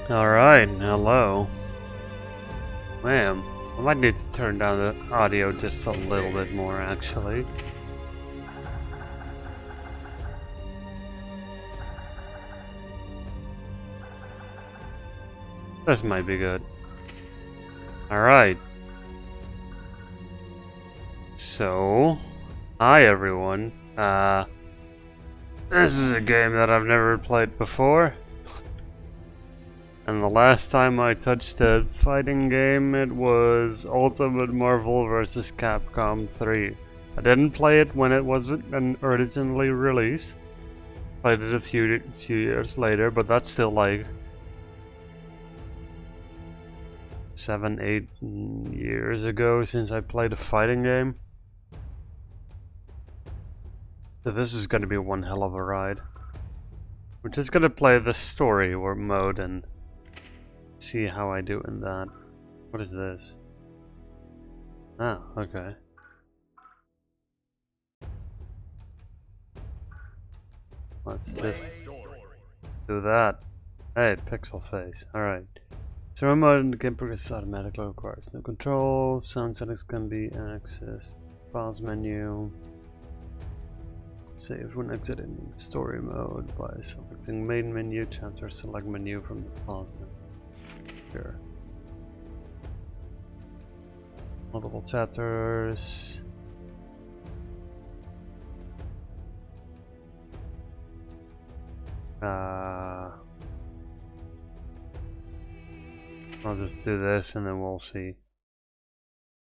Alright, hello. Ma'am, I might need to turn down the audio just a little bit more, actually. This might be good. Alright. So, hi everyone. This is a game that I've never played before. And the last time I touched a fighting game, it was Ultimate Marvel vs. Capcom 3. I didn't play it when it wasn't originally released. Played it a few years later, but that's still like 7-8 years ago since I played a fighting game. So this is going to be one hell of a ride. We're just going to play the story mode and see how I do in that. What is this? Oh, okay. Let's just do that. Hey, pixel face. Alright. So remote and the game progresses automatically, requires no control. Sound settings can be accessed. Pause menu. Save when exiting story mode by selecting main menu, chapter, select menu from the pause menu. Sure. Multiple chapters. I'll just do this and then we'll see.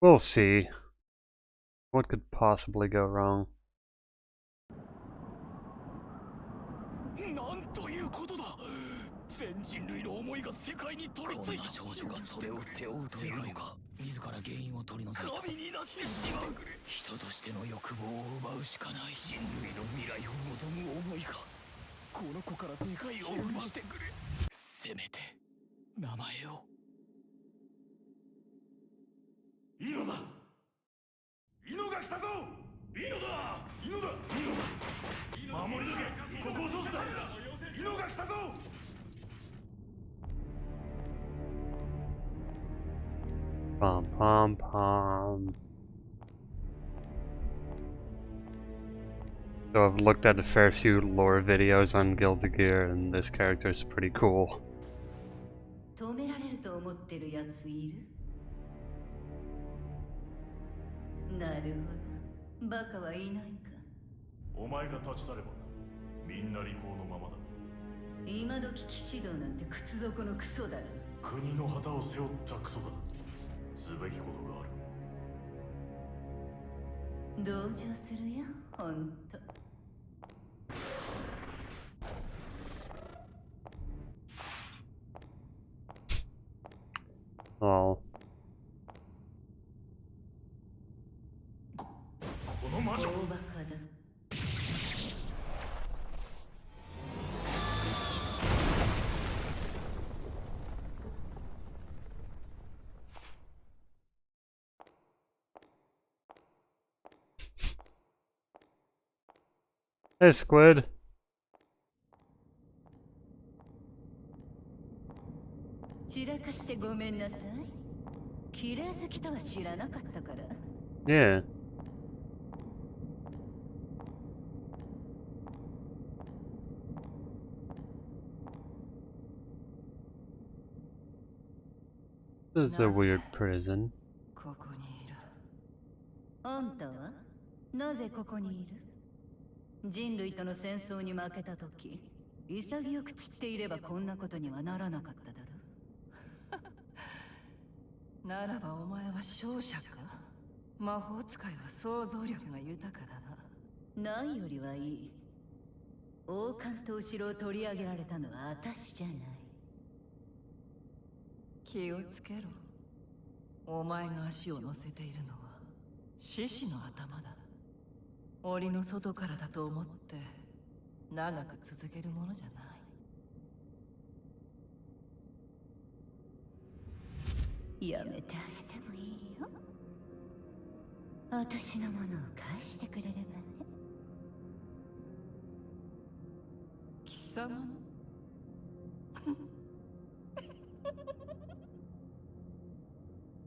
We'll see. What could possibly go wrong? Pom pom pom. So I've looked at a fair few lore videos on Guilty Gear, and this character is pretty cool. Well, hey Squid. Yeah. This is a weird prison.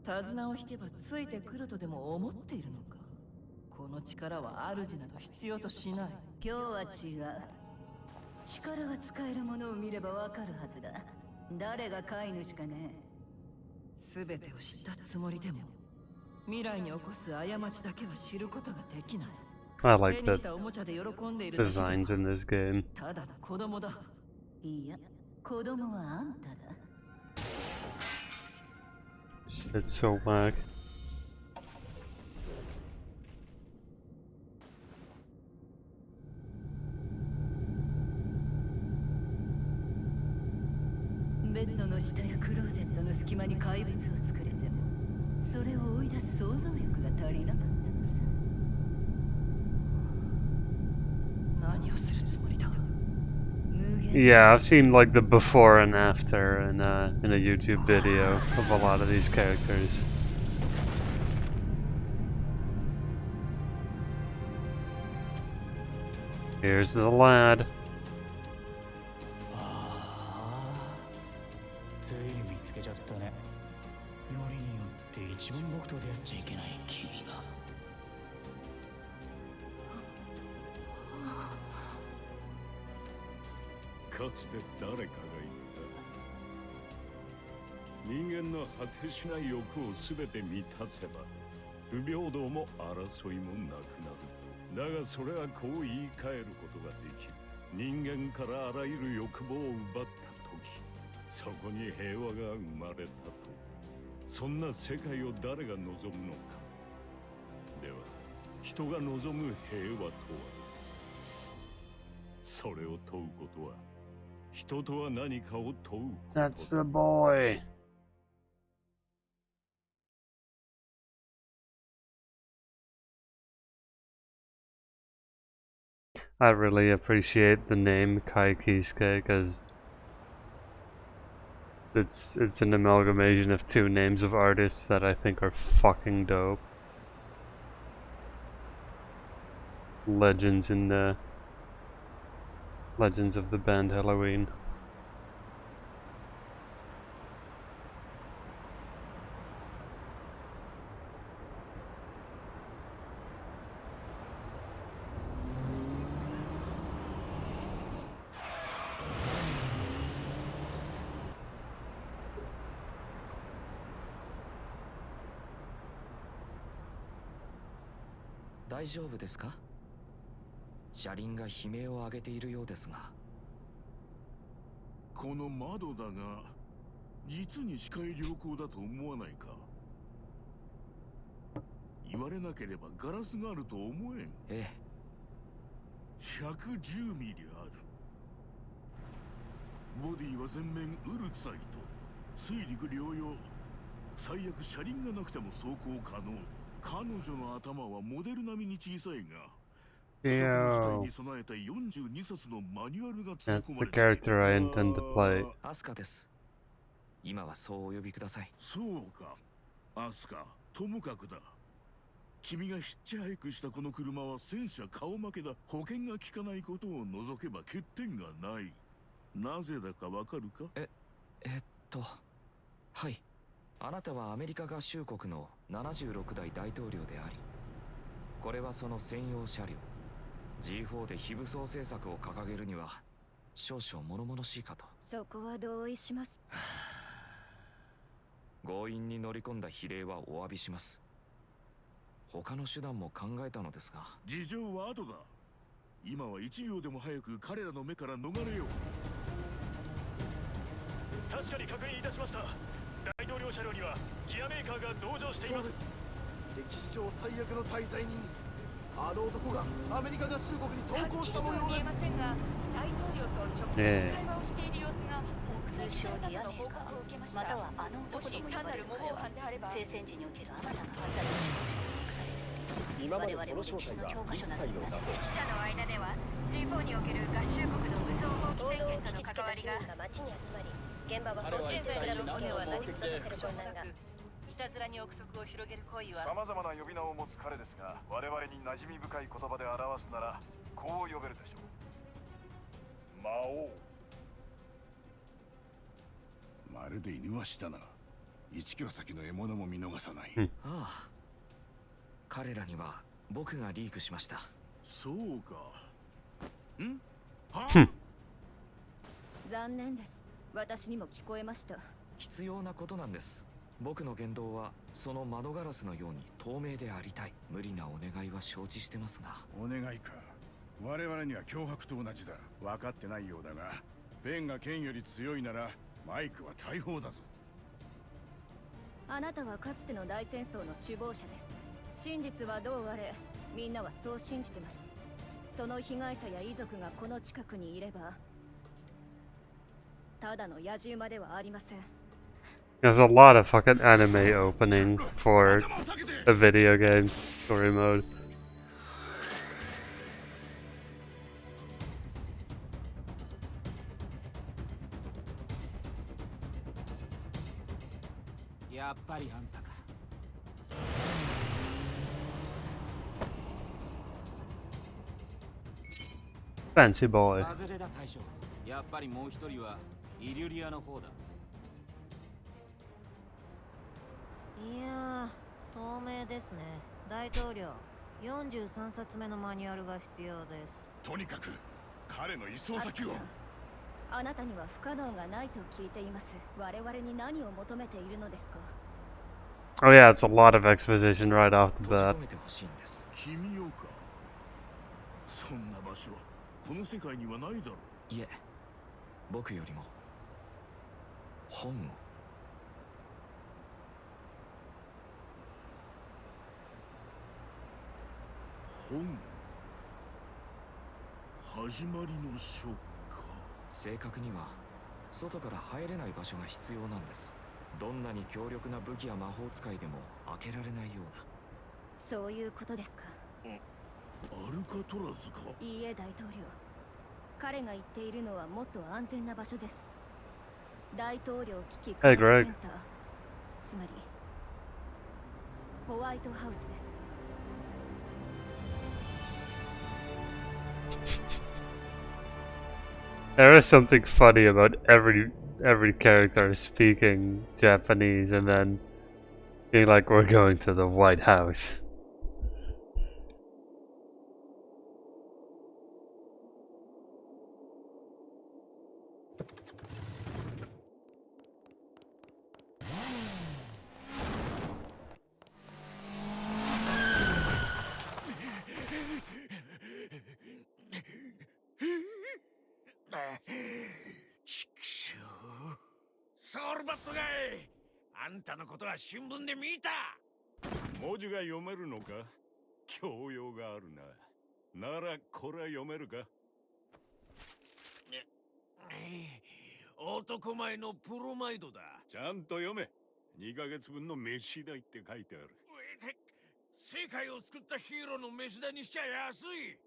手綱を引けばついてくるとでも思っているのか。この力は主など必要としない。今日は違う。力が使えるものを見ればわかるはずだ。誰が飼い主かね。全てを知ったつもりでも未来に起こす過ちだけは知ることができない。 I like 手に the したおもちゃで喜んでいるだけで designs in this game. ただの子供だ。いや、子供はあんただ。 It's so whack. ベッドの下やクローゼットの隙間に怪物を作れても、それを追い出す想像力が足りなかったのさ。何をするつもりだ。 Yeah, I've seen like the before and after in a YouTube video of a lot of these characters. Here's the lad. ついに見つけちゃったね。よりによって一番僕と出会っちゃいけない君が。かつて誰かが言った。人間の果てしない欲を全て満たせば不平等も争いもなくなる。だがそれはこう言い換えることができる。人間からあらゆる欲望を奪った時、そこに平和が生まれたと。そんな世界を誰が望むのか。では人が望む平和とは。それを問うことは人とは何かを問うことだ。 That's the boy. I really appreciate the name Kai Kisuke because it's an amalgamation of two names of artists that I think are fucking dope. Legends in the Legends of the band Halloween. "大丈夫ですか?" 車輪が悲鳴を上げているようですが。この窓だが実に視界良好だと思わないか。言われなければガラスがあると思えん。ええ。110ミリある。ボディは全面ウルツァイト、水陸両用。最悪車輪がなくても走行可能。彼女の頭はモデル並みに小さいが、Yo, に備えた42冊のマニュアルが that's the character I intend to play. アスカです。今はそうお呼びください。そうか、アスカ、ともかくだ。君がヒッチハイクしたこの車は戦車顔負けだ。保険が効かないことを除けば欠点がない。なぜだかわかるか？はい。あなたはアメリカ合衆国の76代大統領であり、これはその専用車両。G4 で非武装政策を掲げるには少々物々しいかと。そこは同意します。強引に乗り込んだ非礼はお詫びします。他の手段も考えたのですが。事情は後だ。今は1秒でも早く彼らの目から逃れよう。確かに確認いたしました。大統領車両にはギアメーカーが同乗しています。歴史上最悪の滞在人、あの男がアメリカ合衆国に投稿した模様です。見えませんが、大統領と直接会話をしている様子が目撃されたとの報告を受けました。またはあの男とも単なる模倣犯であれば、聖戦時におけるあまたの犯罪の首謀者が隠されている。今までその正体は一切の謎。記者の間では G4 における合衆国の武装放棄宣言との関わりが。街に集まり、現場は現在からの事件は何かとさせる混乱が。いたずらに憶測を広げる行為は様々な呼び名を持つ彼ですが、我々に馴染み深い言葉で表すならこう呼べるでしょう。魔王。まるで犬はしたな。1キロ先の獲物も見逃さない。ああ、彼らには僕がリークしました。そうか。ん？残念です。私にも聞こえました。必要なことなんです。僕の言動はその窓ガラスのように透明でありたい。無理なお願いは承知してますが。お願いか。我々には脅迫と同じだ。分かってないようだが、ペンが剣より強いならマイクは大砲だぞ。あなたはかつての大戦争の首謀者です。真実はどうあれ、みんなはそう信じてます。その被害者や遺族がこの近くにいれば、ただの野獣馬ではありません。There's a lot of fucking anime opening for a video game story mode. Fancy boy. やっぱりもう一人はイリュリアの方だ。いやー、透明ですね。大統領、43冊目のマニュアルが必要です。とにかく彼の移送先を。あなたには不可能がないと聞いています。我々に何を求めているのですか？ Oh yeah, it's a lot of exposition right off the bat. 君よか。そんな場所この世界にはないだろう。いえ、僕よりも本を。始まりの書か。正確には外から入れない場所が必要なんです。どんなに強力な武器や魔法使いでも開けられないような。そういうことですか。アルカトラズか。いいえ、大統領。彼が言っているのはもっと安全な場所です。大統領危機管理センター、つまりホワイトハウスです。There is something funny about every character speaking Japanese and then being like, we're going to the White House. あんたのことは新聞で見た。文字が読めるのか？教養があるな。ならこれは読めるか？男前のプロマイドだ。ちゃんと読め。2ヶ月分の飯代って書いてある。世界を救ったヒーローの飯代にしちゃ安い。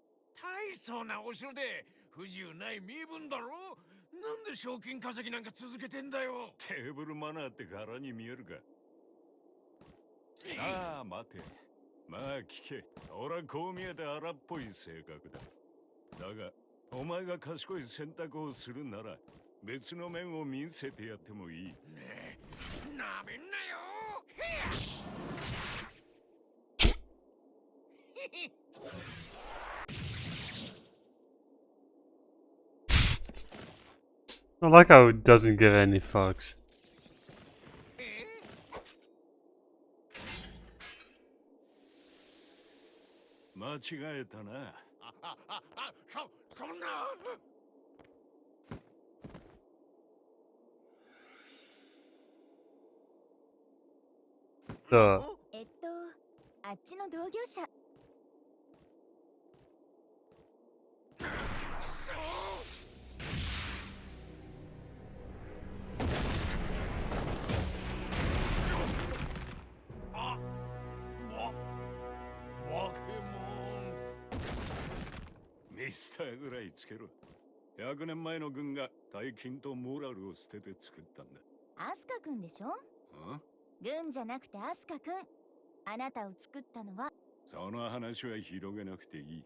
大層なお城で不自由ない身分だろ。なんで賞金稼ぎなんか続けてんだよ。テーブルマナーって柄に見えるか？ああ、待て。まあ聞け。俺はこう見えて荒っぽい性格だ。だがお前が賢い選択をするなら別の面を見せてやってもいい。ねえ、なめんなよ。I like how it doesn't give any fucks. 間違えたな。そんな。あっちの同業者。ミスターぐらいつけろ。100年前の軍が大金とモラルを捨てて作ったんだ。アスカ君でしょ？軍じゃなくてアスカ君。あなたを作ったのは。その話は広げなくていい。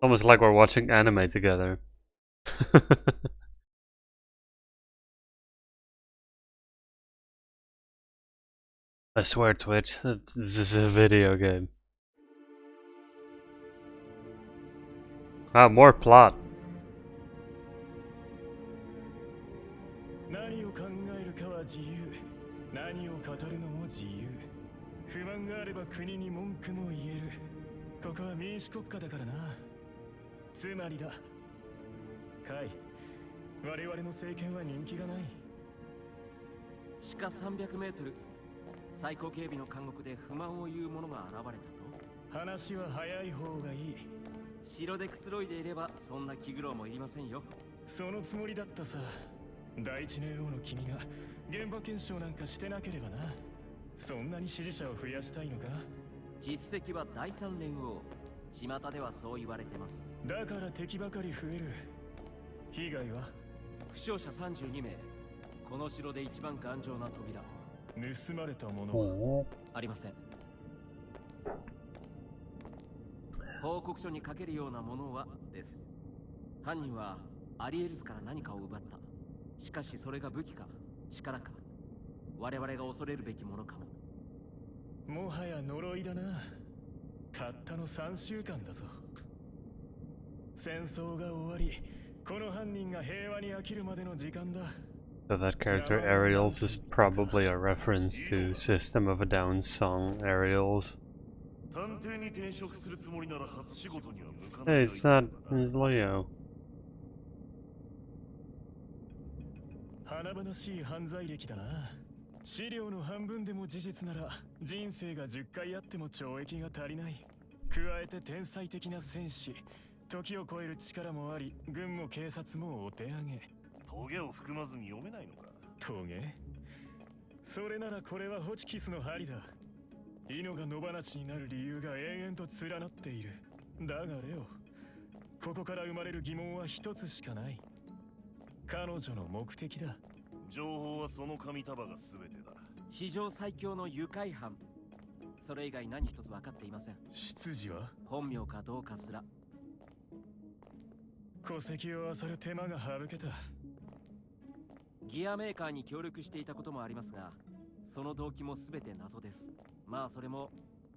Almost like we're watching anime together. I swear, Twitch, this is a video game. Ah, more plot. 何を考えるかは自由。何を語るのも自由。不満があれば国に文句も言える。ここは民主国家だからな。つまりだ。カイ、我々の政権は人気がない。地下300メートル。最高警備の監獄で不満を言う者が現れたと。話は早い方がいい。城でくつろいでいればそんな気苦労もいりませんよ。そのつもりだったさ。第一年王の君が現場検証なんかしてなければな。そんなに支持者を増やしたいのか。実績は第三連合。巷ではそう言われてます。だから敵ばかり増える。被害は負傷者32名。この城で一番頑丈な扉。盗まれたものはありません。報告書に書けるようなものはです。犯人はアリエルズから何かを奪った。しかしそれが武器か力か、我々が恐れるべきものかも。もはや呪いだな。たったの3週間だぞ。戦争が終わり、この犯人が平和に飽きるまでの時間だ。 So that character Aerials is probably a reference to System of a Down song Aerials. Hey, it's not. It's Leo. 華々しい犯罪歴だな。資料の半分でも事実なら人生が10回あっても懲役が足りない。加えて天才的な戦士、時を超える力もあり、軍も警察もお手上げ。トゲを含まずに読めないのか。トゲ？それならこれはホチキスの針だ。イノが野放しになる理由が延々と連なっている。だがレオ、ここから生まれる疑問は一つしかない。彼女の目的だ。情報はその紙束が全てだ。史上最強の愉快犯。それ以外何一つ分かっていません。出自は本名かどうかすら。戸籍を漁る手間が省けた。ギアメーカーに協力していたこともありますが、その動機も全て謎です。まあそれも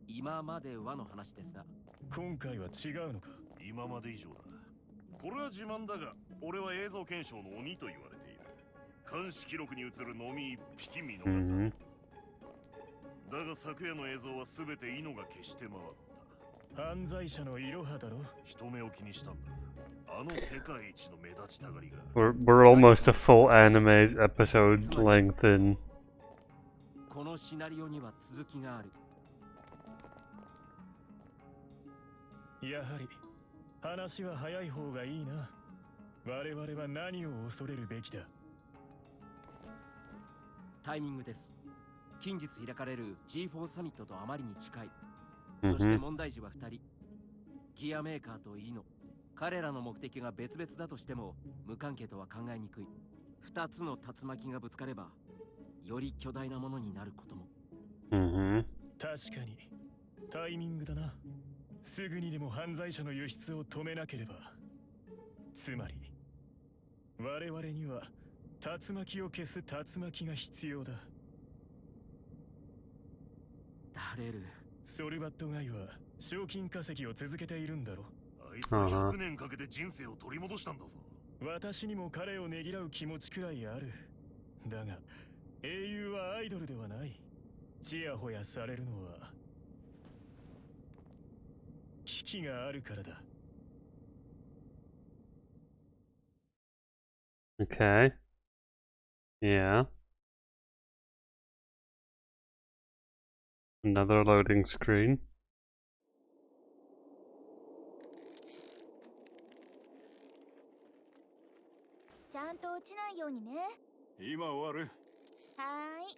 今まではの話ですが。今回は違うのか。今まで以上だ。これは自慢だが、俺は映像検証の鬼と言われている。監視記録に映るのみ一匹見逃さ。だが昨夜の映像は全てイノが消して回った。犯罪者のイロハだろ。人目を気にしたんだ。あの世界一の目立ちたがりが。We're almost a full anime episode length in. このシナリオには続きがある。やはり話は早い方がいいな。我々は何を恐れるべきだ。タイミングです。近日開かれる G4 サミットとあまりに近い。そして問題児は2人。ギアメーカーとイノ。彼らの目的が別々だとしても無関係とは考えにくい。2つの竜巻がぶつかればより巨大なものになることも。確かにタイミングだな。すぐにでも犯罪者の輸出を止めなければ。つまり我々には竜巻を消す竜巻が必要だ。ダレル。ソルバットガイは賞金稼ぎを続けているんだろ。あいつは100年かけて人生を取り戻したんだぞ。私にも彼をねぎらう気持ちくらいある。だが英雄はアイドルではない。ちやほやされるのは危機があるからだ。Okay. Yeah. Another loading screen. ちゃんと落ちないようにね。今終わる。はーい。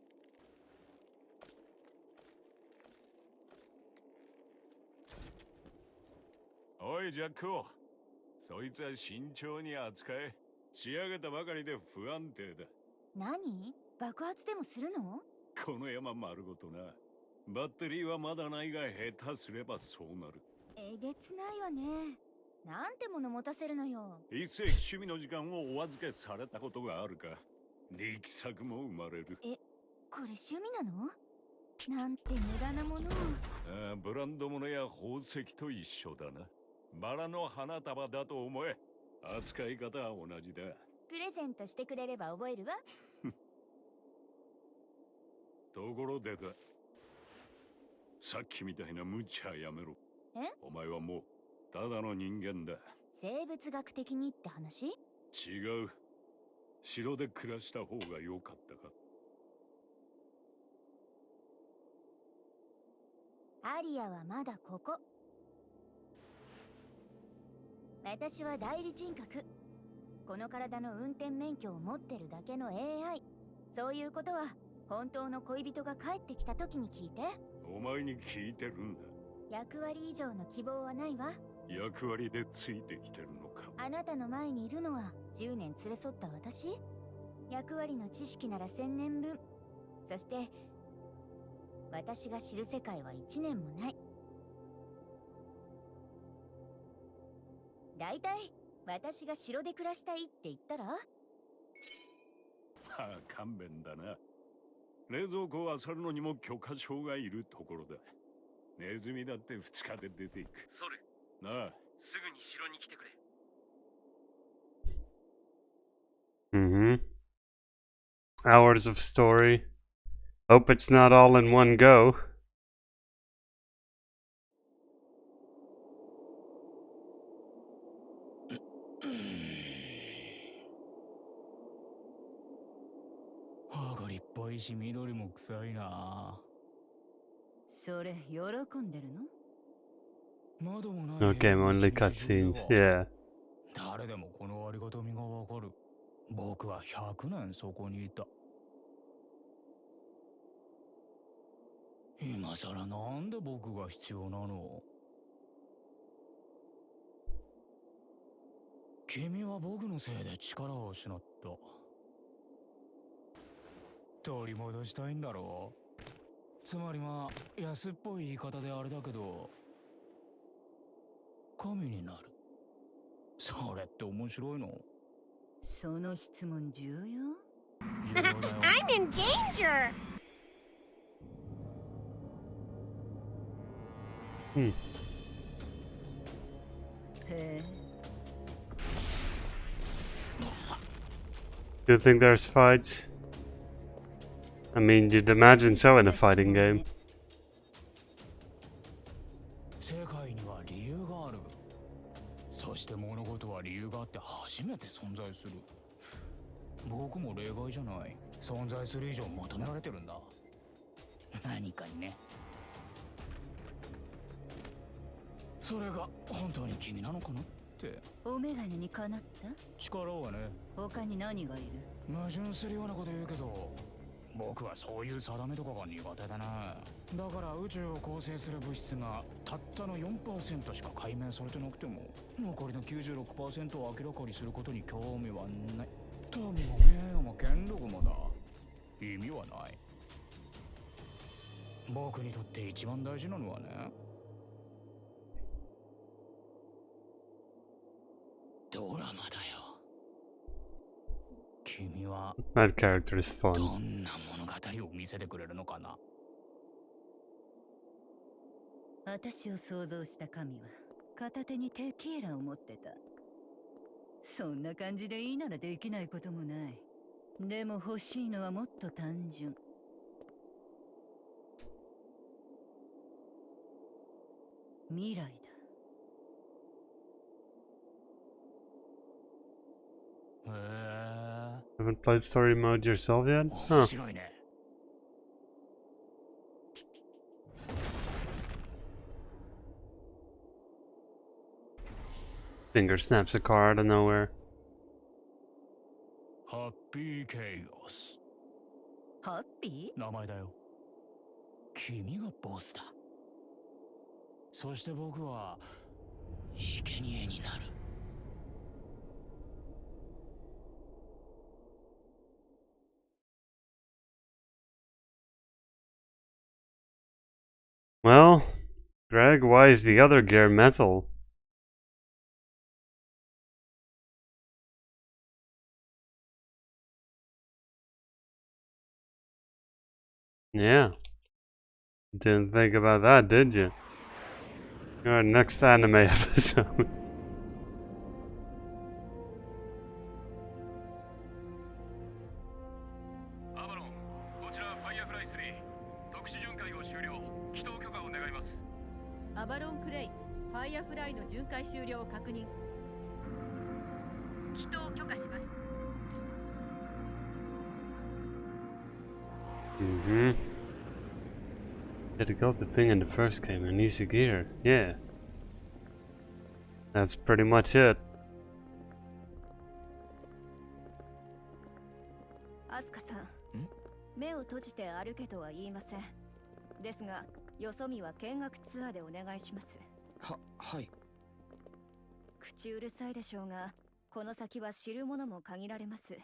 おいジャックを。そいつは慎重に扱え。仕上げたばかりで不安定だ。何？爆発でもするの？この山丸ごとな。バッテリーはまだないが下手すればそうなる。えげつないわね。なんてもの持たせるのよ。一世紀趣味の時間をお預けされたことがあるか。力作も生まれる。え、これ趣味なの？なんて無駄なものを。ああ、ブランド物や宝石と一緒だな。バラの花束だと思え。扱い方は同じだ。プレゼントしてくれれば覚えるわ。ところでだ。さっきみたいな無茶やめろ。え？お前はもうただの人間だ。生物学的にって話？違う。城で暮らした方が良かったか。アリアはまだここ。私は代理人格。この体の運転免許を持ってるだけの AI。そういうことは本当の恋人が帰ってきた時に聞いて。お前に聞いてるんだ。役割以上の希望はないわ。役割でついてきてるのか。あなたの前にいるのは10年連れ添った私。役割の知識なら1000年分。そして私が知る世界は1年もない。だいたい私が城で暮らしたいって言ったら？はあ、勘弁だな。冷蔵庫を漁るのにも許可証がいるところだ。ネズミだって2日で出ていく。ソル、なあ、すぐに城に来てくれ。Hours of story. Hope it's not all in one go. Okay, only cutscenes. Yeah. 誰でもこのありがたみがわかる。僕は100年そこにいた。今さらなんで僕が必要なの？君は僕のせいで力を失った。取り戻したいんだろう。つまりまあ安っぽい言い方であれだけど、神になる。それって面白いの？その質問重要？ I'm in danger! Do you think there's fights? I mean, you'd imagine so in a fighting game. 世界には理由がある。そして物事は理由があって初めて存在する。僕も例外じゃない。存在する以上求められてるんだ。何かにね。それが本当に君なのかなって。お眼鏡にかなった？力はね。他に何がいる？矛盾するようなこと言うけど、僕はそういう定めとかが苦手だな。だから宇宙を構成する物質がたったの 4% しか解明されてなくても、残りの 96% を明らかにすることに興味はない。民も名誉も権力もだ。意味はない。僕にとって一番大事なのはね、ドラマだよ。君は That character is ど fun. んな物語を見せてくれるのかな。私を想像した神は片手にテキーラを持ってた。そんな感じでいいならできないこともない。でも欲しいのはもっと単純。未来だ。Haven't played story mode yourself yet? 面 Huh. 白いね。Finger snaps a car out of nowhere. ハッピーケイオス。ハッピー？名前だよ。君がボスだ。そして僕は生贄になる。Well, Greg, why is the other gear metal? Yeah. Didn't think about that, did you? Alright, next anime episode.アバロンクレイ、ファイアフライの巡回終了を確認。祈祷を許可します。Mm-hmm. Had to go the thing in the first game and easy gear. Yeah. That's pretty much it. アスカさん、目を閉じて歩けとは言いません。ですが、よそ見は見学ツアーでお願いします。はい。口うるさいでしょうが、この先は知るものも限られます。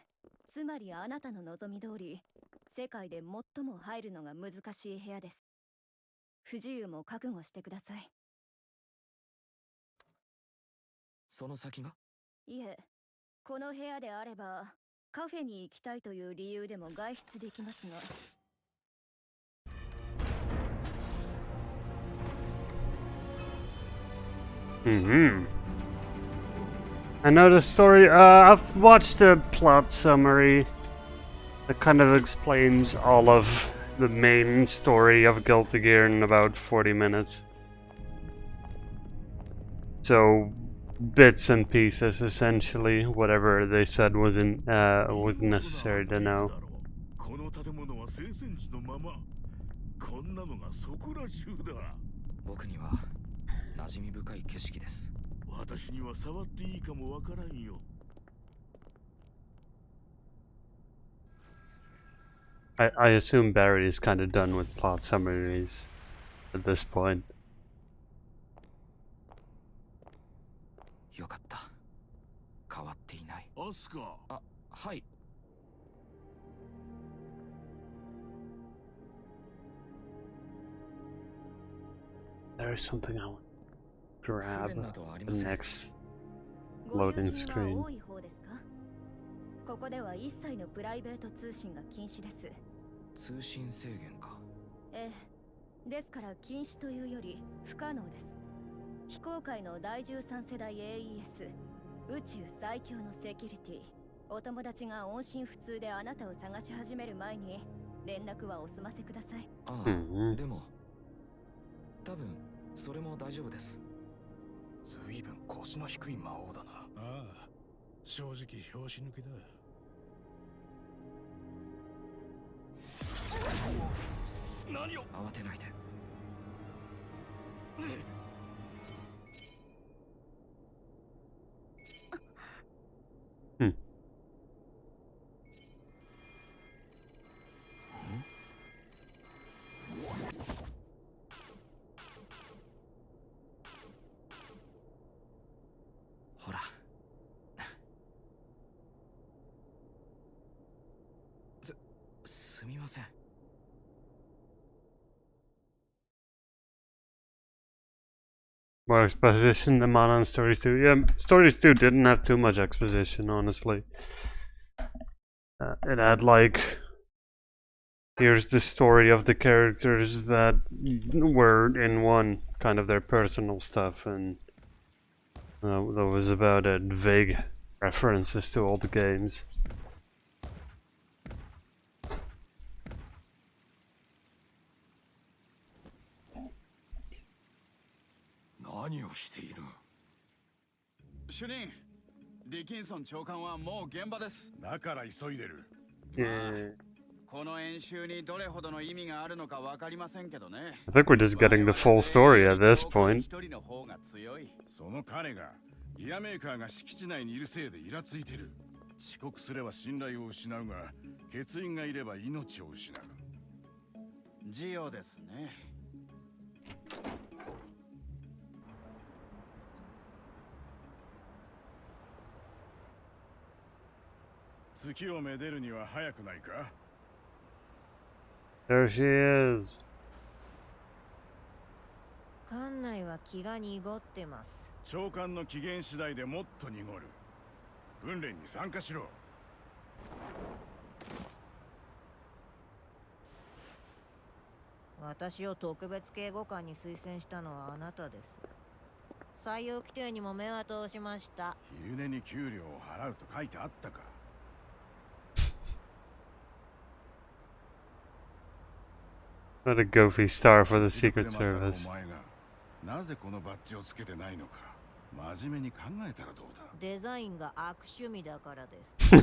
つまりあなたの望み通り、世界で最も入るのが難しい部屋です。不自由も覚悟してください。その先が？いえ、この部屋であれば、カフェに行きたいという理由でも外出できますが。Mm-hmm. I know the story. I've watched the plot summary that kind of explains all of the main story of Guilty Gear in about 40 minutes. So, bits and pieces, essentially. Whatever they said was necessary to know. 僕には馴染み深い景色です。私には触っていいかもわからんよ。I assume Barry is kind of done with plot summaries at this point. よかった。変わっていない。アスカ。あ、はい。There is something I want to grab the next loading screen. ここでは一切のプライベート通信が禁止です。通信制限か。ええ。ですから禁止というより不可能です。非公開の第13世代 AES 宇宙最強のセキュリティ。お友達が音信不通であなたを探し始める前に連絡はお済ませください。ああ、でも多分それも大丈夫です。随分腰の低い魔王だな。ああ、正直拍子抜けだ。何を？慌てないで。ほら。すみません。More exposition than Mana Stories 2. Yeah, Stories 2 didn't have too much exposition, honestly. It had like, here's the story of the characters that were in one, kind of their personal stuff, and that was about it. Vague references to old games. 何をしている？主任、ディキンソン長官はもう現場です。だから急いでる。この演習にどれほどの意味があるのかわかりませんけどね。I think we're just getting the full story at this point. その彼がギアメーカーが敷地内にいるせいでイラついてる。遅刻すれば信頼を失うが、欠員がいれば命を失う。ジオですね。月をめでるには早くないか？ There she is. 館内は気が濁ってます。長官の機嫌次第でもっと濁る。訓練に参加しろ。私を特別警護官に推薦したのはあなたです。採用規定にも目は通しました。昼寝に給料を払うと書いてあったか。What a goofy star for the Secret Service. なぜこのバッジをつけてないのか真面目に考えたらどうだ。デザインが悪趣味だからです。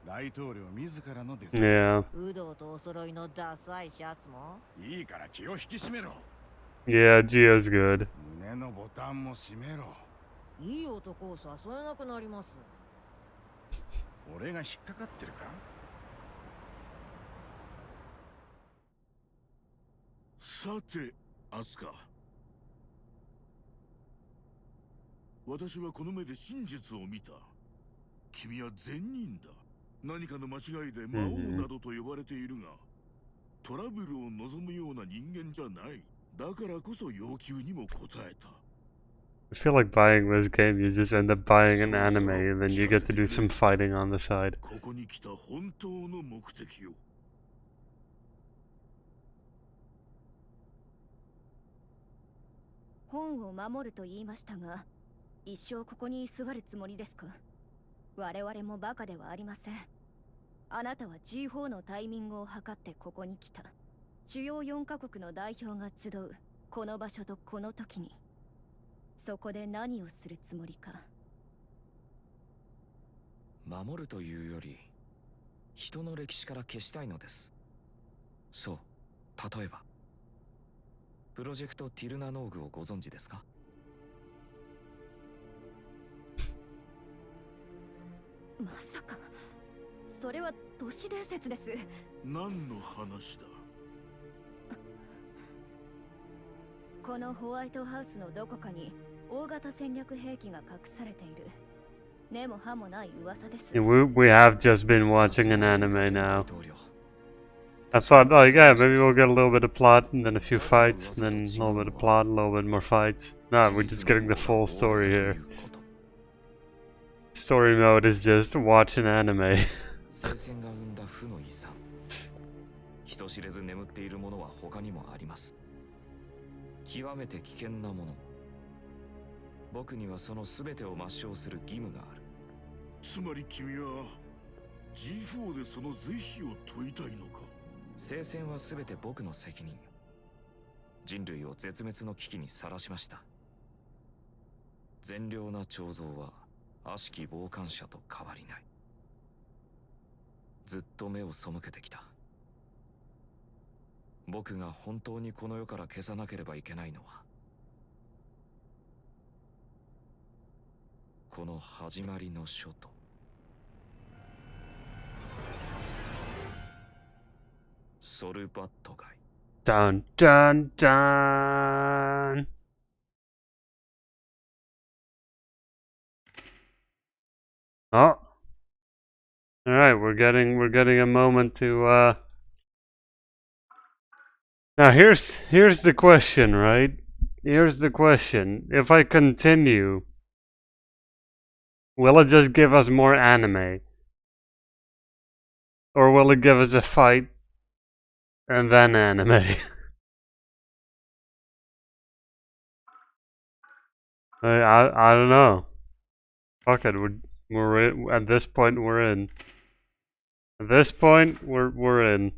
大統領自らのデザイン。ウドとお揃いのダサいシャツもいいから気を引き締めろ。Yeah, Gio's good. 胸のボタンも閉めろ。いい男を誘えなくなります。俺が引っかかってるか。さて、アスカ。私はこの目で真実を見た。君は善人だ。何かの間違いで魔王などと呼ばれているが、トラブルを望むような人間じゃない。だからこそ要求にも応えた。I feel like buying this game, you just end up buying an anime and then you get to do some fighting on the side. ここに来た本当の目的よ。本を守ると言いましたが、一生ここに居座るつもりですか？我々もバカではありません。あなたは G4 のタイミングを測ってここに来た。主要4カ国の代表が集うこの場所とこの時に、そこで何をするつもりか。守るというより人の歴史から消したいのです。そう、例えばプロジェクトティルナノーグをご存知ですか？まさかそれは都市伝説です。何の話だ？このホワイトハウスのどこかに大型戦略兵器が隠されている。根も葉もない噂です。We have just been watching an anime now. I thought, oh yeah, maybe we'll get a little bit of plot and then a few fights, and then a little bit of plot, a little bit more fights. No, we're just getting the full story here. Story mode is just watch an anime. 人知れず眠っているものは他にもあります。極めて危険なもの。僕にはその全てを抹消する義務がある。つまり君は G4 でその是非を問いたいのか？聖戦は全て僕の責任。人類を絶滅の危機にさらしました。善良な彫像は悪しき傍観者と変わりない。ずっと目を背けてきた。僕が本当にこの世から消さなければいけないのは、この始まりの書とソルバット街。Dun dun dun. Oh. Alright, we're getting a moment to Now here's the question, right? Here's the question. If I continue, will it just give us more anime? Or will it give us a fight and then anime? I don't know. Fuck it, we're in, at this point we're in. At this point we're in.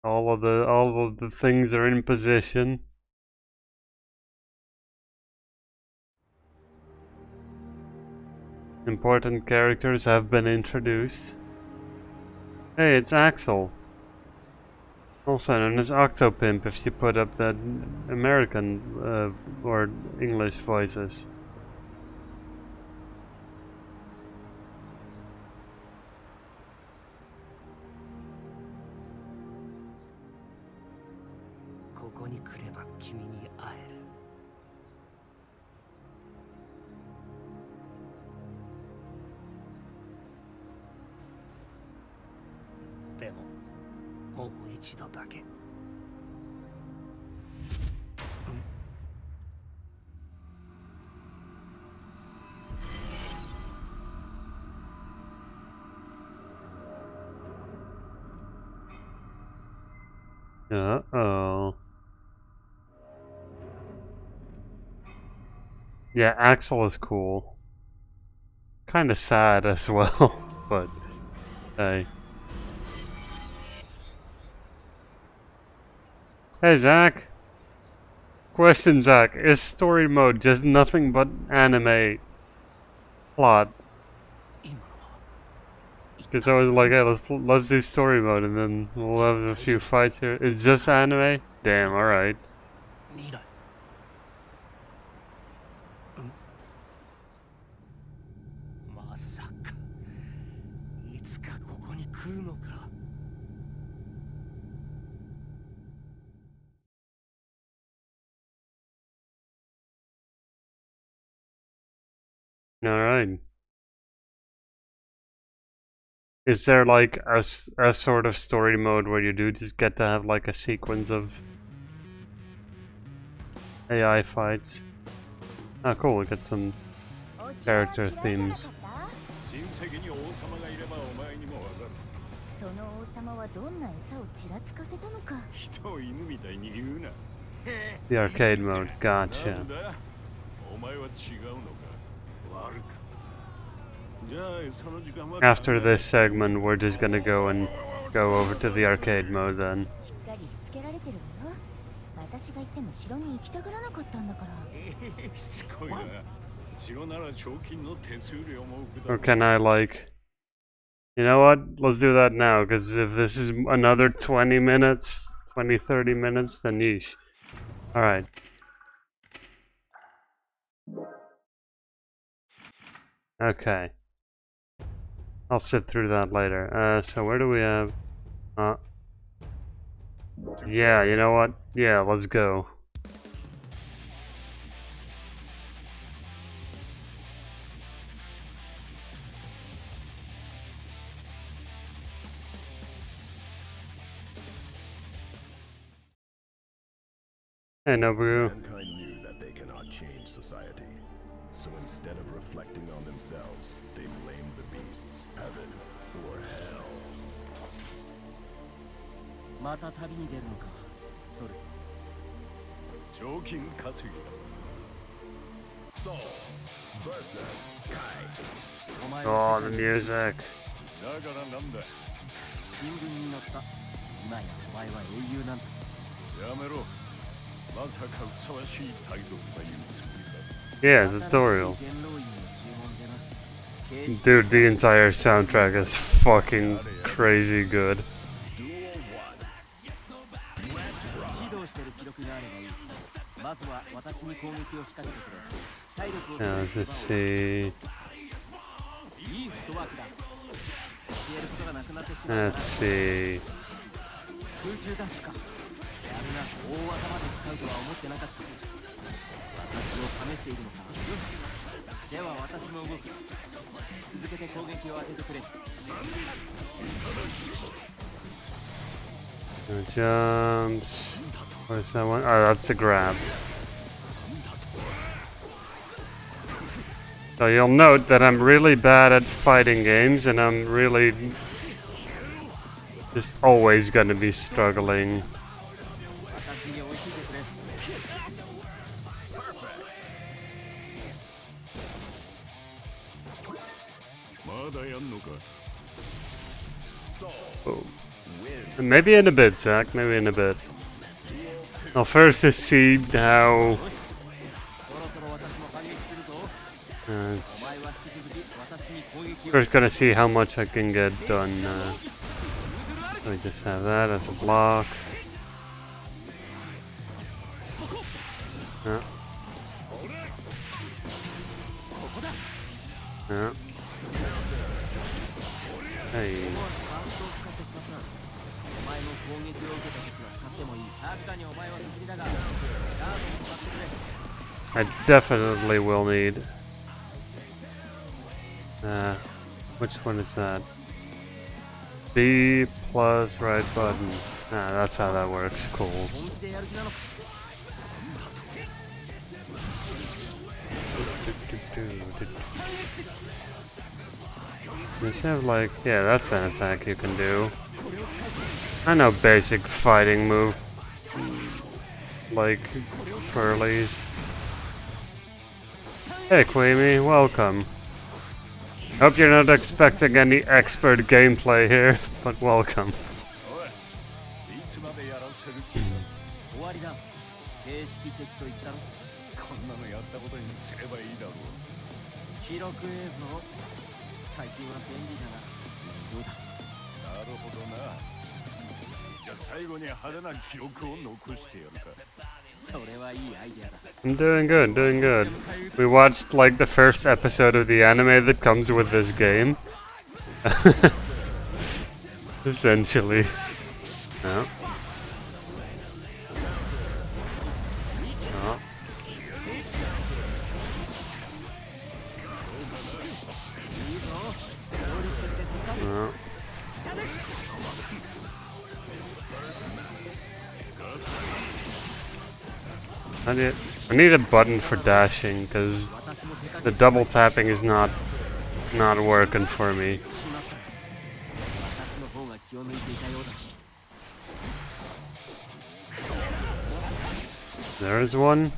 All of the things are in position. Important characters have been introduced. Hey, it's Axel. Also known as Octopimp if you put up that American or English voices. もう一度だけ。Uh-oh. Yeah, Axel is cool. Kinda sad as well, but hey. Hey Zach! Question, Zach, is story mode just nothing but anime plot? Because I was like, hey, let's do story mode and then we'll have a few fights here. It's just anime? Damn, alright. まさかいつかここに来るのか。Alright. Is there like a sort of story mode where you do just get to have like a sequence of AI fights? Ah, cool, we got some character themes. 親戚に王様がいればお前にもわかる。その王様はどんな餌をちらつかせたのか。人を犬みたいに言うな。 The arcade mode, gotcha. なんだお前は違うのか悪か。 After this segment, we're just gonna go over to the arcade mode then. Or can I like... You know what? Let's do that now, because if this is another 20 minutes, 30 minutes, then yeesh. Alright. Okay. I'll sit through that later. So where do we have... yeah, you know what? Yeah, let's go. Hey, Nobu. Mankind knew that they cannot change society. So instead of reflecting on themselves, they blamed the beasts, heaven, or hell. また旅に出るのか、ソル。賞金稼ぎだ。Soul versus Kai. Oh, the music. だからなんだ。新聞に載った。今やお前は英雄なんだ。やめろ。まさかふさわしい態度というつもりだ。 Yeah, tutorial. Dude, the entire soundtrack is fucking crazy good. Yeah, let's just see. Let's see. やるな、大技まで使うとは思ってなかった。私を試しているのか。よし。では私も動く。続けて攻撃を当ててくれ。No jumps. Where's that one? Oh, that's the grab. So you'll note that I'm really bad at fighting games, and I'm really just always gonna be struggling. Oh. Maybe in a bit, Zach. Maybe in a bit. I'll first just see how... first gonna see how much I can get done. Let me just have that as a block. Yeah. Yeah. Hey. I definitely will need. Which one is that? B plus right button. Ah, that's how that works. Cool. You should have like, yeah, that's an attack you can do. I know basic fighting move, like Curly's. Hey Queenie, welcome. Hope you're not expecting any expert gameplay here, but welcome. I'm doing good, doing good. We watched like the first episode of the anime that comes with this game. Essentially. No. No. No. I need a button for dashing because the double tapping is not working for me. There's one.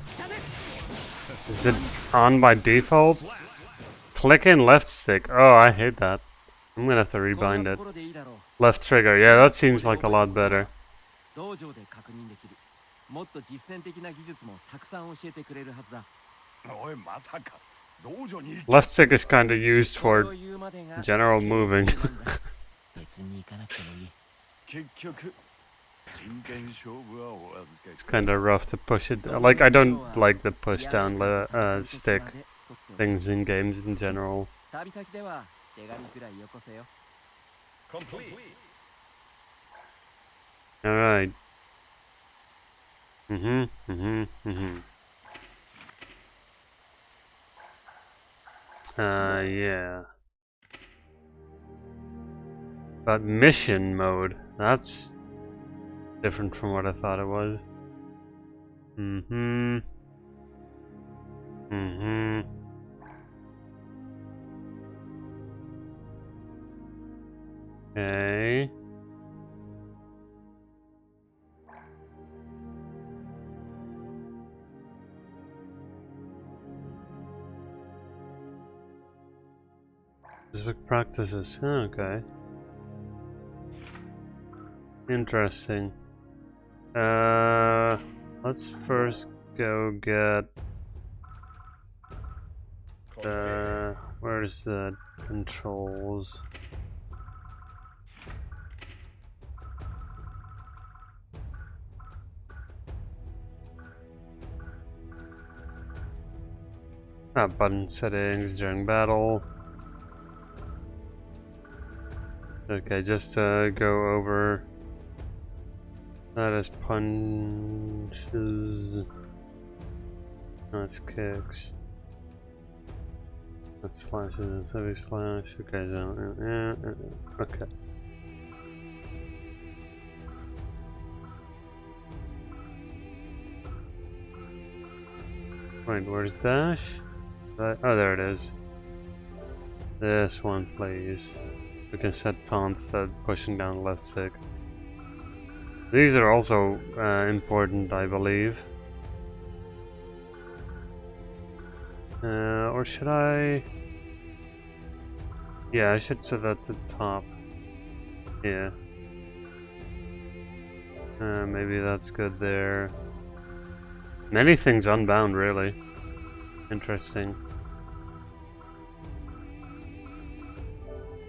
Is it on by default? Click in left stick. Oh, I hate that. I'm gonna have to rebind it. Left trigger. Yeah, that seems like a lot better. Left stick is kind of used for general moving. It's kind of rough to push it. Like, I don't like the push down stick things in games in general. Alright. Yeah. But mission mode, that's different from what I thought it was. Okay. Specific practices. Okay. Interesting. Let's first go get where's the controls? Button settings during battle. Okay, just to go over. That is punches. That's kicks. That's slashes. That's heavy slash. Okay, so okay. Wait, where's dash? Oh, there it is. This one, please. We can set taunts that pushing down left stick. These are also important, I believe. Or should I? Yeah, I should set that to top. Yeah. Maybe that's good there. Anything's unbound, really. Interesting.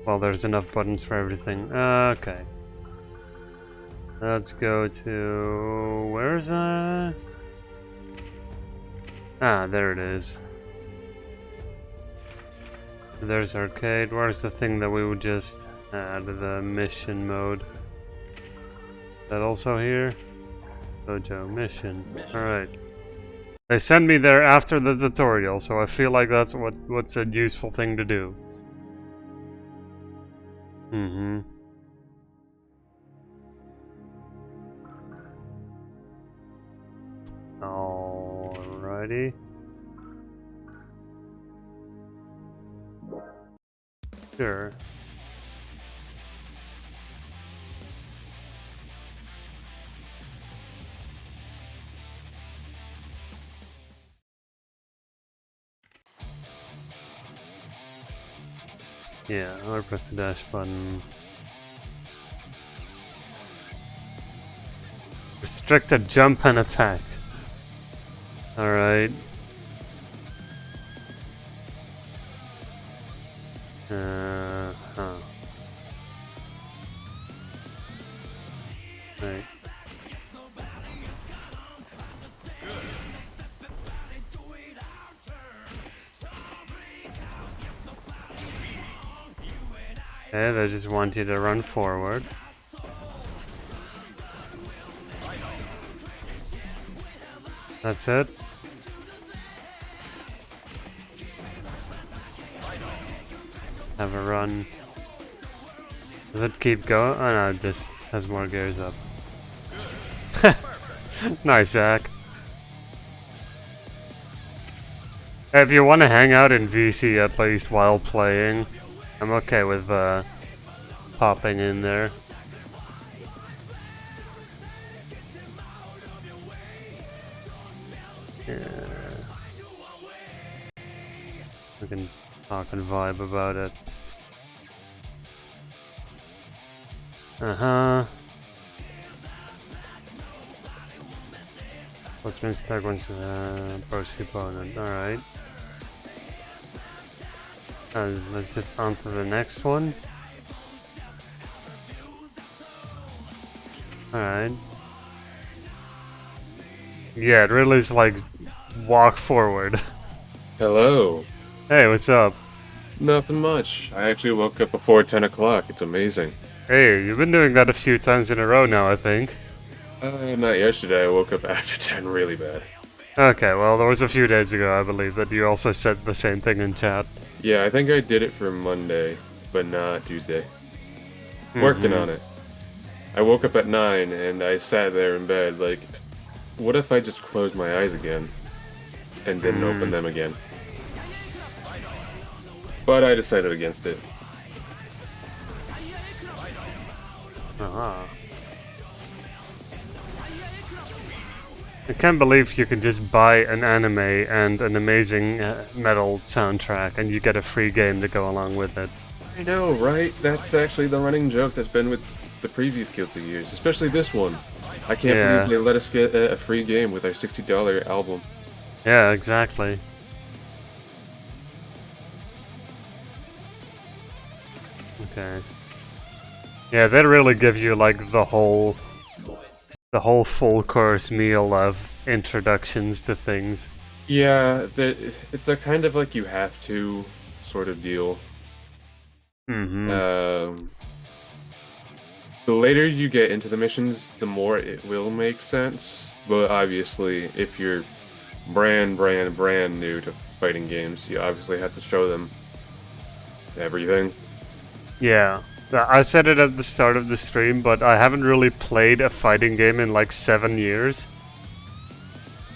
Well, there's enough buttons for everything. Okay. Let's go to... where's that? Ah, there it is. There's arcade. Where's the thing that we would just add to the mission mode? Is that also here? Dojo mission. Alright. They send me there after the tutorial, so I feel like that's what's a useful thing to do. Alrighty. Sure. Yeah, I'll press the dash button. Restricted jump and attack. Alright. Huh. Right. Okay, they just want you to run forward. That's it. Have a run. Does it keep going? Oh no, it just has more gears up. Nice, Zach. If you want to hang out in VC at least while playing, I'm okay with popping in there. Yeah. We can talk and vibe about it. Let's make tag one to approach the opponent. Alright. Let's just on to the next one. Alright. Yeah, it really is like walk forward. Hello. Hey, what's up? Nothing much. I actually woke up before 10 o'clock. It's amazing. Hey, you've been doing that a few times in a row now, I think. Not yesterday. I woke up after 10 really bad. Okay, well, there was a few days ago, I believe, that you also said the same thing in chat. Yeah, I think I did it for Monday, but not Tuesday. Working on it. I woke up at 9 and I sat there in bed like, what if I just closed my eyes again and didn't open them again? But I decided against it. I can't believe you can just buy an anime and an amazing metal soundtrack and you get a free game to go along with it. I know, right? That's actually the running joke that's been with the previous Guilty Gears, especially this one. I can't believe they let us get a free game with our $60 album. Yeah, exactly. Okay. Yeah, they really give you like the whole full course meal of introductions to things. Yeah, it's a kind of like you have to sort of deal. The later you get into the missions, the more it will make sense. But obviously, if you're brand new to fighting games, you obviously have to show them everything. Yeah. I said it at the start of the stream, but I haven't really played a fighting game in like 7 years.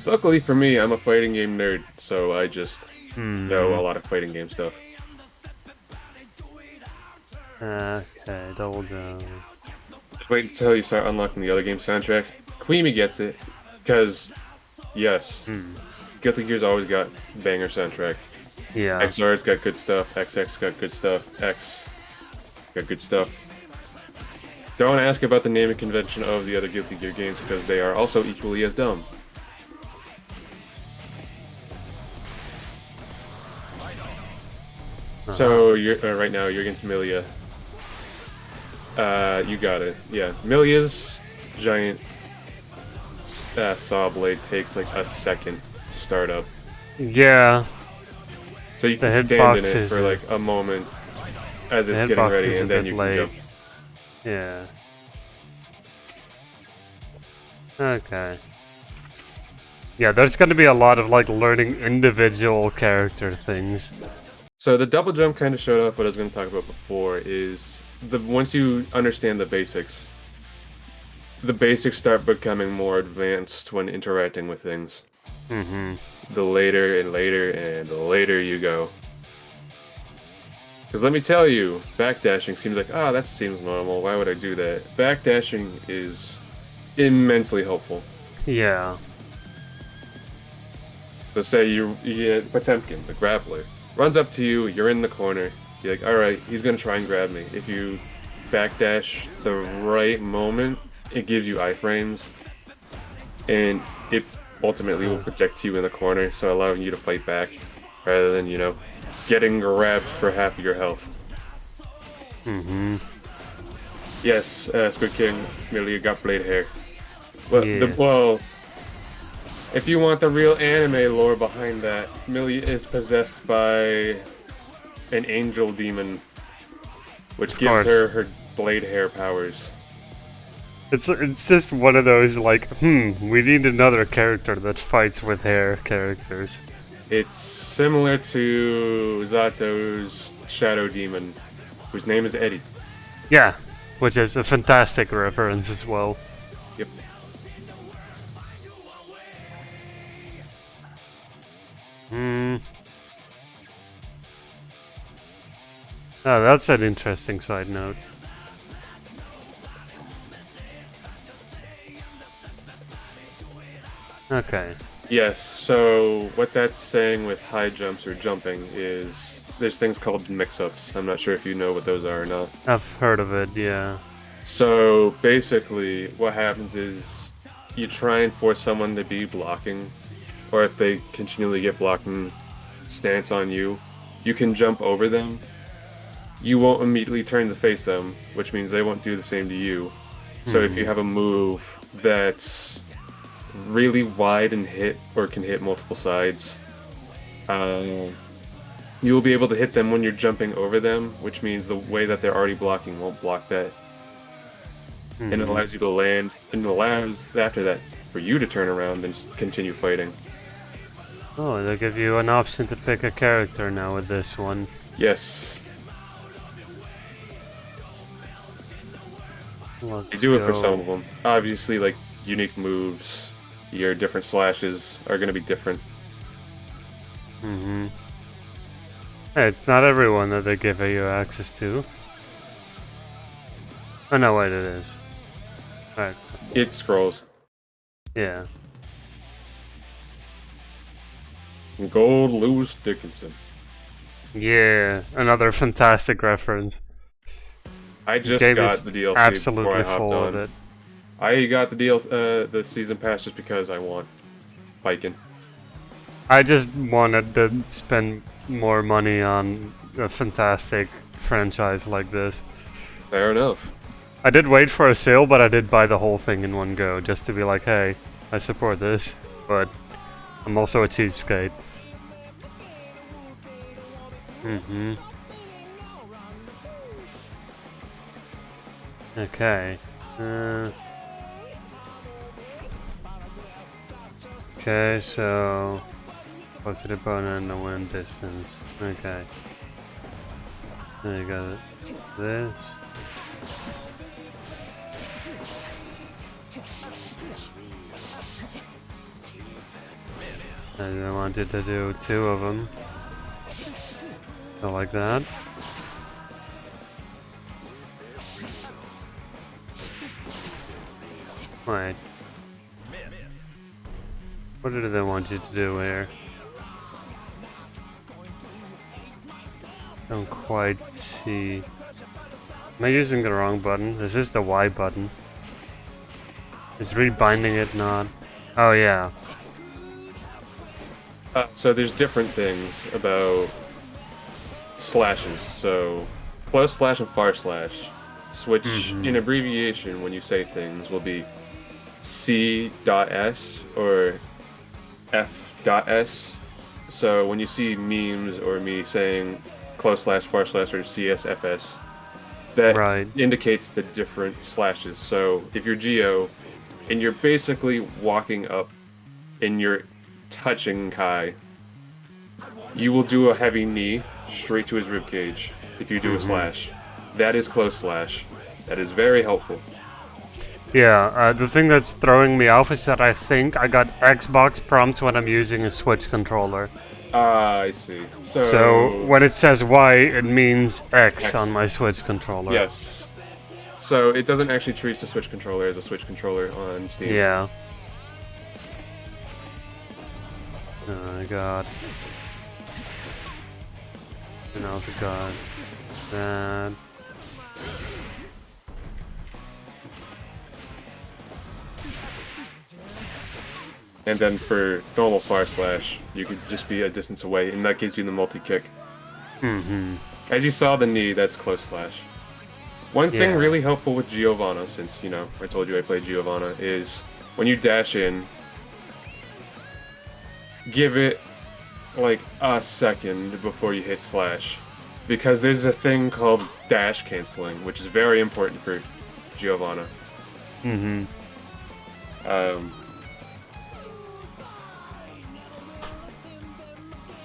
Luckily for me, I'm a fighting game nerd, so I just know a lot of fighting game stuff. Okay, double down. Just wait until you start unlocking the other game's soundtrack. Queemy gets it, because, yes, Guilty Gear's always got banger soundtrack. Yeah. XR's got good stuff, XX got good stuff, X got good stuff. Don't ask about the naming convention of the other Guilty Gear games, because they are also equally as dumb. So, you're, right now, you're against Milia. You got it. Yeah. Milia's giant saw blade takes like a second to start up. Yeah. So you can stand in it for like a moment as it's getting ready, and then you can jump. Yeah. Okay. Yeah, there's going to be a lot of like learning individual character things. So the double jump kind of showed off what I was going to talk about before. Is once you understand the basics, the basics start becoming more advanced when interacting with things. The later and later and the later you go. Because let me tell you, backdashing seems like, oh, that seems normal, why would I do that? Backdashing is immensely helpful. Yeah. So say you get Potemkin, the grappler, runs up to you, you're in the corner, you're like, alright, he's gonna try and grab me. If you backdash the right moment, it gives you iframes, and it ultimately will project you in the corner, so allowing you to fight back, rather than, you know, getting grabbed for half of your health. Yes, Squid King, Millie got blade hair. Well, Yeah. If you want the real anime lore behind that, Millie is possessed by an angel demon, which gives her blade hair powers. It's just one of those like, we need another character that fights with hair characters. It's similar to Zato's shadow demon, whose name is Eddie. Yeah, which is a fantastic reference as well. Yep. Oh, that's an interesting side note. Okay. Yes, so what that's saying with high jumps or jumping is there's things called mix-ups. I'm not sure if you know what those are or not. I've heard of it, yeah. So basically what happens is you try and force someone to be blocking, or if they continually get blocking stance on you, you can jump over them. You won't immediately turn to face them, which means they won't do the same to you. So if you have a move that's really wide and can hit multiple sides, you will be able to hit them when you're jumping over them, which means the way that they're already blocking won't block that. And it allows you to land, and it allows, after that, for you to turn around and continue fighting. Oh, they give you an option to pick a character now with this one. Yes. Let's You do it for go. some of them. Obviously, like, unique moves, your different slashes are going to be different. Hey, it's not everyone that they give you access to. Oh no, wait, it is. Right. It scrolls. Yeah. Gold Lewis Dickinson. Yeah, another fantastic reference. I just Game got is the DLC absolutely before I hopped full on. of it. I got the season pass just because I want Piken. I just wanted to spend more money on a fantastic franchise like this. Fair enough. I did wait for a sale, but I did buy the whole thing in one go, just to be like, hey, I support this, but I'm also a cheapskate. Okay. Okay, so close to the opponent and the win distance. Okay. There you got it. This. And I wanted to do 2 of them. So like that. Wait. What did they want you to do here? Don't quite see. Am I using the wrong button? Is this the Y button? Is rebinding it not? Oh yeah. So there's different things about slashes. So close slash and far slash, which in abbreviation when you say things will be C.S or F.S. So when you see memes or me saying close slash, far slash, or CSFS, that indicates the different slashes. So if you're Geo and you're basically walking up and you're touching Kai, you will do a heavy knee straight to his ribcage if you do a slash. That is close slash. That is very helpful. Yeah, the thing that's throwing me off is that I think I got Xbox prompts when I'm using a Switch controller. Ah, I see. So when it says Y, it means X on my Switch controller. Yes. So it doesn't actually treat the Switch controller as a Switch controller on Steam. Yeah. Oh my god. And I also got that. And then for normal far slash, you could just be a distance away, and that gives you the multi-kick. Mm-hmm. As you saw the knee, that's close slash. One thing really helpful with Giovanna, since, you know, I told you I played Giovanna, is when you dash in, give it like a second before you hit slash. Because there's a thing called dash canceling, which is very important for Giovanna. Mm-hmm.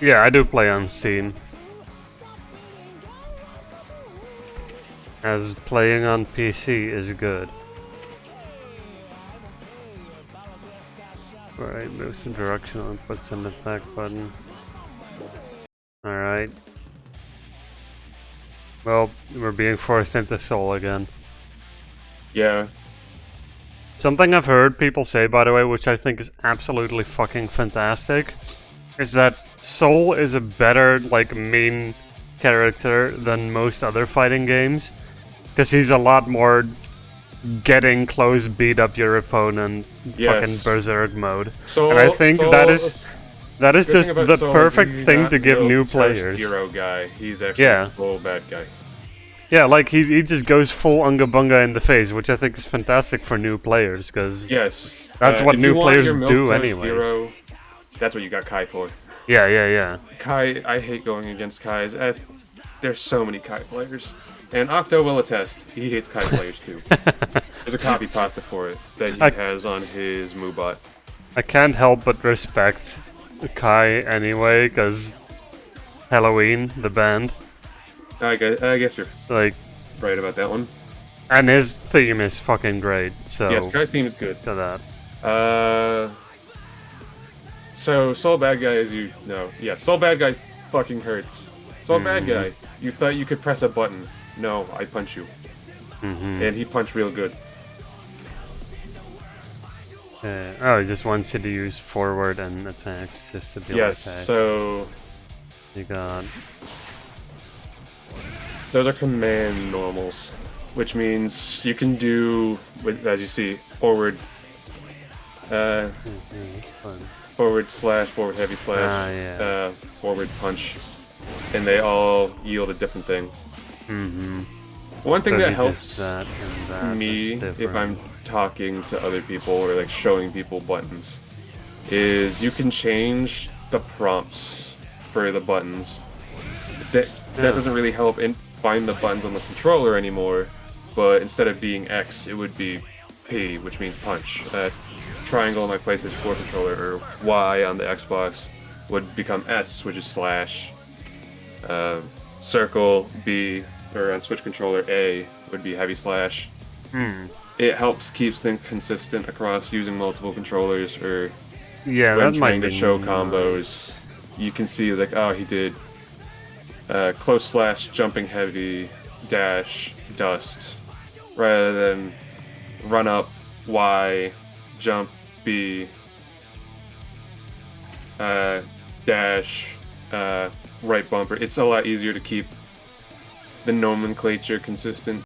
Yeah, I do play on Steam. As playing on PC is good. Alright, move some directional inputs and attack button. Alright. Well, we're being forced into Soul again. Yeah. Something I've heard people say, by the way, which I think is absolutely fucking fantastic, is that Soul is a better, like, main character than most other fighting games. Because he's a lot more getting close, beat up your opponent, fucking berserk mode. Soul, and I think Soul, that is just the Soul perfect is thing not to give no new toast players. Hero guy. He's actually a full bad guy. Yeah, like he just goes full Unga Bunga in the face, which I think is fantastic for new players, because that's what new players do anyway. Hero, that's what you got Kai for. Yeah. Kai, I hate going against Kais. There's so many Kai players. And Octo will attest, he hates Kai players too. There's a copy pasta for it that he has on his Moobot. I can't help but respect Kai anyway, because Halloween, the band. I guess you're like right about that one. And his theme is fucking great, so... Yes, Kai's theme is good. To that. So, Soul Bad Guy, as you know. Yeah, Soul Bad Guy fucking hurts. Soul Bad Guy, you thought you could press a button. No, I punch you. And he punched real good. Oh, he just wants you to use forward and attacks just to be yes, like that. So... You got... Those are command normals, which means you can do, as you see, forward... forward slash, forward heavy slash, forward punch. And they all yield a different thing. One thing that helps me if I'm talking to other people or like showing people buttons is you can change the prompts for the buttons. That doesn't really help find the buttons on the controller anymore, but instead of being X, it would be P, which means punch. Triangle on my PlayStation 4 controller, or Y on the Xbox, would become S, which is slash. Circle, B, or on Switch controller, A, would be heavy slash. It helps keeps things consistent across using multiple controllers, or when trying to show combos. You can see, like, oh, he did close slash, jumping heavy, dash, dust, rather than run up, Y, jump, B, dash, right bumper. It's a lot easier to keep the nomenclature consistent.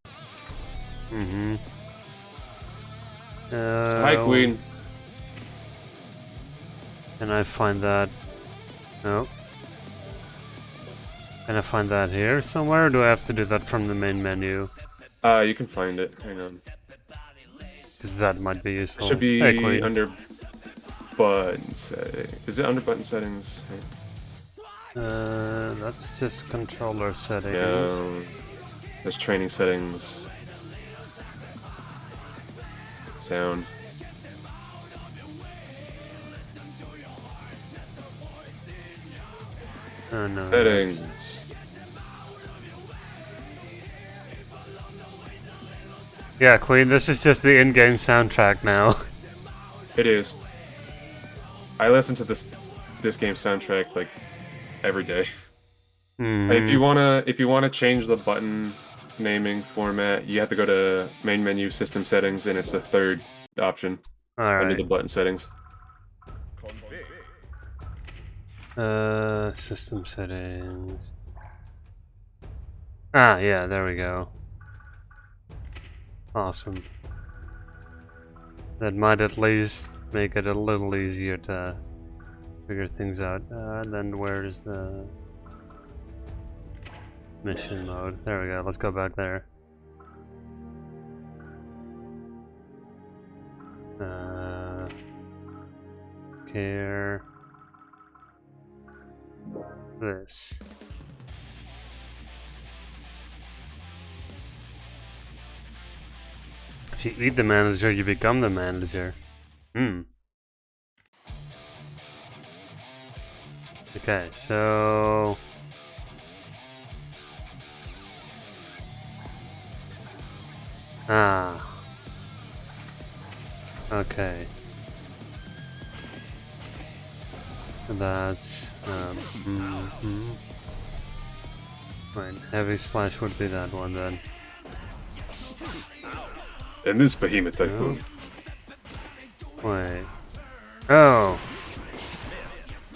Hi, Queen. Can I find that? No. Can I find that here somewhere, or do I have to do that from the main menu? You can find it. Hang on. Because that might be useful. It should be under button settings. Is it under button settings? That's just controller settings. Yeah. There's training settings. Sound. Oh no. Settings. Yeah, Queen, this is just the in-game soundtrack now. It is. I listen to this game soundtrack like every day. If you wanna change the button naming format, you have to go to main menu system settings, and it's the third option under the button settings. System settings. Ah, yeah, there we go. Awesome. That might at least make it a little easier to figure things out. And then where's the mission mode? There we go, let's go back there. Care. This. If you eat the manager, you become the manager. Okay, so... Okay. That's... Right, heavy splash would be that one then. And this behemoth typhoon. Wait. Oh!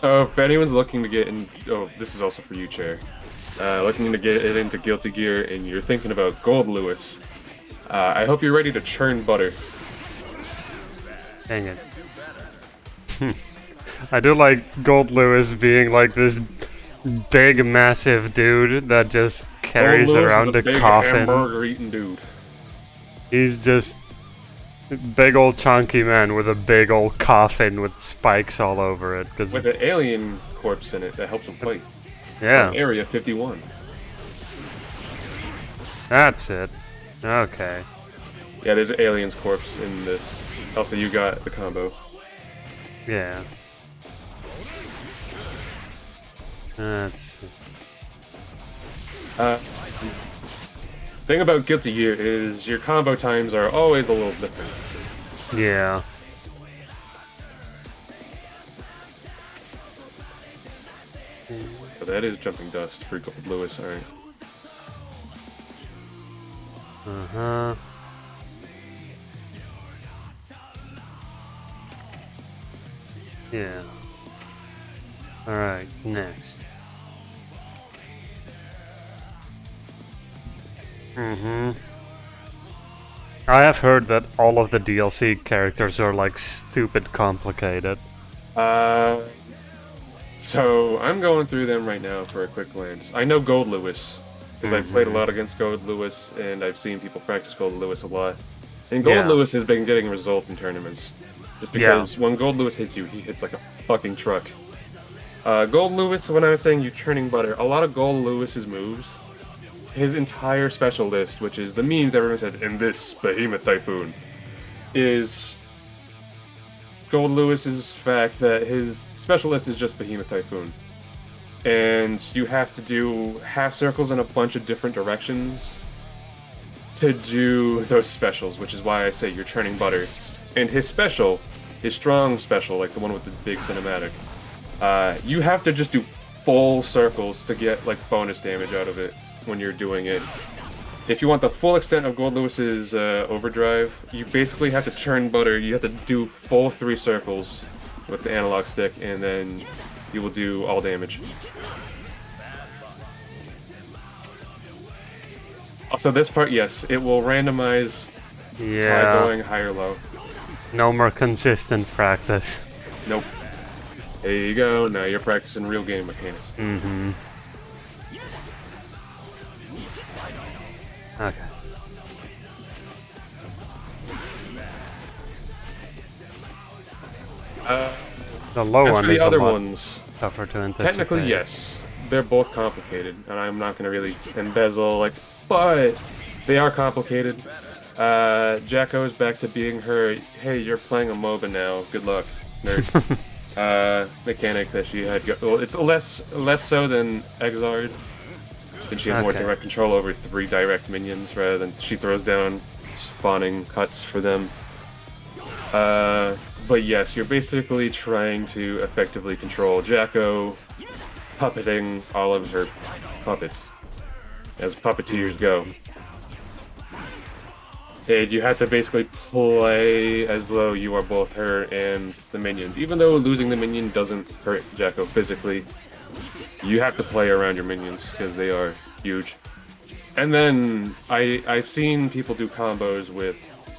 Oh, if anyone's looking to get in... Oh, this is also for you, Chair. Looking to get it into Guilty Gear and you're thinking about Gold Lewis, I hope you're ready to churn butter. Dang it. I do like Gold Lewis being like this big, massive dude that just carries around a big coffin. Hamburger-eating dude. He's just a big old chunky man with a big old coffin with spikes all over it. With an alien corpse in it that helps him fight. Yeah. From Area 51. That's it. Okay. Yeah, there's an alien's corpse in this. Also, you got the combo. Yeah. That's it. Thing about Guilty Gear is your combo times are always a little different. Yeah. So that is jumping dust for Gold Lewis, alright. Uh-huh. Yeah. Alright, next. I have heard that all of the DLC characters are like stupid complicated. So I'm going through them right now for a quick glance. I know Gold Lewis, because I've played a lot against Gold Lewis, and I've seen people practice Gold Lewis a lot. And Gold Lewis has been getting results in tournaments. Just because when Gold Lewis hits you, he hits like a fucking truck. Gold Lewis, when I was saying you churning butter, a lot of Gold Lewis's moves, his entire special list, which is the memes everyone said, in this Behemoth Typhoon, is Gold Lewis's fact that his special list is just Behemoth Typhoon. And you have to do half circles in a bunch of different directions to do those specials, which is why I say you're churning butter. And his special, his strong special, like the one with the big cinematic, you have to just do full circles to get like bonus damage out of it when you're doing it. If you want the full extent of Gold Lewis's Overdrive, you basically have to churn butter. You have to do full 3 circles with the analog stick, and then you will do all damage. Also, this part, yes, it will randomize by going high or low. No more consistent practice. Nope. There you go, now you're practicing real game mechanics. Okay. The low one is the other a lot ones, tougher to anticipate. Technically, yes. They're both complicated, and I'm not going to really embezzle, like, but they are complicated. Jacko is back to being her, hey, you're playing a MOBA now, good luck, nerd. Mechanic that she had. Well, it's less so than Exard, since she has more direct control over 3 direct minions rather than she throws down spawning huts for them. But yes, you're basically trying to effectively control Jacko, puppeting all of her puppets, as puppeteers go. And you have to basically play as though you are both her and the minions. Even though losing the minion doesn't hurt Jacko physically, you have to play around your minions, because they are huge. And then, I've seen people do combos with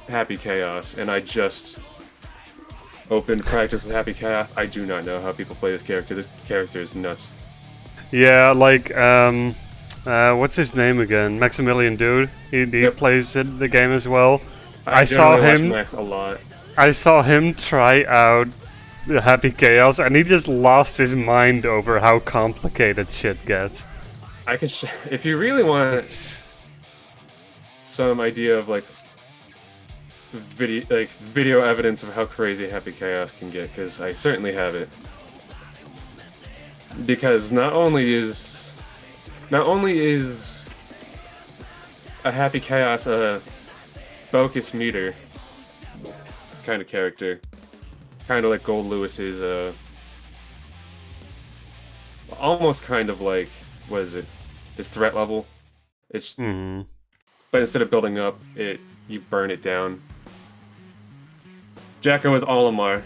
Happy Chaos, and I just opened practice with Happy Chaos. I do not know how people play this character. This character is nuts. Yeah, like, what's his name again? Maximilian Dude. He plays the game as well. I saw him. Max a lot. I saw him try out the Happy Chaos, and he just lost his mind over how complicated shit gets. I could, if you really want some idea of like video evidence of how crazy Happy Chaos can get, because I certainly have it. Because not only is a Happy Chaos a focus meter kind of character, kind of like Gold Lewis's almost kind of like, what is it? His threat level. It's but instead of building up, you burn it down. Jacko is Olimar.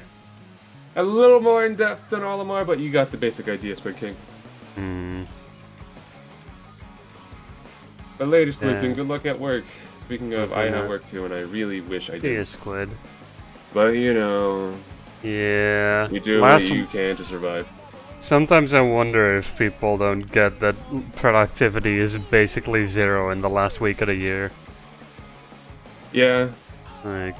A little more in depth than Olimar, but you got the basic idea, Squid King. But ladies, Squid King, good luck at work. Speaking of, I have work too, and I really wish I did. See ya, Squid. But you know, yeah, you do what you can to survive. Sometimes I wonder if people don't get that productivity is basically zero in the last week of the year. Yeah. Like.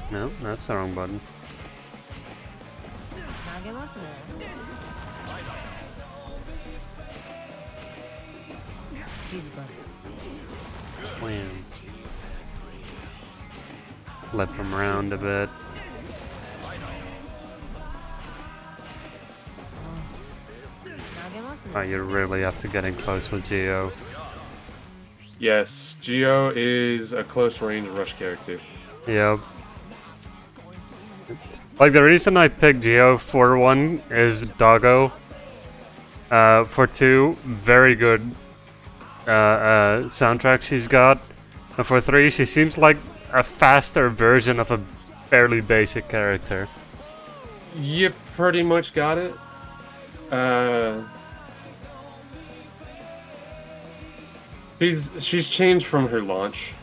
No, that's the wrong button. Wham. Flip him around a bit. Oh, you really have to get in close with Geo. Yes, Geo is a close range rush character. Yep. Like, the reason I picked Geo for 1 is Doggo. For 2, very good soundtrack she's got. And for 3, she seems like a faster version of a fairly basic character. You pretty much got it. She's changed from her launch.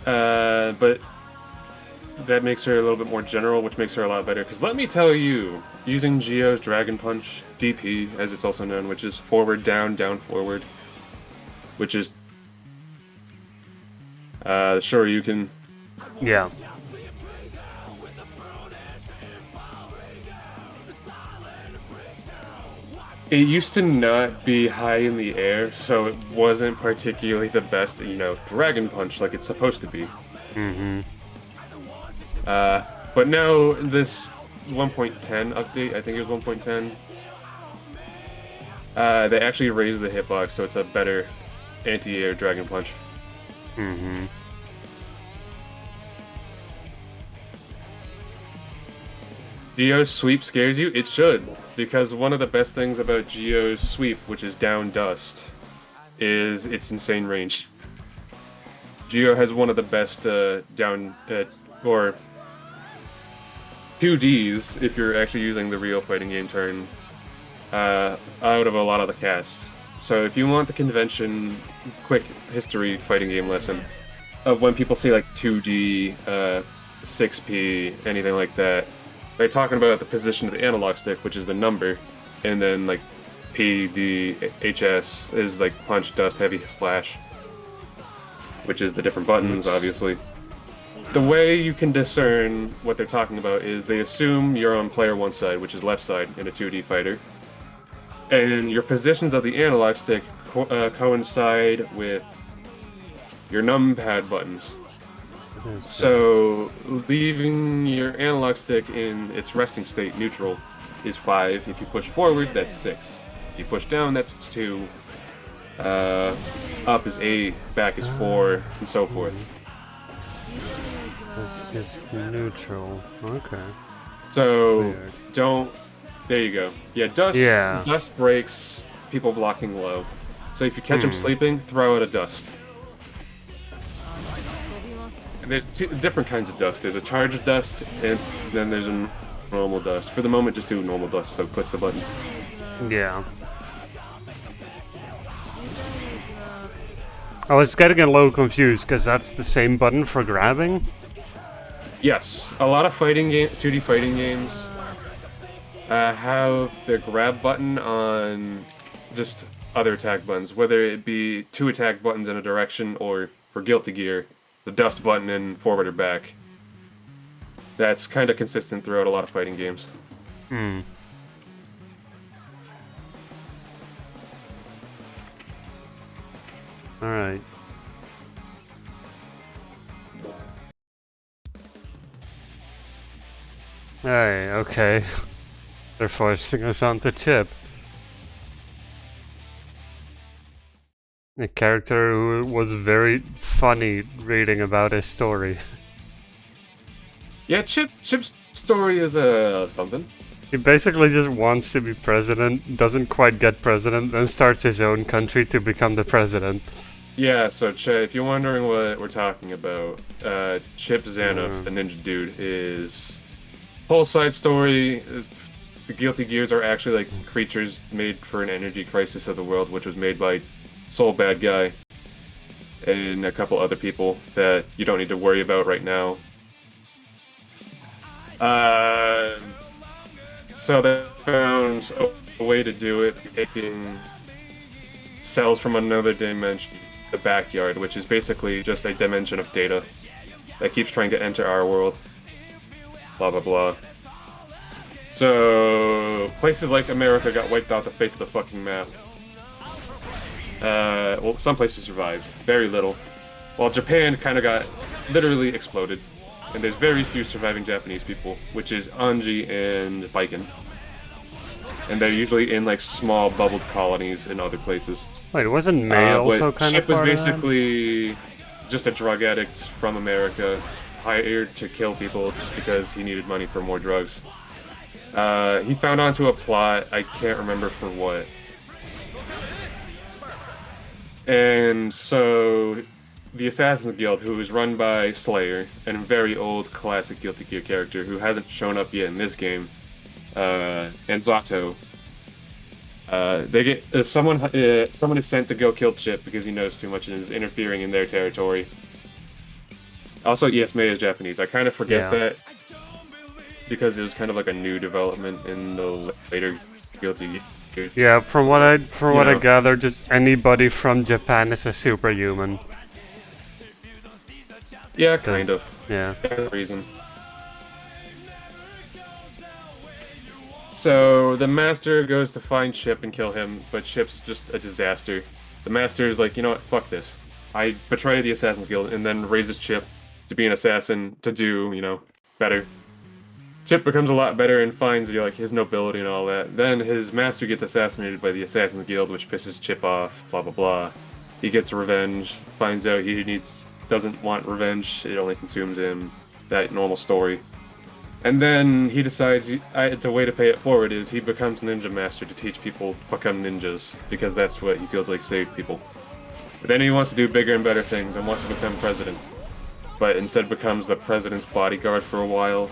But that makes her a little bit more general, which makes her a lot better. Because let me tell you, using Geo's Dragon Punch, DP, as it's also known, which is forward, down, down, forward, which is sure you can. Yeah. It used to not be high in the air, so it wasn't particularly the best, Dragon Punch like it's supposed to be. But now this 1.10 update, I think it was 1.10, they actually raised the hitbox, so it's a better anti-air Dragon Punch. Geo's sweep scares you? It should, because one of the best things about Geo's sweep, which is down dust, is its insane range. Geo has one of the best down, or 2Ds, if you're actually using the real fighting game turn, out of a lot of the cast. So if you want the convention quick history fighting game lesson of when people say like 2D, 6P, anything like that, they're talking about the position of the analog stick, which is the number, and then like P, D, HS is like punch, dust, heavy, slash, which is the different buttons, obviously. The way you can discern what they're talking about is they assume you're on player 1 side, which is left side in a 2D fighter, and your positions of the analog stick coincide with your numpad buttons. So, leaving your analog stick in its resting state, neutral, is 5. If you push forward, that's 6. If you push down, that's 2. Up is 8, back is 4, and so forth. This is neutral. Okay. So Weird. don't. There you go. Yeah, dust breaks people blocking low. So if you catch them sleeping, throw out a dust. And there's 2 different kinds of dust. There's a charged dust, and then there's a normal dust. For the moment, just do normal dust. So click the button. Yeah. I was getting a little confused because that's the same button for grabbing. Yes, a lot of fighting 2D fighting games have their grab button on just other attack buttons, whether it be 2 attack buttons in a direction, or for Guilty Gear, the dust button in forward or back. That's kind of consistent throughout a lot of fighting games. Alright. Hey, okay. They're forcing us onto Chip. A character who was very funny reading about his story. Yeah, Chip's story is something. He basically just wants to be president, doesn't quite get president, then starts his own country to become the president. Yeah, so if you're wondering what we're talking about, Chip Zanoff, the ninja dude, is whole side story. The Guilty Gears are actually like creatures made for an energy crisis of the world, which was made by Soul Bad Guy and a couple other people that you don't need to worry about right now. So they found a way to do it, taking cells from another dimension, the backyard, which is basically just a dimension of data that keeps trying to enter our world. Blah blah blah. So places like America got wiped off the face of the fucking map. Well, some places survived, very little. While Japan kind of got literally exploded, and there's very few surviving Japanese people, which is Anji and Baiken. And they're usually in like small bubbled colonies in other places. Wait, wasn't May also kind Chip of was part of that? basically just a drug addict from America, hired to kill people just because he needed money for more drugs. He found onto a plot, I can't remember for what. And so the Assassin's Guild, who is run by Slayer, and a very old classic Guilty Gear character who hasn't shown up yet in this game, and Zato, they get someone is sent to go kill Chip because he knows too much and is interfering in their territory. Also, yes, May is Japanese. I kind of forget that because it was kind of like a new development in the later Guilty Gear. Yeah, from what I gather, just anybody from Japan is a superhuman. Yeah, kind of. Yeah. Reason. So the Master goes to find Chip and kill him, but Chip's just a disaster. The Master is like, you know what, fuck this. I betray the Assassin's Guild, and then raises Chip to be an assassin to do, better. Chip becomes a lot better and finds his nobility and all that. Then his master gets assassinated by the Assassin's Guild, which pisses Chip off. Blah blah blah. He gets revenge. Finds out he doesn't want revenge. It only consumes him. That normal story. And then he decides the way to pay it forward is he becomes ninja master to teach people to become ninjas because that's what he feels like saved people. But then he wants to do bigger and better things and wants to become president. But instead becomes the president's bodyguard for a while.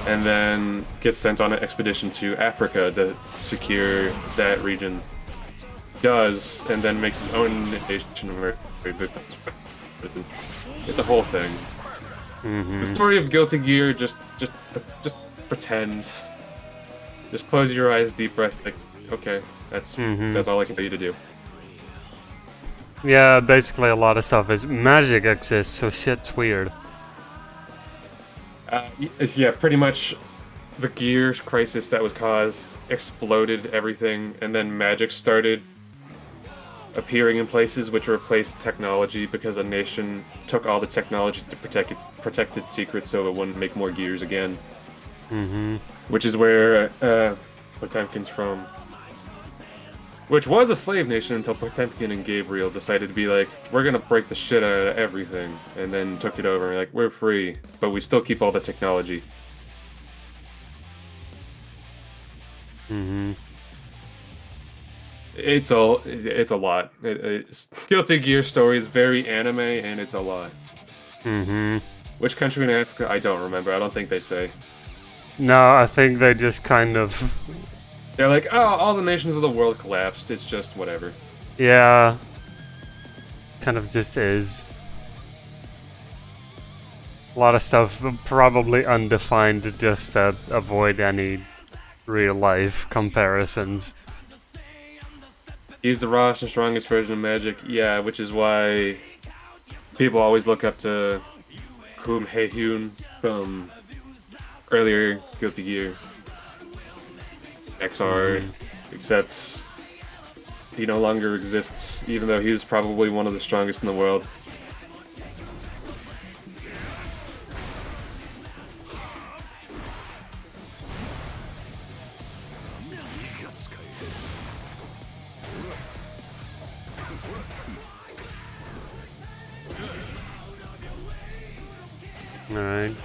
And then gets sent on an expedition to Africa to secure that region. Does, and then makes his own nation where he becomes president. It's a whole thing. Mm-hmm. The story of Guilty Gear, just pretend. Just close your eyes, deep breath, like, okay, that's all I can tell you to do. Yeah, basically a lot of stuff is magic exists, so shit's weird. Yeah, pretty much the Gears crisis that was caused exploded everything, and then magic started appearing in places which replaced technology because a nation took all the technology to protect its secrets so it wouldn't make more Gears again. Mm-hmm. which is where Potemkin's from. Which was a slave nation until Potemkin and Gabriel decided to be like, we're gonna break the shit out of everything, and then took it over and like, we're free, but we still keep all the technology. Mm-hmm. It's a lot. Guilty Gear story is very anime, and it's a lot. Mm-hmm. Which country in Africa? I don't remember. I don't think they say. No, I think they just kind of... They're like, oh, all the nations of the world collapsed. It's just whatever. Yeah. Kind of just is. A lot of stuff probably undefined just to avoid any real-life comparisons. He's the rawest and strongest version of Magic. Yeah, which is why people always look up to Kum Hae-hyun from earlier Guilty Gear XR, except he no longer exists, even though he's probably one of the strongest in the world. Alright.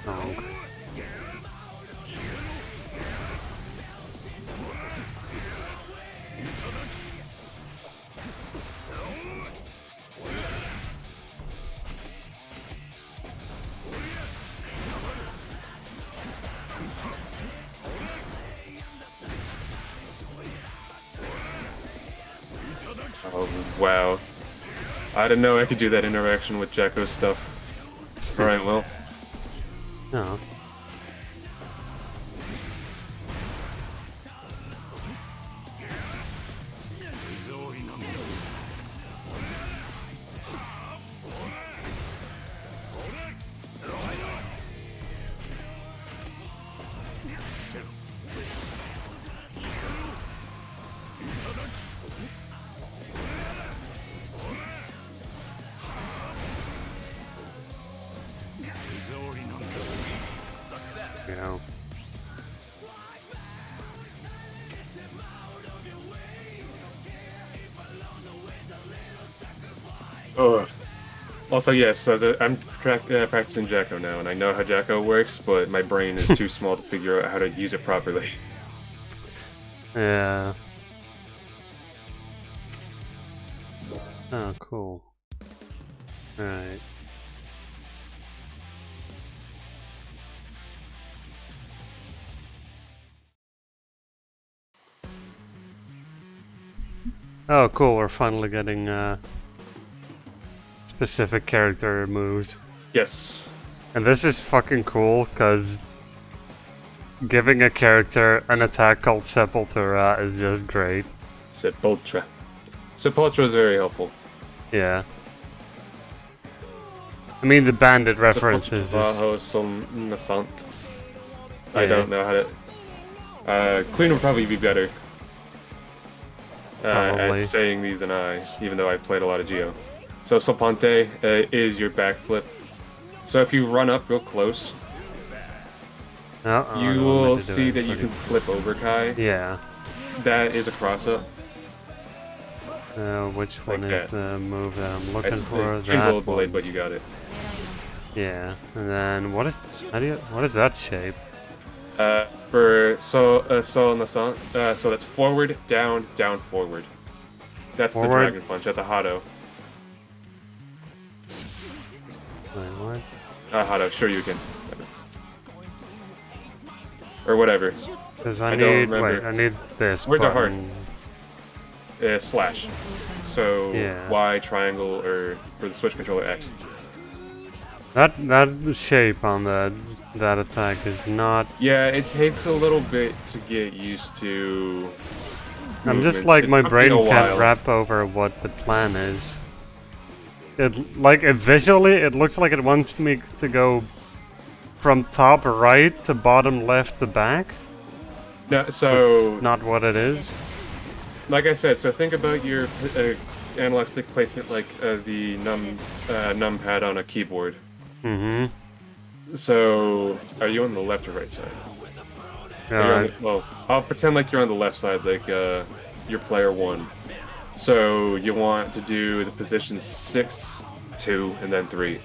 Oh. Oh, wow. I didn't know I could do that interaction with Jacko's stuff. Alright, well. No. Yeah. Oh. Also, yes, so I'm practicing Jacko now, and I know how Jacko works, but my brain is too small to figure out how to use it properly. Yeah. Oh, cool. Alright. Oh, cool, we're finally getting specific character moves. Yes. And this is fucking cool, because giving a character an attack called Sepultura is just great. Sepultura. Sepultura is very helpful. Yeah. I mean, the bandit references Bajo son nascent. I don't know how to... Queen would probably be better at saying these than I, even though I played a lot of Geo. So Sopante is your backflip. So if you run up real close, you will see that you can flip over Kai. Yeah. That is a cross-up. Which one is the move that I'm looking for? That one. Blade, but you got it. Yeah, and then what is that shape? So that's forward, down, down, forward. That's forward. The Dragon Punch. That's a Hado. Wait, what? Hado, sure you can. Or whatever. Because I need this. Where's the heart? Slash. So Y, triangle, or for the Switch controller X. That shape on that attack is not... Yeah, it takes a little bit to get used to. I'm just like, my brain can't wrap over what the plan is. Visually, it looks like it wants me to go from top right to bottom left to back. No, so... It's not what it is. Like I said, so think about your analog stick placement like the numpad on a keyboard. Mm-hmm. So, are you on the left or right side? Yeah. Well, I'll pretend like you're on the left side, like you're player 1. So you want to do the position 6, 2, and then 3,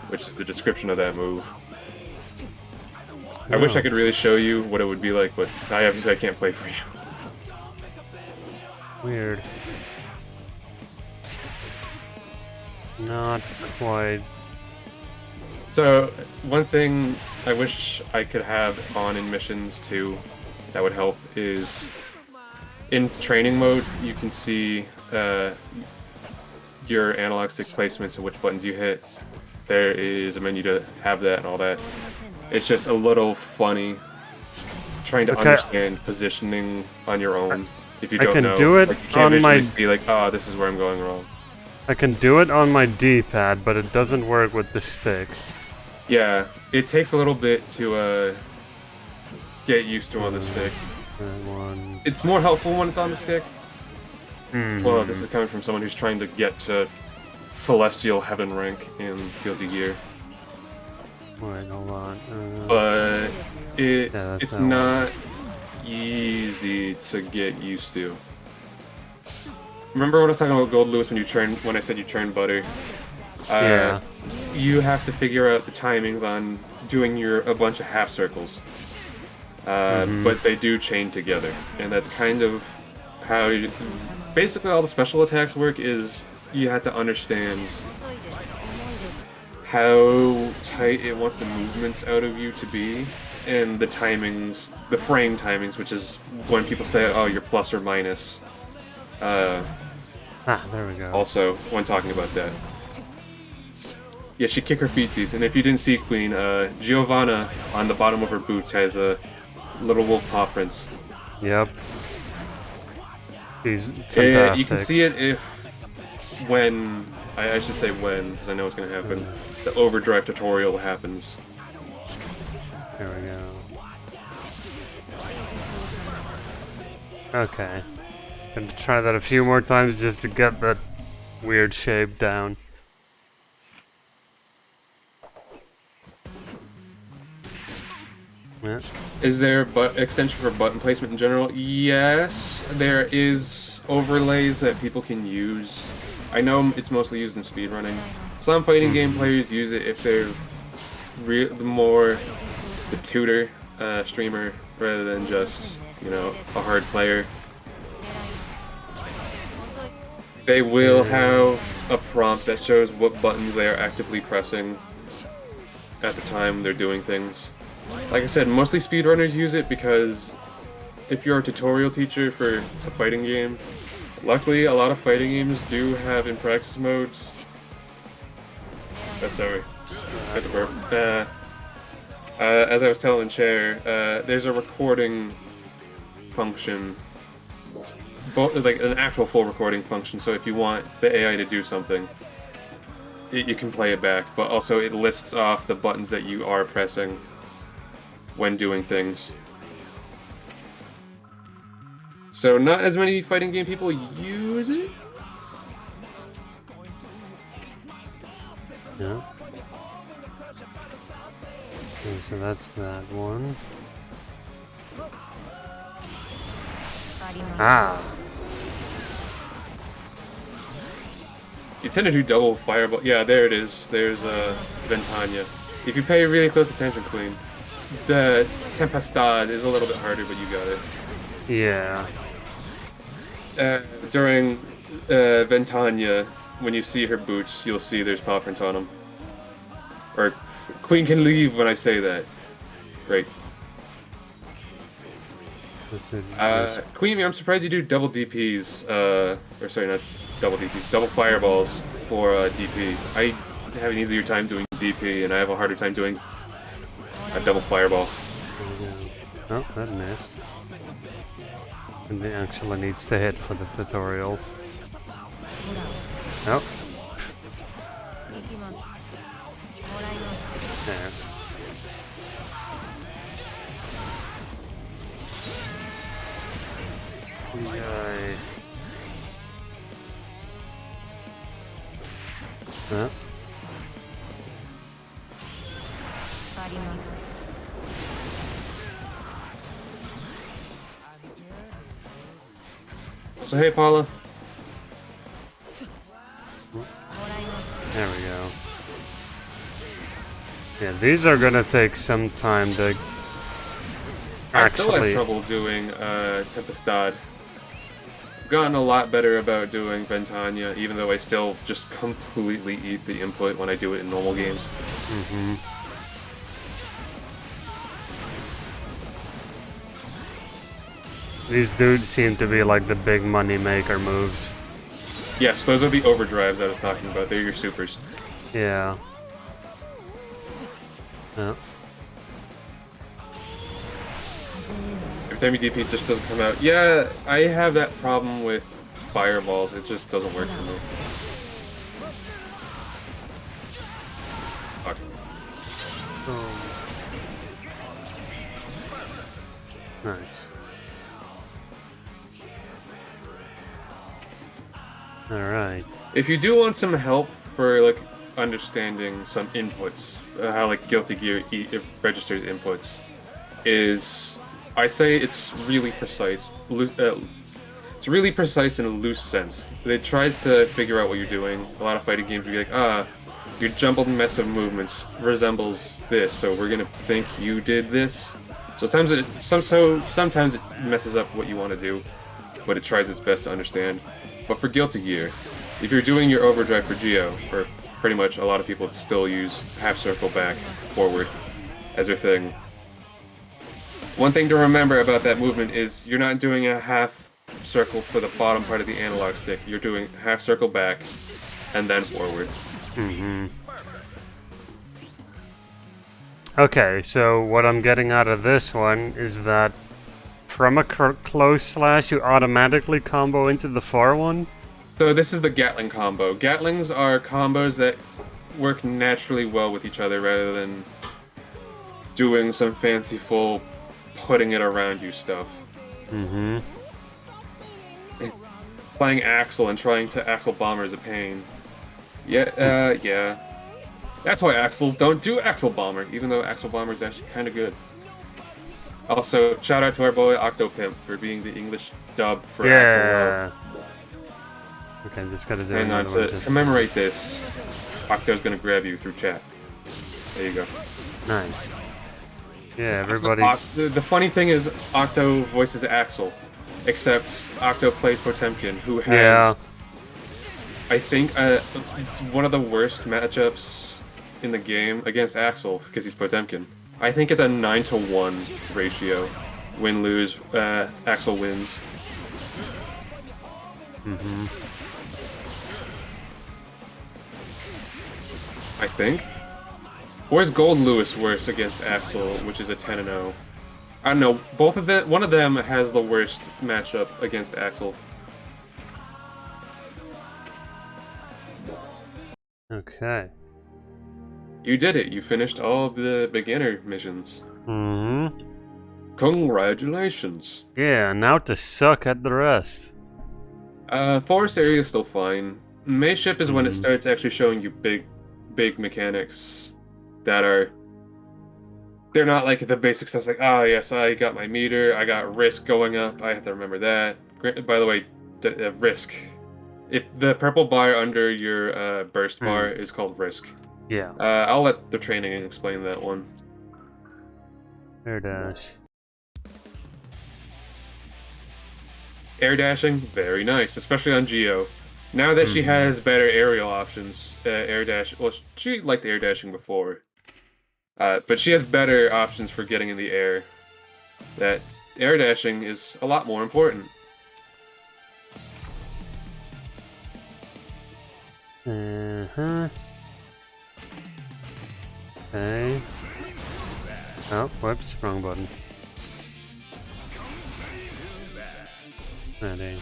which is the description of that move. I wish I could really show you what it would be like, but obviously I can't play for you. Weird. Not quite. So, one thing I wish I could have on in missions too, that would help, is in training mode you can see your analog stick placements and which buttons you hit. There is a menu to have that and all that. It's just a little funny trying to understand positioning on your own if you don't know. Do it like, you can't on my... be like, oh, this is where I'm going wrong. I can do it on my D-pad, but it doesn't work with the stick. Yeah, it takes a little bit to get used to on the stick. It's more helpful when it's on the stick. Well, this is coming from someone who's trying to get to Celestial Heaven rank in Guilty Gear. Wait, hold on. But it's not easy to get used to. Remember when I was talking about Gold Lewis when I said you turn butter? Yeah. You have to figure out the timings on doing a bunch of half circles. But they do chain together, and that's kind of how basically all the special attacks work. Is you have to understand how tight it wants the movements out of you to be, and the timings, the frame timings, which is when people say, oh, you're plus or minus. There we go. Also, when talking about that. Yeah, she kick her feetsies, and if you didn't see Queen, Giovanna on the bottom of her boots has a little wolf paw prints. Yep. He's fantastic. You can see it when, I should say when, because I know it's going to happen, the Overdrive tutorial happens. There we go. Okay. Going to try that a few more times just to get that weird shape down. Yeah. Is there extension for button placement in general? Yes, there is overlays that people can use. I know it's mostly used in speedrunning. Some fighting game players use it if they're more the tutor streamer rather than just, you know, a hard player. They will have a prompt that shows what buttons they are actively pressing at the time they're doing things. Like I said, mostly speedrunners use it because if you're a tutorial teacher for a fighting game, luckily a lot of fighting games do have in practice modes. Sorry, got the burp. As I was telling Chair, there's a recording function, like an actual full recording function, so if you want the AI to do something, you can play it back, but also it lists off the buttons that you are pressing when doing things. So not as many fighting game people use it. Yeah. Okay, so that's that one. You tend to do double fireball. Yeah, there it is. There's Ventania. If you pay really close attention, Queen, the Tempestad is a little bit harder, but you got it. Yeah. During Ventania, when you see her boots, you'll see there's paw prints on them. Or Queen can leave when I say that. Great. Queen, I'm surprised you do double DPs. Or sorry, not double DPs, double fireballs for DP. I have an easier time doing DP, and I have a harder time doing a double fireball. Oh, that missed. And it actually needs to hit for the tutorial. Nope. There. Yay. Huh? かります。 So hey, Paula. There we go. Yeah, these are gonna take some time to I still have actually. trouble doing Tempestad. I've gotten a lot better about doing Ventania, even though I still just completely eat the input when I do it in normal games. Mm-hmm. These dudes seem to be like the big money maker moves. Yes, those are the overdrives I was talking about. They're your supers. Yeah. Yeah. Every time you DP, it just doesn't come out. Yeah, I have that problem with fireballs. It just doesn't work for me. Fuck. Nice. Alright. If you do want some help for like understanding some inputs, how like Guilty Gear registers inputs, is I say it's really precise. It's really precise in a loose sense. It tries to figure out what you're doing. A lot of fighting games will be like, your jumbled mess of movements resembles this, so we're gonna think you did this. So sometimes it messes up what you want to do, but it tries its best to understand. But for Guilty Gear, if you're doing your overdrive for Geo, or pretty much a lot of people still use half circle back, forward as their thing. One thing to remember about that movement is you're not doing a half circle for the bottom part of the analog stick. You're doing half circle back and then forward. Mm-hmm. Okay, so what I'm getting out of this one is that from a close slash you automatically combo into the far one? So this is the Gatling Combo. Gatlings are combos that work naturally well with each other rather than doing some fanciful putting it around you stuff. Mm-hmm. Playing Axel and trying to Axel Bomber is a pain. Yeah, yeah. That's why Axels don't do Axel Bomber, even though Axel Bomber is actually kind of good. Also, shout out to our boy Octopimp for being the English dub for Axel Love. Okay, I'm just gonna do Hang on, to commemorate this, Octo's gonna grab you through chat. There you go. Nice. Yeah, everybody. The funny thing is, Octo voices Axel, except Octo plays Potemkin, who has, I think, it's one of the worst matchups in the game against Axel, because he's Potemkin. I think it's a 9-to-1 ratio. Win-lose, Axel wins. Mm-hmm. I think. Or is Gold Lewis worse against Axel, which is a 10-0? I don't know. Both of them. One of them has the worst matchup against Axel. Okay. You did it. You finished all of the beginner missions. Mm-hmm. Congratulations. Yeah, now to suck at the rest. Forest area is still fine. Mage ship is when it starts actually showing you big mechanics that are... They're not like the basic stuff like, yes, I got my meter, I got risk going up, I have to remember that. By the way, risk. If the purple bar under your burst bar is called risk. Yeah. I'll let the training explain that one. Air dash. Air dashing, very nice, especially on Geo. Now that she has better aerial options, air dash. Well, she liked air dashing before, but she has better options for getting in the air. That air dashing is a lot more important. Uh-huh. Okay. Oh, whoops, wrong button. Ready.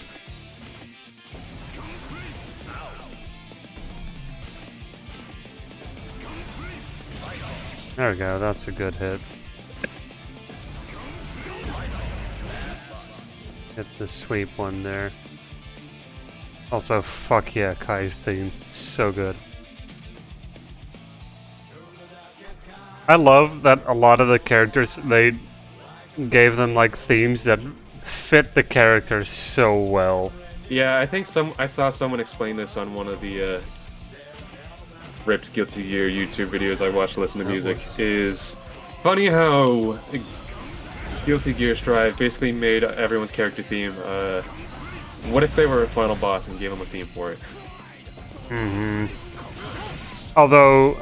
There we go, that's a good hit. Hit the sweep one there. Also, fuck yeah, Kai's theme. So good. I love that a lot of the characters, they gave them like themes that fit the characters so well. Yeah, I think I saw someone explain this on one of the Rip's Guilty Gear YouTube videos I watched to listen to music. Is funny how Guilty Gear Strive basically made everyone's character theme. What if they were a final boss and gave them a theme for it? Although,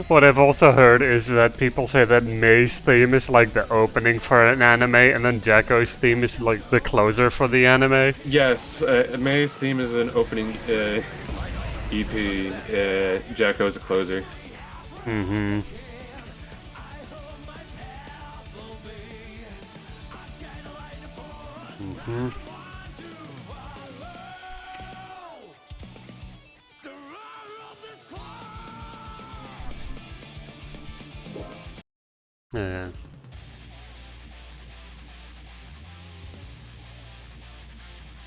what I've also heard is that people say that May's theme is like the opening for an anime, and then Jacko's theme is like the closer for the anime. Yes, May's theme is an opening EP. Jacko's a closer. Yeah.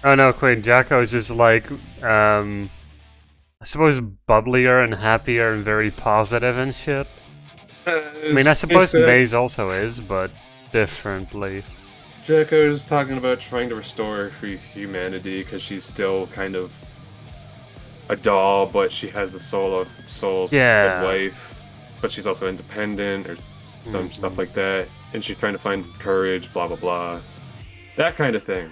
Oh no, Queen, Jacko's is like, I suppose bubblier and happier and very positive and shit. I mean, I suppose May's also is, but differently. Jacko's talking about trying to restore her humanity because she's still kind of a doll, but she has the soul of a wife, but she's also independent or some stuff like that, and she's trying to find courage, blah blah blah, that kind of thing.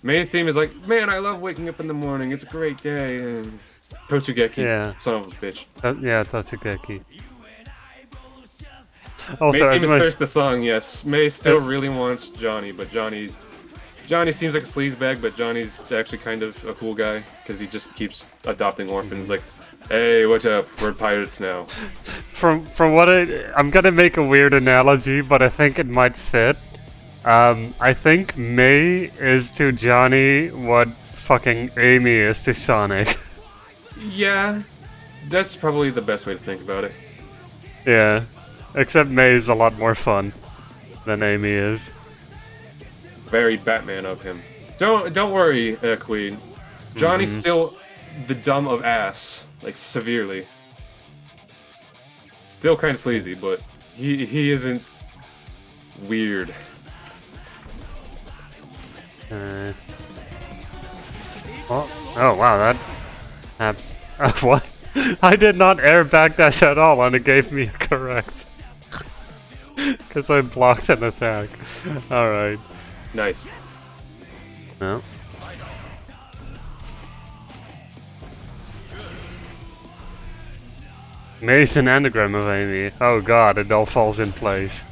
May's theme is like, man, I love waking up in the morning, it's a great day, and Totsugeki, son of a bitch. Yeah, Totsugeki. Also, May's theme is Thirst the Song, yes. May still really wants Johnny, but Johnny seems like a sleazebag, but Johnny's actually kind of a cool guy, because he just keeps adopting orphans, like, hey, what's up, we're pirates now. From what I'm gonna make a weird analogy, but I think it might fit. I think May is to Johnny what fucking Amy is to Sonic. Yeah, that's probably the best way to think about it. Yeah, except May is a lot more fun than Amy is. Very Batman of him. Don't worry, Queen. Johnny's still the dumb of ass, like severely. Still kind of sleazy, but he isn't weird. Oh wow, that abs. What? I did not airbag dash at all, and it gave me a correct. Because I blocked an attack. Alright. Nice. No. May's an anagram of Amy. Oh god, it all falls in place.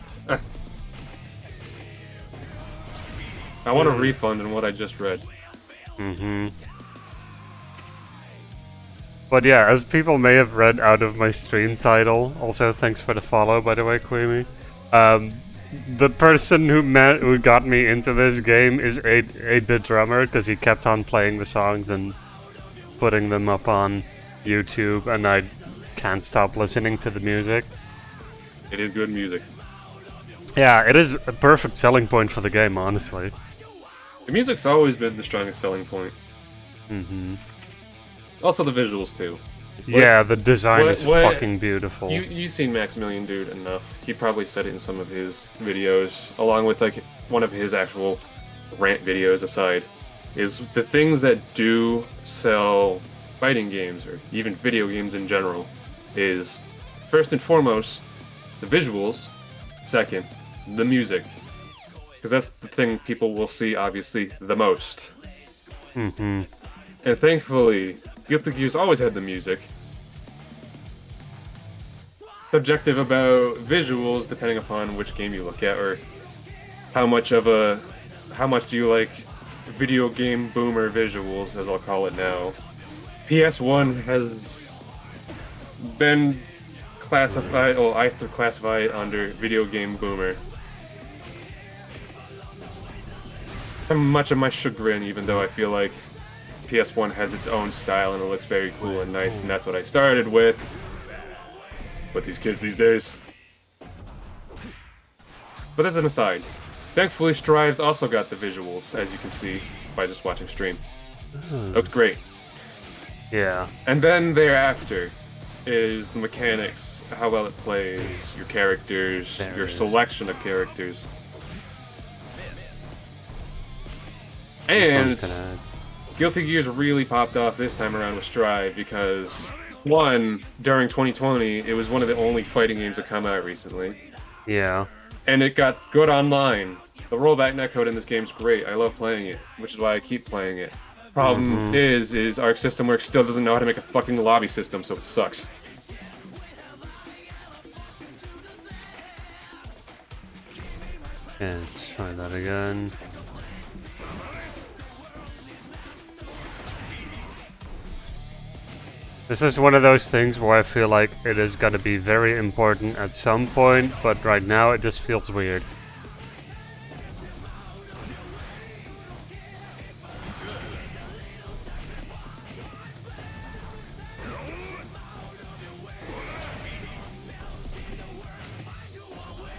I want a refund on what I just read. But yeah, as people may have read out of my stream title, also thanks for the follow, by the way, Queemy. The person who got me into this game is 8-Bit Drummer, because he kept on playing the songs and putting them up on YouTube, and I can't stop listening to the music. It is good music. Yeah, it is a perfect selling point for the game, honestly. The music's always been the strongest selling point. Also the visuals too. Yeah, the design is fucking beautiful. You've seen Maximilian Dude enough. He probably said it in some of his videos, along with like one of his actual rant videos aside, is the things that do sell fighting games, or even video games in general, is first and foremost the visuals, second, the music. Because that's the thing people will see, obviously, the most. And thankfully, Guilty Gear's always had the music. Subjective about visuals, depending upon which game you look at, or how much do you like video game boomer visuals, as I'll call it now. PS1 has been classified, well, I classify it under video game boomer. Much of my chagrin, even though I feel like PS1 has its own style and it looks very cool and nice, and that's what I started with. But these kids these days. But as an aside, thankfully Strives also got the visuals, as you can see by just watching stream. Looks great. Yeah. And then thereafter, is the mechanics, how well it plays, your characters, your selection of characters. And Guilty Gear's really popped off this time around with Strive because, one, during 2020, it was one of the only fighting games to come out recently. Yeah. And it got good online. The rollback netcode in this game's great. I love playing it, which is why I keep playing it. Problem is Arc System Works still doesn't know how to make a fucking lobby system, so it sucks. Okay, let's try that again. This is one of those things where I feel like it is gonna be very important at some point, but right now it just feels weird.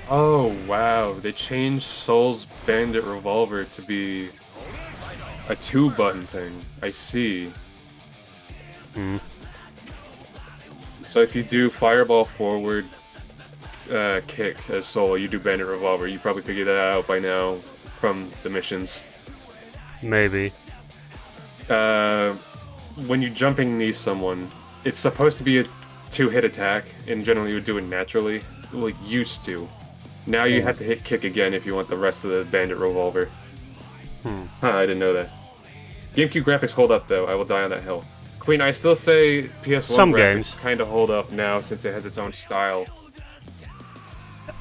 Oh wow, they changed Soul's Bandit Revolver to be a 2-button thing. I see. So if you do Fireball forward kick as Soul, you do Bandit Revolver. You probably figured that out by now from the missions. Maybe. When you jumping knee someone, it's supposed to be a 2-hit attack, and generally you would do it naturally. Well, it used to. Now you have to hit kick again if you want the rest of the Bandit Revolver. Huh, I didn't know that. GameCube graphics hold up though, I will die on that hill. Queen, I still say PS1 graphics kind of hold up now since it has its own style.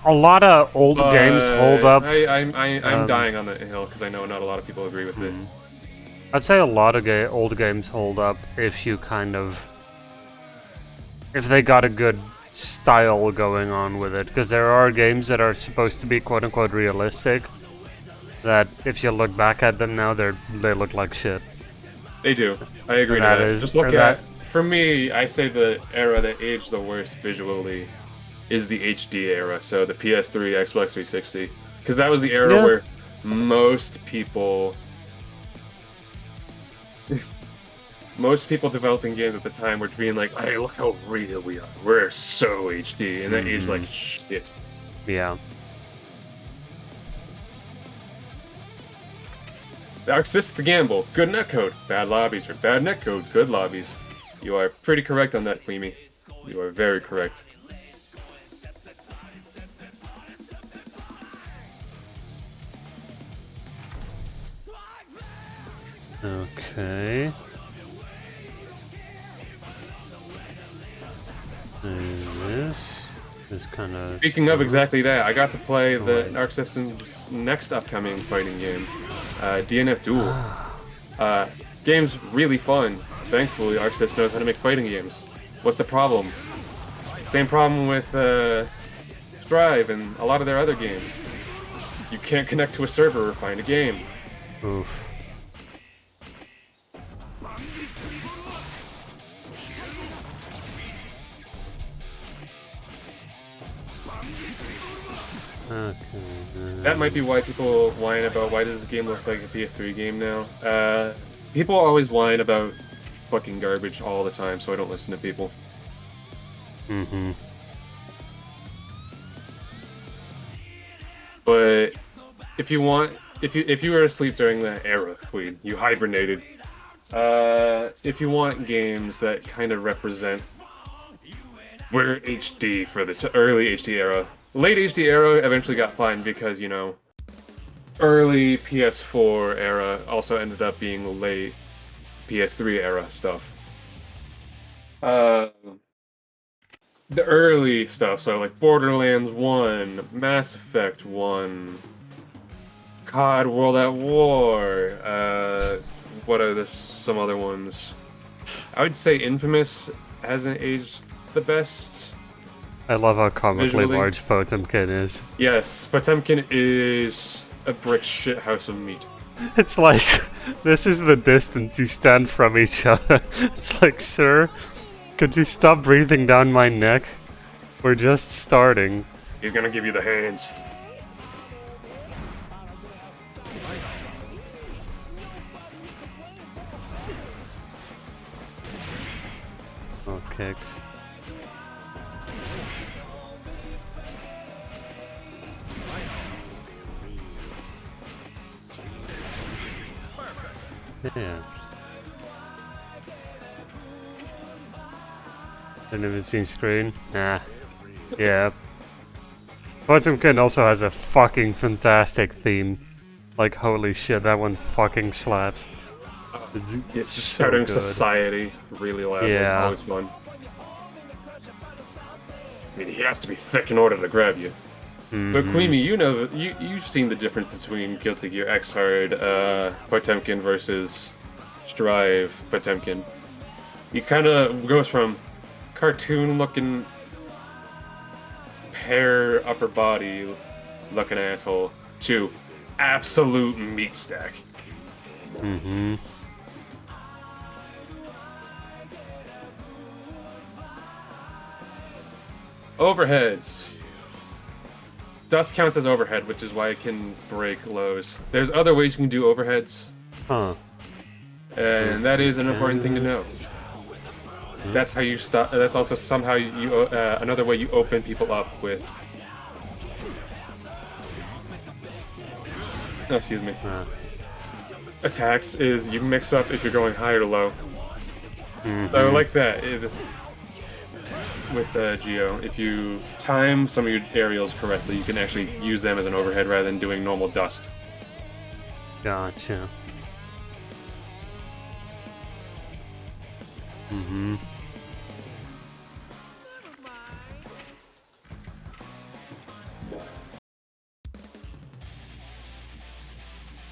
A lot of old games hold up. I'm dying on that hill because I know not a lot of people agree with it. I'd say a lot of old games hold up if you kind of... if they got a good style going on with it. Because there are games that are supposed to be quote-unquote realistic that if you look back at them now, they look like shit. They do. I agree with that. Just look at... For me, I say the era that aged the worst visually is the HD era, so the PS3, Xbox 360. Because that was the era where most people... most people developing games at the time were being like, hey, look how real we are. We're so HD. And that aged like shit. Yeah. Arc System's a gamble. Good netcode. Bad lobbies. Or bad netcode. Good lobbies. You are pretty correct on that, Queemy. You are very correct. Okay. This kind of... Speaking of exactly that, I got to play the Arc System's next upcoming fighting game, DNF Duel. Game's really fun. Thankfully, Arc System knows how to make fighting games. What's the problem? Same problem with Strive and a lot of their other games. You can't connect to a server or find a game. Oof. Okay. That might be why people whine about why does this game look like a PS3 game now. People always whine about fucking garbage all the time, so I don't listen to people. But if you want, if you were asleep during that era, Queen, you hibernated. If you want games that kind of represent we're HD for the early HD era. Late HD era eventually got fine because, you know, early PS4 era also ended up being late PS3 era stuff. The early stuff, so like Borderlands 1, Mass Effect 1, COD World at War, what are some other ones? I would say Infamous hasn't aged the best. I love how comically visually large Potemkin is. Yes, Potemkin is a brick shit house of meat. It's like, this is the distance you stand from each other. It's like, sir, could you stop breathing down my neck? We're just starting. He's gonna give you the hands. Oh, kicks. Yeah. Didn't even see screen. Nah. Yeah. Potemkin also has a fucking fantastic theme. Like, holy shit, that one fucking slaps. It's just so shouting good. society really loudly. Yeah. Always fun. I mean, he has to be thick in order to grab you. But Queenie, you know, you've seen the difference between Guilty Gear Xrd Potemkin versus Strive Potemkin. He kind of goes from cartoon-looking pear upper body looking asshole to absolute meat stack. Mm-hmm. Overheads. Dust counts as overhead, which is why it can break lows. There's other ways you can do overheads. Huh. And that is an important thing to know. That's how you stop. That's also somehow you another way you open people up with. Oh, excuse me. Attacks is you mix up if you're going high or low. So like that with Geo, if you time some of your aerials correctly, you can actually use them as an overhead rather than doing normal dust. Gotcha. Mm-hmm.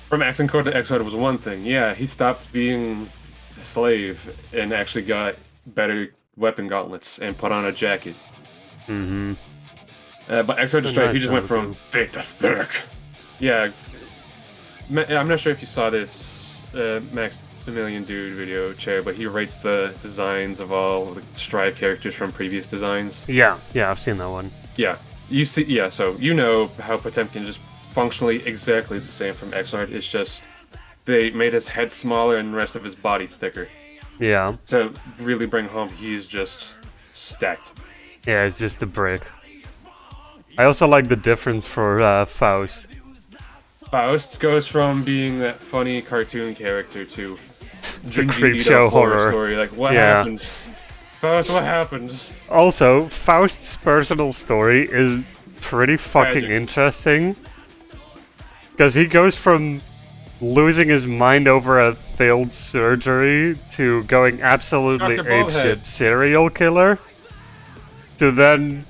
From Accent Code to Xrd was one thing. Yeah, he stopped being a slave and actually got better weapon gauntlets and put on a jacket. Mm-hmm. But Xrd to Strive, he just went from too. big to thick. Yeah. I'm not sure if you saw this Maximilian Dude video, Chair, but he rates the designs of all the Strive characters from previous designs. Yeah, I've seen that one. Yeah. You see, yeah, so you know how Potemkin just functionally exactly the same from Xrd. It's just they made his head smaller and the rest of his body thicker. Yeah. To really bring home, he's just stacked. Yeah, it's just a brick. I also like the difference for Faust. Faust goes from being that funny cartoon character to The creep show horror story. Like, what happens? Faust, what happens? Also, Faust's personal story is pretty fucking Tragic. interesting. Because he goes from losing his mind over a failed surgery to going absolutely Dr. Baldhead. apeshit serial killer to then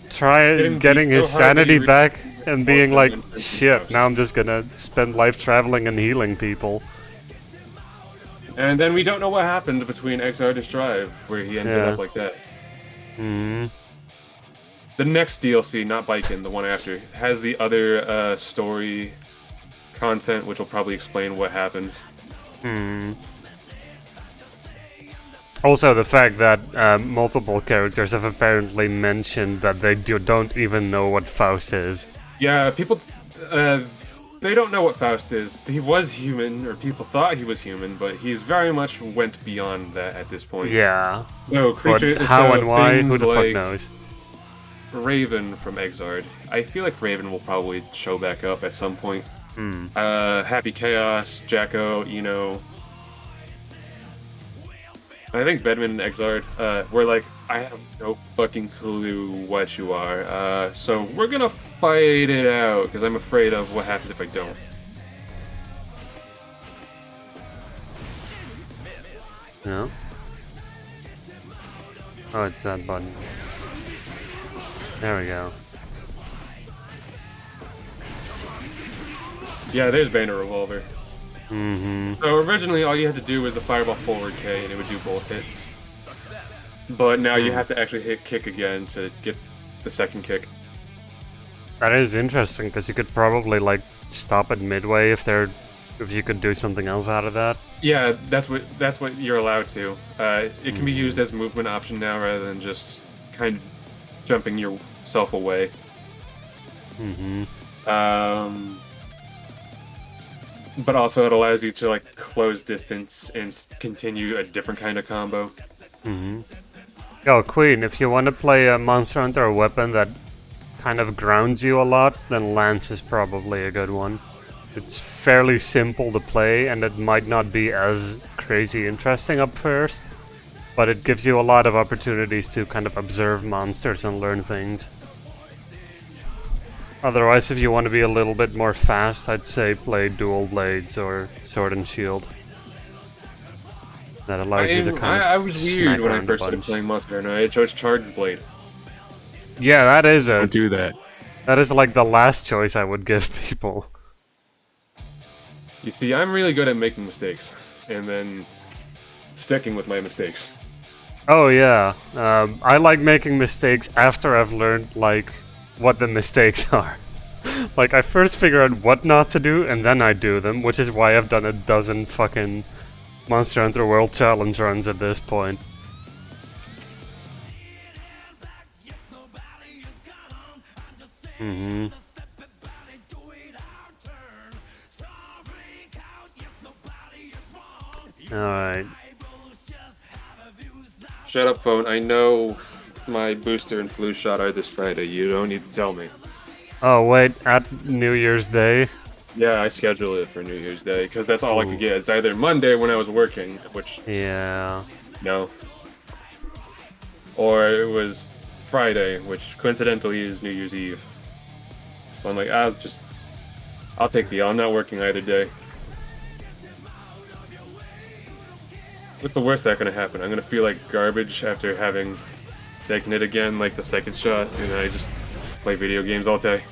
getting his so hard that sanity he back and being him like, in prison shit, first. now I'm just gonna spend life traveling and healing people. And then we don't know what happened between Xrd and Strive, where he ended up like that. Mm-hmm. The next DLC, not Bikin, the one after, has the other story content, which will probably explain what happened. Also, the fact that multiple characters have apparently mentioned that they don't even know what Faust is. Yeah, people, they don't know what Faust is. He was human, or people thought he was human, but he's very much went beyond that at this point. Yeah. No, creature, But how so and why? things Who the like fuck knows? Raven from Xrd. I feel like Raven will probably show back up at some point. Happy Chaos, Jacko, Eno. I think Bedman and Xrd were like, I have no fucking clue what you are, so we're gonna fight it out, because I'm afraid of what happens if I don't. No? Oh, it's that button. There we go. Yeah, there's Banner Revolver. Mm-hmm. So originally all you had to do was the Fireball forward K and it would do both hits. But now you have to actually hit kick again to get the second kick. That is interesting, because you could probably, like, stop it midway if you could do something else out of that. Yeah, that's what you're allowed to. It can be used as a movement option now rather than just kind of jumping yourself away. Mm-hmm. But also it allows you to like close distance and continue a different kind of combo. Mm-hmm. Yo, Queen, if you want to play a Monster Hunter weapon that kind of grounds you a lot, then Lance is probably a good one. It's fairly simple to play, and it might not be as crazy interesting up first, but it gives you a lot of opportunities to kind of observe monsters and learn things. Otherwise, if you want to be a little bit more fast, I'd say play Dual Blades or Sword and Shield. That allows you to kind of I was weird when I first started playing Monster Hunter. I chose Charged Blade. Yeah, that is Don't do that. That is like the last choice I would give people. You see, I'm really good at making mistakes, and then sticking with my mistakes. Oh yeah, I like making mistakes after I've learned, like, what the mistakes are. Like, I first figure out what not to do, and then I do them, which is why I've done a dozen fucking Monster Hunter World Challenge runs at this point. Mm-hmm. Alright. Shut up, phone. I know my booster and flu shot are this Friday. You don't need to tell me. Oh, wait, at New Year's Day? Yeah, I scheduled it for New Year's Day, because that's all I could get. It's either Monday when I was working, which... Yeah. No. Or it was Friday, which coincidentally is New Year's Eve. So I'm like, I'll take the I'm not working either day. What's the worst that gonna happen? I'm gonna feel like garbage after having taken it again, like the second shot, and then I just play video games all day.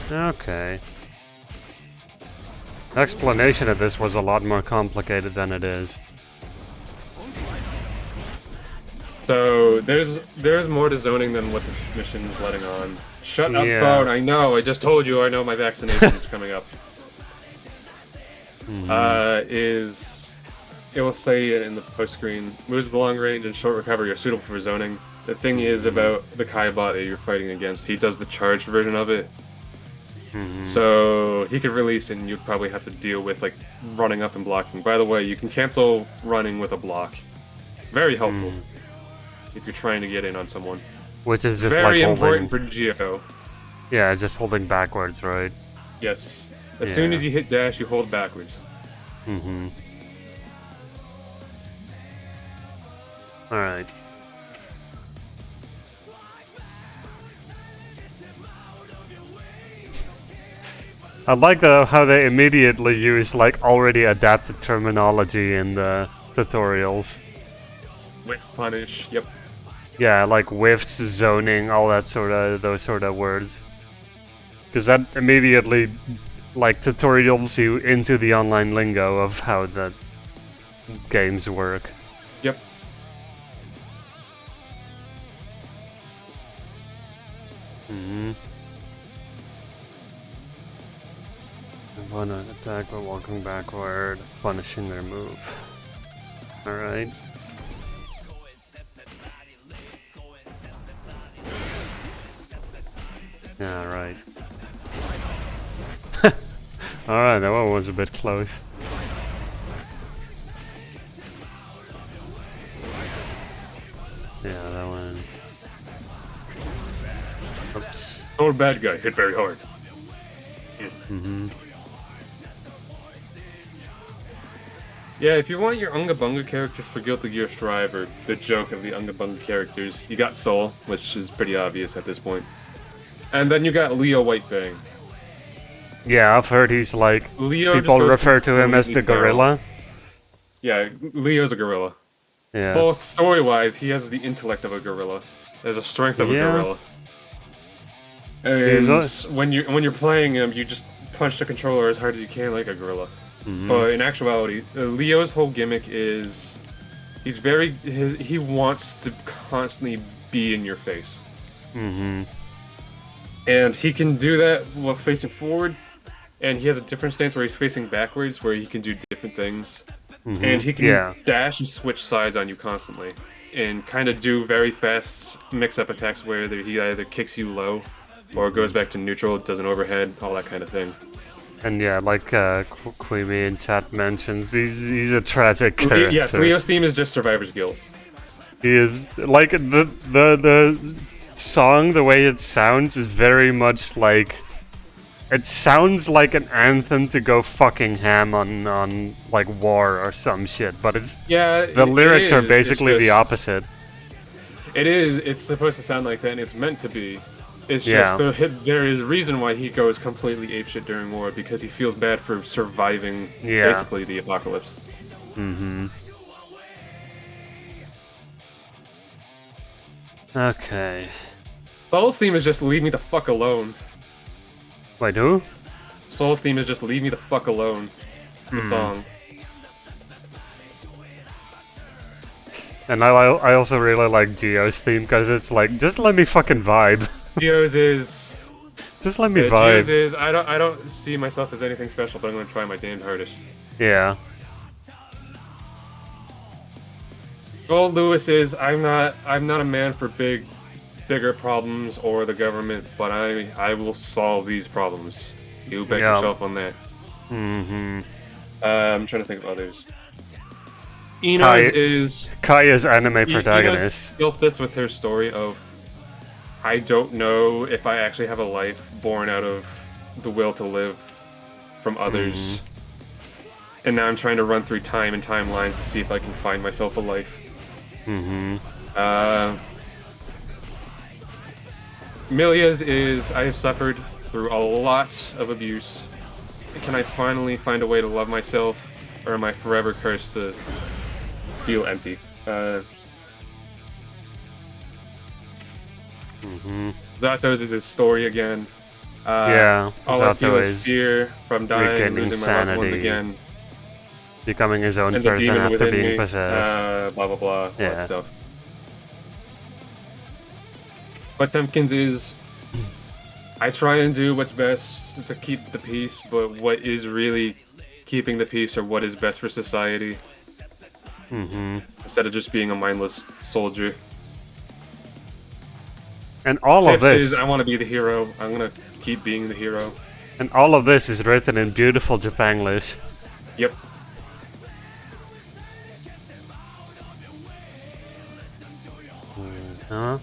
Okay. The explanation of this was a lot more complicated than it is. So there's more to zoning than what this mission is letting on. Shut up, phone. I know. I just told you. I know my vaccination is coming up. It will say in the post screen, moves with long range and short recovery are suitable for zoning. The thing is about the Kai bot that you're fighting against. He does the charged version of it. So he could release and you'd probably have to deal with like running up and blocking. By the way, you can cancel running with a block. Very helpful if you're trying to get in on someone. Which is just very like important for Geo. Yeah, just holding backwards, right? Yes. As soon as you hit dash, you hold backwards. Alright. I like how they immediately use like already adapted terminology in the tutorials. Whiff punish, yep. Yeah, like whiffs, zoning, all that those sort of words. Because that immediately like tutorials you into the online lingo of how the games work. Yep. Wanna attack by walking backward, punishing their move. Alright. Yeah, right. Alright, that one was a bit close. Yeah, that one. Oops. Or bad guy, hit very hard. Yeah, if you want your Unga Bunga characters for Guilty Gear Strive, or the joke of the Unga Bunga characters, you got Soul, which is pretty obvious at this point. And then you got Leo Whitefang. Yeah, I've heard he's like... Leo people refer to him as the gorilla. Yeah, Leo's a gorilla. Yeah. Both story-wise, he has the intellect of a gorilla. Has a strength of a gorilla. And when you're playing him, you just punch the controller as hard as you can like a gorilla. But in actuality, Leo's whole gimmick is he wants to constantly be in your face. And he can do that while facing forward, and he has a different stance where he's facing backwards, where he can do different things. And he can dash and switch sides on you constantly, and kind of do very fast mix-up attacks where he either kicks you low, or goes back to neutral, does an overhead, all that kind of thing. And yeah, like Queemy in chat mentions, he's a tragic character. Yes, Leo's theme is just survivor's guilt. He is like the song, the way it sounds is very much like It sounds like an anthem to go fucking ham on like war or some shit, but it's the lyrics are basically the opposite. It is. It's supposed to sound like that, and it's meant to be. It's Yeah. just there is a reason why he goes completely apeshit during war, because he feels bad for surviving basically the apocalypse. Mm-hmm. Okay. Soul's theme is just leave me the fuck alone. Wait, who? Soul's theme is just leave me the fuck alone. The song. And I also really like Geo's theme because it's like, just let me fucking vibe. Geo's is... Just let me vibe. Geo's is, I don't see myself as anything special, but I'm gonna try my damn hardest. Yeah. Gold Lewis is, I'm not a man for bigger problems or the government, but I will solve these problems. You bet yourself on that. Mm-hmm. I'm trying to think of others. Ino's is... Kaya's anime protagonist. Ino's still fits with her story of, I don't know if I actually have a life born out of the will to live from others. And now I'm trying to run through time and timelines to see if I can find myself a life. Milia's is, I have suffered through a lot of abuse. Can I finally find a way to love myself, or am I forever cursed to feel empty? Zato's is his story again. Yeah, all I feel Zato is fear from dying, regaining losing my loved ones sanity, again. becoming his own And the person demon after within being me, possessed. blah blah blah, all Yeah. that stuff. But Temkins is, I try and do what's best to keep the peace, but what is really keeping the peace, or what is best for society? Instead of just being a mindless soldier. And all of Chips this is, I want to be the hero. I'm gonna keep being the hero. And all of this is written in beautiful Japanglish. Yep. Huh?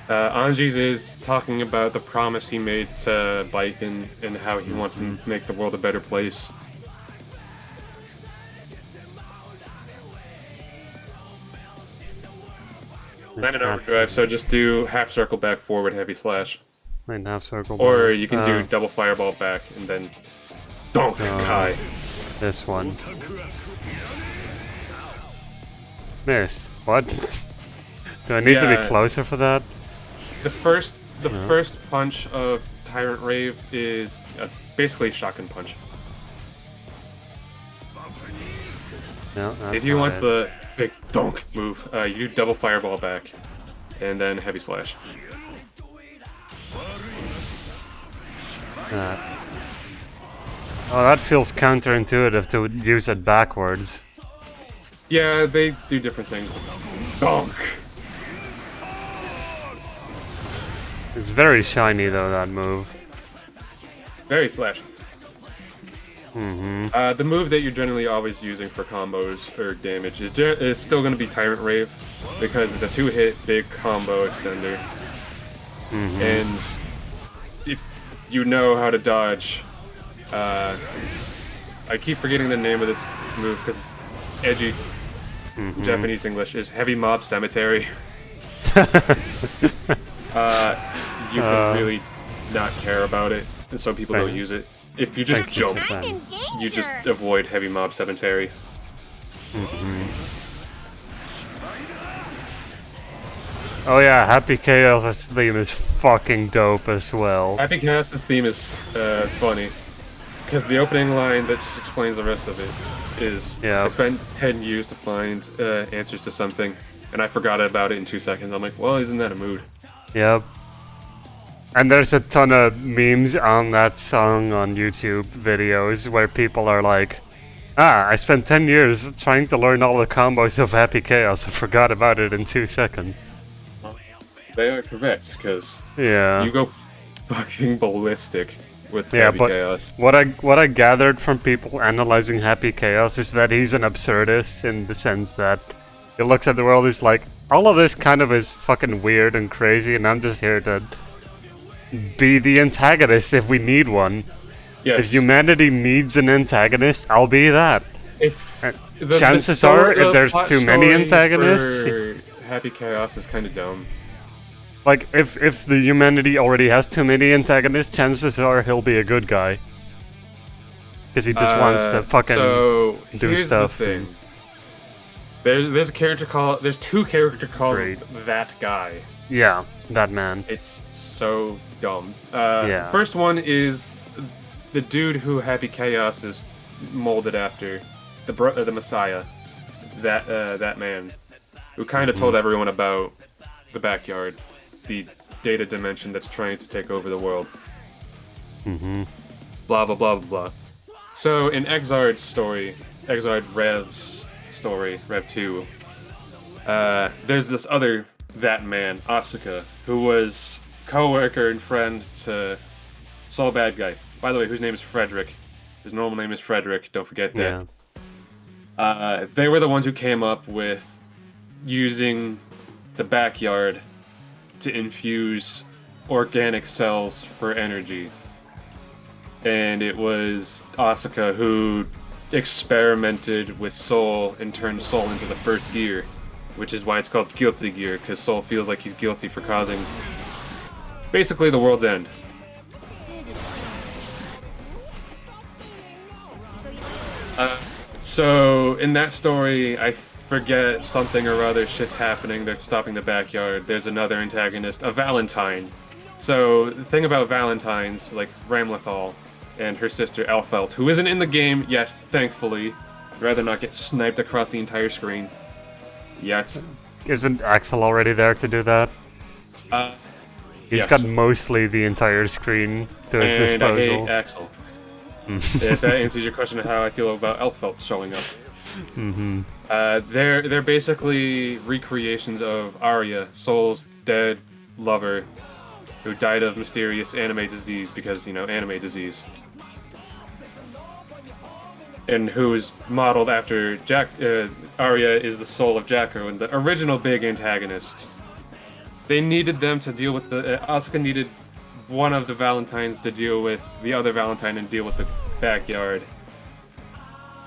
Anji's is talking about the promise he made to Baiken and how he wants to make the world a better place. Land in Overdrive, so just do half circle back forward heavy slash. Wait, half circle. Or back. you can do double fireball back and then donk Kai. This one. Missed. What? Do I need to be closer for that? The first punch of Tyrant Rave is basically a shotgun punch. No, that's if you not want it. the big donk move, you do double fireball back, and then heavy slash. Oh, that feels counterintuitive to use it backwards. Yeah, they do different things. Donk! It's very shiny though, that move. Very flashy. Mm-hmm. The move that you're generally always using for combos or damage is still going to be Tyrant Rave, because it's a 2-hit big combo extender. Mm-hmm. And if you know how to dodge, I keep forgetting the name of this move because it's edgy. Japanese English is Heavy Mob Cemetery. You can really not care about it, and some people don't use it. If you just jump, you just avoid Heavy Mob Cemetery. Oh yeah, Happy Chaos' theme is fucking dope as well. Happy Chaos' theme is funny, because the opening line that just explains the rest of it is, I spent 10 years to find answers to something, and I forgot about it in 2 seconds. I'm like, well, isn't that a mood? Yep. And there's a ton of memes on that song on YouTube videos where people are like, I spent 10 years trying to learn all the combos of Happy Chaos. I forgot about it in 2 seconds. They are correct, because you go fucking ballistic with Happy Chaos. What I gathered from people analyzing Happy Chaos is that he's an absurdist in the sense that he looks at the world, he's like, all of this kind of is fucking weird and crazy, and I'm just here to be the antagonist if we need one. Yes. If humanity needs an antagonist, I'll be that. Chances the are, if there's plot too many story antagonists, for Happy Chaos is kind of dumb. like if the humanity already has too many antagonists, chances are he'll be a good guy. Because he just wants to fucking do here's stuff. The thing. There's a character called. There's two characters called That Guy. Yeah, that man. It's so dumb. Yeah. First one is the dude who Happy Chaos is molded after, the Messiah. That man, who kind of told everyone about the backyard, the data dimension that's trying to take over the world. Mm-hmm. Blah blah blah blah blah. So in Exard's story, Exard Rev's story, Rev 2, there's this other that man, Asuka, who was co-worker and friend to Soul Bad Guy. By the way, whose name is Frederick. His normal name is Frederick, don't forget that. Yeah. They were the ones who came up with using the backyard to infuse organic cells for energy. And it was Asuka who experimented with Soul and turned Soul into the first gear, which is why it's called Guilty Gear, because Soul feels like he's guilty for causing basically the world's end. So in that story, I forget something or other, shit's happening, they're stopping the backyard, there's another antagonist, a Valentine. So the thing about Valentines, like Ramlethal and her sister Elfelt, who isn't in the game yet, thankfully, I'd rather not get sniped across the entire screen. Yet. Isn't Axel already there to do that? He's got mostly the entire screen to his disposal. I hate Axel. If that answers your question of how I feel about Elfelt showing up. Mm-hmm. They're basically recreations of Arya, Soul's dead lover, who died of mysterious anime disease because, anime disease. And who is modeled after Arya is the soul of Jacko, and the original big antagonist. They needed them to deal with Asuka needed one of the Valentines to deal with the other Valentine and deal with the backyard.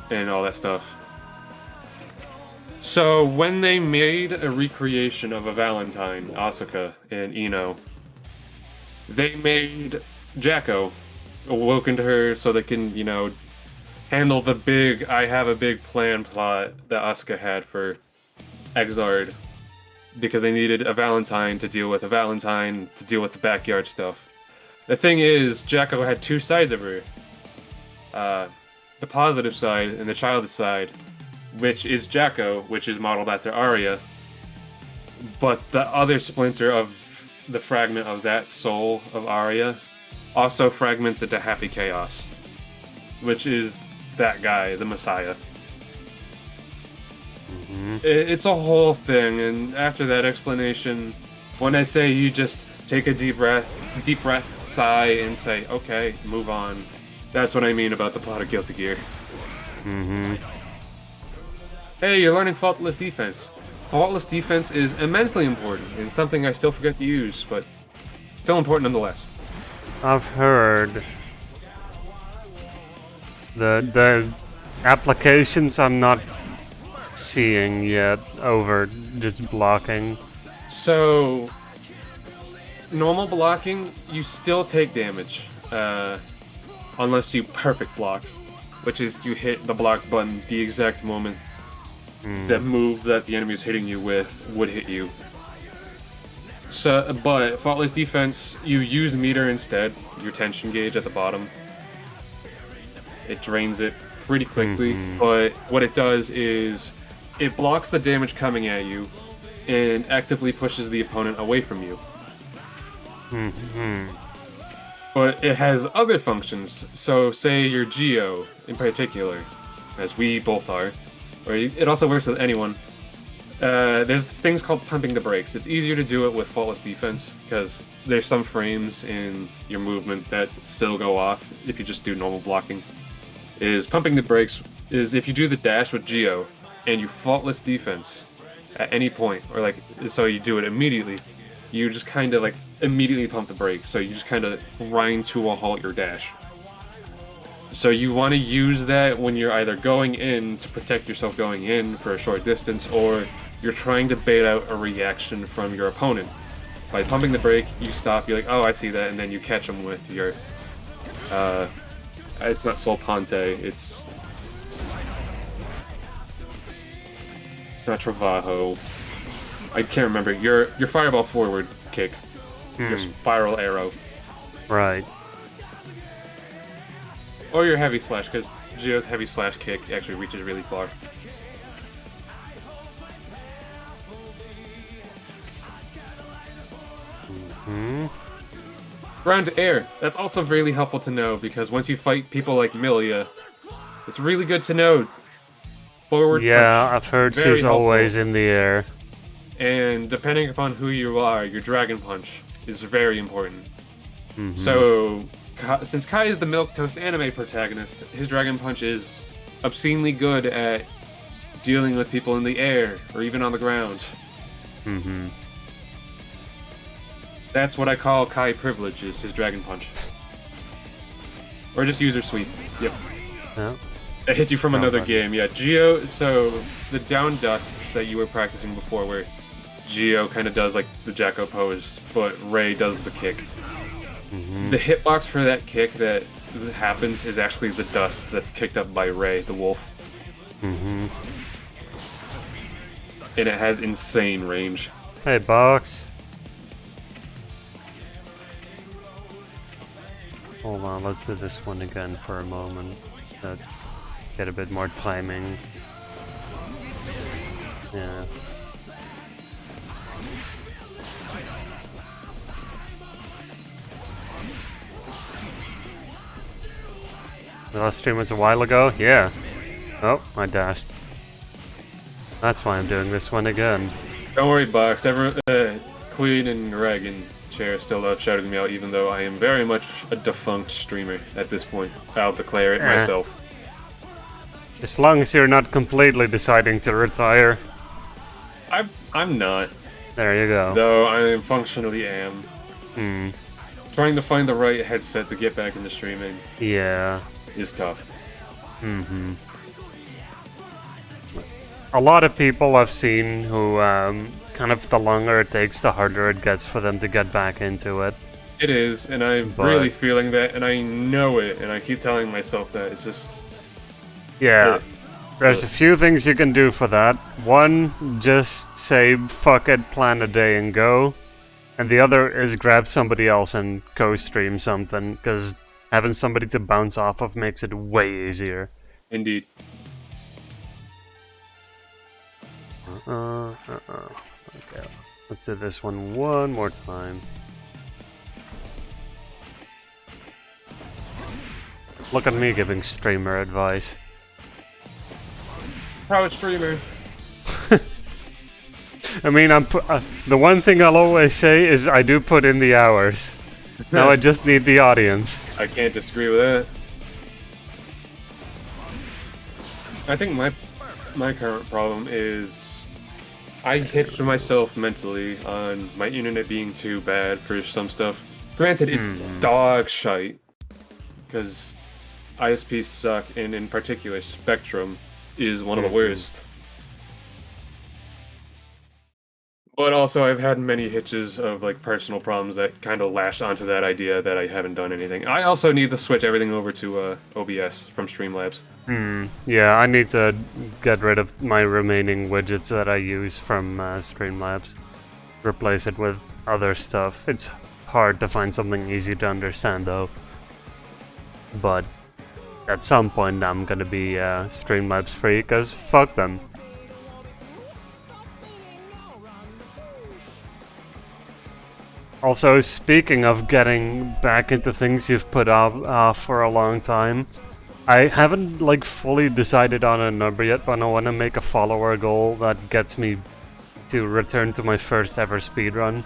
And all that stuff. So when they made a recreation of a Valentine, Asuka and Ino, they made Jacko, awoken to her so they can, handle the big I have a big plan plot that Asuka had for Exard, because they needed a Valentine to deal with the backyard stuff. The thing is, Jacko had two sides of her. The positive side and the childish side, which is Jacko, which is modeled after Arya. But the other splinter of the fragment of that soul of Arya also fragments into Happy Chaos, which is that guy, the Messiah. Mm-hmm. It's a whole thing, and after that explanation, when I say you just take a deep breath, sigh, and say, okay, move on, that's what I mean about the plot of Guilty Gear. Mm-hmm. Hey, you're learning Faultless Defense. Faultless Defense is immensely important, and something I still forget to use, but still important nonetheless. I've heard the applications I'm not seeing yet over just blocking. So, normal blocking, you still take damage, unless you perfect block, which is you hit the block button the exact moment that move that the enemy is hitting you with would hit you. So, but Faultless Defense, you use meter instead, your tension gauge at the bottom. It drains it pretty quickly, but what it does is it blocks the damage coming at you and actively pushes the opponent away from you. But it has other functions, so say you're Geo in particular, as we both are, or it also works with anyone. There's things called pumping the brakes. It's easier to do it with Faultless Defense, because there's some frames in your movement that still go off if you just do normal blocking. Pumping the brakes is if you do the dash with Geo, and you Faultless Defense at any point, or so you do it immediately, you just kind of like immediately pump the brake, so you just kind of grind to a halt your dash. So you want to use that when you're either going in to protect yourself going in for a short distance, or you're trying to bait out a reaction from your opponent. By pumping the brake, you stop, you're like, oh, I see that, and then you catch them with your, it's not Sol Ponte, it's not Travajo. I can't remember. Your fireball forward kick. Your spiral arrow. Right. Or your heavy slash, because Geo's heavy slash kick actually reaches really far. Ground to air. That's also really helpful to know, because once you fight people like Milia, it's really good to know. Forward punch. Yeah, I've heard she's helpful. always in the air. And depending upon who you are, your dragon punch is very important. So, since Kai is the milquetoast anime protagonist, his dragon punch is obscenely good at dealing with people in the air or even on the ground. That's what I call Kai privilege, is his dragon punch. Or just user sweep. Yep. Yeah. That hits you from another game. Yeah, Geo, so the down dust that you were practicing before, where Geo kind of does like the Jacko pose, but Ray does the kick. The hitbox for that kick that happens is actually the dust that's kicked up by Ray, the wolf. And it has insane range. Hey, Box. Hold on, let's do this one again for a moment. Get a bit more timing. Yeah. The last stream was a while ago? Yeah. Oh, I dashed. That's why I'm doing this one again. Don't worry, Box. Queen and Greg and Chair still love shouting me out, even though I am very much a defunct streamer at this point. I'll declare it myself. As long as you're not completely deciding to retire. I'm not. There you go. Though I functionally am. Trying to find the right headset to get back into streaming. Yeah. Is tough. A lot of people I've seen who, kind of the longer it takes, the harder it gets for them to get back into it. It is, and I'm really feeling that, and I know it, and I keep telling myself that. It's just... Yeah. There's a few things you can do for that. One, just say, fuck it, plan a day and go. And the other is grab somebody else and co-stream something, because having somebody to bounce off of makes it way easier. Indeed. Okay, let's do this one more time. Look at me giving streamer advice. Proud streamer. I mean, the one thing I'll always say is I do put in the hours. Now I just need the audience. I can't disagree with that. I think my current problem is I hitched myself mentally on my internet being too bad for some stuff. Granted, it's dog shite, because ISPs suck, and in particular Spectrum is one of the worst. But also, I've had many hitches of like personal problems that kind of lashed onto that idea that I haven't done anything. I also need to switch everything over to OBS from Streamlabs. Yeah, I need to get rid of my remaining widgets that I use from Streamlabs. Replace it with other stuff. It's hard to find something easy to understand though. But at some point I'm gonna be Streamlabs free, because fuck them. Also, speaking of getting back into things you've put off for a long time, I haven't like fully decided on a number yet, but I want to make a follower goal that gets me to return to my first ever speedrun.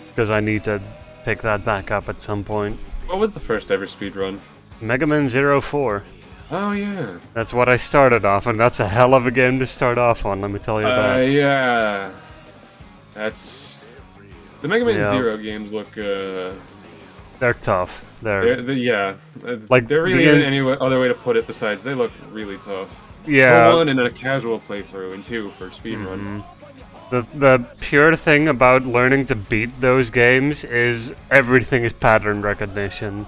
Because I need to pick that back up at some point. What was the first ever speedrun? Mega Man 04. Oh yeah. That's what I started off, and that's a hell of a game to start off on, let me tell you that. Yeah. That's The Mega Man Zero games look. They're tough. Yeah. Like there really isn't any other way to put it besides they look really tough. Yeah. For one, in a casual playthrough, and two, for speedrun. The pure thing about learning to beat those games is everything is pattern recognition.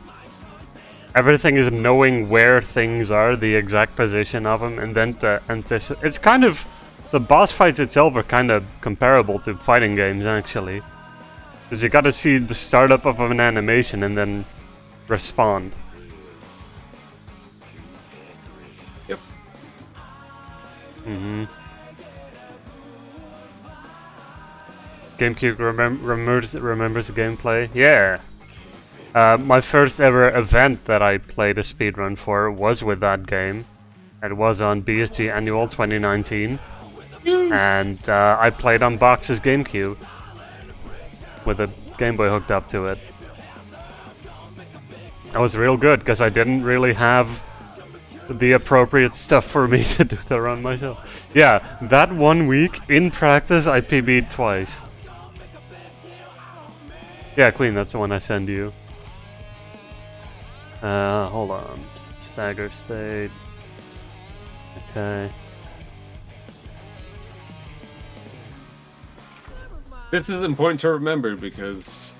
Everything is knowing where things are, the exact position of them, and then to anticipate. It's kind of... The boss fights itself are kind of comparable to fighting games, actually. Because you gotta see the startup of an animation and then respond. Yep. GameCube remembers the gameplay? Yeah! My first ever event that I played a speedrun for was with that game. It was on BSG Annual 2019. And I played on Box's GameCube. With a Game Boy hooked up to it. That was real good, because I didn't really have the appropriate stuff for me to do the run myself. Yeah, that 1 week, in practice, I PB'd twice. Yeah, Queen, that's the one I send you. Hold on. Stagger state. Okay. This is important to remember because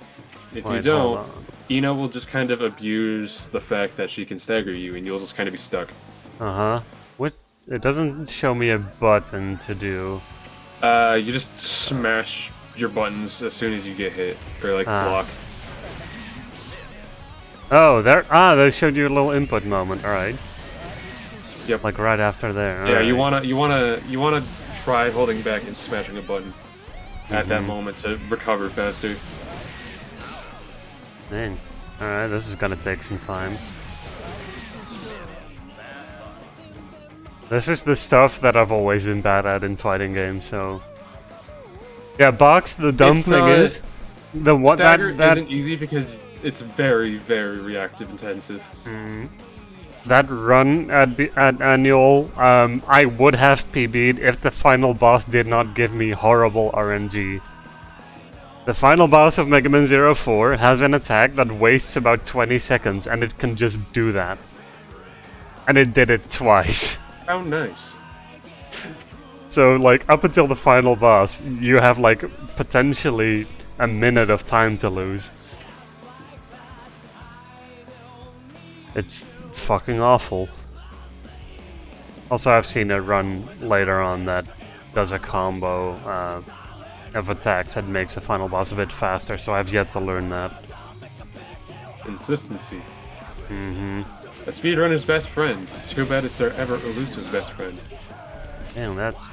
if you don't, Ina will just kind of abuse the fact that she can stagger you and you'll just kind of be stuck. What? It doesn't show me a button to do. You just smash your buttons as soon as you get hit, or like block. Oh, there. They showed you a little input moment. All right. Yep. Like right after there. Yeah, right. you wanna try holding back and smashing a button at that moment to recover faster. Dang. All right, this is gonna take some time. This is the stuff that I've always been bad at in fighting games. So. Yeah, Box. The dumb thing is, the what Stagger that isn't easy because it's very, very reactive intensive. That run at Annual, I would have PB'd if the final boss did not give me horrible RNG. The final boss of Mega Man 04 has an attack that wastes about 20 seconds, and it can just do that. And it did it twice. How nice. So, like, up until the final boss, you have, like, potentially a minute of time to lose. It's fucking awful. Also, I've seen a run later on that does a combo of attacks that makes the final boss a bit faster, so I've yet to learn that. Consistency. A speedrunner's best friend. Too bad it's their ever elusive best friend. Damn, that's...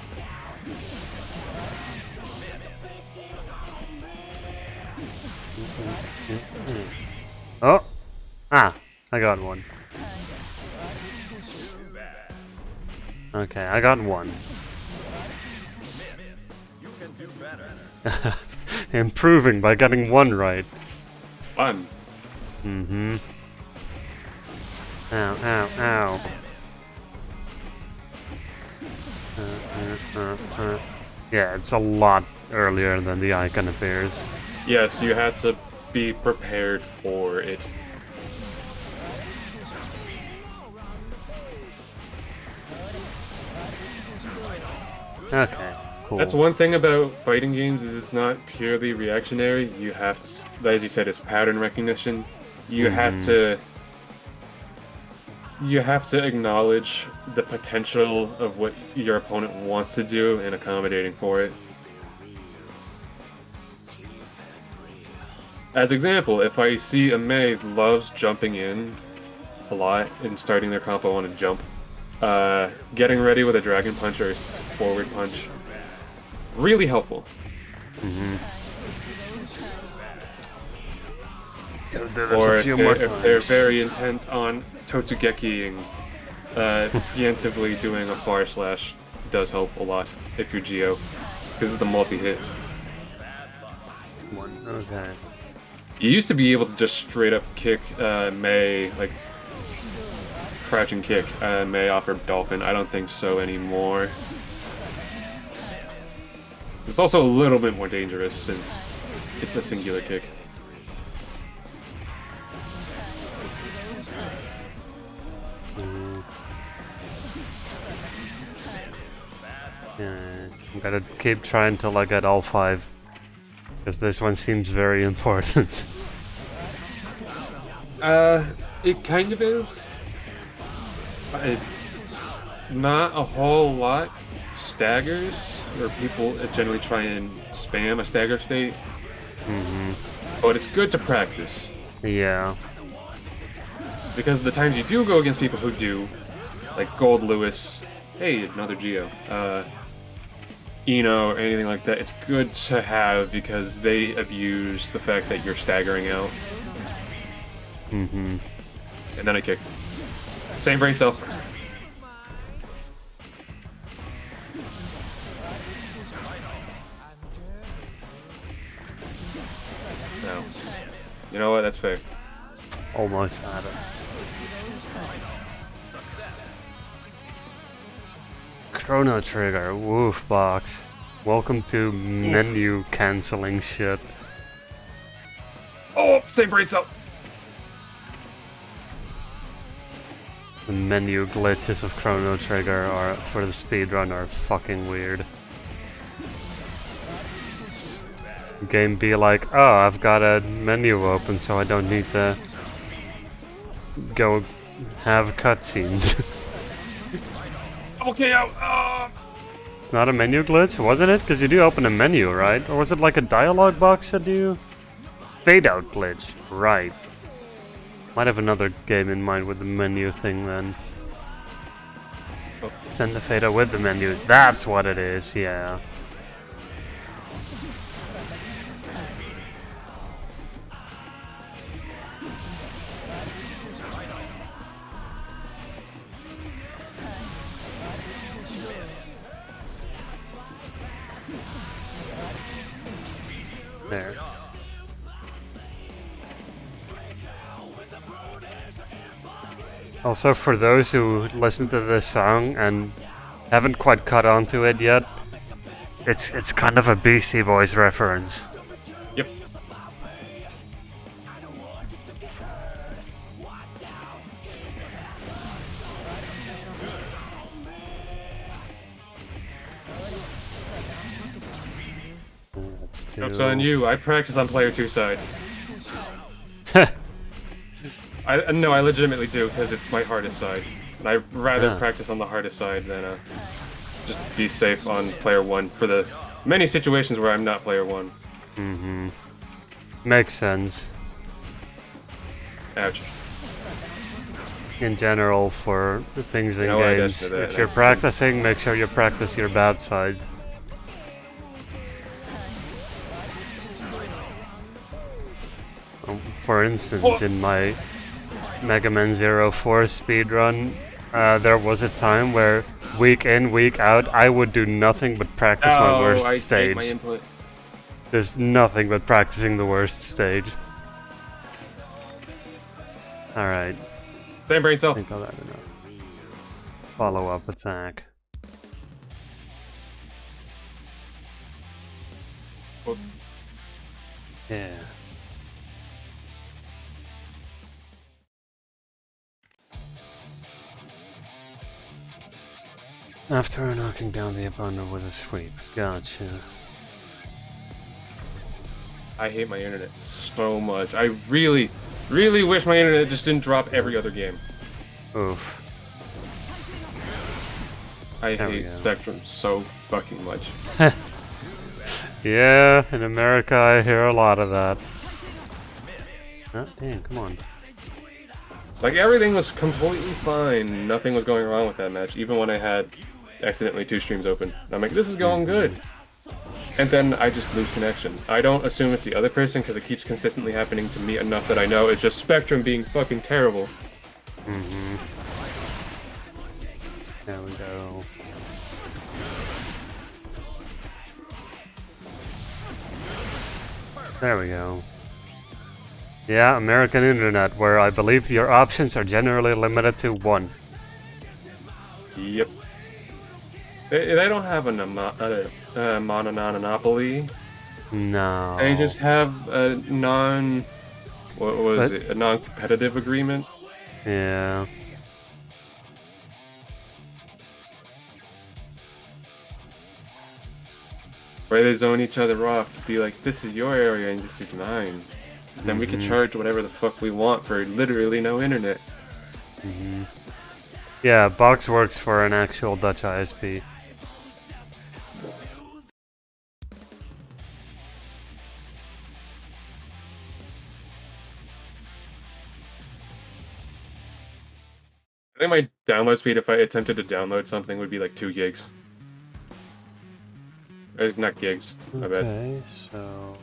Oh! I got one. Okay, I got one. Improving by getting one right. Fun. Ow, ow, ow. Yeah, it's a lot earlier than the icon appears. Yes, you had to be prepared for it. Okay, cool. That's one thing about fighting games is it's not purely reactionary. You have to, as you said, it's pattern recognition. You have to acknowledge the potential of what your opponent wants to do and accommodating for it. As example, if I see a Mage loves jumping in a lot and starting their combo on a jump, getting ready with a dragon punch or forward punch, really helpful. Or if they're very intent on Totsugeki-ing, preemptively doing a far slash does help a lot if you're Geo, because of the multi-hit. Okay. You used to be able to just straight up kick Mei, like crouch and kick Mei off her dolphin. I don't think so anymore. It's also a little bit more dangerous since It's a singular kick. Yeah, I'm gonna keep trying till I get all 5. Because this one seems very important. It kind of is. Not a whole lot staggers, where people generally try and spam a stagger state. But it's good to practice. Yeah. Because the times you do go against people who do, like Gold Lewis, hey, another Geo, Eno, or anything like that, it's good to have because they abuse the fact that you're staggering out. And then I kick. Same brain cell. No. You know what? That's fair. Almost had it. Chrono Trigger, woof box. Welcome to menu cancelling shit. Oh, same brain cell. The menu glitches of Chrono Trigger are for the speedrun are fucking weird. Game be like, oh, I've got a menu open, so I don't need to go have cutscenes. Okay, It's not a menu glitch, wasn't it? Because you do open a menu, right? Or was it like a dialogue box that you... Fade out glitch, right. Might have another game in mind with the menu thing then. Send the fade out with the menu, that's what it is, yeah. There. Also, for those who listen to this song and haven't quite caught on to it yet, it's kind of a Beastie Boys reference. Yep. Joke's on you, I practice on player 2 side. No, I legitimately do, because it's my hardest side. And I'd rather practice on the hardest side than just be safe on player 1 for the many situations where I'm not player 1. Makes sense. Ouch. In general, for the things in No, I games, guess that- if you're practicing, make sure you practice your bad sides. For instance, in my Mega Man 04 speedrun, there was a time where week in, week out, I would do nothing but practice my worst I stage. hate my input. There's nothing but practicing the worst stage. Alright. Same brain cell. I think I'll have enough. Follow-up attack. Yeah. After knocking down the opponent with a sweep. Gotcha. I hate my internet so much. I really, really wish my internet just didn't drop every other game. Oof. I hate Spectrum so fucking much. Yeah, in America I hear a lot of that. Oh, damn, come on. Like, everything was completely fine. Nothing was going wrong with that match, even when I had accidentally 2 streams open. I'm like, this is going good. And then I just lose connection. I don't assume it's the other person because it keeps consistently happening to me enough that I know it's just Spectrum being fucking terrible. There we go. There we go. Yeah, American Internet, where I believe your options are generally limited to 1. Yep. They don't have a monopoly. No. They just have a what was it? A non-competitive agreement? Yeah. Where they zone each other off to be like, this is your area and this is mine. Then we can charge whatever the fuck we want for literally no internet. Yeah, Box works for an actual Dutch ISP. I think my download speed, if I attempted to download something, would be like 2 gigs. Not gigs, my bad. Okay, so...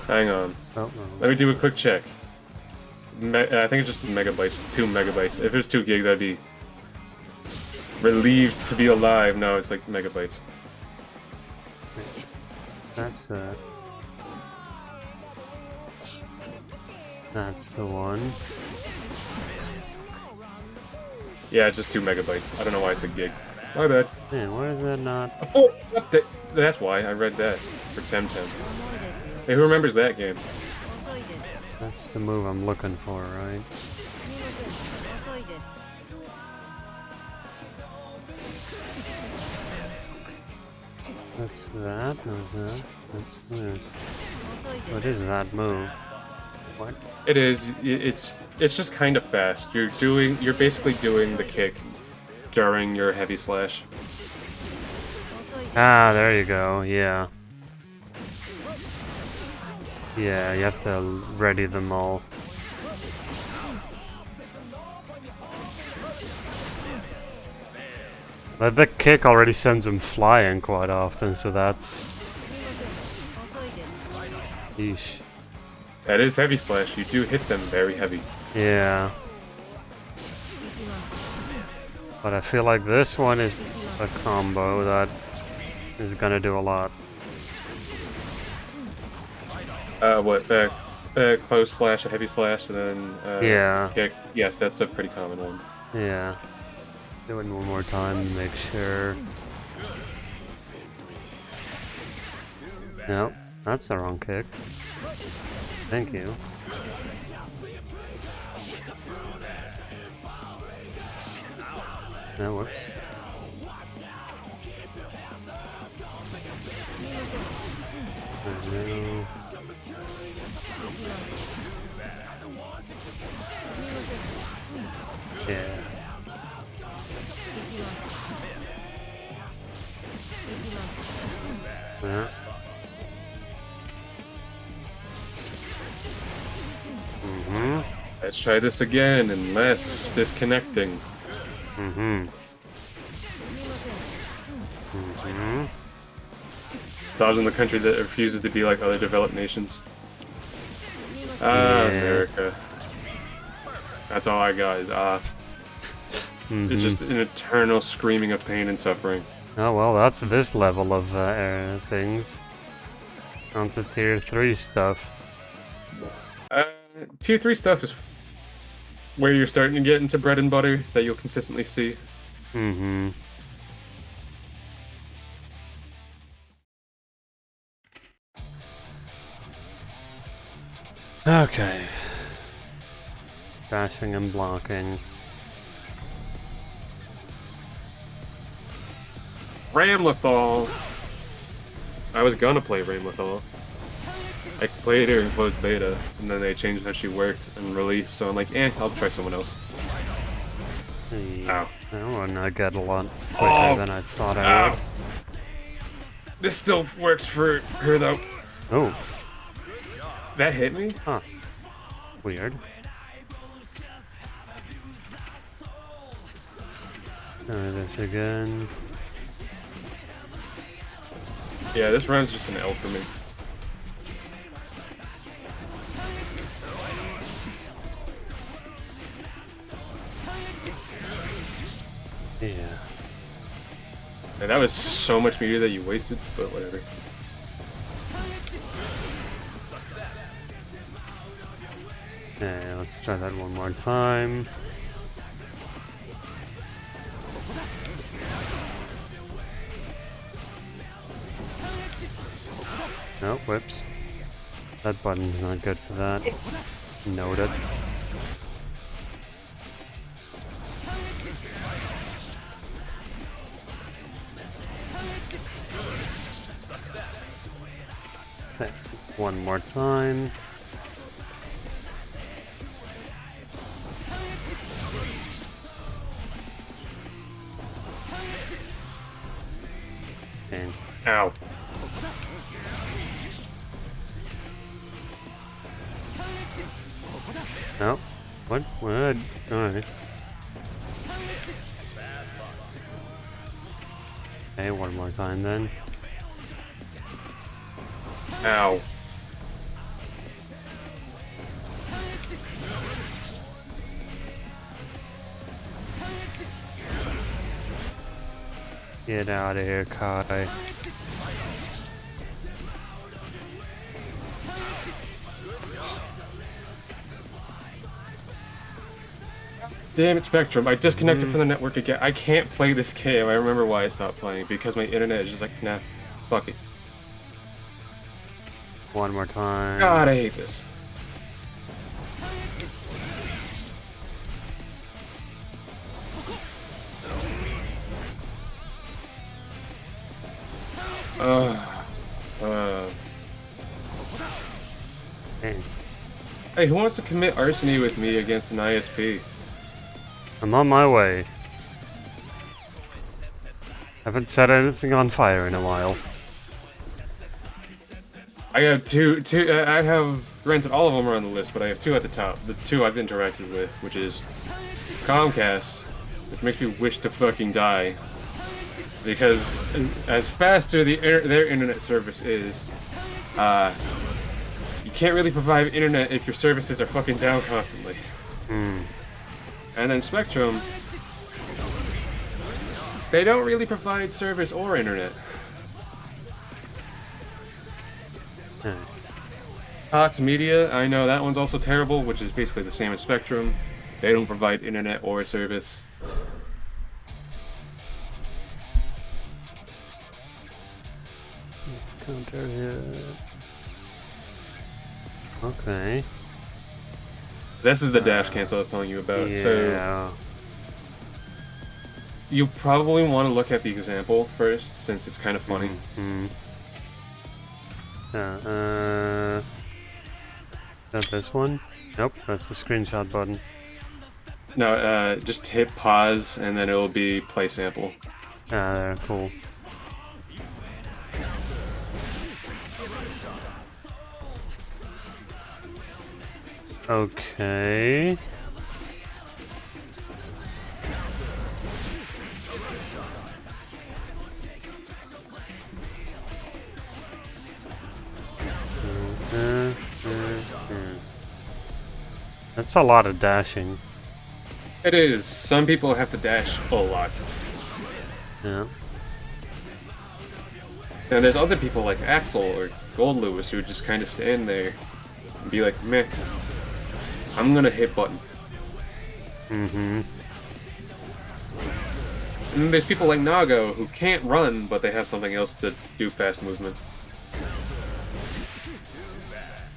Hang on. Oh, no. Let me do a quick check. I think it's just megabytes, 2 megabytes. If it was 2 gigs, I'd be relieved to be alive. No, it's like megabytes. That's the one. Yeah, it's just 2 megabytes. I don't know why I said gig. My bad. Man, why is that not? Oh, that's why I read that for Temtem. Hey, who remembers that game? That's the move I'm looking for, right? That's that, no that. That's this. What is that move? What? It is. It's just kind of fast. You're basically doing the kick during your heavy slash. Ah, there you go. Yeah. Yeah, you have to ready them all. But the kick already sends them flying quite often, so that's... Yeesh. That is heavy slash. You do hit them very heavy. Yeah. But I feel like this one is a combo that is gonna do a lot. Close slash, a heavy slash, and then yeah. Kick. Yes, that's a pretty common one. Yeah. Do it one more time to make sure. Nope, that's the wrong kick. Thank you. That works. Yeah. Yeah. Let's try this again and less disconnecting. So I was in the country that refuses to be like other developed nations. America. That's all I got is It's just an eternal screaming of pain and suffering. Oh well, that's this level of things. On to tier 3 stuff. Tier 3 stuff is where you're starting to get into bread and butter that you'll consistently see. Okay. Dashing and blocking. Ramlethal! I was gonna play Ramlethal. I played her in closed beta, and then they changed how she worked and released, so I'm like, I'll try someone else. Yeah. Ow. That one I got a lot quicker than I thought I would. This still works for her, though. Oh. That hit me? Huh. Weird. Try this again. Yeah, this round's just an L for me. Yeah. And that was so much meter that you wasted, but whatever. Okay, let's try that one more time. No, whoops. That button's not good for that. Noted. Okay, one more time. And ow. No. What? What? Alright. Okay, one more time then. Ow. Get out of here, Kai. Damn it, Spectrum. I disconnected from the network again. I can't play this game. I remember why I stopped playing. Because my internet is just like, nah, fuck it. One more time. God, I hate this. Hey, who wants to commit arsony with me against an ISP? I'm on my way. Haven't set anything on fire in a while. I have two. I have granted all of them are on the list, but I have two at the top. The two I've interacted with, which is Comcast, which makes me wish to fucking die, because as faster their internet service is, you can't really provide internet if your services are fucking down constantly. And then Spectrum, they don't really provide service or internet. Cox Media, I know that one's also terrible, which is basically the same as Spectrum. They don't provide internet or service. Counter hit. Okay. This is the dash cancel I was telling you about. Yeah. So you probably want to look at the example first, since it's kind of funny. Is that this one? Nope, that's the screenshot button. No, just hit pause and then it will be play sample. There, cool. Okay. That's a lot of dashing. It is. Some people have to dash a lot. Yeah. And there's other people like Axel or Gold Lewis who just kind of stand there and be like, meh, I'm gonna hit button. And then there's people like Nago who can't run, but they have something else to do fast movement.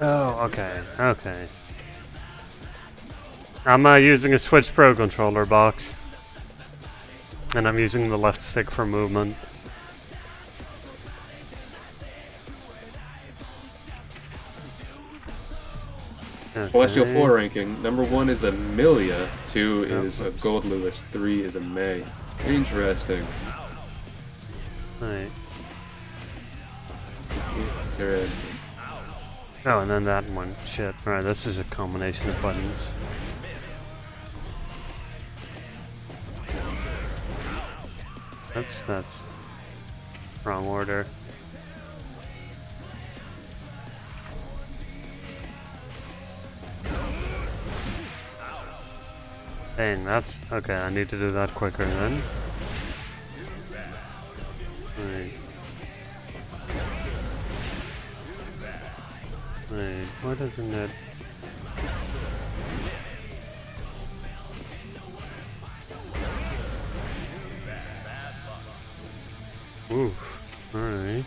Oh, okay, okay. I'm using a Switch Pro controller box. And I'm using the left stick for movement. Okay. Celestial 4 ranking. Number 1 is a Milia, 2 is a Gold Lewis, 3 is a May. Interesting. Right. Interesting. Oh, and then that one. Shit. Alright, this is a combination of buttons. That's wrong order. Dang, that's okay. I need to do that quicker then. Right. Wait, why doesn't it? Oof. Alright.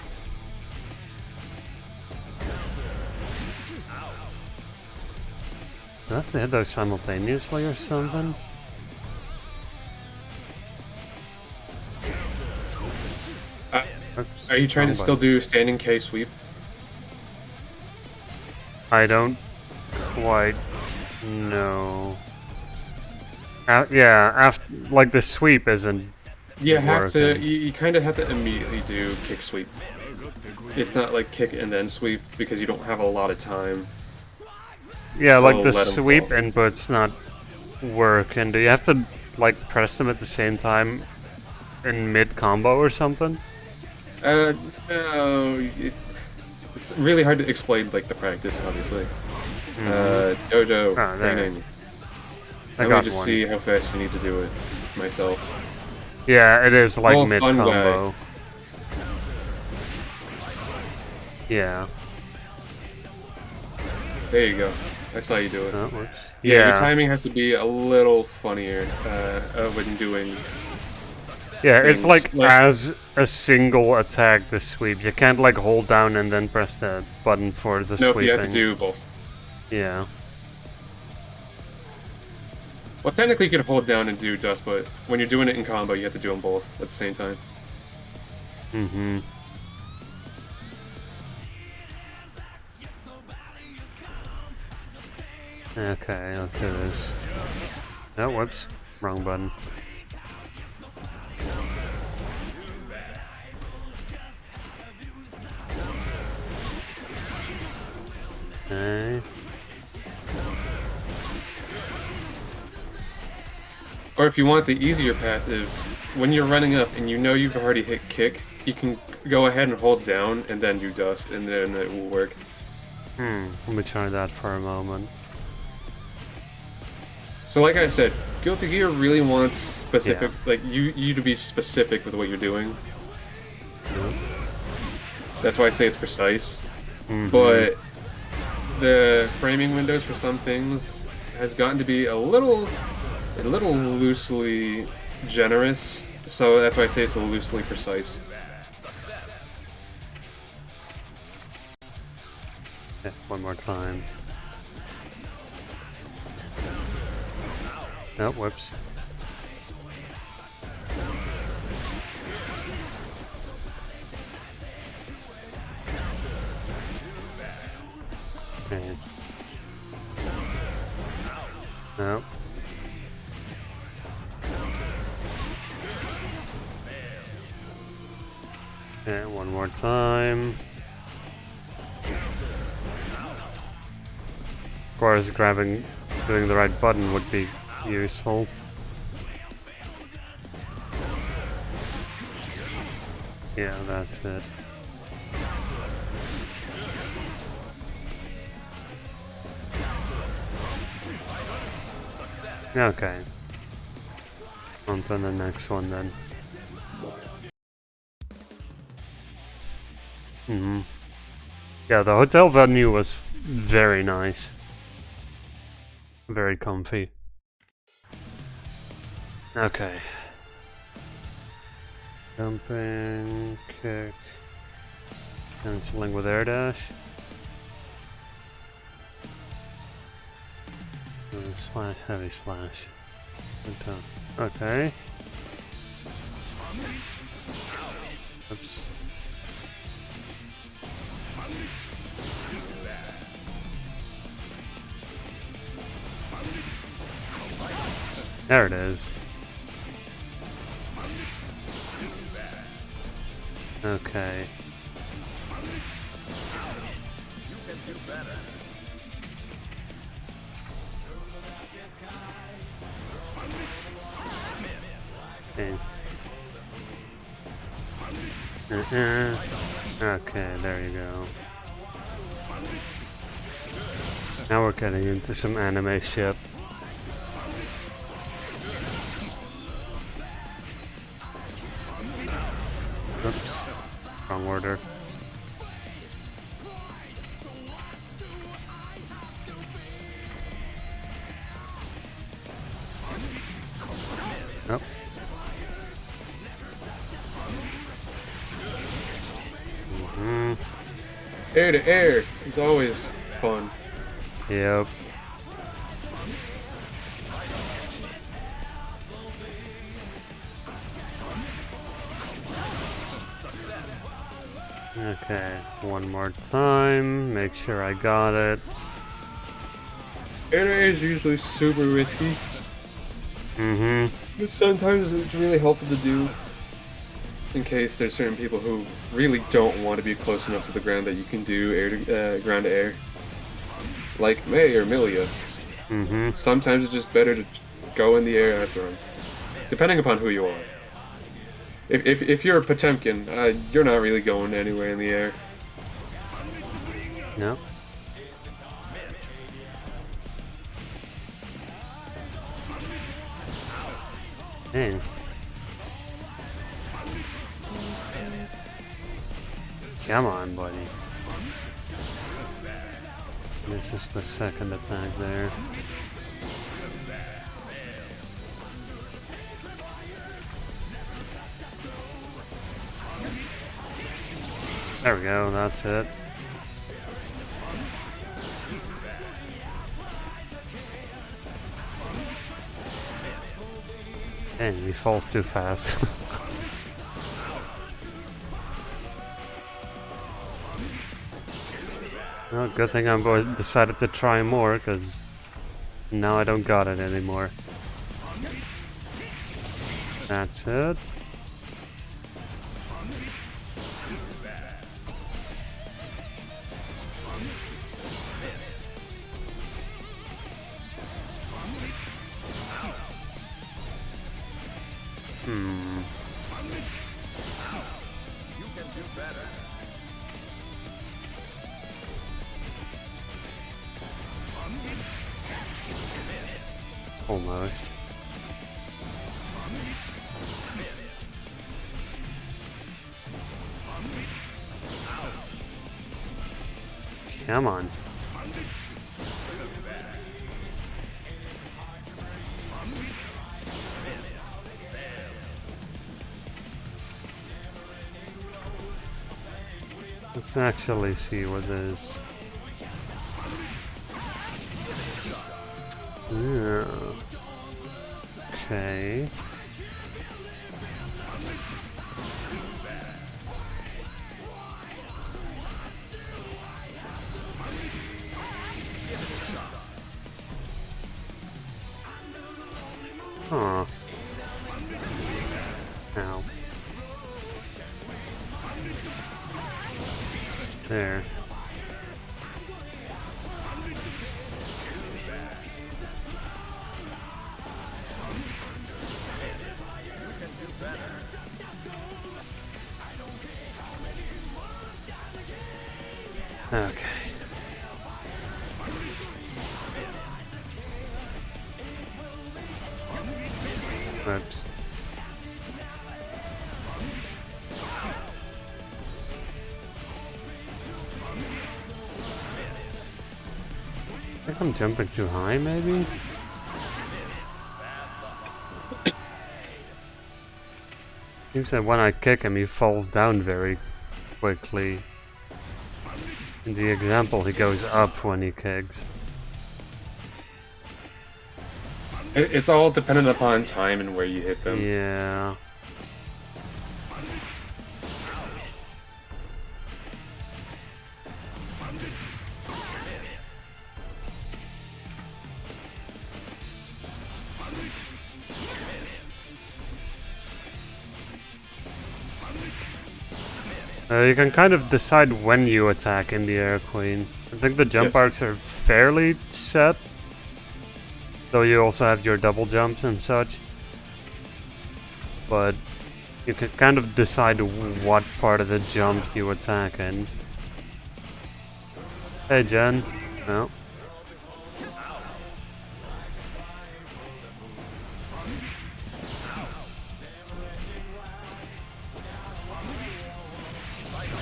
I have to hit those simultaneously or something? Are you trying to still do standing K sweep? I don't quite know. Yeah, after like the sweep isn't. You have to. You kind of have to immediately do kick sweep. It's not like kick and then sweep because you don't have a lot of time. Yeah, like the sweep input's not working. Do you have to like press them at the same time in mid combo or something? No. It's really hard to explain like the practice, obviously. Dojo training. Let me just see how fast you need to do it myself. Yeah, it is like mid combo. Yeah. There you go. I saw you do it. That works. Yeah, your timing has to be a little funnier when doing. Yeah, it's like as a single attack, the sweep. You can't like hold down and then press the button for the sweeping. Nope, you have to do both. Yeah. Well, technically you can hold down and do dust, but when you're doing it in combo, you have to do them both at the same time. Mm-hmm. Okay, let's do this. Oh, whoops. Wrong button. Okay. Or if you want the easier path, when you're running up and you know you've already hit kick, you can go ahead and hold down and then do dust, and then it will work. Let me try that for a moment. So like I said, Guilty Gear really wants specific, like you to be specific with what you're doing. That's why I say it's precise. But the framing windows for some things has gotten to be a little loosely generous. So that's why I say it's loosely precise. Yeah, one more time. Oh, whoops. Okay. Nope. Okay, one more time. Of course, doing the right button would be useful. Yeah, that's it. Okay. On to the next one then. Yeah, the hotel venue was very nice. Very comfy. Okay. Jumping, kick, cancelling with air dash. Slash, heavy slash. Okay. Oops. There it is. Okay. Okay. Okay, there you go. Now we're getting into some anime shit. Oops. Wrong order. Nope. Air to air is always fun. Yep. Okay, one more time. Make sure I got it. Air is usually super risky. But sometimes it's really helpful to do in case there's certain people who really don't want to be close enough to the ground that you can do air to, ground to air. Like May or Milia. Sometimes it's just better to go in the air after them. Depending upon who you are. If you're a Potemkin, you're not really going anywhere in the air. No. Dang. Come on, buddy. This is the second attack there. There we go, that's it. Dang, he falls too fast. Well, good thing I decided to try more, because now I don't got it anymore. That's it. Almost. Come on. Let's actually see what this. Yeah. Okay. Huh. Ow. There. Okay. Oops. I think I'm jumping too high, maybe? Seems that when I kick him, he falls down very quickly. In the example, he goes up when he kicks. It's all dependent upon time and where you hit them. Yeah. You can kind of decide when you attack in the air, Queen. I think the jump arcs are fairly set, though you also have your double jumps and such. But you can kind of decide what part of the jump you attack in. Hey, Jen. No.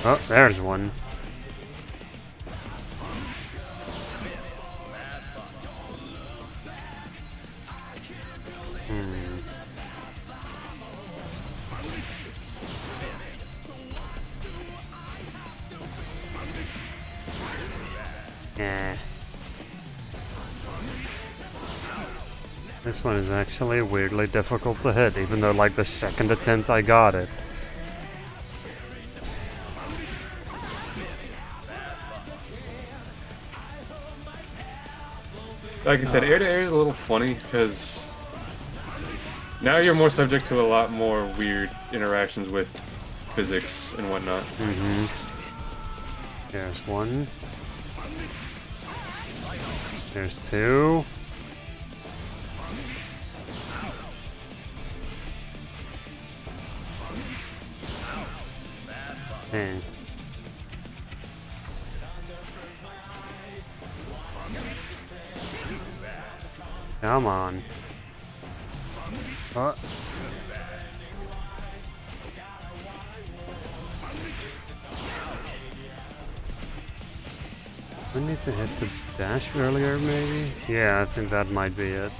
Oh, there's one. Yeah. This one is actually weirdly difficult to hit, even though like the second attempt I got it. Like I said, air to air is a little funny because now you're more subject to a lot more weird interactions with physics and whatnot. There's one. There's two. Dang. Come on. What? I need to hit the dash earlier, maybe? Yeah, I think that might be it.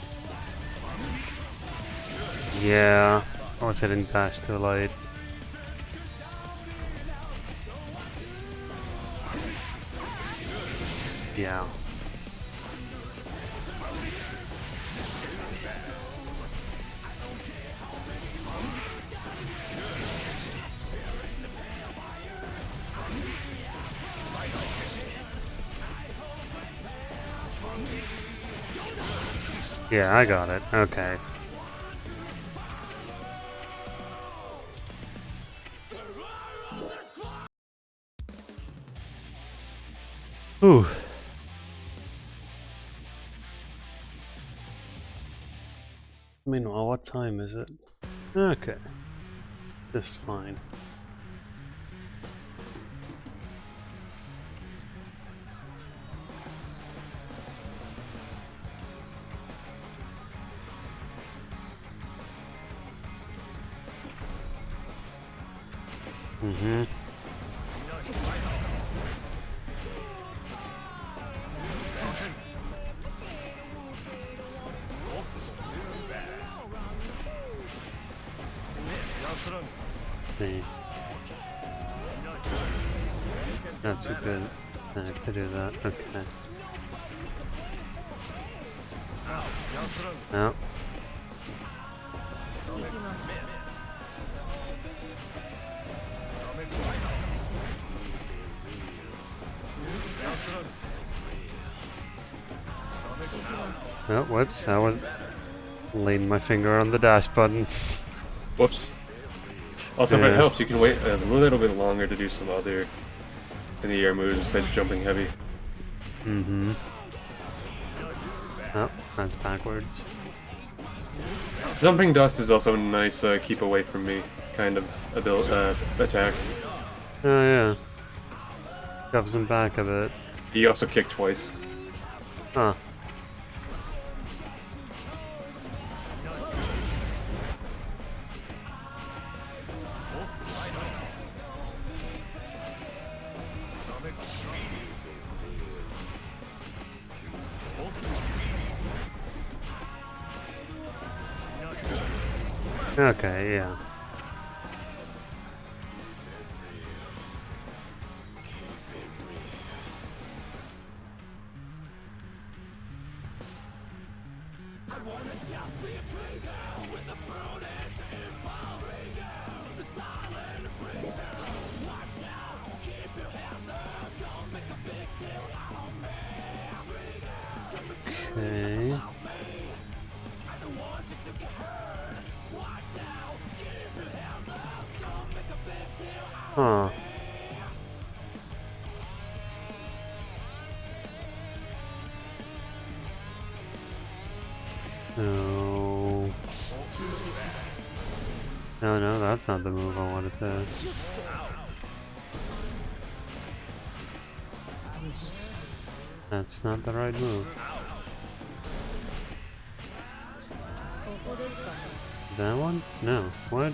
Yeah, I was hitting dash too late. Yeah. Yeah, I got it. Okay. Ooh. Meanwhile, what time is it? Okay. Just fine. See. That's a good thing to do that. Okay. No. Oh, whoops, I was laying my finger on the dash button. Whoops. Also, if it helps, you can wait a little bit longer to do some other in the air moves besides jumping heavy. Oh, that's backwards. Jumping dust is also a nice keep away from me kind of attack. Oh yeah. Comes him back a bit. He also kicked twice. Huh. Okay, yeah. Okay. Huh. No. No, that's not the move I wanted to. That's not the right move. That one? No. What?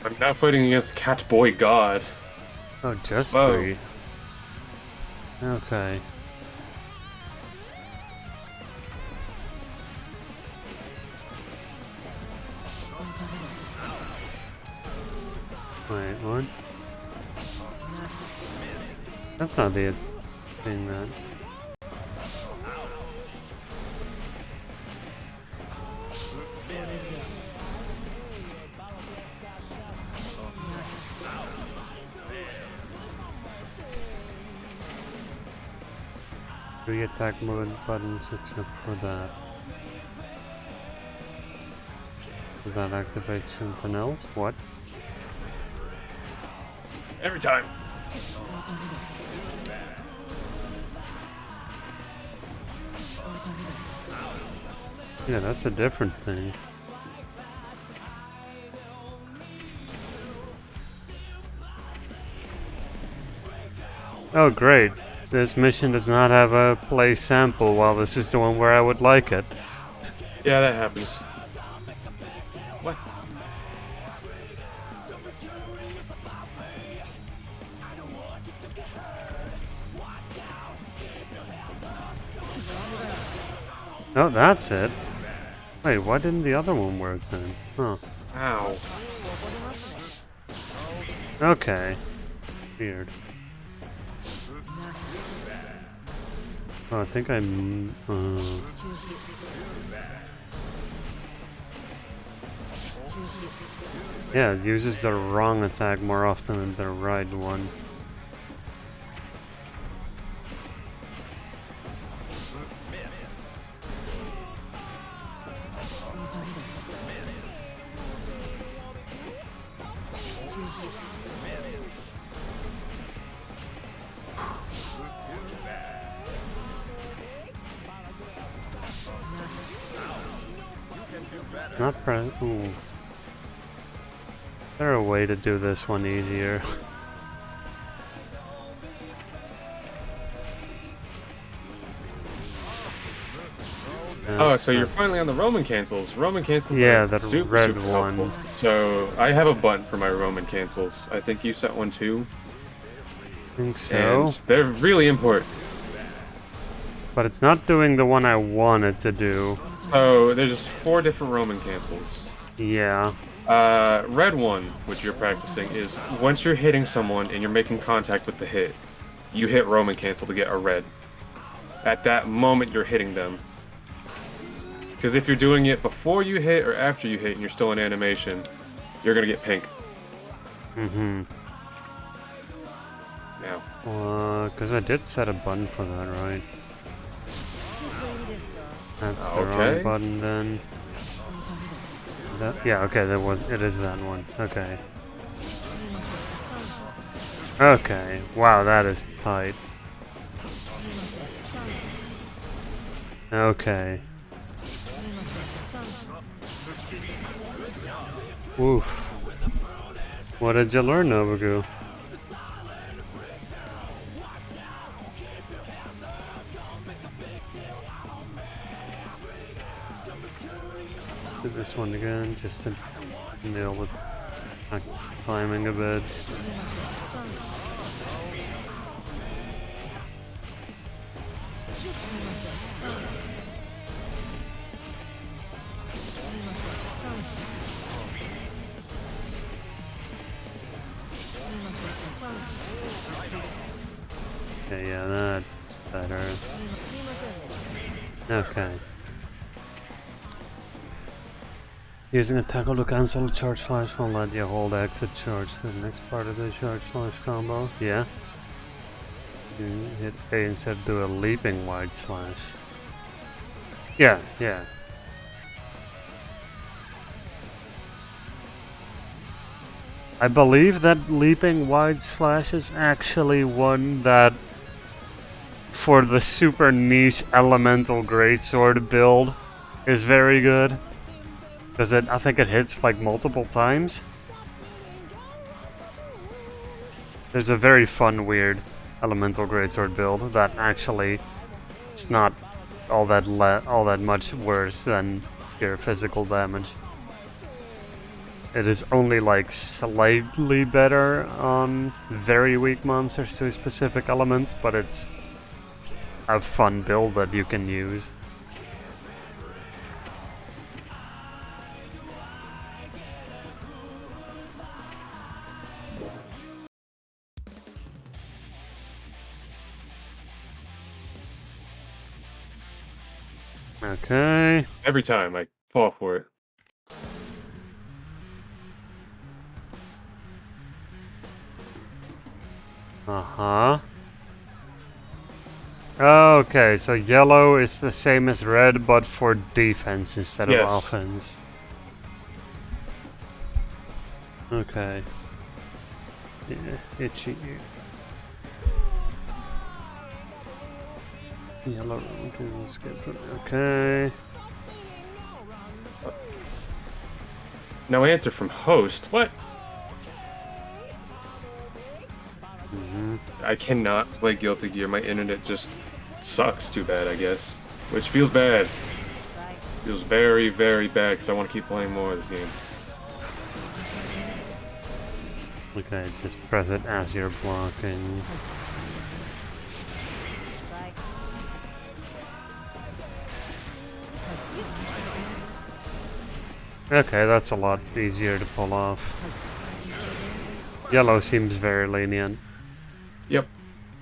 I'm now fighting against Catboy God. Oh, just Whoa. free. Okay. Wait, what? That's not the thing that... 3 attack mode buttons except for that. Does that activate something else? What? Every time. Yeah, that's a different thing. Oh great, this mission does not have a play sample while this is the one where I would like it. Yeah, that happens. What? Oh, that's it. Wait, why didn't the other one work then? Huh. Ow. Okay. Weird. Oh, I think I'm... yeah, it uses the wrong attack more often than the right one. Not ooh. Is there a way to do this one easier? Oh, so you're finally on the Roman cancels. Roman cancels yeah, are that super, red super one. helpful. So I have a button for my Roman cancels. I think you set one too. I think so. And they're really important. But it's not doing the one I wanted to do. Oh, there's 4 different Roman cancels. Yeah. Red one, which you're practicing, is once you're hitting someone and you're making contact with the hit, you hit Roman cancel to get a red. At that moment you're hitting them. Because if you're doing it before you hit or after you hit and you're still in animation, you're gonna get pink. Mm-hmm. Now. Because I did set a button for that, right? That's the Okay. wrong button then. Yeah, okay, it is that one. Okay. Okay. Wow, that is tight. Okay. Oof. What did you learn, Nobugu? Do this one again, just to nail the timing a bit. Okay, yeah, that's better. Okay. Using a tackle to cancel a charge slash will let you hold exit charge to the next part of the charge slash combo. Yeah. You hit A instead do a leaping wide slash. Yeah, yeah. I believe that leaping wide slash is actually one that for the super niche elemental greatsword build is very good. Because I think it hits like multiple times. There's a very fun, weird elemental greatsword build that actually it's not all that much worse than pure physical damage. It is only like slightly better on very weak monsters to specific elements, but it's a fun build that you can use. Okay. Every time I fall for it. Okay, so yellow is the same as red, but for defense instead of offense. Okay. Yeah, itchy. Yellow, okay, let's get from, okay. No answer from host. What? I cannot play Guilty Gear. My internet just sucks too bad, I guess. Which feels bad. Feels very, very bad because I want to keep playing more of this game. Okay, just press it as you're blocking. Okay, that's a lot easier to pull off. Yellow seems very lenient. Yep.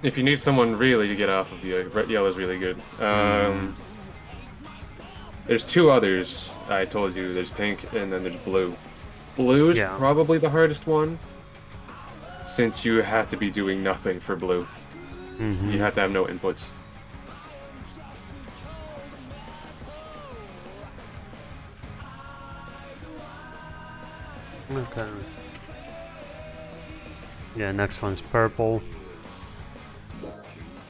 If you need someone really to get off of you, yellow's really good. There's two others I told you. There's pink and then there's blue. Blue is probably the hardest one, since you have to be doing nothing for blue. You have to have no inputs. Okay. Yeah, next one's purple.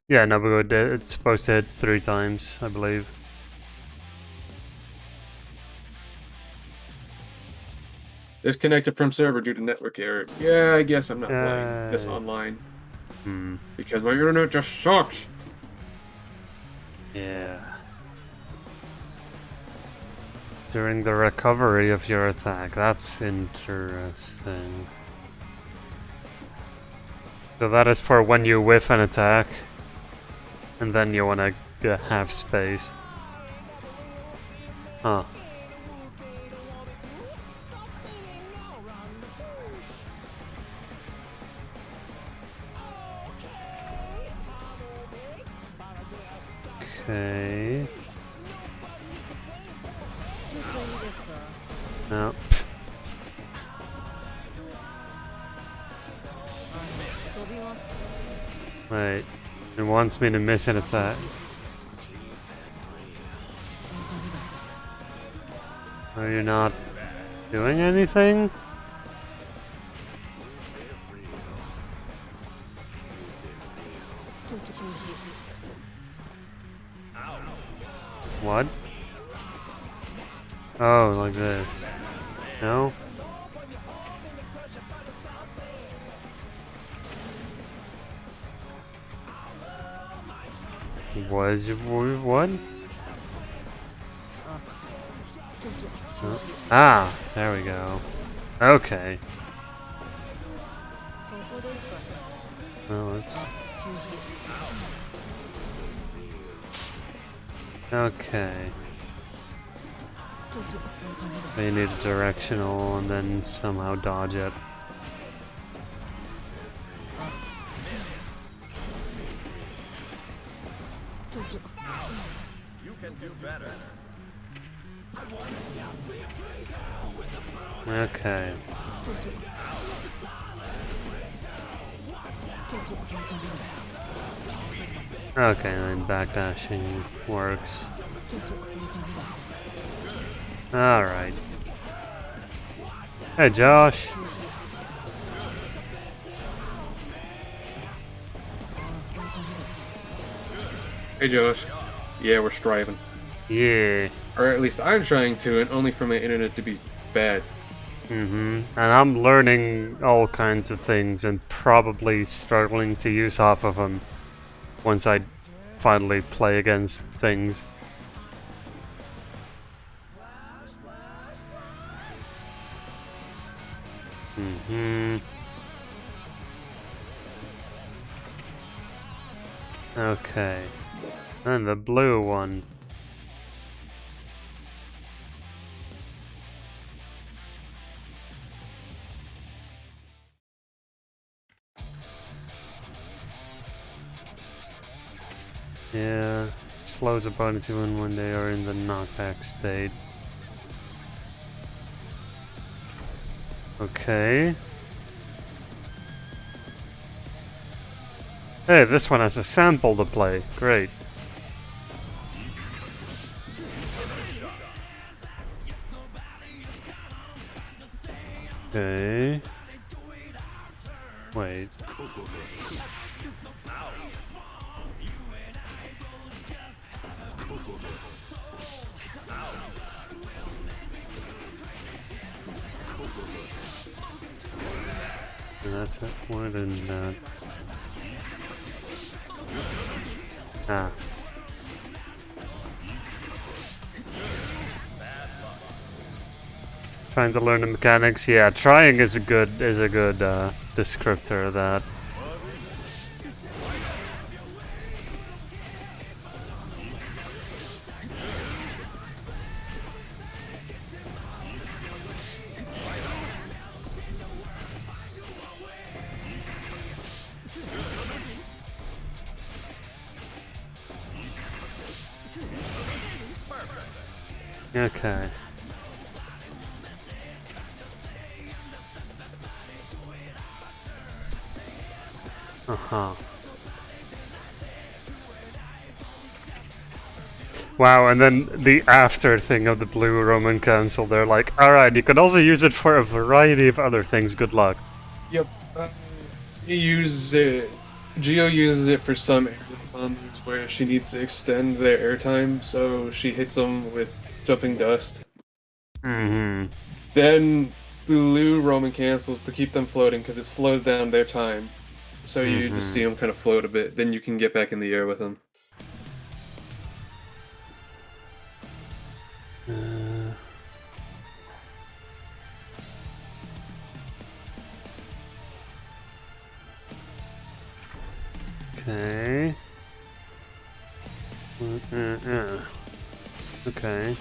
Yeah, Nabucco did. It's supposed to hit 3 times, I believe. Disconnected from server due to network error. Yeah, I guess I'm not playing this online. Because my internet just sucks. Yeah. During the recovery of your attack. That's interesting. So that is for when you whiff an attack. And then you want to have space. Huh. Okay. No. Wait. It wants me to miss an attack. Are you not doing anything? What? Oh, like this. No? What? Oh. Ah, there we go. Okay. Oh, oops. Okay. So you need a directional and then somehow dodge it. You can do better. Okay. Okay, then backdashing works. Alright. Hey, Josh. Hey, Josh. Yeah, we're striving. Yeah. Or at least I'm trying to, and only for my internet to be bad. And I'm learning all kinds of things and probably struggling to use half of them once I finally play against things. Okay. And the blue one. Yeah, slows opponents even when they are in the knockback state. Okay. Hey, this one has a sample to play. Great. Okay. Wait. That's it. More than that. Ah. Trying to learn the mechanics. Yeah, trying is a good descriptor of that. Okay. Uh-huh. Wow, and then the after thing of the Blue Roman Council, they're like, alright, you can also use it for a variety of other things, good luck. Yep. He uses it. Geo uses it for some combos where she needs to extend their airtime, so she hits them with jumping dust. Mm-hmm. Then Blue Roman cancels to keep them floating because it slows down their time. So you just see them kind of float a bit, then you can get back in the air with them. Okay. Okay.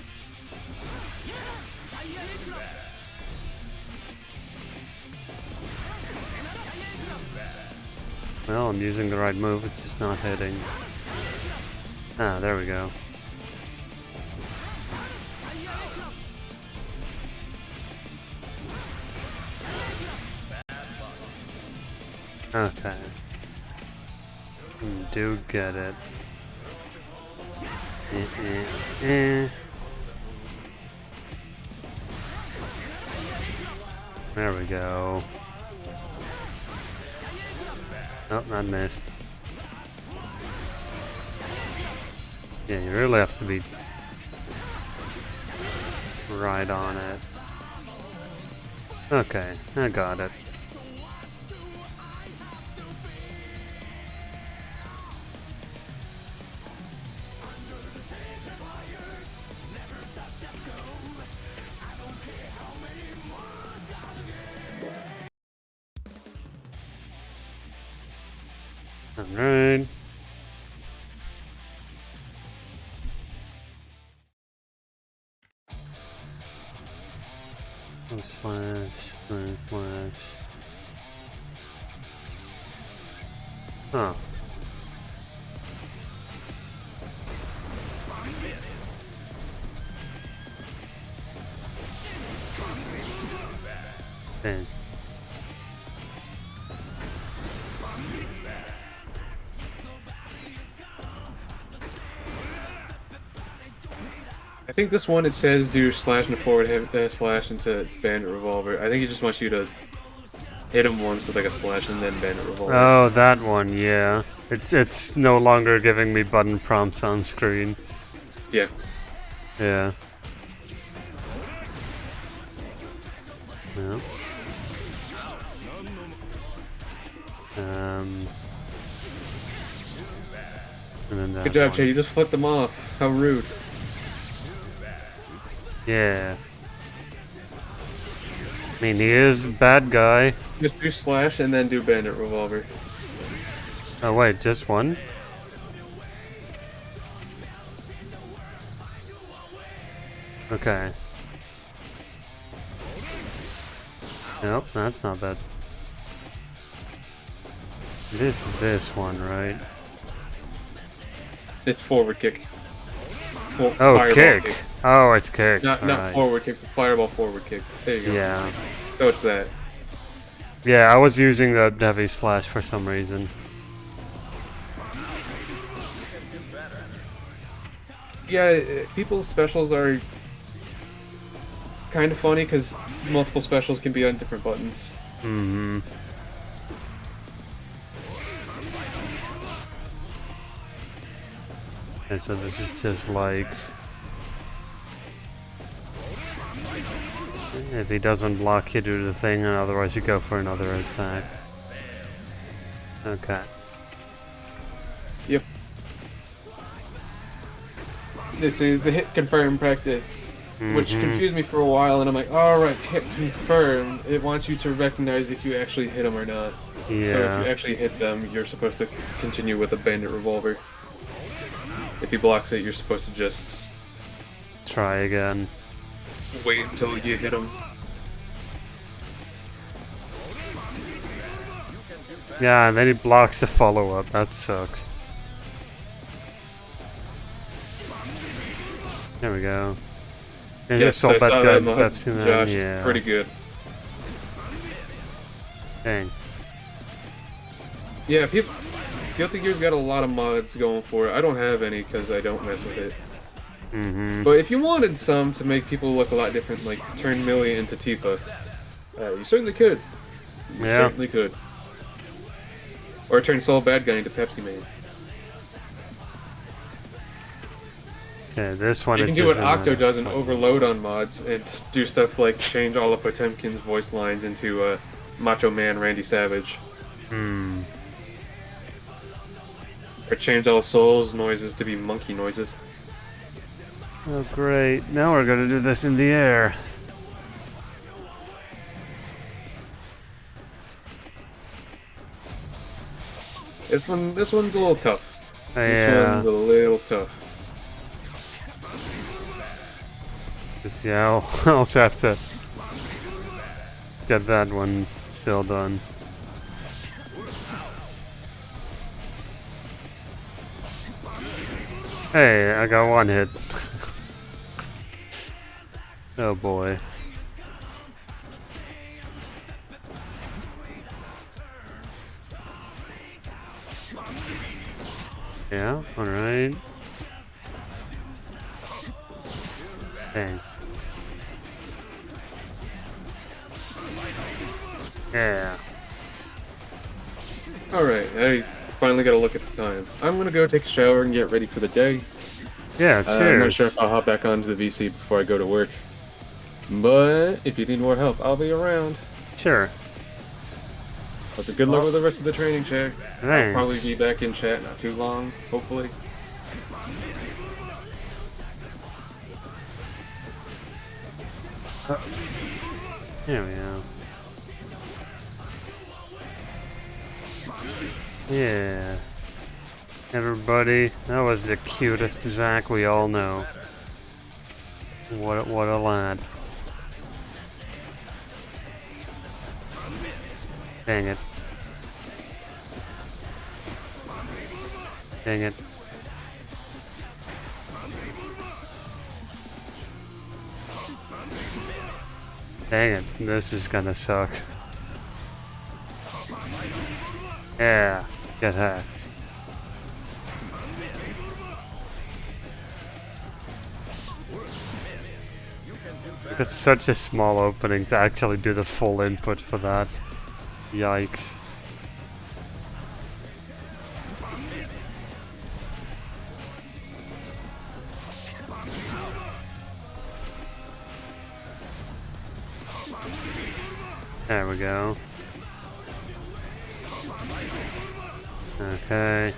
Well, I'm using the right move, it's just not hitting. Ah, there we go. Okay. Do get it. There we go. Oh, that missed. Yeah, you really have to be right on it. Okay, I got it. Alright. Slash. Huh. Dang. I think this one, it says do slash and forward slash into Bandit Revolver. I think he just wants you to hit him once with like a slash and then Bandit Revolver. Oh, that one, yeah. It's no longer giving me button prompts on screen. Yeah. Yeah. Yeah. And then that Good job, one. Chad. You just flipped them off. How rude. Yeah. I mean, he is a bad guy. Just do slash and then do Bandit Revolver. Oh wait, just one? Okay. Nope, that's not bad. It is this one, right? It's forward kick. Oh, kick. Oh, it's kick. Not right. forward kick, fireball forward kick. There you go. Yeah. So it's that. Yeah, I was using the heavy slash for some reason. Yeah, people's specials are kind of funny because multiple specials can be on different buttons. Mm-hmm. Okay, so this is just like... If he doesn't block, you do the thing, and otherwise you go for another attack. Okay. Yep. This is the hit confirm practice, which confused me for a while, and I'm like, alright, hit confirm. It wants you to recognize if you actually hit them or not. Yeah. So if you actually hit them, you're supposed to continue with a bandit revolver. If he blocks it, you're supposed to just... try again. Wait until you hit him. Yeah, and then he blocks the follow-up. That sucks. There we go. And Yes, I saw that mod, Josh. Yeah. Pretty good. Dang. Yeah, Guilty Gear's got a lot of mods going for it. I don't have any because I don't mess with it. But if you wanted some to make people look a lot different, like turn Millie into Tifa, you certainly could. You certainly could. Or turn Soul Bad Guy into Pepsi Man. Okay, this one you is can do what Octo does and overload on mods and do stuff like change all of Potemkin's voice lines into Macho Man Randy Savage. Or change all Soul's noises to be monkey noises. Oh great, now we're gonna do this in the air. This one's a little tough. Yeah. This one's a little tough. Yeah, I'll also have to get that one still done. Hey, I got one hit. Oh boy. Yeah, alright. Dang. Yeah. Alright, I finally got a look at the time. I'm gonna go take a shower and get ready for the day. Yeah, cheers. I'm not sure if I'll hop back onto the VC before I go to work. But if you need more help, I'll be around. Sure. Also, good luck with the rest of the training, Chair. Thanks. I'll probably be back in chat not too long, hopefully. Here we go. Yeah. Everybody, that was the cutest Zack we all know. What a lad. Dang it. Dang it. Dang it, this is gonna suck. Yeah, get hacked. It's such a small opening to actually do the full input for that. Yikes. There we go. Okay.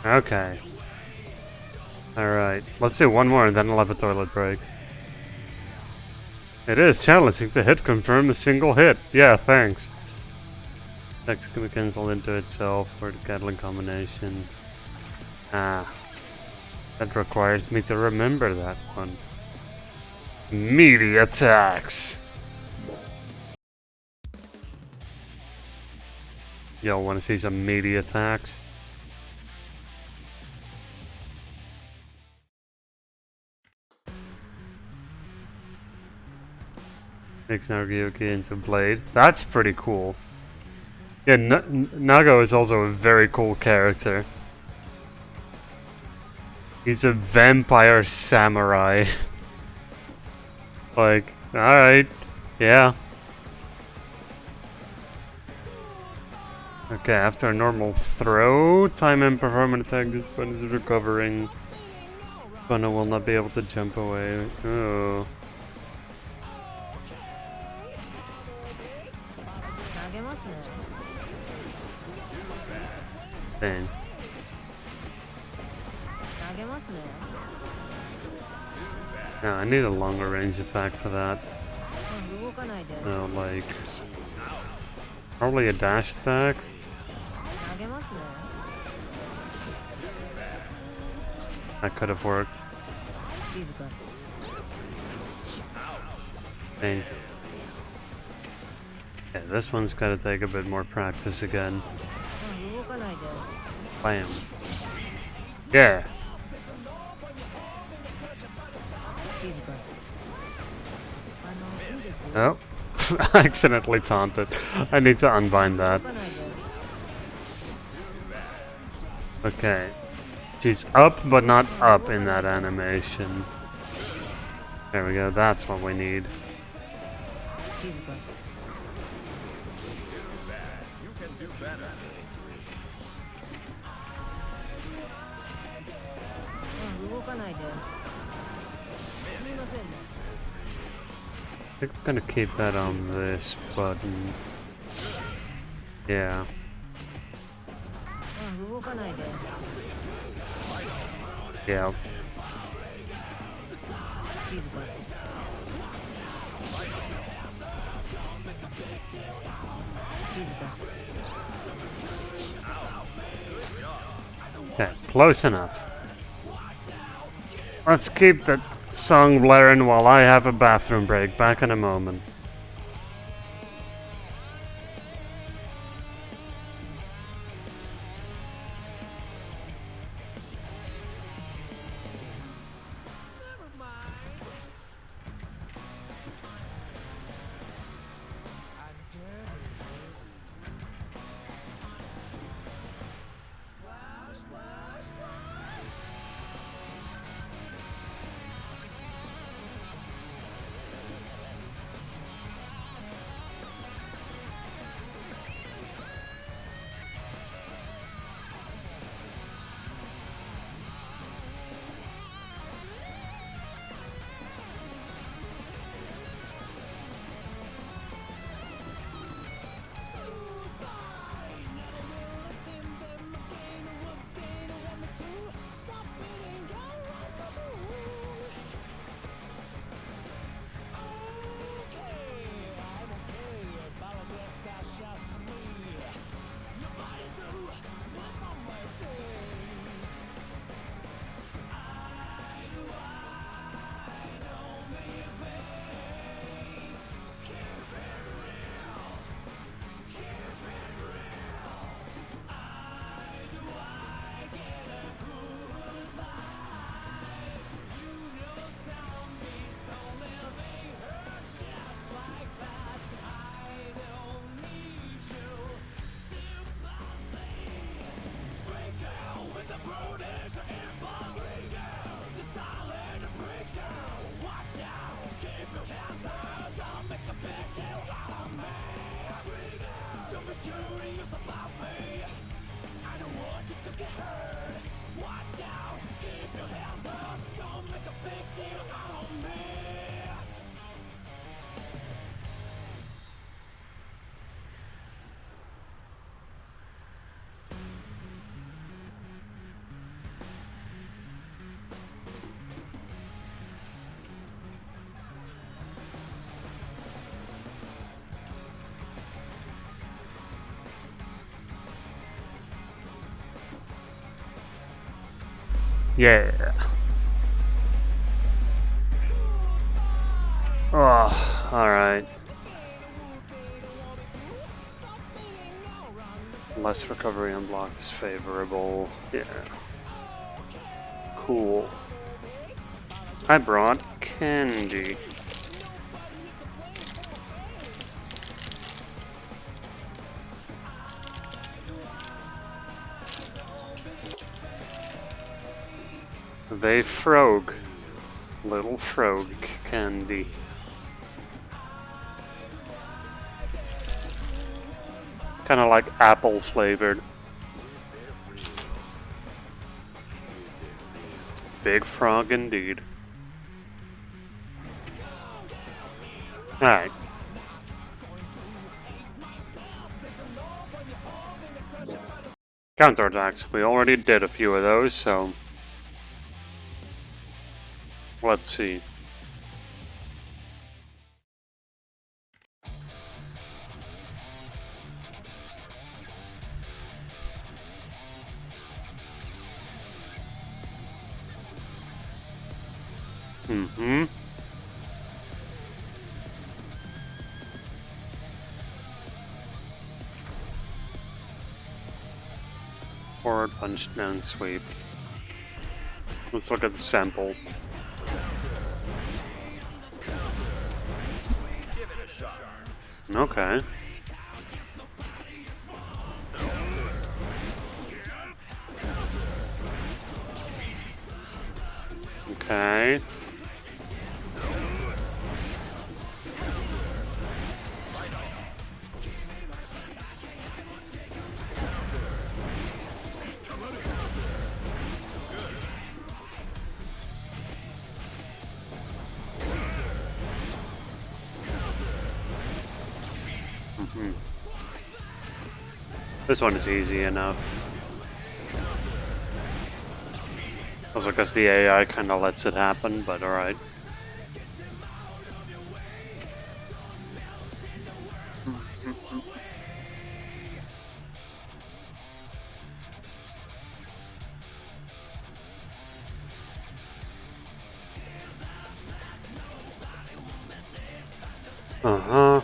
Okay. Alright, let's do one more and then I'll have a toilet break. It is challenging to hit confirm a single hit. Yeah, thanks. Text can be cancelled into itself for the Gatling combination. Ah. That requires me to remember that one. Meaty attacks! Y'all wanna see some meaty attacks? Makes Nagayuki into Blade. That's pretty cool. Yeah, Nago is also a very cool character. He's a vampire samurai. Like, alright, yeah. Okay, after a normal throw, time and performance attack, this button is recovering. Bunna will not be able to jump away. Oh. Dang. No, I need a longer range attack for that. No, like... probably a dash attack? That could have worked. Dang. Yeah, this one's gotta take a bit more practice again. Bam. Yeah! Oh. I accidentally taunted. I need to unbind that. Okay. She's up, but not up in that animation. There we go, that's what we need. I think I'm gonna keep that on this button. Yeah. Yeah. Yeah, close enough. Let's keep that song blaring while I have a bathroom break. Back in a moment. Yeah. Oh, alright. Less recovery on block is favorable. Yeah. Cool. I brought candy. They frog. Little frog candy. Kinda like apple flavored. Big frog indeed. Alright. Counterattacks. We already did a few of those, so let's see. Mm-hmm. Forward punch, down sweep. Let's look at the sample. Okay. Okay. This one is easy enough. Also, because the AI kind of lets it happen, but alright. Uh-huh.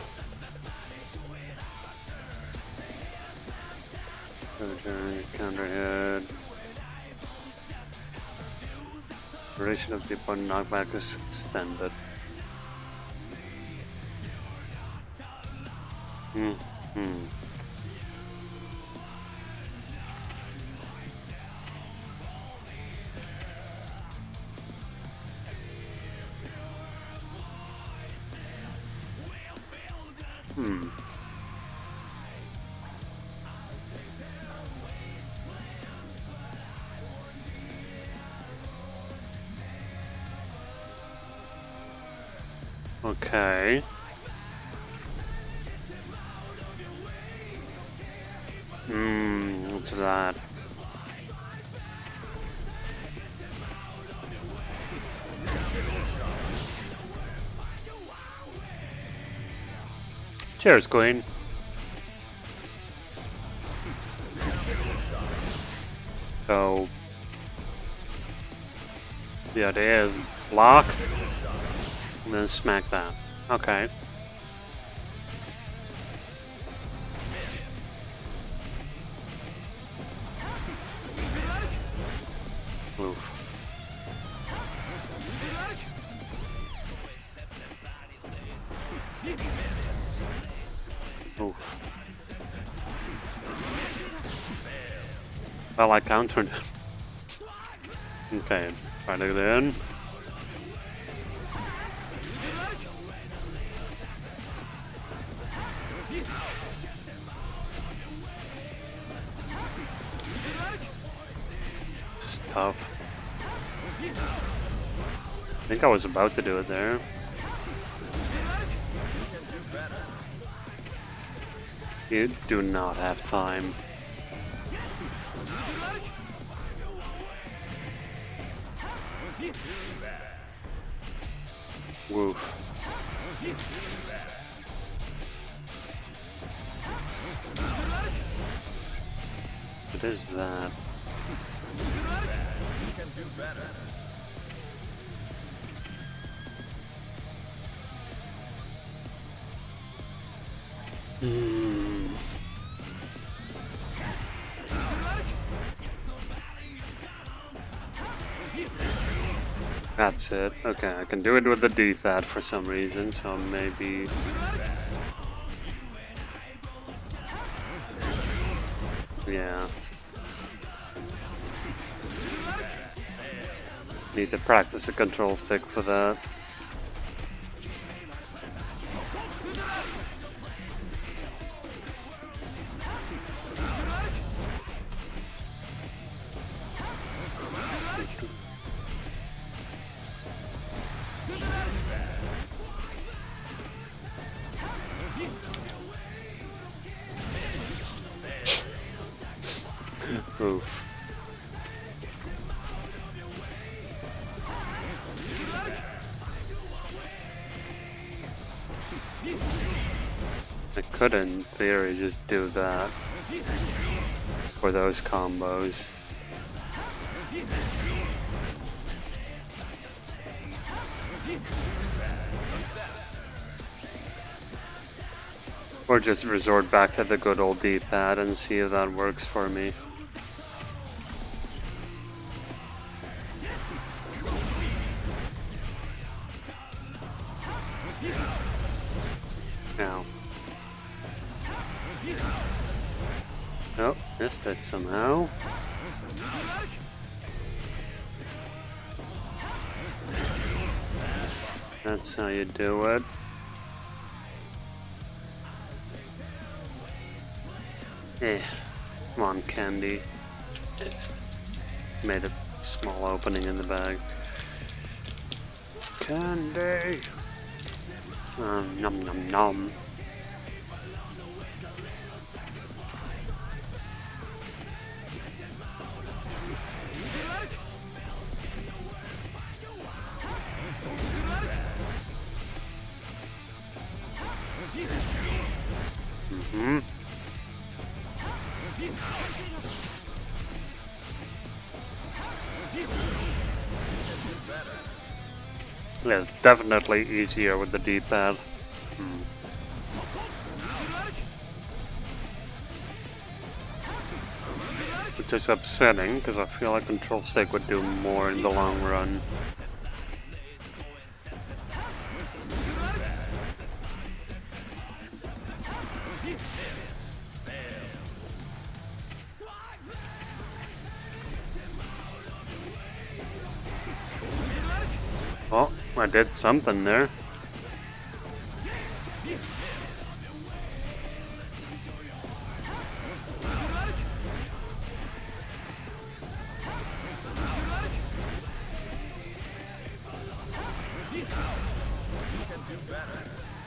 Counter hit. Duration of the opponent knockback is extended. Okay. What's that? Cheers, Queen. So, the idea is block, and then smack that. Okay. Oof. Oof. Well, I countered. Okay, try to get in. It's tough. I think I was about to do it there. You do not have time. Woof. What is that? That's it. Okay, I can do it with the D-pad for some reason, so maybe... Yeah. Need to practice the control stick for that. Oof. I could, in theory, just do that for those combos. Or just resort back to the good old D-pad and see if that works for me. Now. Oh, missed it somehow. That's how you do it. Come on, Candy. Made a small opening in the bag. Candy! Nom nom nom. Mm-hmm. Yeah, it's definitely easier with the D-pad. Which is upsetting, because I feel like control stick would do more in the long run. Well, I did something there.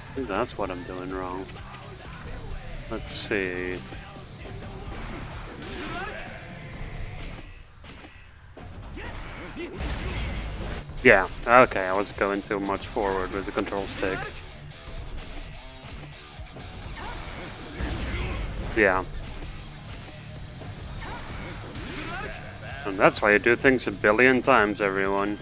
I think that's what I'm doing wrong. Let's see. Yeah, okay, I was going too much forward with the control stick. Yeah. And that's why you do things a billion times, everyone.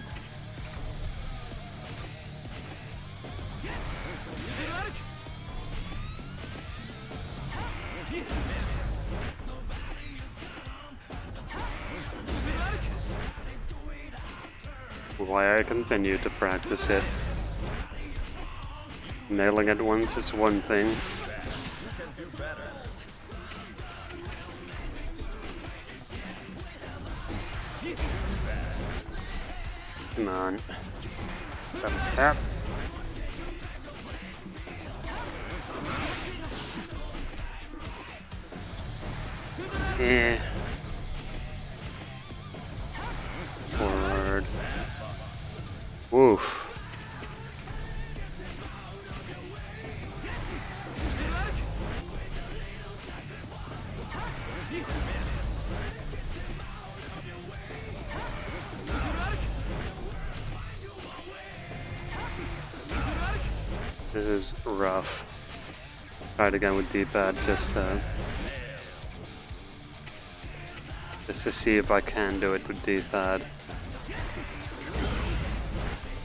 Why I continue to practice it. Nailing it once is one thing. Come on. Tap. Forward. Woof. This is rough. Try it again with D-pad just to see if I can do it with D-pad.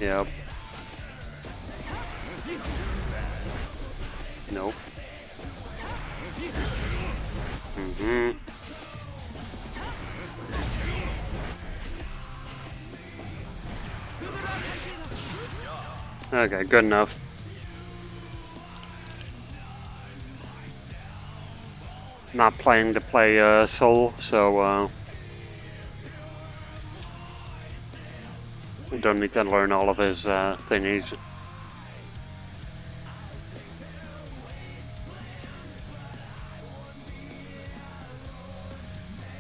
Yep. Nope. Mm-hmm. Okay, good enough. Not playing to play Soul, so don't need to learn all of his thingies.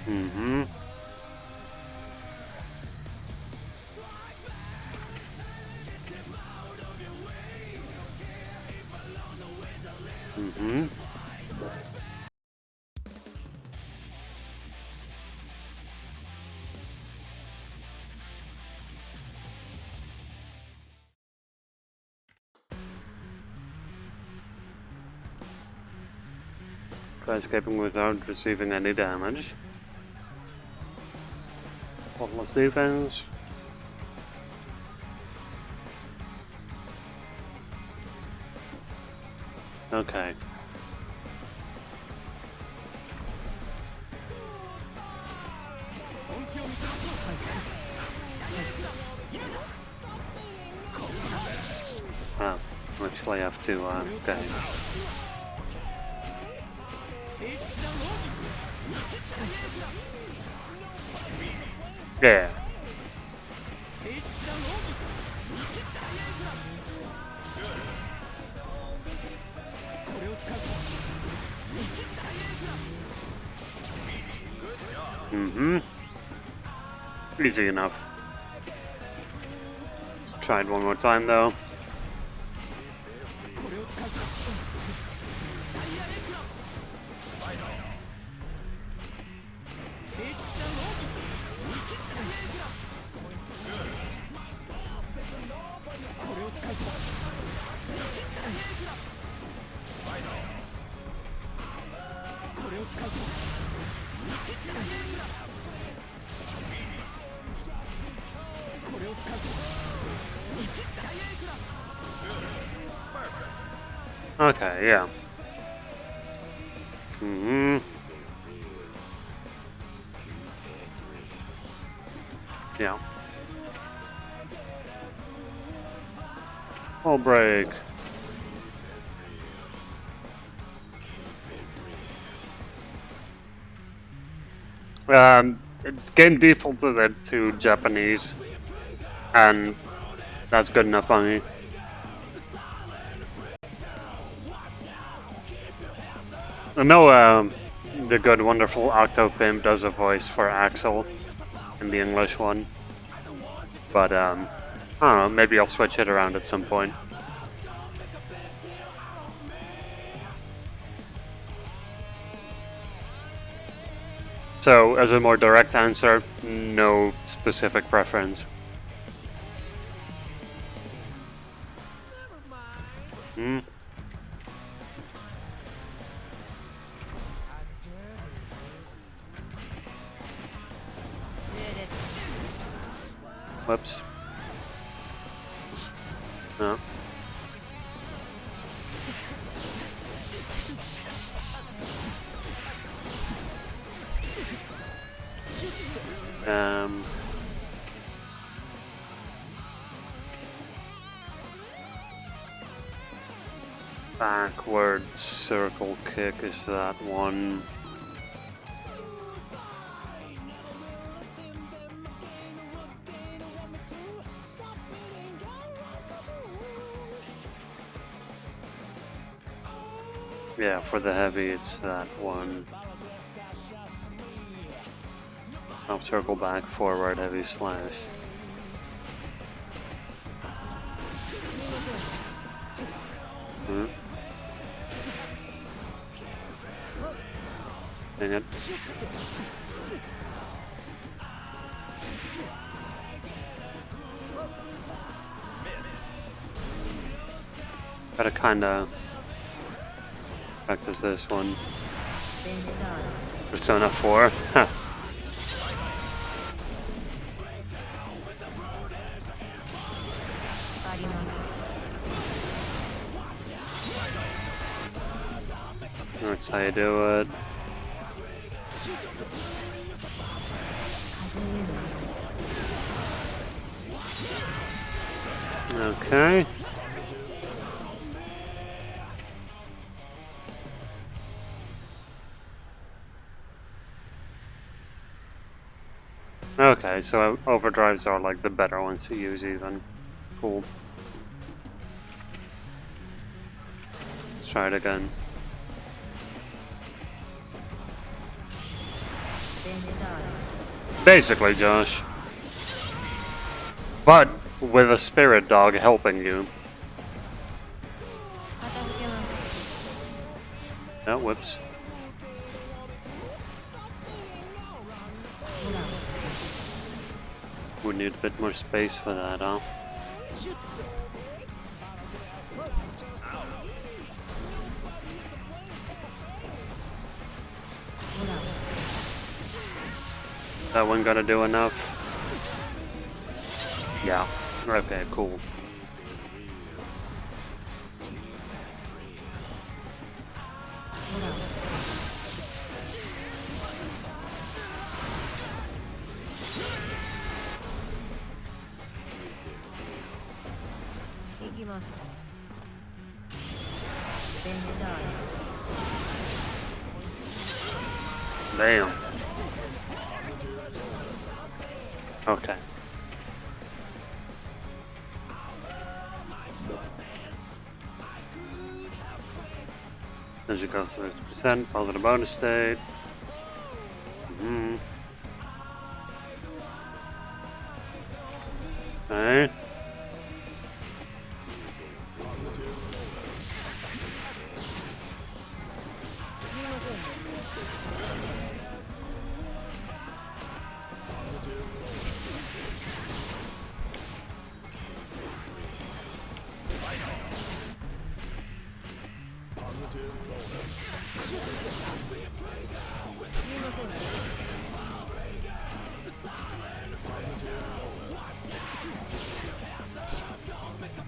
Mm-hmm. Mm-hmm. Try escaping without receiving any damage. Faultless defense. Okay. Oh, actually I have to, okay. Yeah. Mm-hmm. Easy enough. Let's try it one more time though. Okay, yeah. Mm-hmm. Yeah. Full break. Game defaulted it to Japanese, and that's good enough by me. I know the good, wonderful Octopimp does a voice for Axel in the English one, but I don't know, maybe I'll switch it around at some point. So, as a more direct answer, no specific preference. Hmm. Whoops. No. Backward circle kick is that one. Yeah, for the heavy it's that one. Up circle back, forward, heavy slash. Hmm. Dang it. Gotta kinda practice this one. Persona 4. Huh. That's how you do it. Okay. Okay, so overdrives are like the better ones to use even. Cool. Let's try it again. Basically, Josh. But with a spirit dog helping you. Oh, whoops. We need a bit more space for that, huh? That one gonna do enough? Yeah. Okay, cool. Damn. Okay. As you go through 50%, positive bonus state. Okay.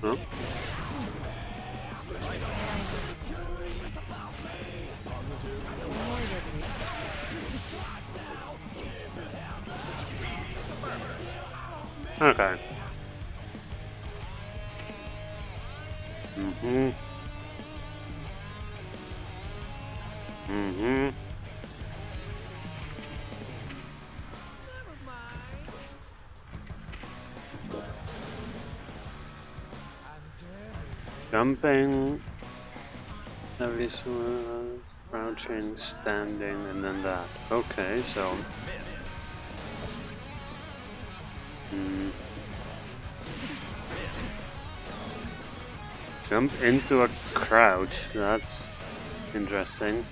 Oh. Okay. Jumping, heavy sword, crouching, standing, and then that. Okay, so. Jump into a crouch, that's interesting.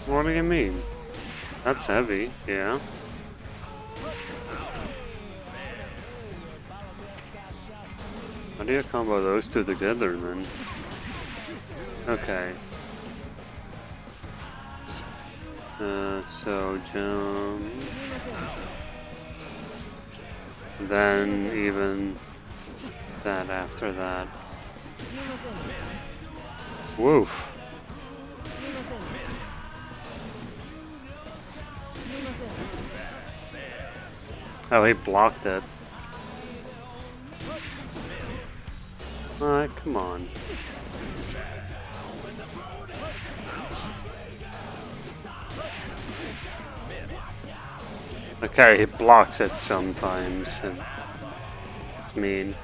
What do you mean? That's heavy, yeah. How do you combo those two together then? Okay. So jump. Then even that after that. Woof. Oh, he blocked it. Alright, come on. Okay, he blocks it sometimes. It's mean.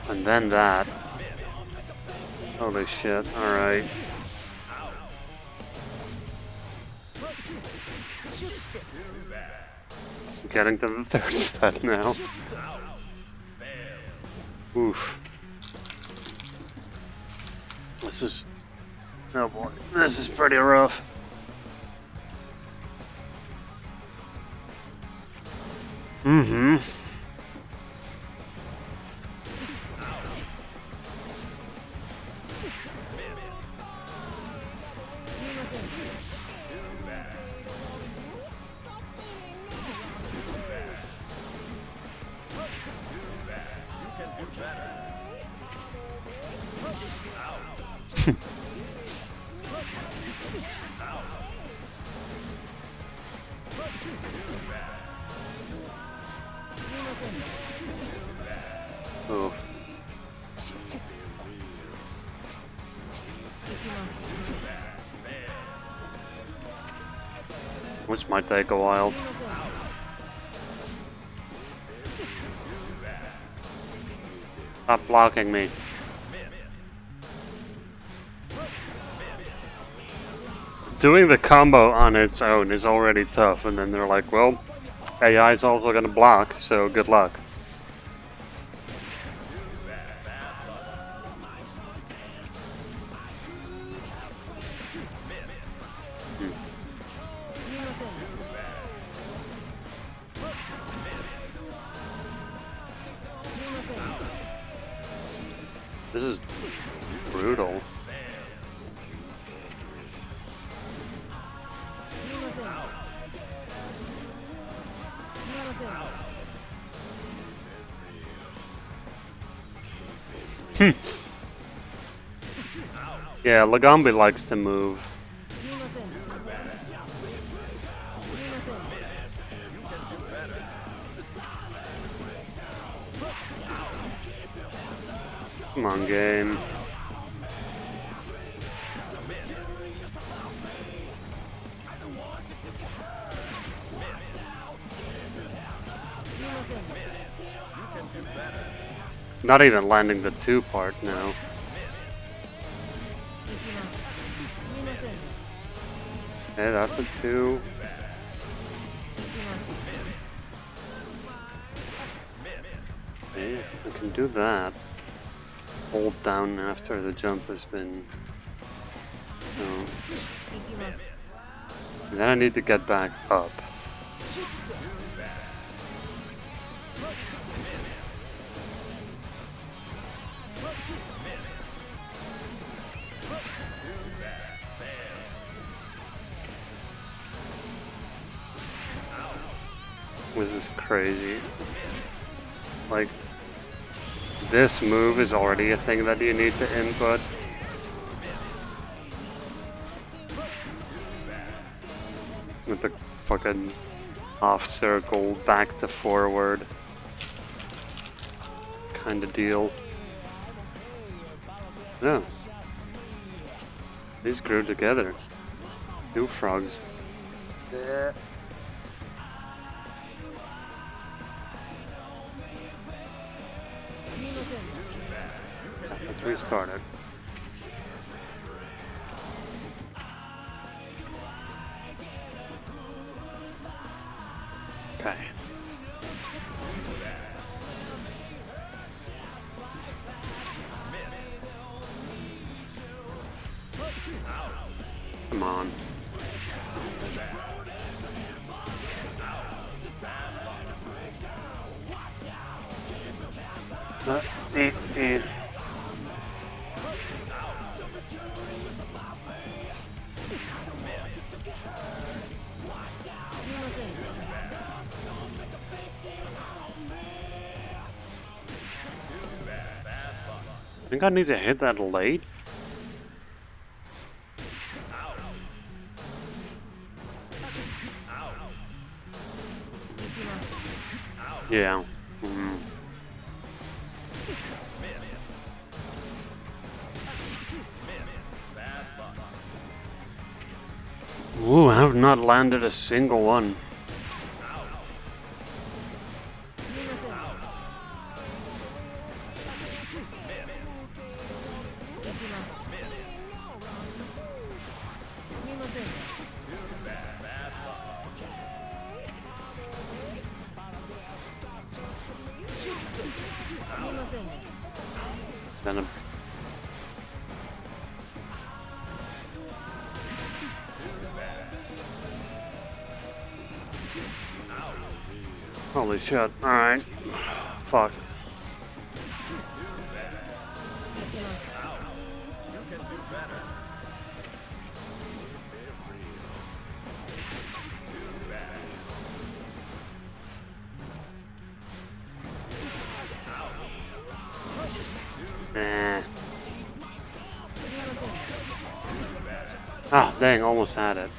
And then that. Holy shit, alright. Getting to the third step now. Oof. This is... oh boy, this is pretty rough. Oh. Which might take a while. Stop blocking me. Doing the combo on its own is already tough, and then they're like, well, AI is also gonna block, so good luck. This is brutal. Yeah, Lagambi likes to move. Come on, game. Not even landing the 2 part now. Okay, that's a 2. Okay, I can do that. Hold down after the jump has been... So. And then I need to get back up. This is crazy. Like, this move is already a thing that you need to input. With the fucking half circle, back to forward kind of deal. Yeah. These grew together. 2 frogs. Yeah. Let's restart it. Okay. Come on. I think I need to hit that late. Yeah. Ooh, I have not landed a single one. Then holy shit, alright. Fuck. Nah. Ah, dang, almost had it.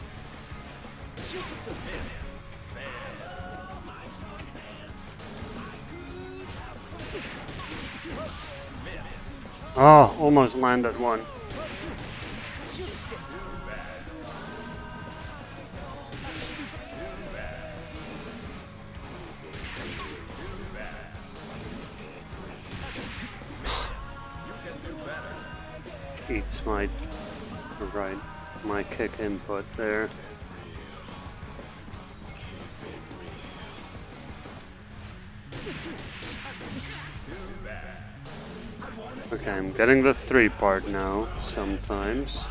Oh, almost landed one. Eats my kick input there. Okay, I'm getting the 3 part now, sometimes.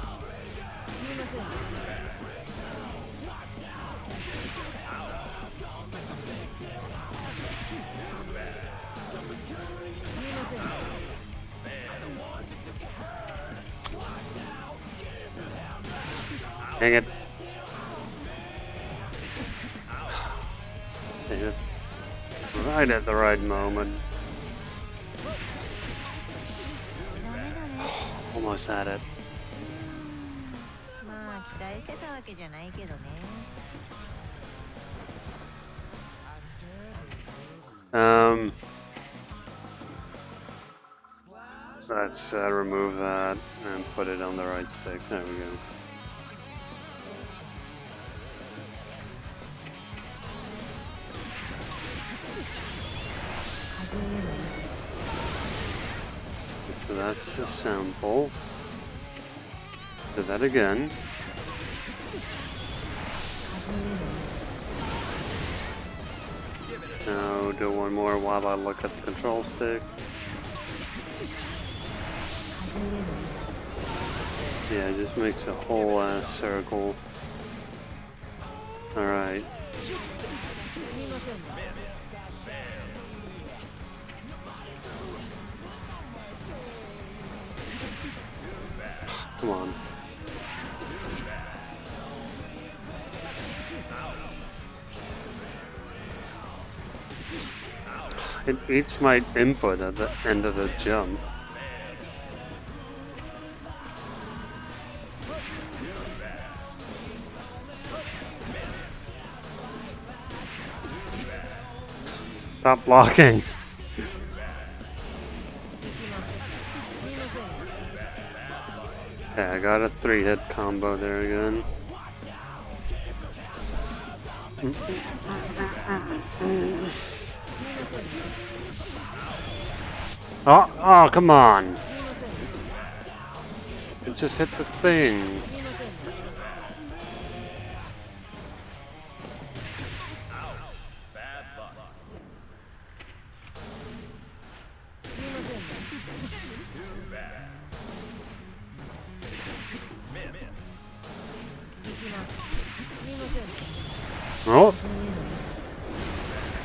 Dang it. Dang it. Right at the right moment. Almost had it. Let's remove that and put it on the right stick. There we go. So that's the sample. Do that again. Now do one more while I look at the control stick. Yeah, it just makes a whole ass circle. Alright. Come on. It eats my input at the end of the jump. Stop blocking. Okay, I got a 3-hit combo there again. Oh, come on. It just hit the thing. Oh.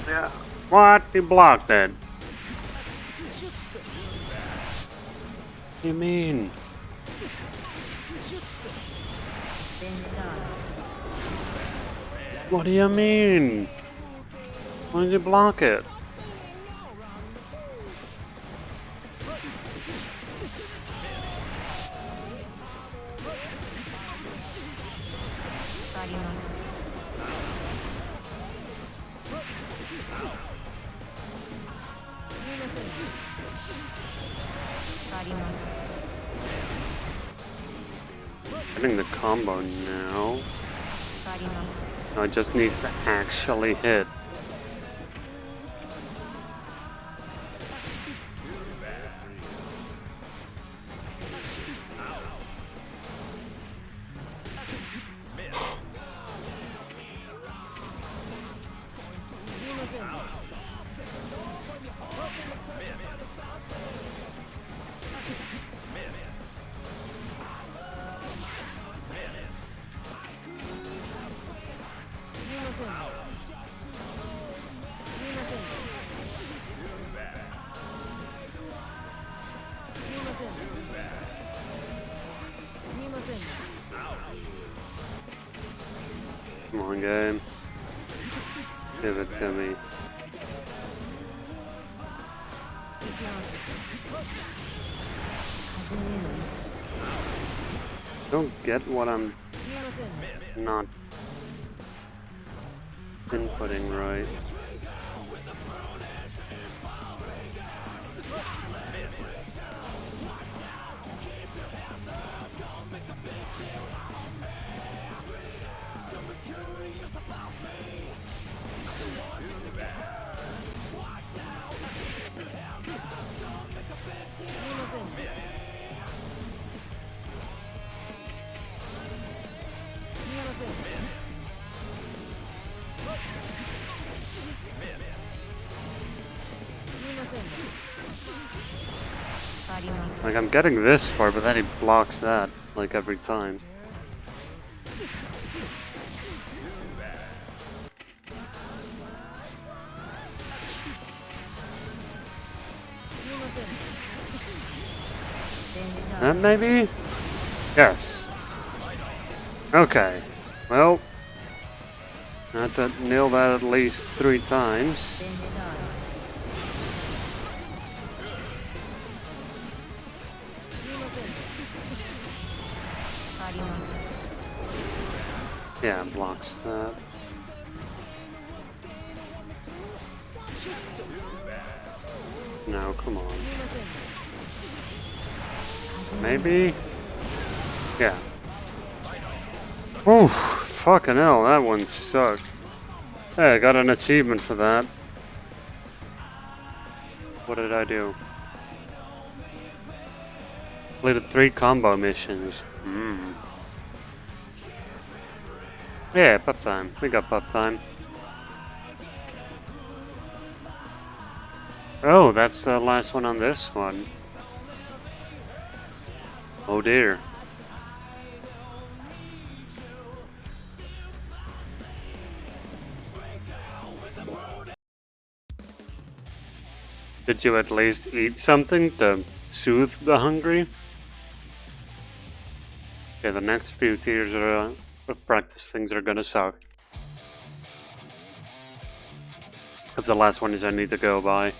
Yeah. What? He blocked it. What do you mean? What do you mean? Why did you block it? Getting the combo now. No, it just needs to actually hit. Come on, game. Give it to me. Don't get what I'm not inputting right. Like, I'm getting this far, but then he blocks that, like, every time. And maybe? Yes. Okay. Well, I had to nail that at least 3 times. Yeah, blocks that. No, come on. Maybe? Yeah. Oh, fucking hell, that one sucked. Hey, I got an achievement for that. What did I do? Completed 3 combo missions. Yeah, pup time. We got pup time. Oh, that's the last one on this one. Oh dear. Did you at least eat something to soothe the hungry? Okay, the next few tiers of practice things are gonna suck. If the last one is I need to go by.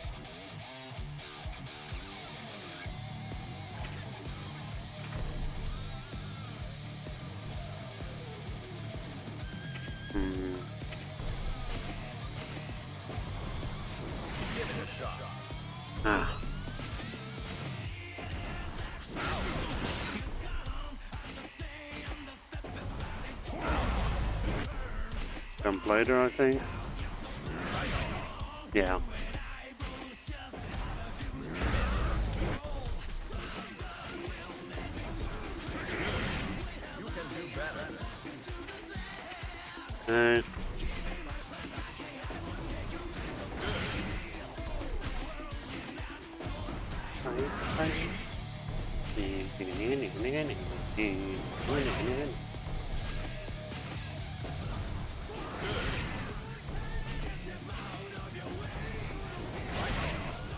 Ah. Jump later, I think. Yeah.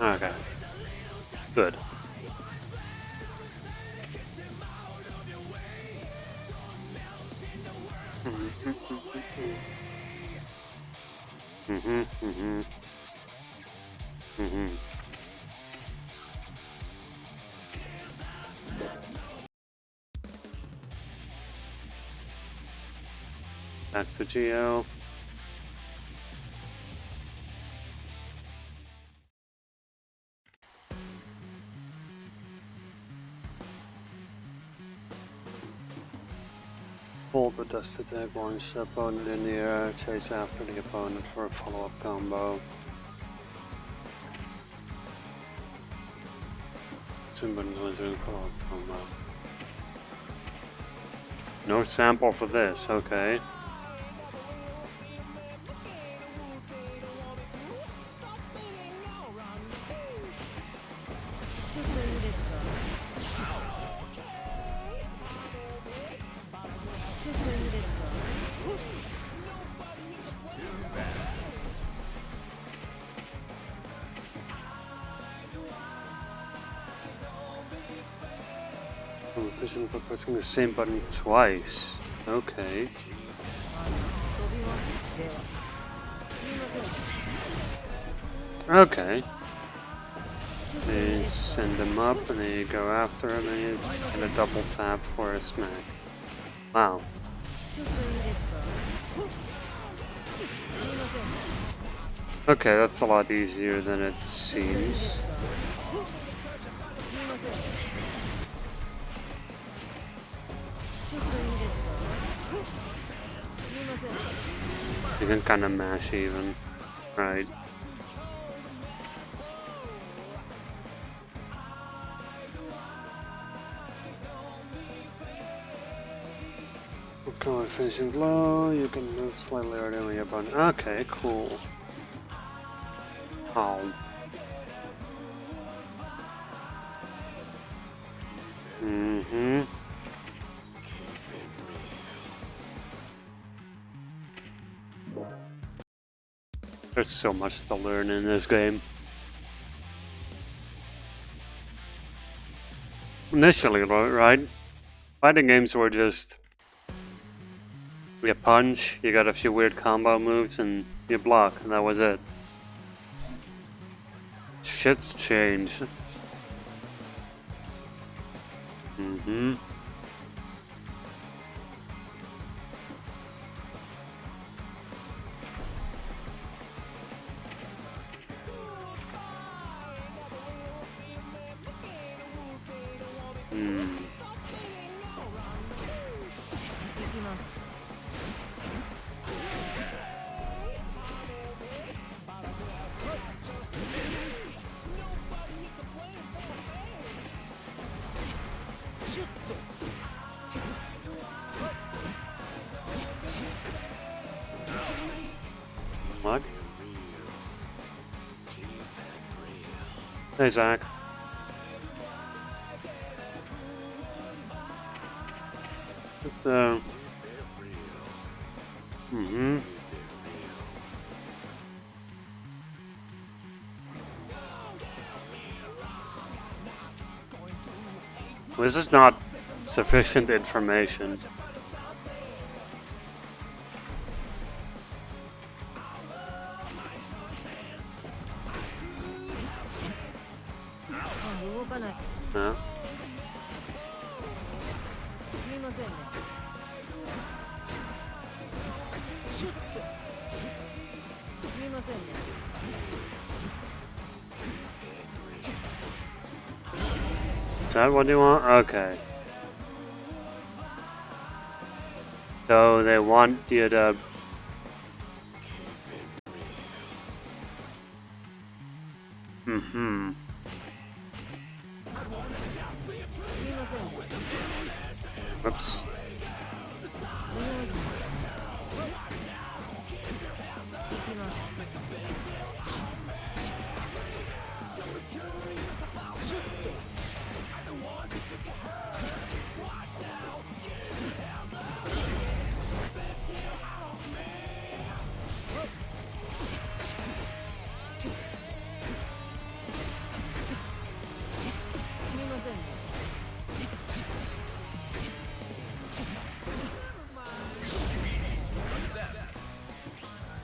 Okay. Good. That's the Geo. Hold the dust attack, launch the opponent in the air, chase after the opponent for a follow-up combo. Somebody was doing follow-up combo. No sample for this, okay. Vision for pressing the same button twice. Okay. Okay. You send them up and then you go after them and you get a double tap for a smack. Wow. Okay, that's a lot easier than it seems. You can kind of mash even, right? Okay, finishing low, you can move slightly earlier when you're button. Okay, cool. Oh. Mm-hmm. There's so much to learn in this game. Initially, right? Fighting games were just... You punch, you got a few weird combo moves, and you block, and that was it. Shit's changed. Mm-hmm. What? Hey, Zach. Mm-hmm. This is not sufficient information. No? Is that what you want? Okay. So they want you to... Mm-hmm. Whoops.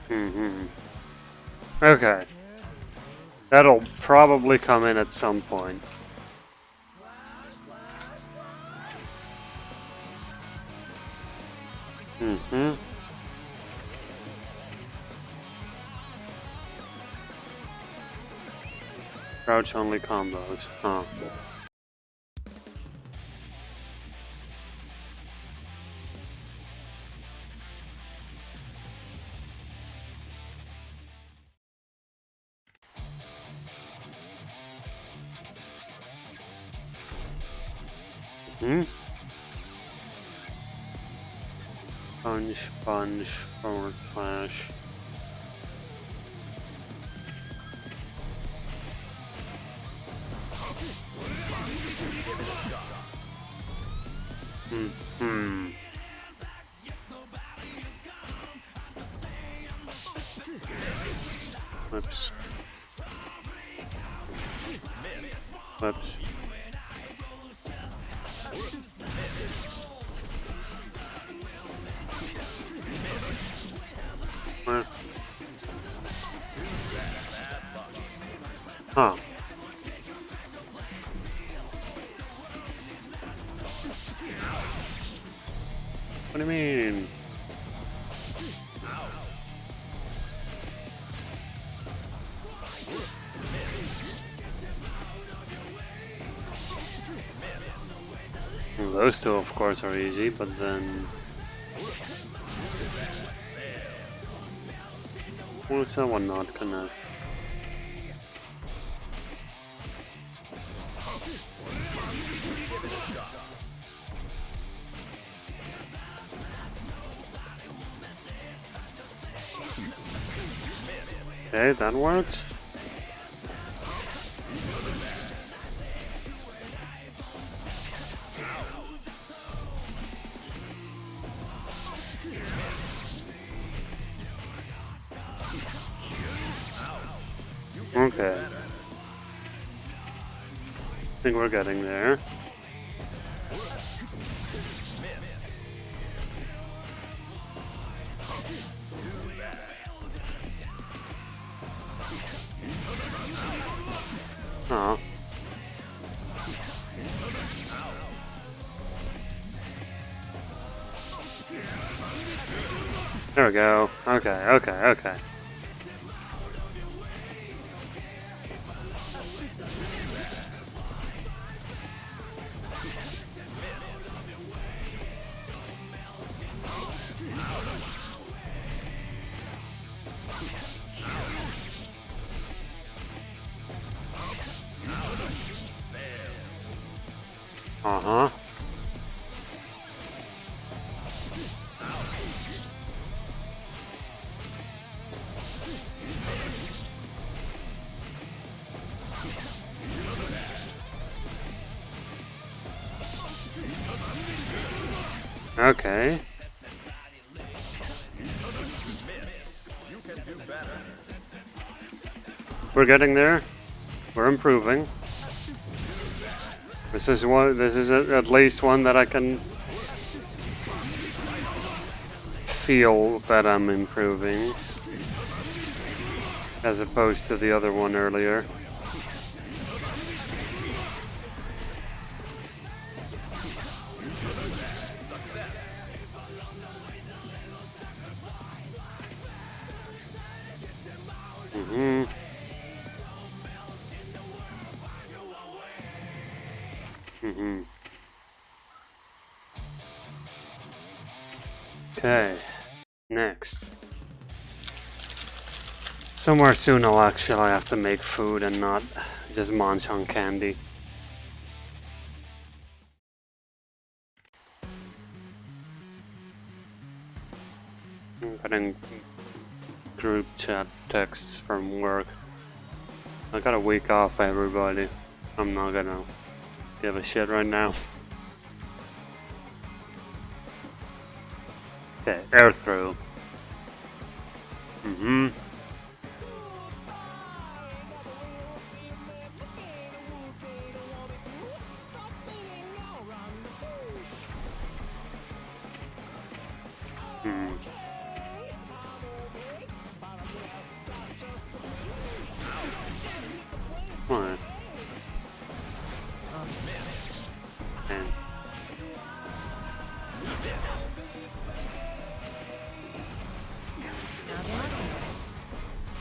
Mm-hmm. Okay. That'll probably come in at some point. Mm-hmm. Crouch only combos. Huh. Hmm? Punch, forward slash. Hmm. Whoops. Whoops. Huh. What do you mean? those two, of course, are easy, but then... Why does that one not connect? Okay, that works. Okay. I think we're getting there. Oh. There we go. Okay. Uh-huh. Okay. We're getting there. We're improving. This is one. This is at least one that I can feel that I'm improving, as opposed to the other one earlier. Okay, next. Somewhere soon I'll actually have to make food and not just munch on candy. I'm getting group chat texts from work. I got a week off, everybody. I'm not gonna give a shit right now. Okay, air through. What?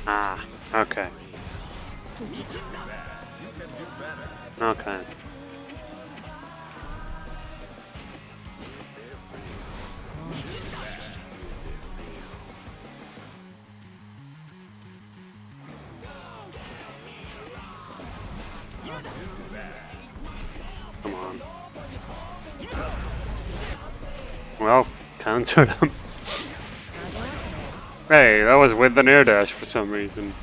Ah, okay. Okay. Come on. Well, countered him. Hey, that was with an air dash for some reason.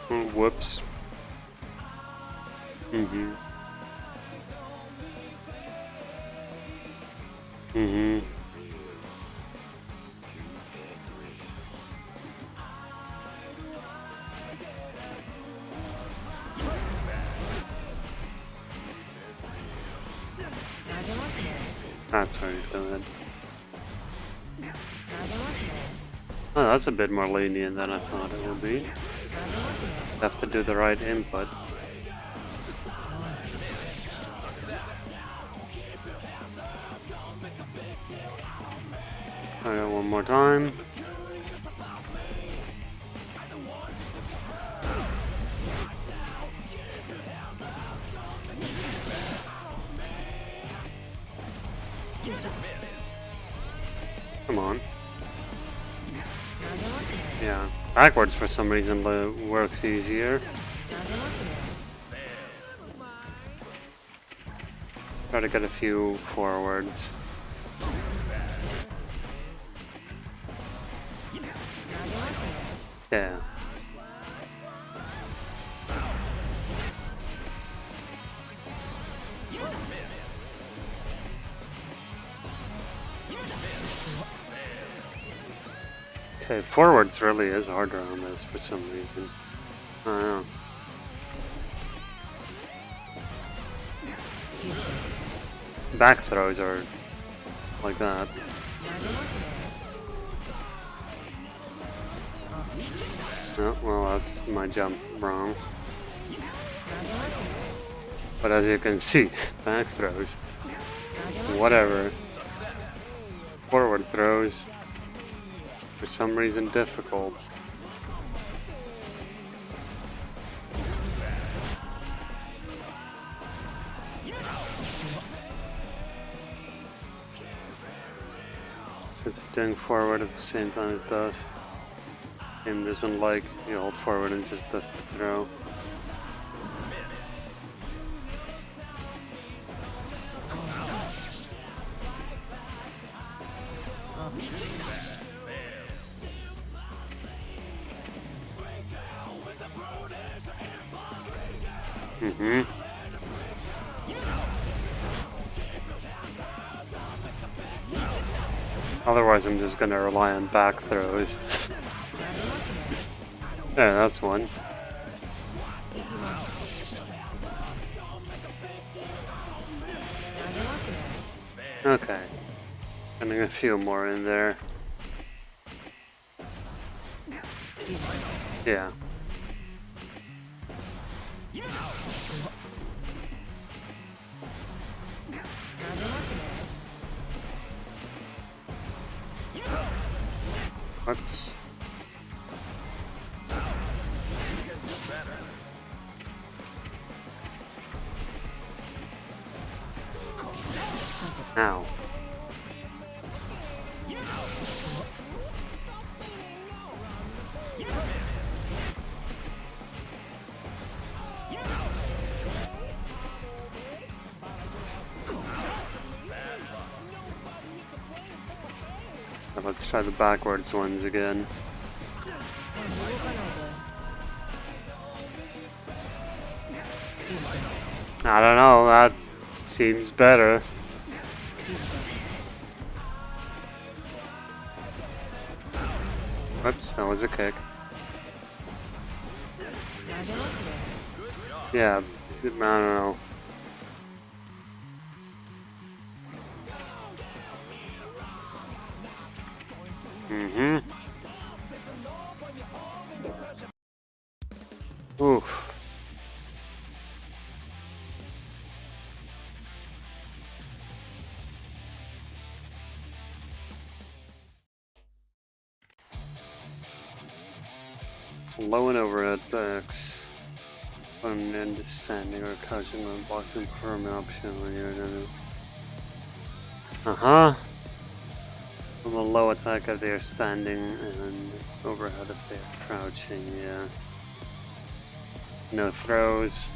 Oh, whoops. That's how you do it. Oh, that's a bit more lenient than I thought it would be. Have to do the right input. Alright, one more time. Yeah, backwards for some reason works easier. Try to get a few forwards. Yeah. Okay, forwards really is harder on this for some reason. I don't know. Back throws are like that. Oh, well, that's my jump wrong. But as you can see, back throws, whatever. Forward throws, for some reason difficult. It's doing forward at the same time as does. Game doesn't like you hold forward and just does the throw. Otherwise I'm just gonna rely on back throws. Yeah, that's one. Okay. Getting a few more in there. Yeah. Oops. Ow. Let's try the backwards ones again. I don't know, that seems better. Oops, that was a kick. Yeah, I don't know. Oof. Low and overhead attacks. On end standing or crouching on blocking firm option when you're in a... On the low attack if they are standing and overhead if they are crouching, yeah. No throws.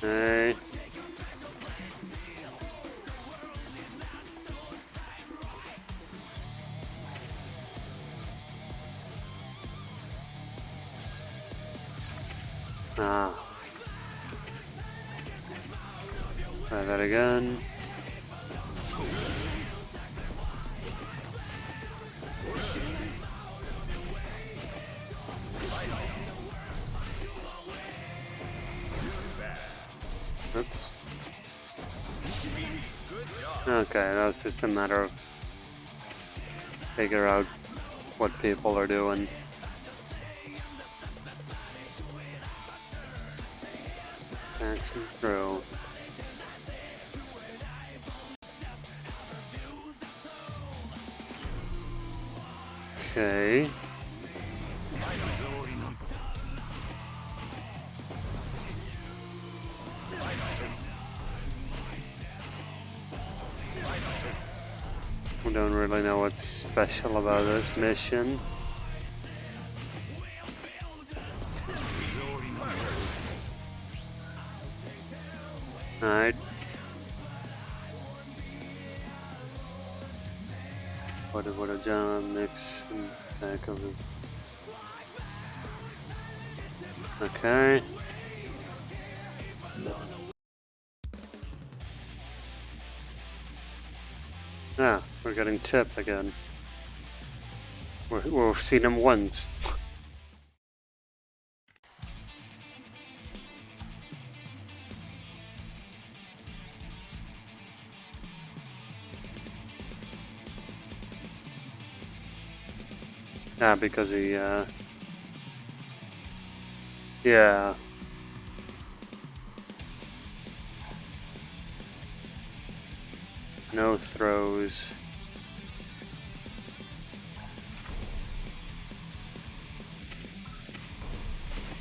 Hey. Try that again. Oops. Okay, that's just a matter of figure out what people are doing. Action throw. Okay. I don't really know what's special about this mission. Alright. What a jump next and back of it. Okay. Ah, we're getting tip again. We've seen him once. Ah, because he, yeah. No throws.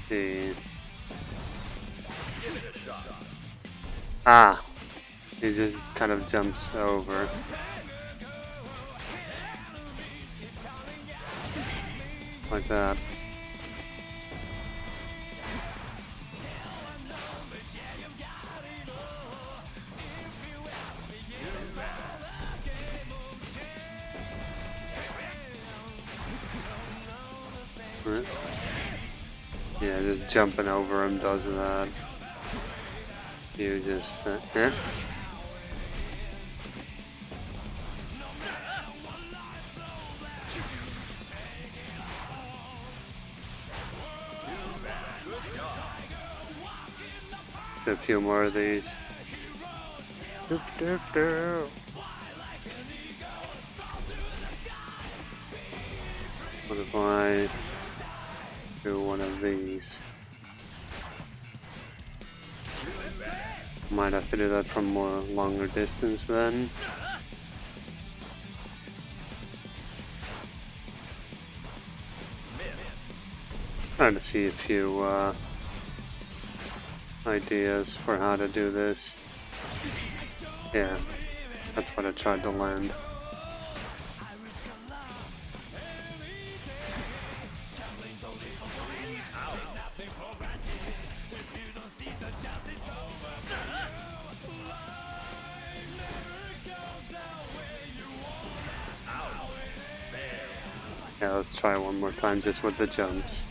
See. Ah, he just kind of jumps over. Like that. Yeah, just jumping over him does that. You just, yeah. So a few more of these. Doop, doop, doop. What if I do one of these? Might have to do that from more longer distance then. Trying to see a few ideas for how to do this. Yeah, that's what I tried to land. Yeah, let's try one more time just with the jumps.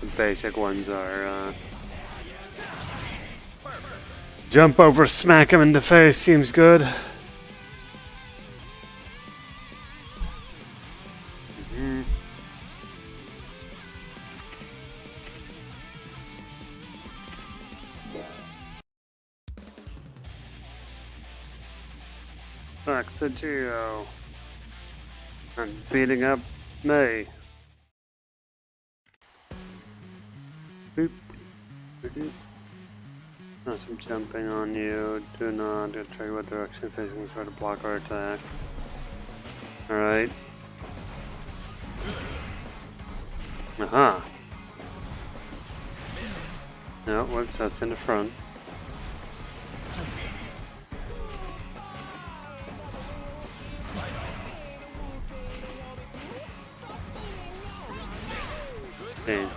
The basic ones are jump over, smack him in the face, seems good. Back to Geo. And beating up May. Boop. Boop. No, some jumping on you. Do not try what direction facing try to block our attack. Alright. Aha. No, whoops, that's in the front. Okay.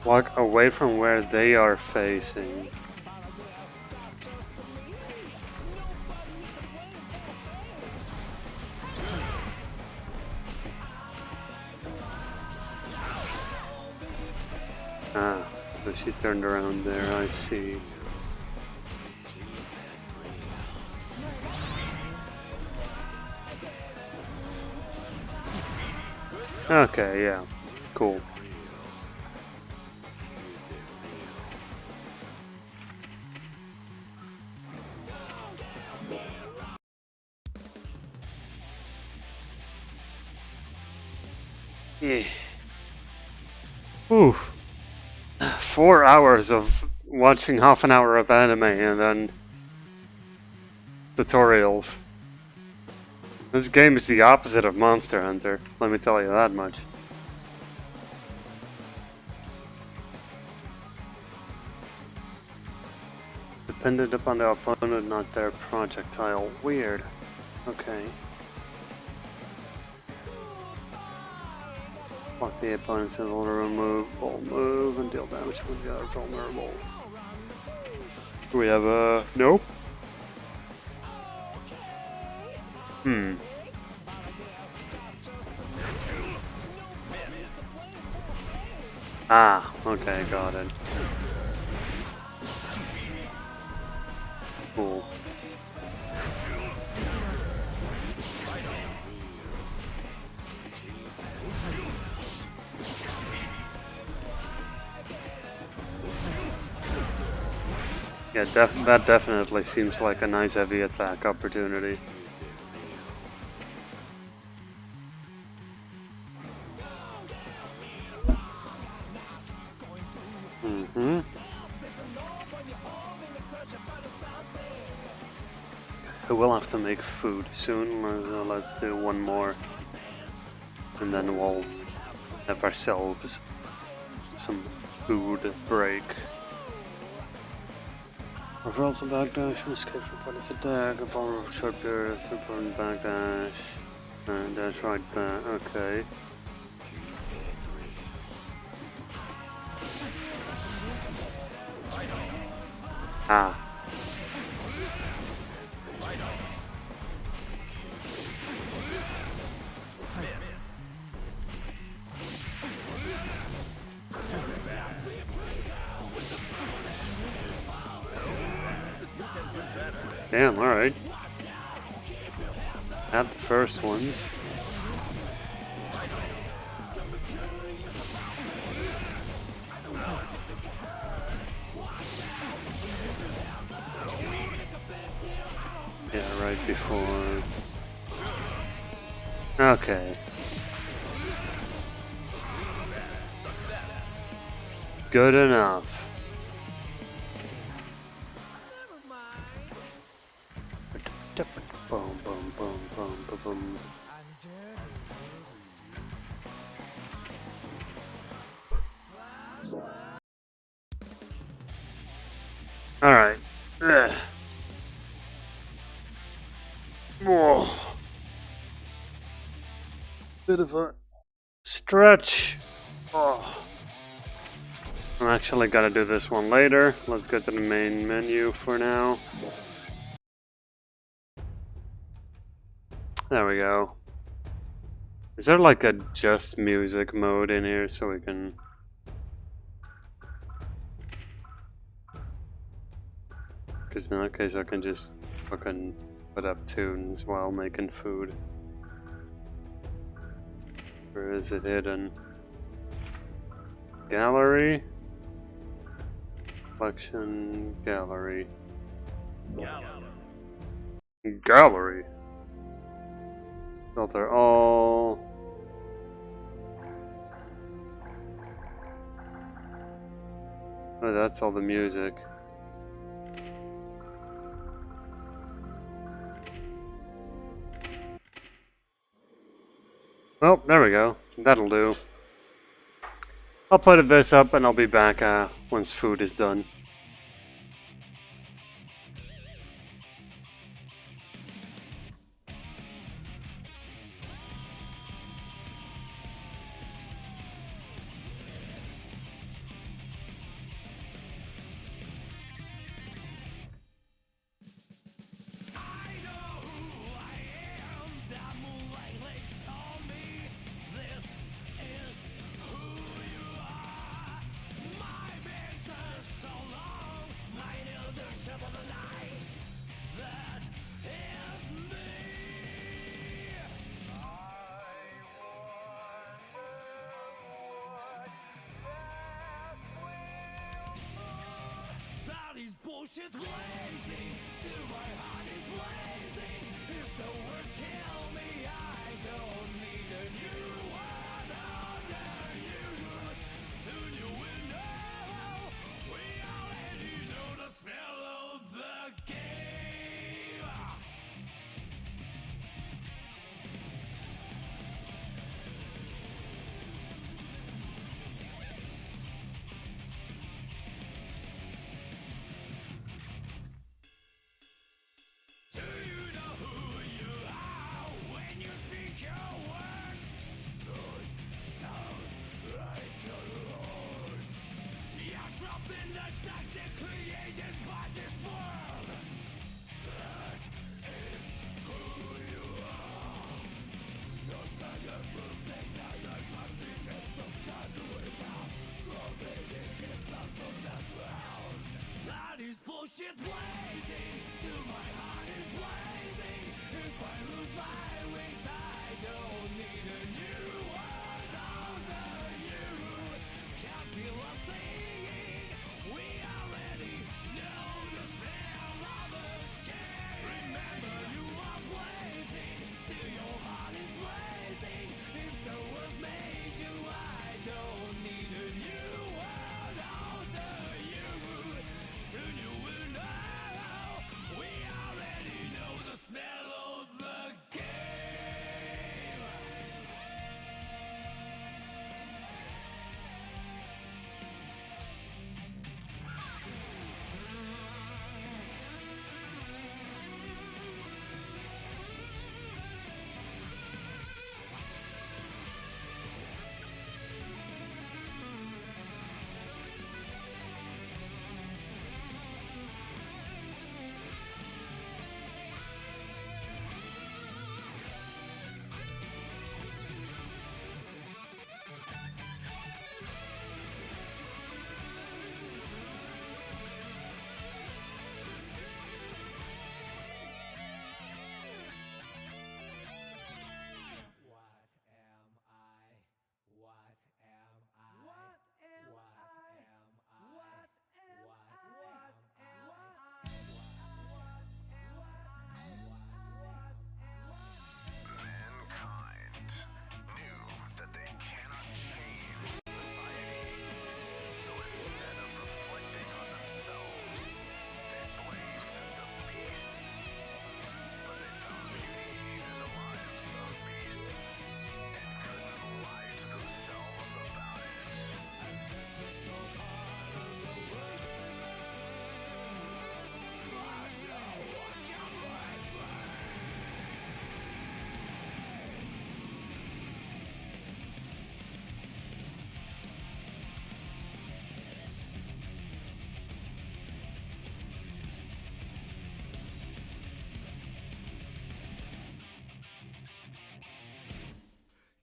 Walk away from where they are facing. Ah, so she turned around there, I see. Okay, yeah, cool. Yeah. Ooh. 4 hours of watching half an hour of anime and then tutorials. This game is the opposite of Monster Hunter, let me tell you that much. Dependent upon the opponent, not their projectile. Weird. Okay. Block the opponent's invulnerable move and deal damage when they are vulnerable. Do we have a... Nope. Ah, okay, got it. Cool. Yeah, that definitely seems like a nice heavy attack opportunity. We'll have to make food soon. Let's do one more. And then we'll have ourselves some food break. Reveals a backdash and escape from opponent's attack. A vulnerable short period, super and backdash. And dash right there. Okay. Ah. Damn, alright. At the first ones. Yeah, right before. Okay. Good enough. Boom, boom, boom, boom, boom, boom. Alright. Whoa. Bit of a stretch. Oh. I'm actually gonna do this one later. Let's go to the main menu for now. There we go. Is there like a just music mode in here so we can... Because in that case I can just fucking put up tunes while making food. Where is it hidden? Gallery? Collection, gallery. Gallery. Filter all. Oh, that's all the music. Well, there we go. That'll do. I'll put this up and I'll be back once food is done. Bullshit blazing, still my heart is blazing. If the words kill me, I don't need a new one. than the toxic created by this world. That is who you are. No sadness will sing that like my feet and sometimes without clothing it gets us on the ground. That is bullshit blazing, still my heart is blazing. If I lose my wings I don't need a new world under you. Can't feel a thing, we already know the smell of a game. Remember you are blazing, still your heart is blazing. If the world made you I don't need a new world under you. Soon you will know, we already know the smell of the game. Mankind knew that they cannot change society. So instead of reflecting on themselves, they blamed the beasts. But they found beauty in the lives of beasts and couldn't lie to themselves about it.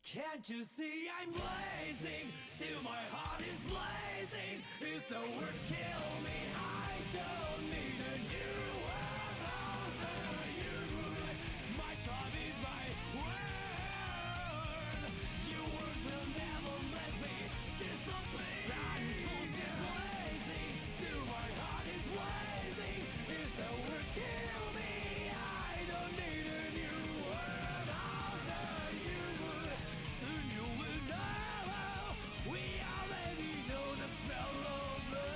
Can't you see I'm blazing? Still my heart is blazing. If the words kill me, I don't need a new world under you. My time is my word. Your words will never let me disappear. That is bullshit blazing. Still my heart is blazing. If the words kill me, I don't need a new world under you. Soon you will know, we already know the smell of the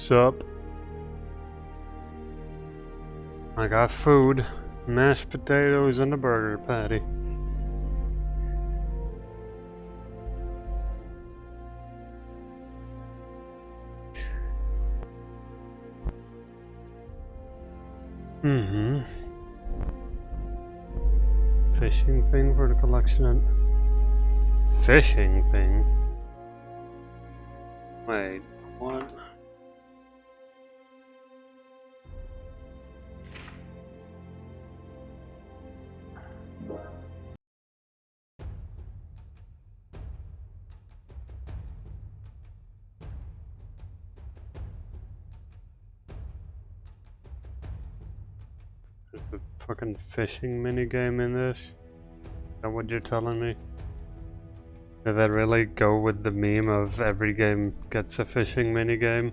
Sup? I got food, mashed potatoes and a burger patty. Fishing thing for the collection and fishing thing? Wait, what? There's a fucking fishing minigame in this? Is that what you're telling me? Did that really go with the meme of every game gets a fishing minigame?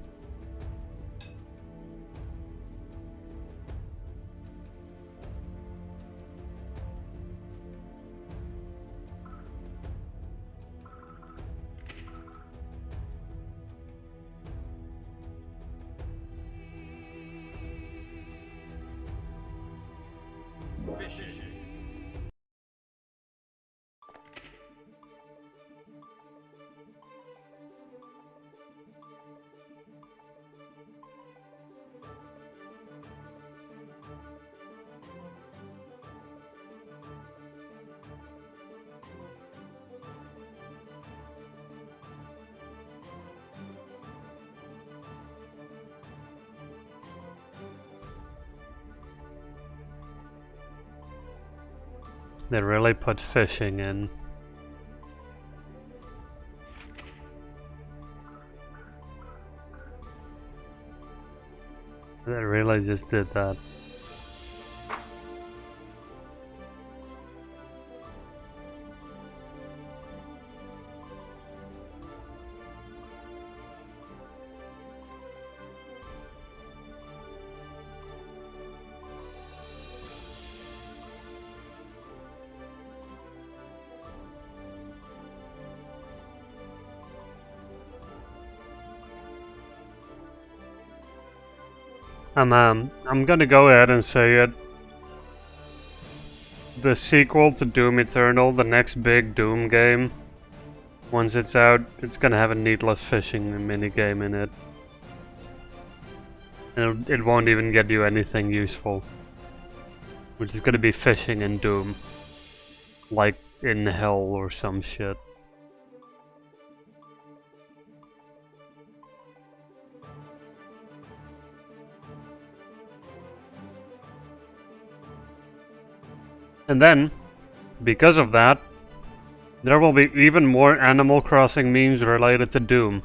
They really put fishing in. They really just did that. I'm gonna go ahead and say it. The sequel to Doom Eternal, the next big Doom game, once it's out, it's gonna have a needless fishing minigame in it. And it won't even get you anything useful. Which is gonna be fishing in Doom. Like in hell or some shit. And then, because of that, there will be even more Animal Crossing memes related to Doom.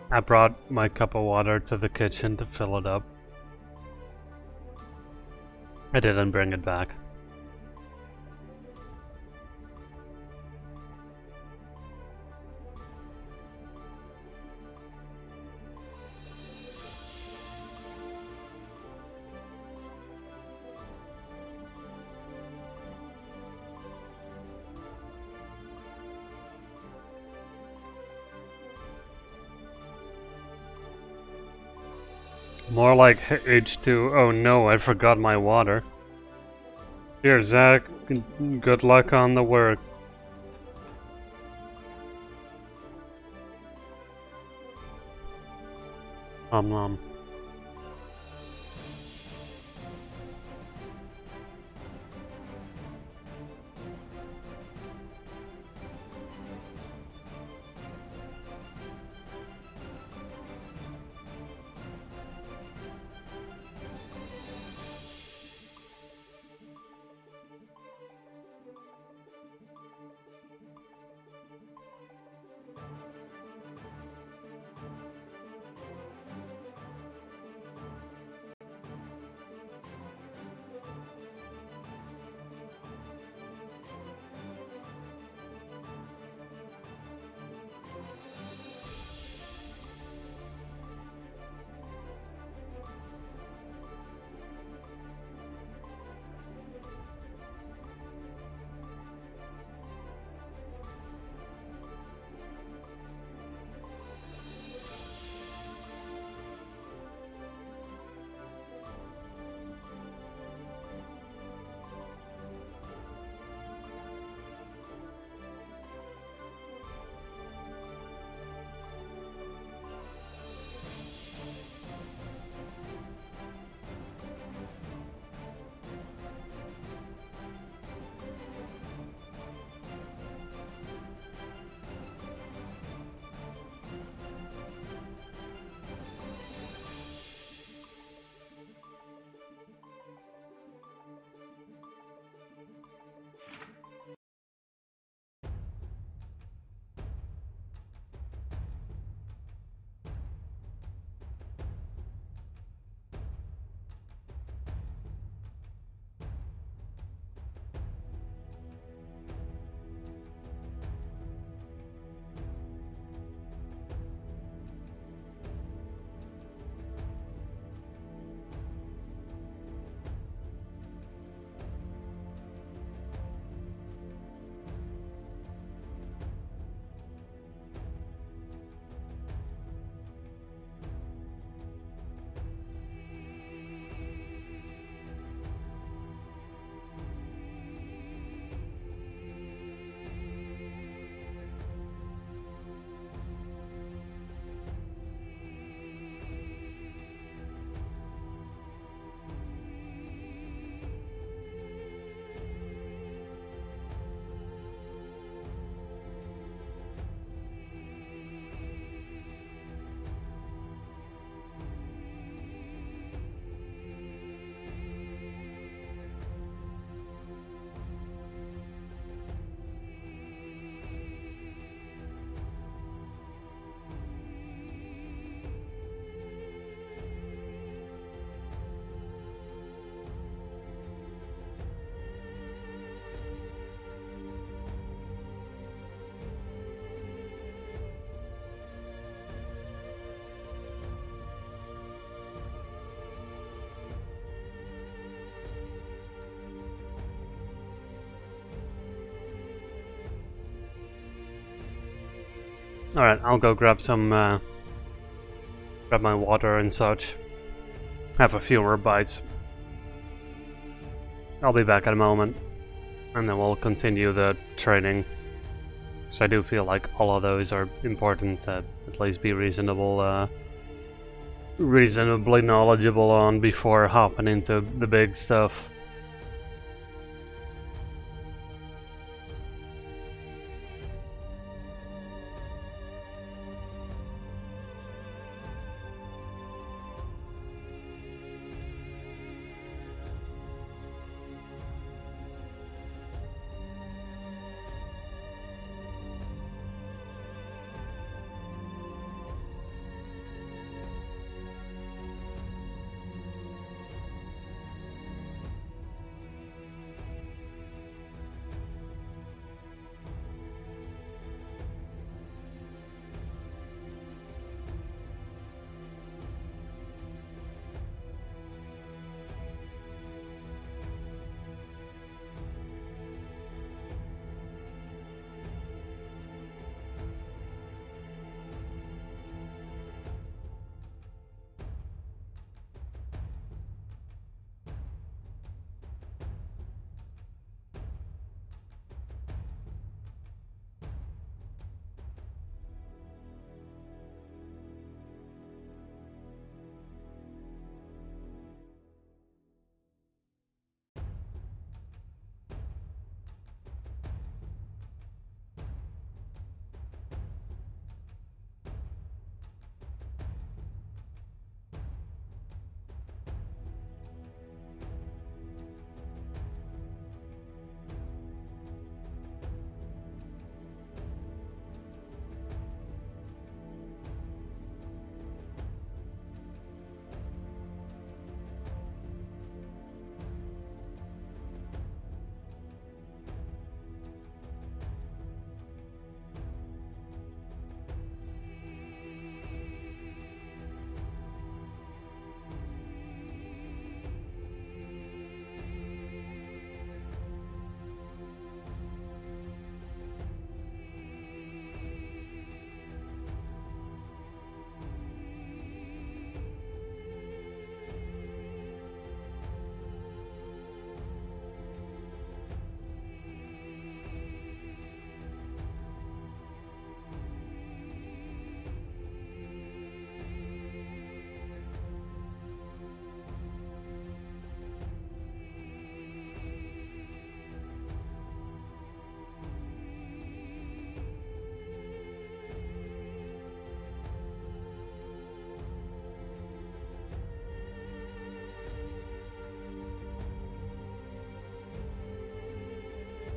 I brought my cup of water to the kitchen to fill it up. I didn't bring it back. More like H2. Oh no, I forgot my water. Here, Zach. Good luck on the work. Nom. Alright, I'll go grab some, grab my water and such. Have a few more bites. I'll be back in a moment. And then we'll continue the training. So I do feel like all of those are important to at least be reasonably knowledgeable on before hopping into the big stuff.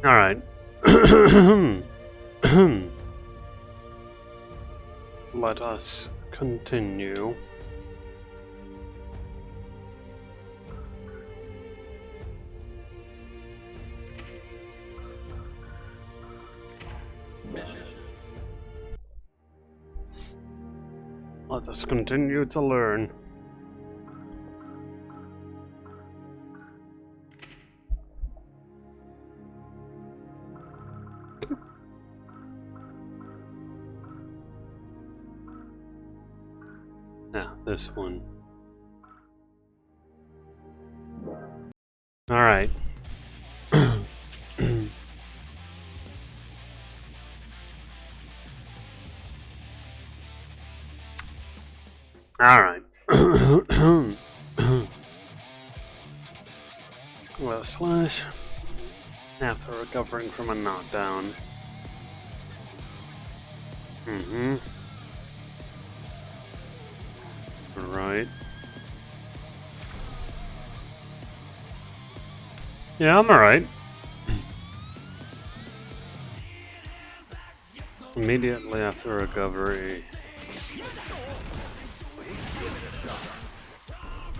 Alright. Let us continue. Let us continue to learn. Yeah, this one. Alright. Alright. Well, slash. After recovering from a knockdown. Right. Yeah, I'm alright. Immediately after recovery.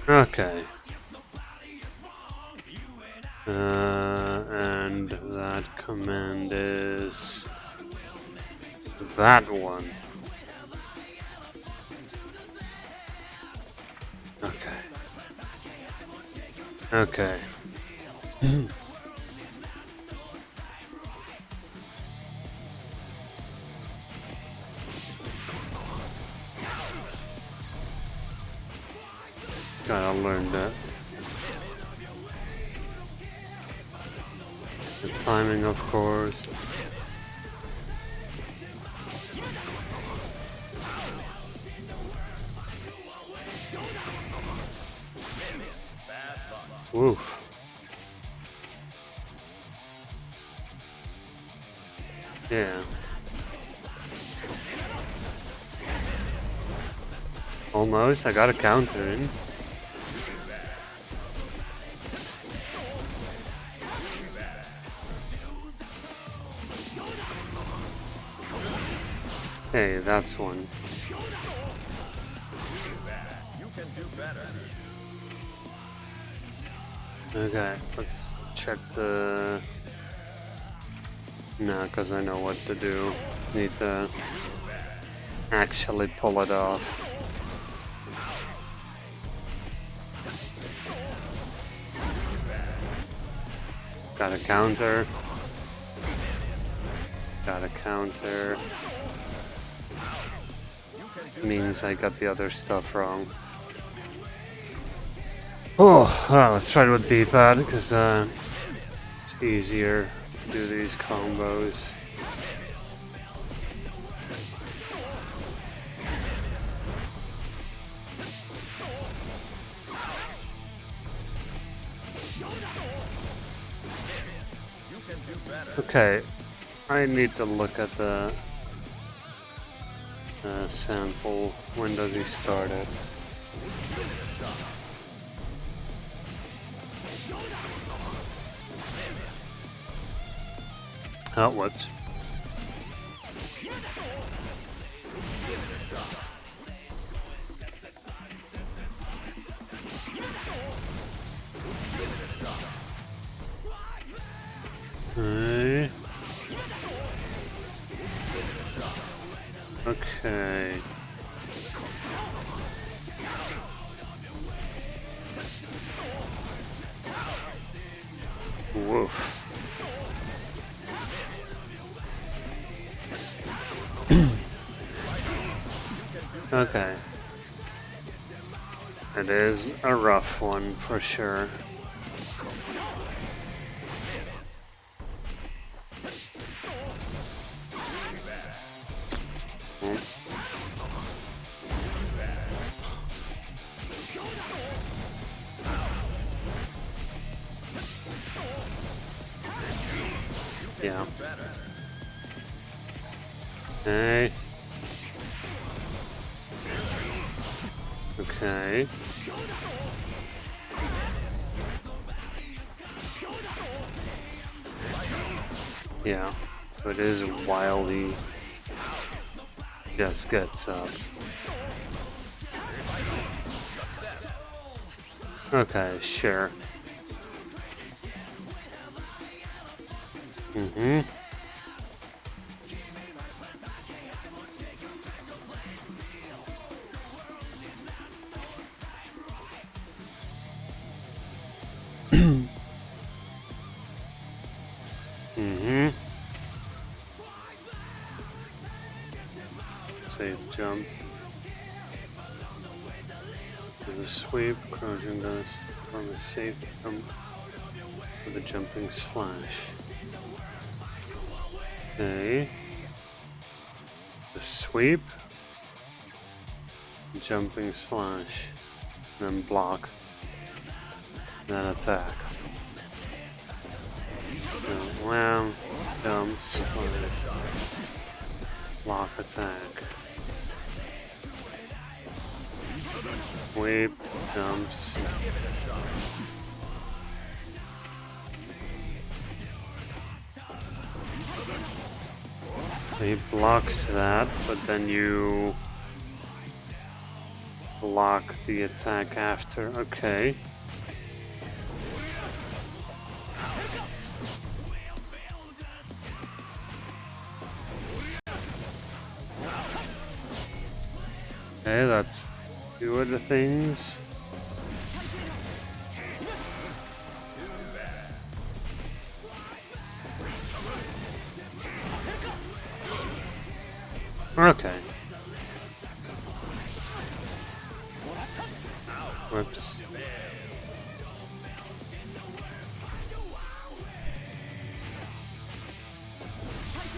Okay. And that command is that one. Okay. Okay. Gotta learn that. The timing, of course. Oof. Yeah. Almost, I got a counter in. Hey, that's one. Okay, let's check the... No, because I know what to do. Need to actually pull it off. Got a counter. Got a counter. Means I got the other stuff wrong. Oh, well, let's try it with D-pad, because it's easier to do these combos. Okay, I need to look at the sample. When does he start it? Outwards. Okay. Okay. Woof. Okay. It is a rough one for sure. Yeah. Okay. Okay. Yeah, so it is while he just gets up. Okay, sure. Mm-hmm. Mm-hmm. Safe jump. With a sweep, crouching goes from a safe jump with a jumping slash. Okay. The sweep, jumping slash, then block, then attack. Wham, jump, slash, block, attack. Sweep, jumps. He blocks that, but then you block the attack after. Okay. Okay, that's two of the things. Okay. Whoops.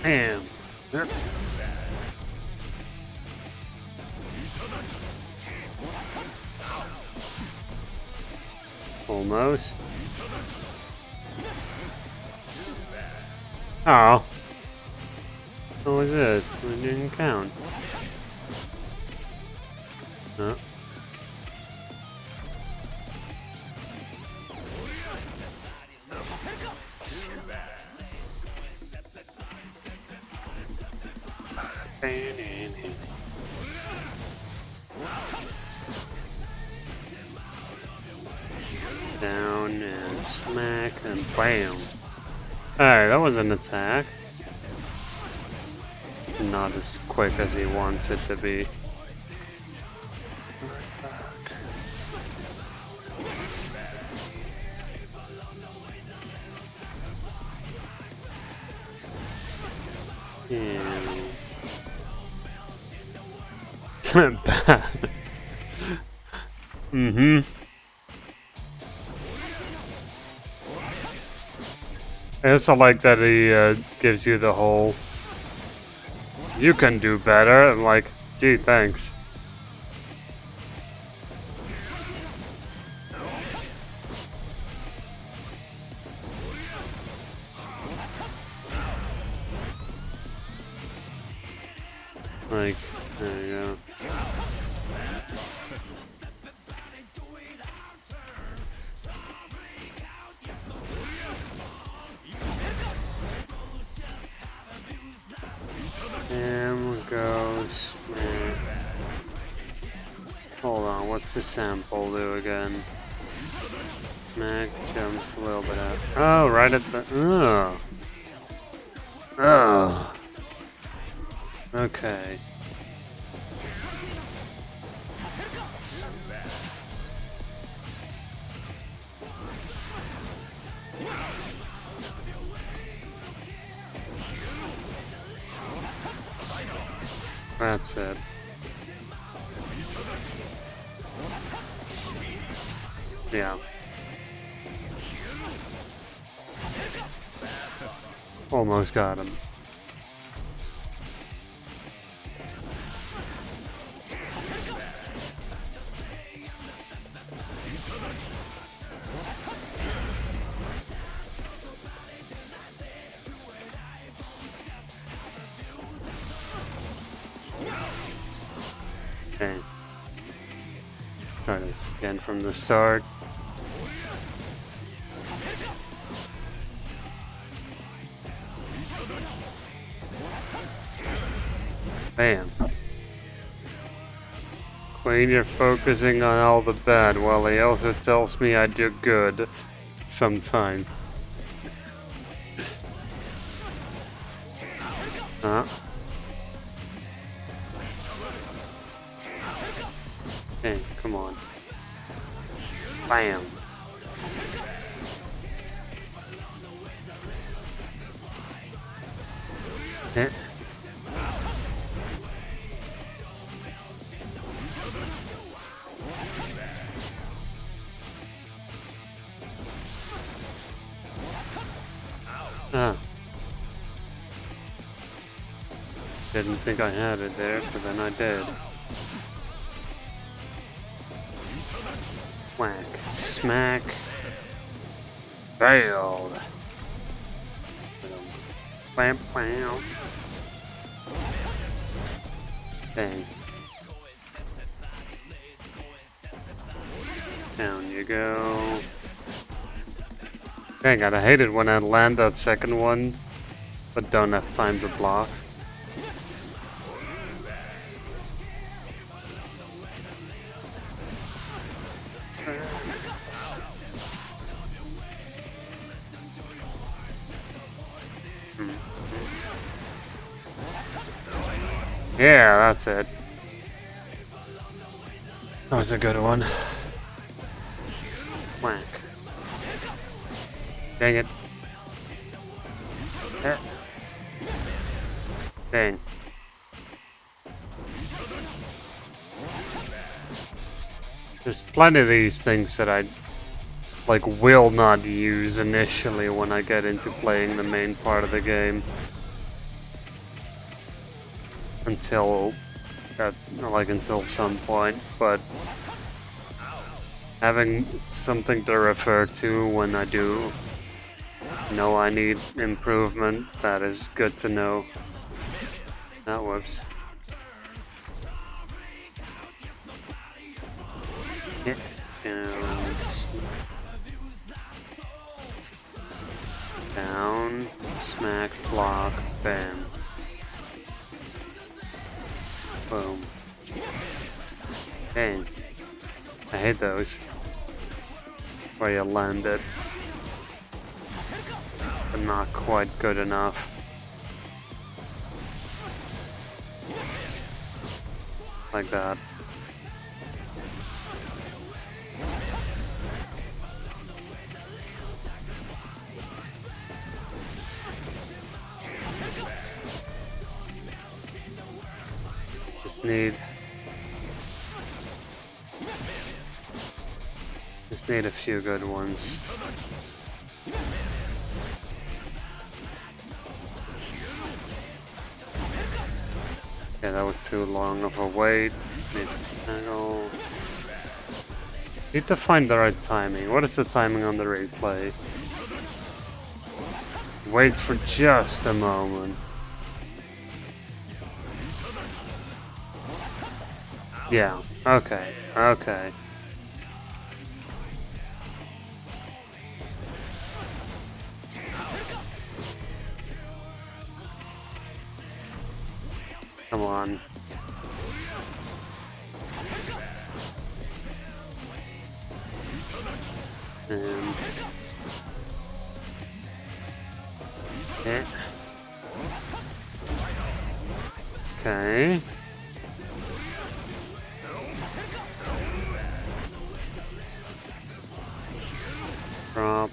Bam. Yep. Almost. Oh. What was it? It didn't count. Huh? Down and smack and bam. Alright, that was an attack. It's not as quick as he wants it to be. Bad. Mm-hmm. I also like that he gives you the whole "you can do better." I'm like, gee, thanks. Like, there you go. And goes. Man. Hold on, what's the sample do again? Mac jumps a little bit out. Oh, right at the. Oh. Oh. Okay. That's it. Yeah. Almost got him. Okay. Try this again from the start. Bam. Queen, you're focusing on all the bad, while he also tells me I do good sometime. Huh? Hey, come on. Bam. Eh. Ah. Didn't think I had it there, but then I did. Whack. Smack. Failed. Bam, bam. Dang. Down you go. Dang, I hate it when I land that second one, but don't have time to block. Yeah, that's it. That was a good one. Whack. Dang it. Eh. Dang. There's plenty of these things that I will not use initially when I get into playing the main part of the game. Until some point, but having something to refer to when I do know I need improvement, that is good to know. That works. Yeah. Down, smack, block, bam. Boom. Dang. I hate those. Where you land it. But not quite good enough. Like that. Just need a few good ones. Yeah, that was too long of a wait. Need to find the right timing. What is the timing on the replay? Waits for just a moment. Yeah, okay, okay. Come on. Yeah. Okay. Drop.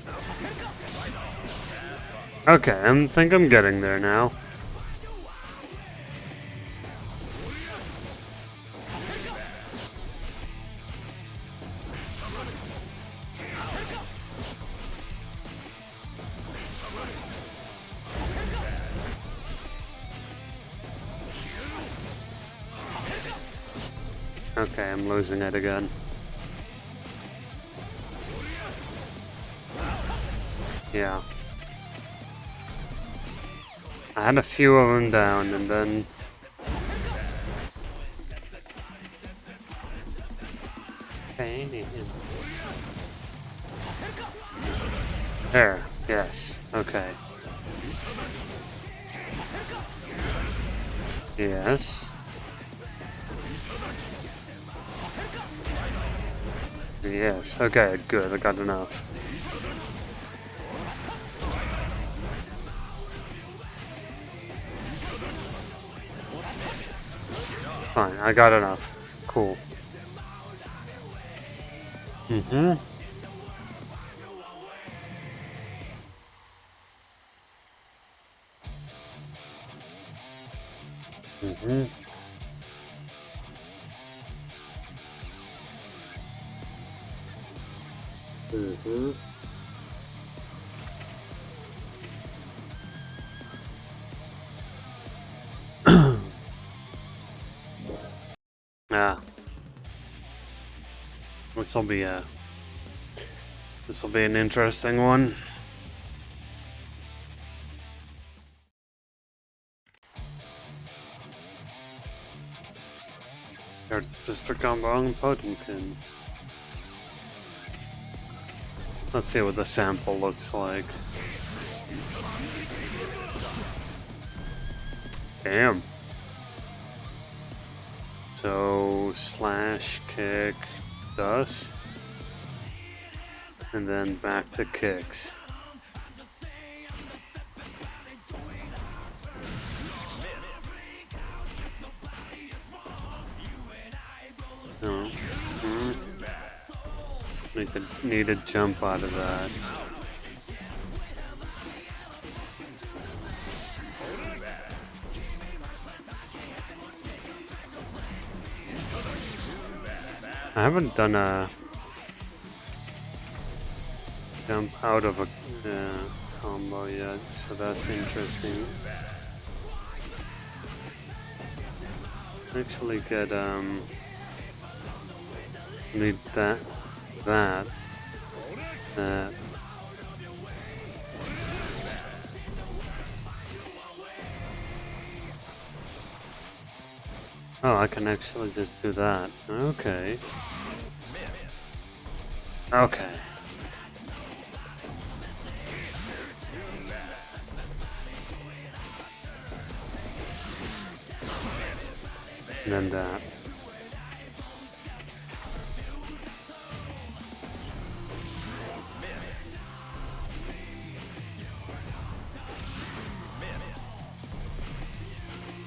Okay, I think I'm getting there now. Okay, I'm losing it again. Yeah. I had a few of them down and then... There, yes, okay. Yes. Yes, okay, good, I got enough. Fine, I got enough. Cool. Mm-hmm. Mm-hmm. Mm-hmm. Ah. This'll be an interesting one. Card specific combo and Potemkin. Let's see what the sample looks like. Damn. So slash, kick, dust, and then back to kicks. No. Need to jump out of that. I haven't done a jump out of a combo yet, so that's interesting. Actually get need that. Oh, I can actually just do that. Okay. Okay. And then that.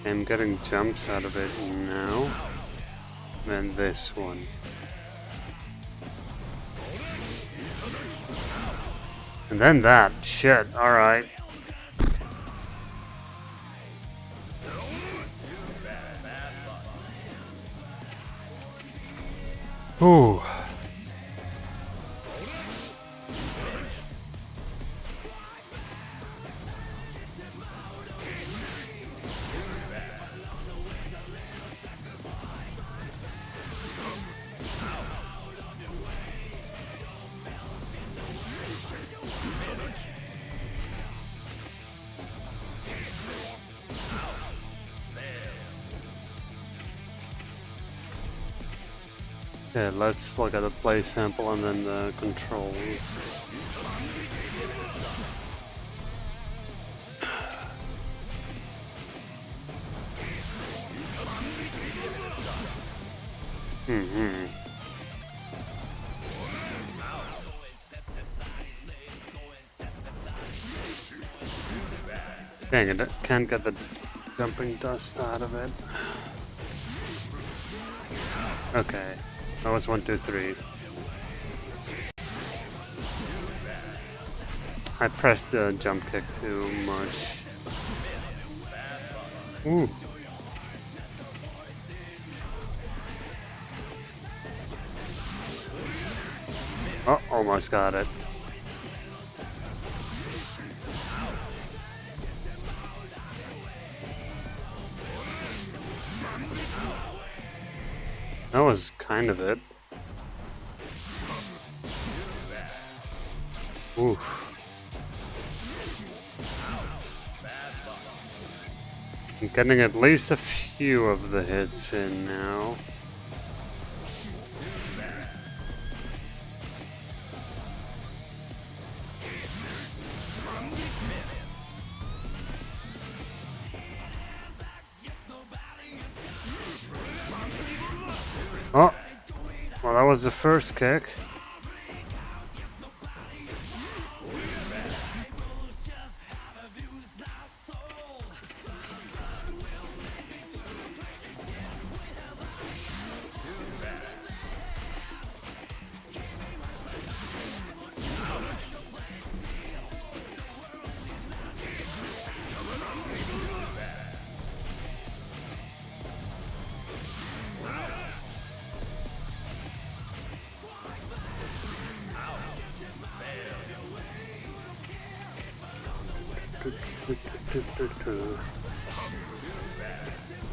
I'm getting jumps out of it now. And this one. And then that. Shit, alright. Ooh. Okay, let's look at the play sample and then the control. Dang it, can't get the jumping dust out of it. Okay, that was 1, 2, 3. I pressed the jump kick too much. Ooh. Oh, almost got it. That was kind of it. Oof. I'm getting at least a few of the hits in now. Oh! Well, that was the first kick.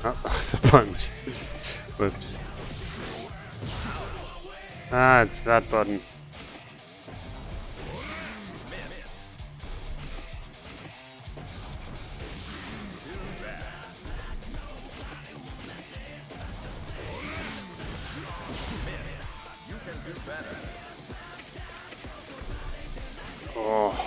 Oh, that's a punch. Whoops. Ah, it's that button. Oh.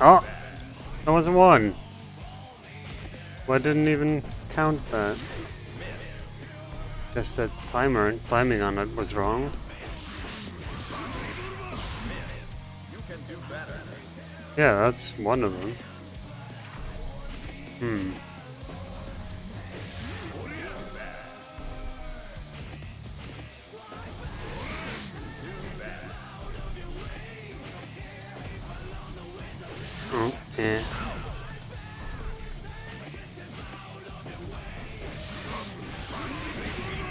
Oh, that was a 1. Well, I didn't even count that. Just that timing on it was wrong. Yeah, that's one of them. Oh, yeah.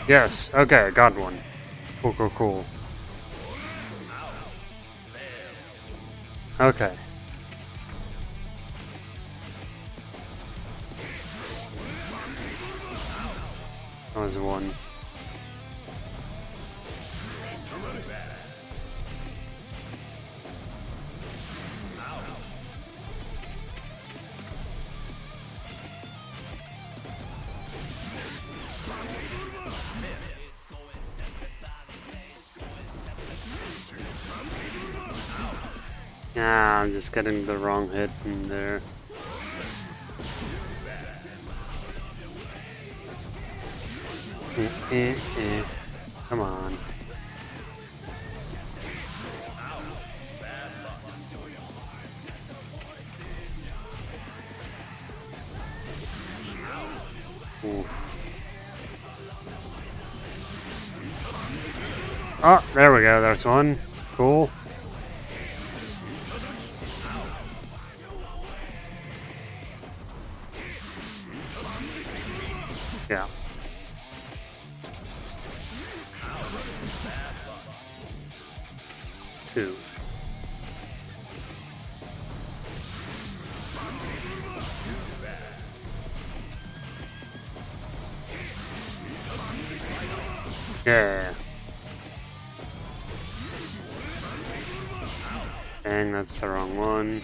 Yes, okay, got one. Cool, cool, cool. Okay. That was 1. Ah, I'm just getting the wrong hit in there. Come on. Oof. Oh, there we go, there's one. Cool. Yeah. Two. Yeah. Dang, that's the wrong one.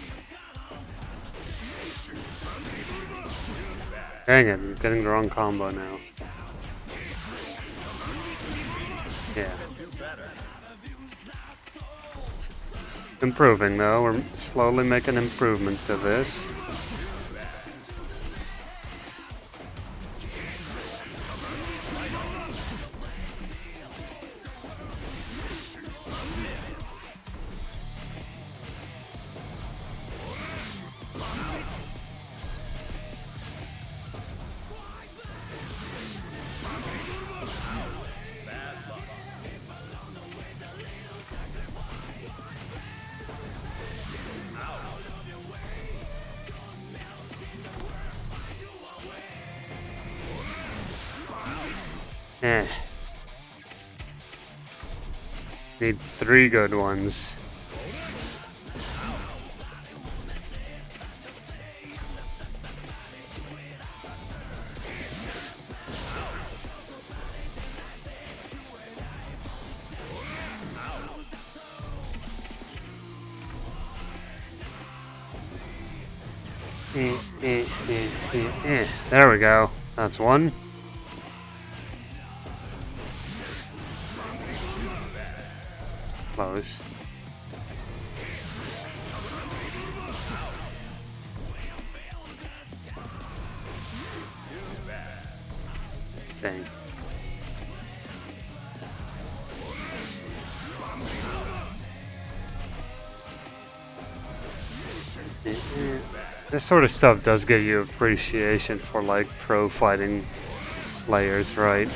Dang it, I'm getting the wrong combo now. Yeah. Improving though, we're slowly making improvement to this. Eh. Need 3 good ones. There we go. That's one. close. Dang. This sort of stuff does give you appreciation for like pro fighting players, right?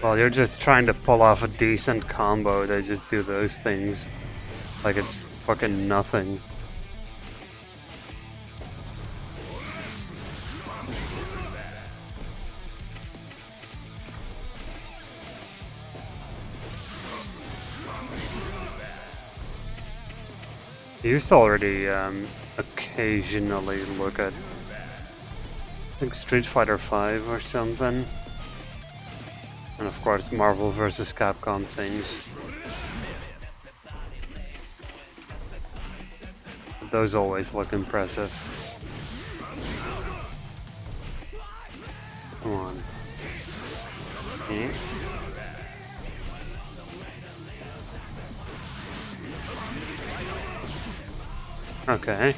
While you're just trying to pull off a decent combo, they just do those things like it's fucking nothing. I used to already occasionally look at, I think, Street Fighter 5 or something. And of course Marvel vs. Capcom things. Those always look impressive. Come on. Yeah. Okay.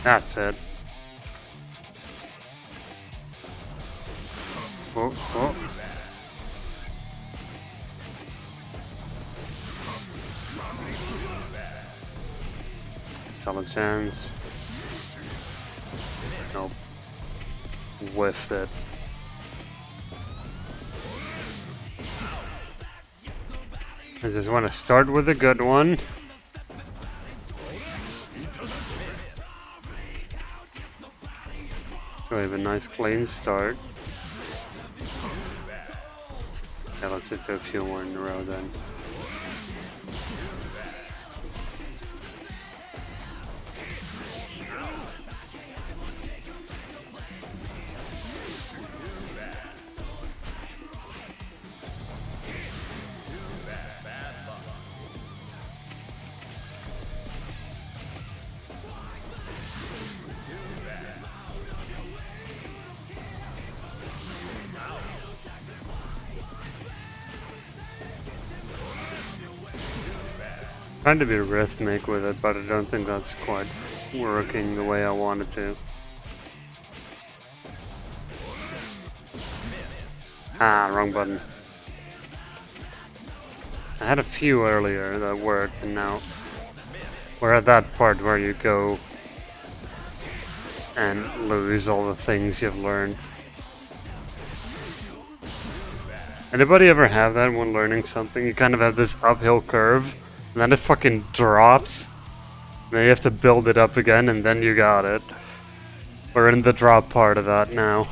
That's it. Oh, oh. Still a chance. Nope. Whiffed it. I just want to start with a good one. So we have a nice clean start. Yeah, let's just do a few more in a row then. Trying to be rhythmic with it, but I don't think that's quite working the way I want it to. Ah, wrong button. I had a few earlier that worked, and now we're at that part where you go and lose all the things you've learned. Anybody ever have that when learning something? You kind of have this uphill curve, and then it fucking drops. Then you have to build it up again, and then you got it. We're in the drop part of that now.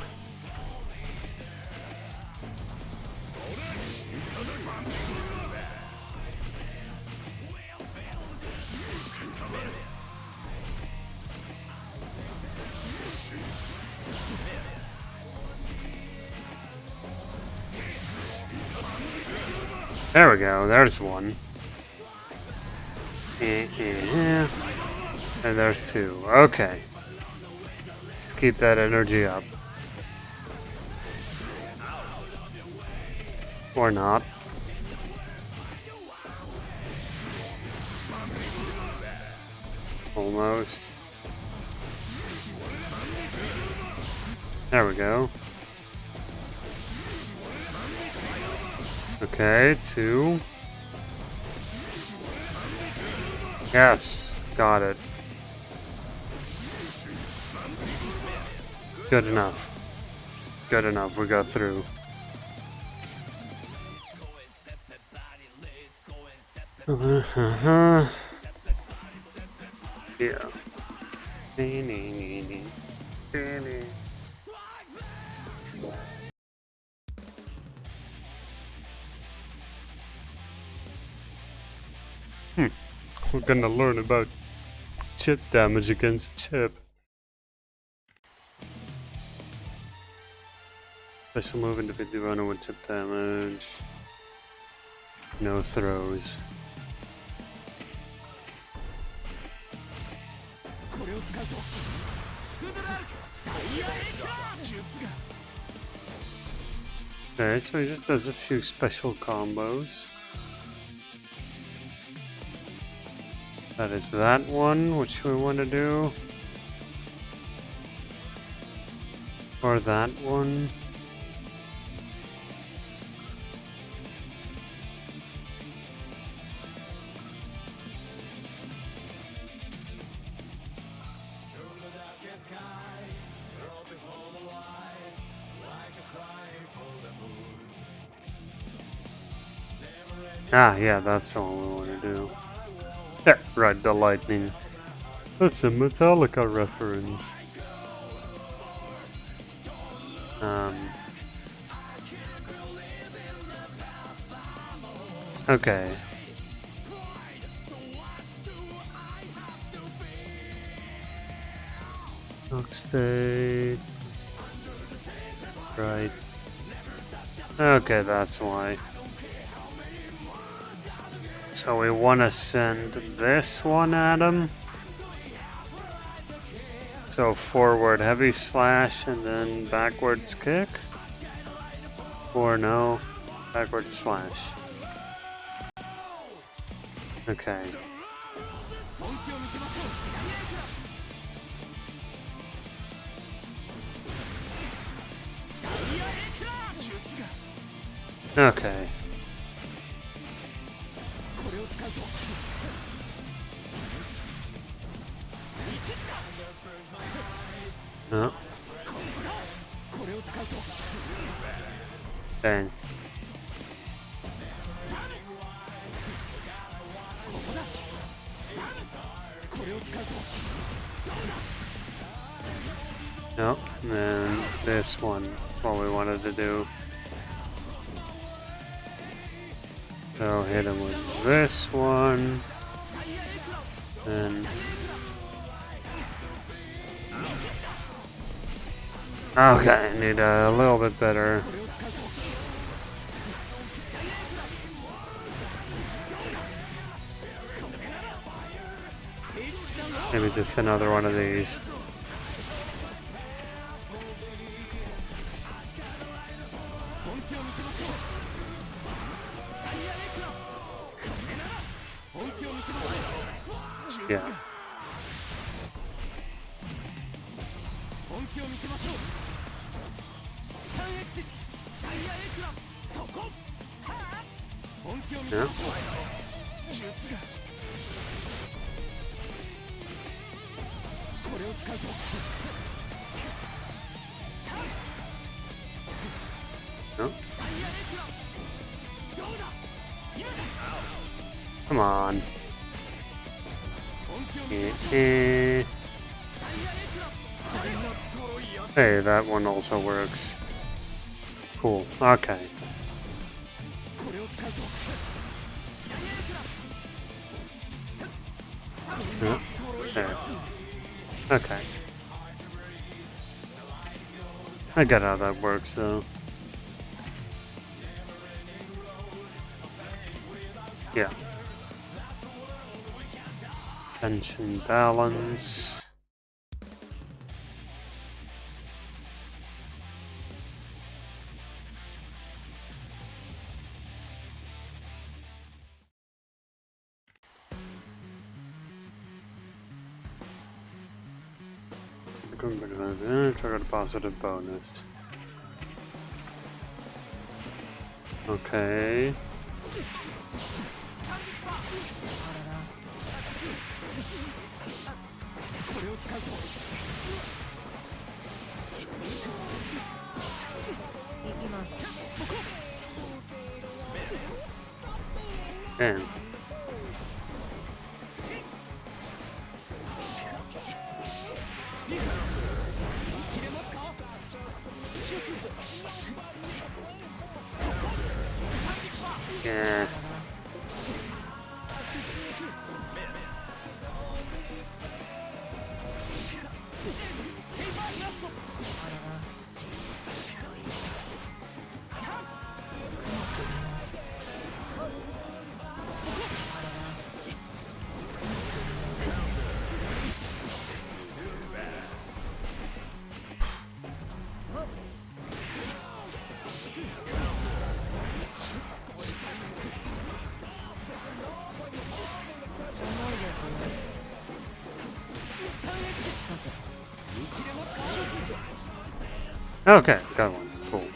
There we go, there's one. And there's two. Okay. Let's keep that energy up. Or not. Almost. There we go. Okay, two. Yes, got it. Good enough. Good enough, we got through. Yeah. We're gonna learn about Chip damage against chip. Special move individual runner with chip damage. No throws. Okay, so he just does a few special combos. That is that one, which we want to do. Or that one. Ah, yeah, that's the one we want to do. Yeah, right, the lightning. That's a Metallica reference. Okay. Knock state. Right. Okay, that's why. So we want to send this one at him. So forward heavy slash and then backwards kick. Or no, backwards slash. Okay. Okay. Oh. Dang. Nope, and then this one, what we wanted to do. So hit him with this one, and okay, need a little bit better. Maybe just another one of these. Yeah. Yeah. No. Come on. Hey, that one also works. Cool. Okay. There. Okay. I get how that works though. Yeah. Tension balance. Triggered positive bonus. Okay. Damn. Yeah. Okay, got one. Cool.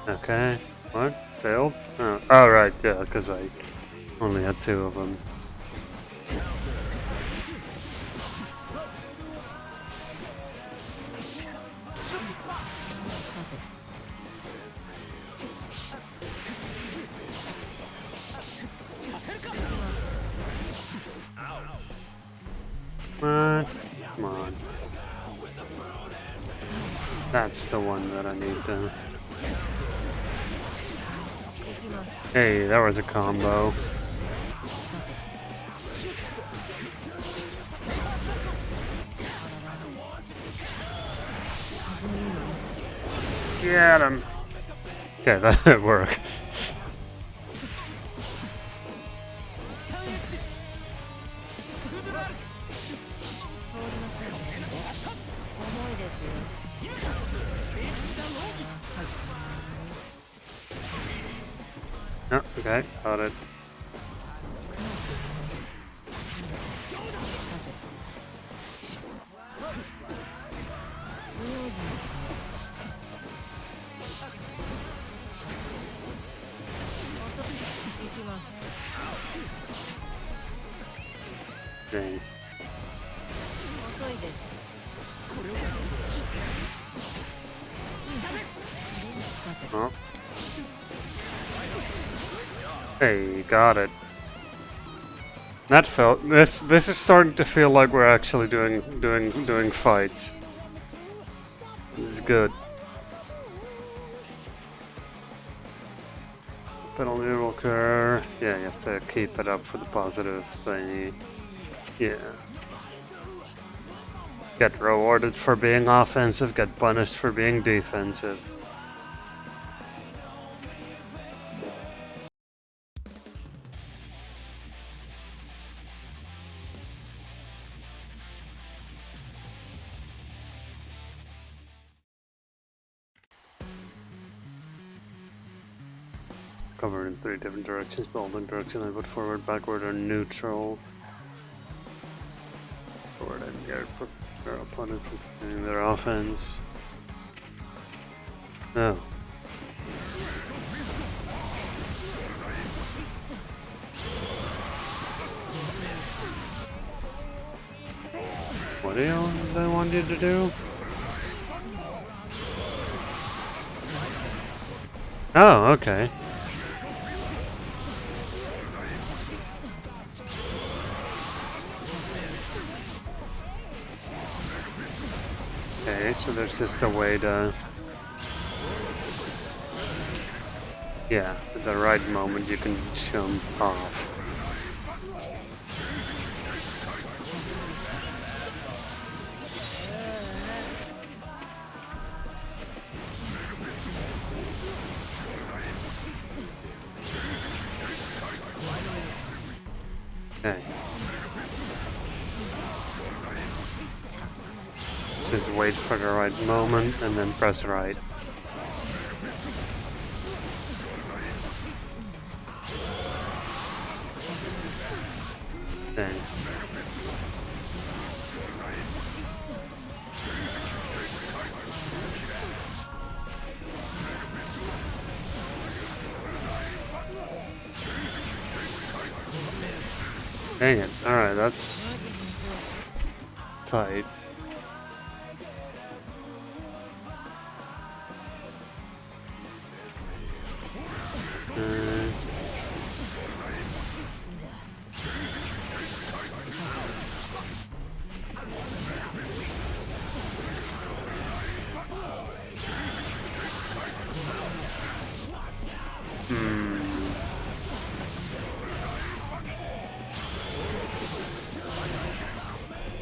Okay. What? Failed? Oh, right, yeah, because I only had 2 of them. Come on. That's the one that I need to... Hey, that was a combo. Get him! Okay, that worked. Oh, okay, got it. Dang. Oh. Hey, got it. That felt this is starting to feel like we're actually doing fights. This is good. Penalty will occur. Yeah, you have to keep it up for the positive thingy. Yeah. Get rewarded for being offensive, get punished for being defensive. Covered in 3 different directions, but all the directions I put forward, backward, or neutral. Forward and get their opponent from doing their offense. Oh. What do they want you to do? Oh, okay. Okay, so there's just a way to... Yeah, at the right moment you can jump off. Okay. Just wait for the right moment and then press right. Okay. Dang it. Alright, that's tight.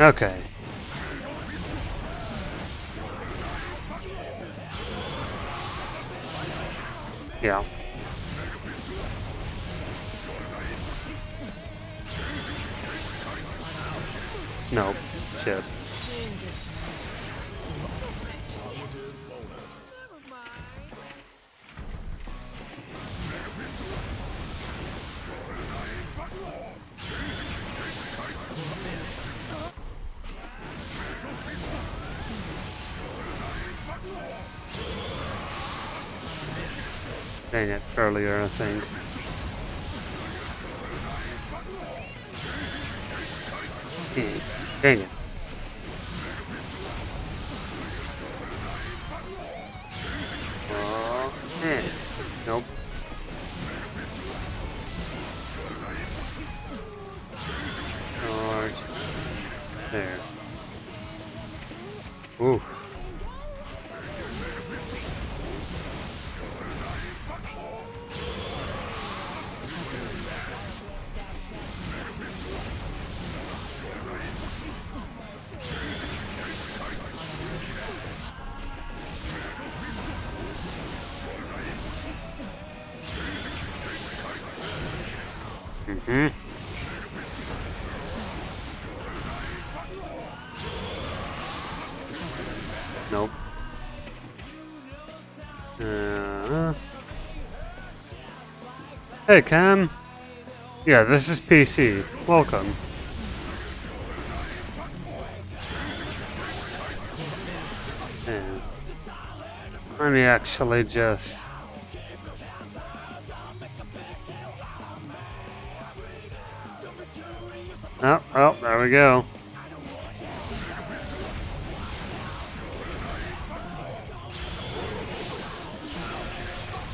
Okay. Yeah. Nope. Chip. Dang it, earlier I think. Dang it. Oh, nope. Charge. There. Ooh. Mm-hmm. Nope. Hey, Cam. Yeah, this is PC. Welcome. Yeah. Let me actually just... Oh, there we go.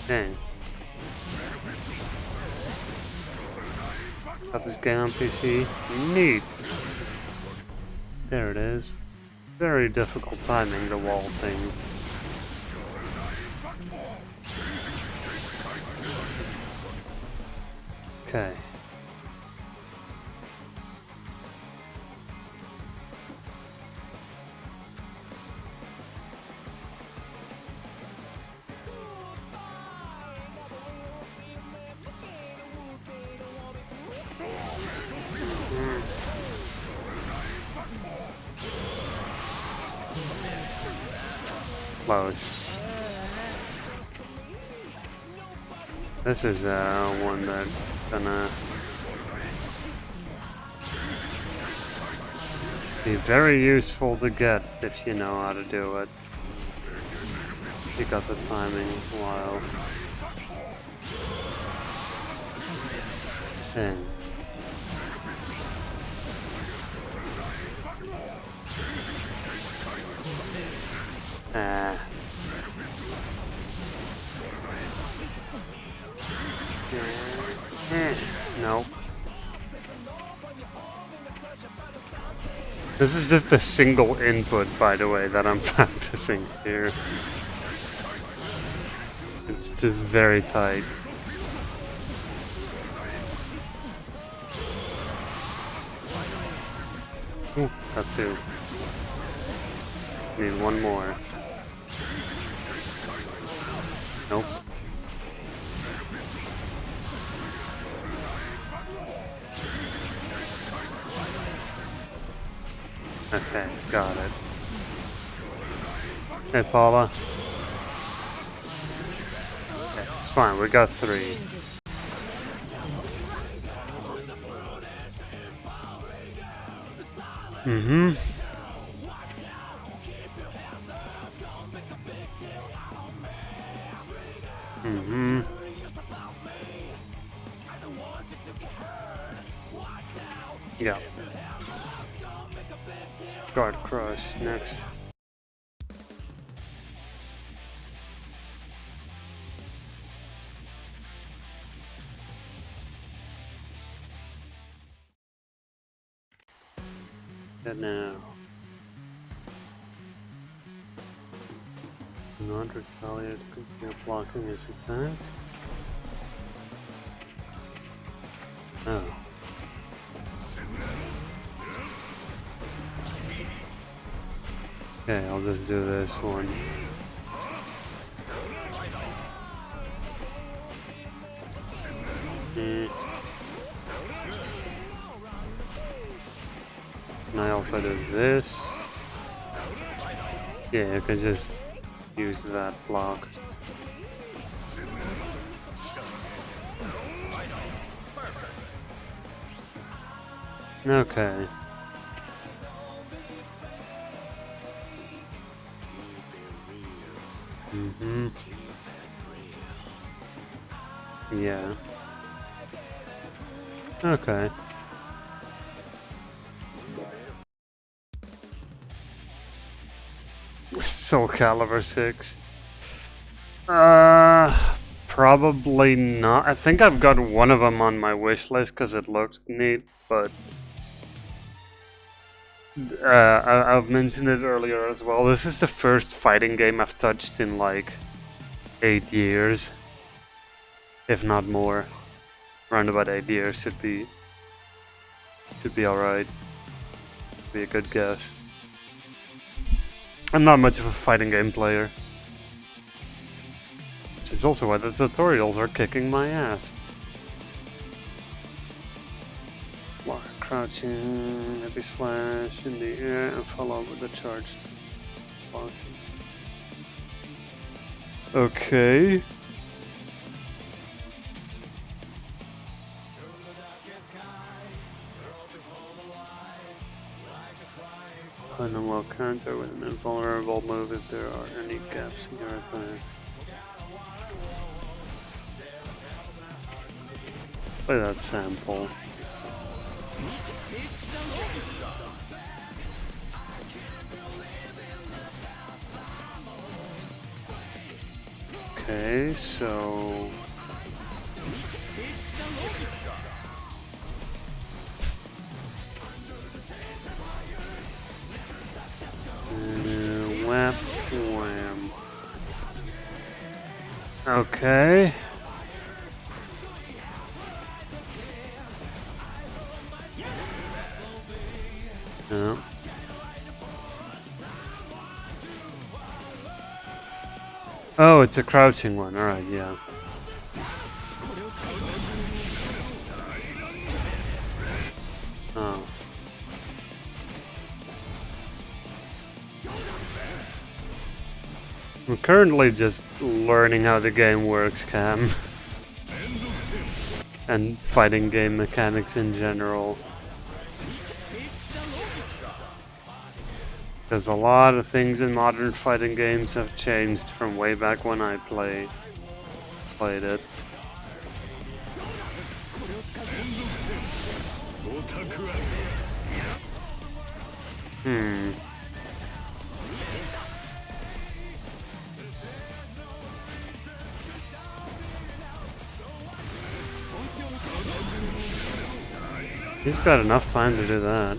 Dang. Got this game on PC. Neat. There it is. Very difficult timing, the wall thing. Okay. Close. This is one that's gonna be very useful to get if you know how to do it. You got the timing while. Dang. Nope. This is just a single input, by the way, that I'm practicing here. It's just very tight. Ooh, got two. Need one more. Nope. Okay, got it. Hey, Paula. Okay, it's fine, we got three. Mm-hmm. Mm-hmm. Yeah. Guard crush next. Good now. Not retaliate, continue blocking his attack. Oh. Okay, I'll just do this one. And I also do this. Yeah, you can just use that block. Okay. Mm-hmm. Yeah. Okay. Soul Calibur 6. Probably not. I think I've got one of them on my wish list because it looked neat, but I've mentioned it earlier as well. This is the first fighting game I've touched in like 8 years, if not more. Around about 8 years should be alright. Be a good guess. I'm not much of a fighting game player. Which is also why the tutorials are kicking my ass. Block, crouching, heavy slash in the air, and follow with the charged block. Okay. Unlock counter with an invulnerable move if there are any gaps in your attacks. Play that sample. Okay, so... wham, wham. Okay. No. Oh, it's a crouching one. Alright, yeah. Oh. I'm currently just learning how the game works, Cam. And fighting game mechanics in general. Because a lot of things in modern fighting games have changed from way back when I played it. He's got enough time to do that.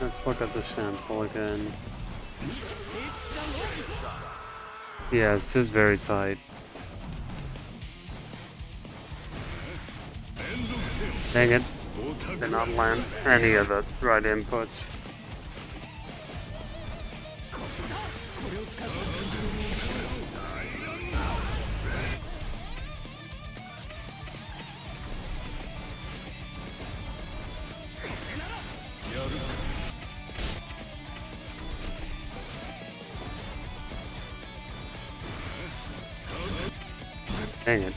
Let's look at the sample again. Yeah, it's just very tight. Dang it. Did not land any of the right inputs. Dang it.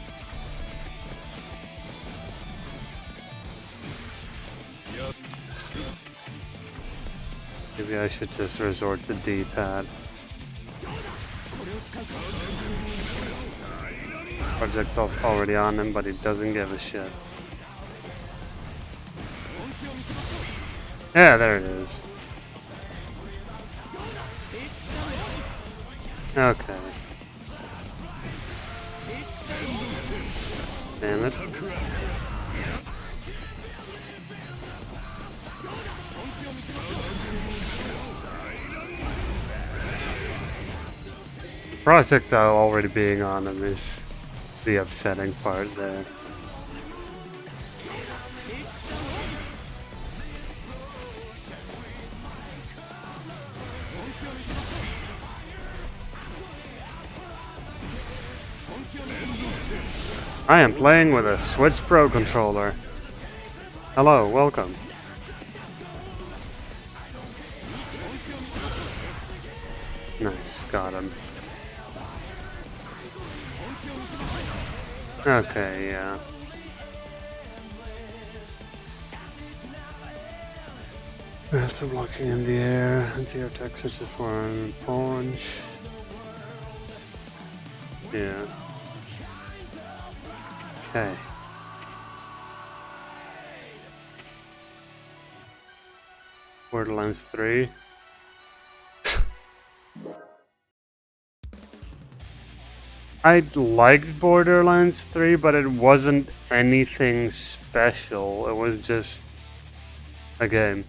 Maybe I should just resort to D-pad. Projectile's already on him, but he doesn't give a shit. Yeah, there it is. Okay. Damn it. Projectile already being on him is the upsetting part there. I am playing with a Switch Pro controller. Hello, welcome. Nice, got him. Okay, yeah. After blocking in the air, anti-attack such as forearm punch. Yeah. Okay. Borderlands 3. I liked Borderlands 3, but it wasn't anything special. It was just a game.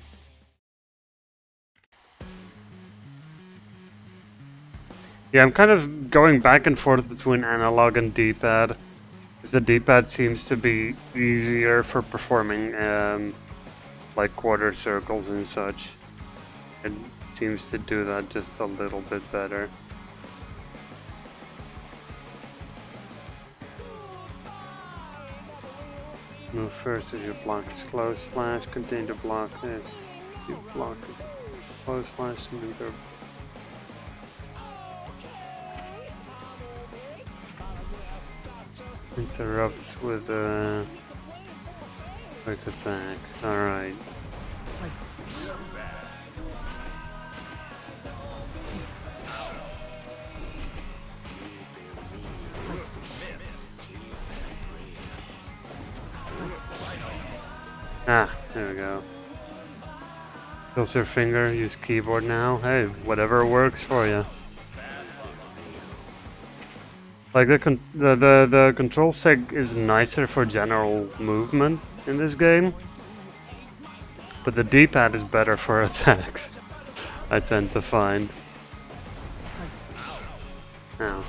Yeah, I'm kind of going back and forth between analog and D-pad, because the D-pad seems to be easier for performing like quarter circles and such. It seems to do that just a little bit better. Move first as your block is close slash, continue to block it. You block it. Close slash and enter. Interrupt with a quick attack. Alright. Ah, there we go. Kills your finger, use keyboard now. Hey, whatever works for you. Like the control stick is nicer for general movement in this game, but the D-pad is better for attacks. I tend to find. Now.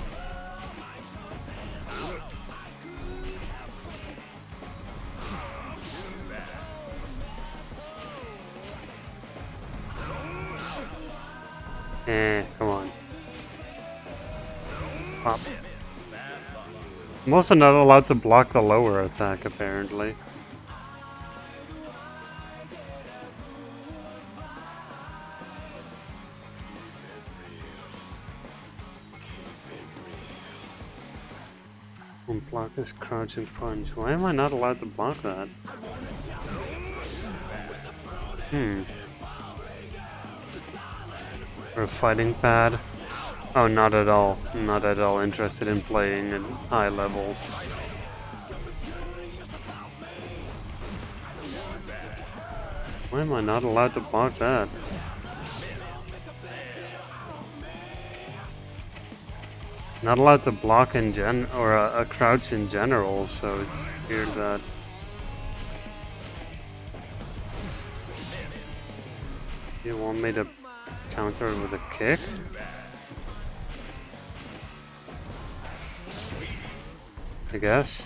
Come on. Pop. I'm also not allowed to block the lower attack, apparently. Block is crouch and punch. Why am I not allowed to block that? Or a fighting pad? Oh, not at all. Not at all interested in playing at high levels. Why am I not allowed to block that? Not allowed to block in or a crouch in general, so it's weird that. You want me to counter it with a kick? I guess.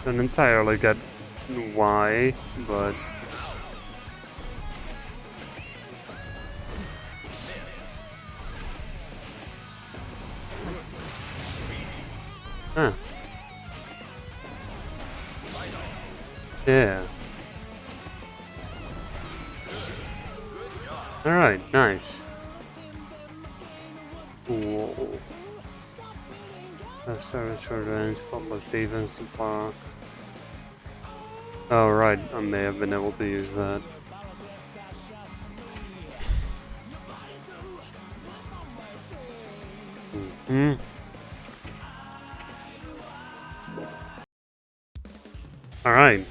Don't entirely get why, but huh. Yeah. Alright, nice. Whoa. Let's start with short range, faultless defense to block. Oh right, I may have been able to use that. Alright.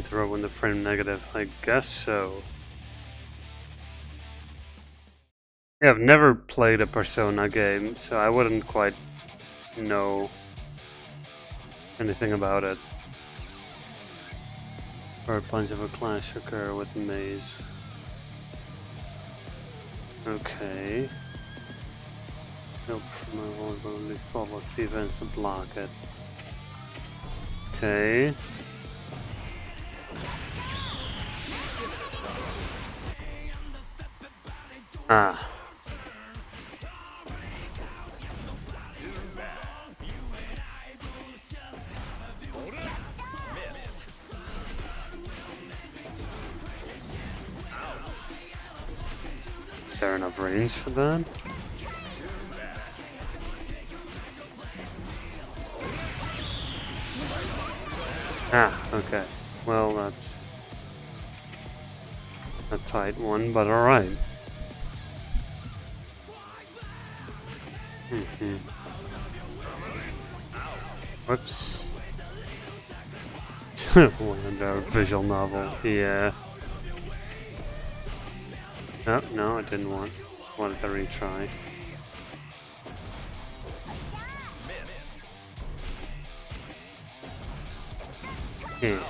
Throw in the frame negative, I guess so. Yeah, I've never played a Persona game, so I wouldn't quite know anything about it. Or a bunch of a clash occur with Maze. Okay. Help from my vulnerability, faultless defense to block it. Okay. Ah. Is there enough range for that? Ah, okay. Well, that's a tight one, but alright. Whoops. Wonder visual novel. Yeah. Oh, no, I didn't want. Wanted to retry. Yeah.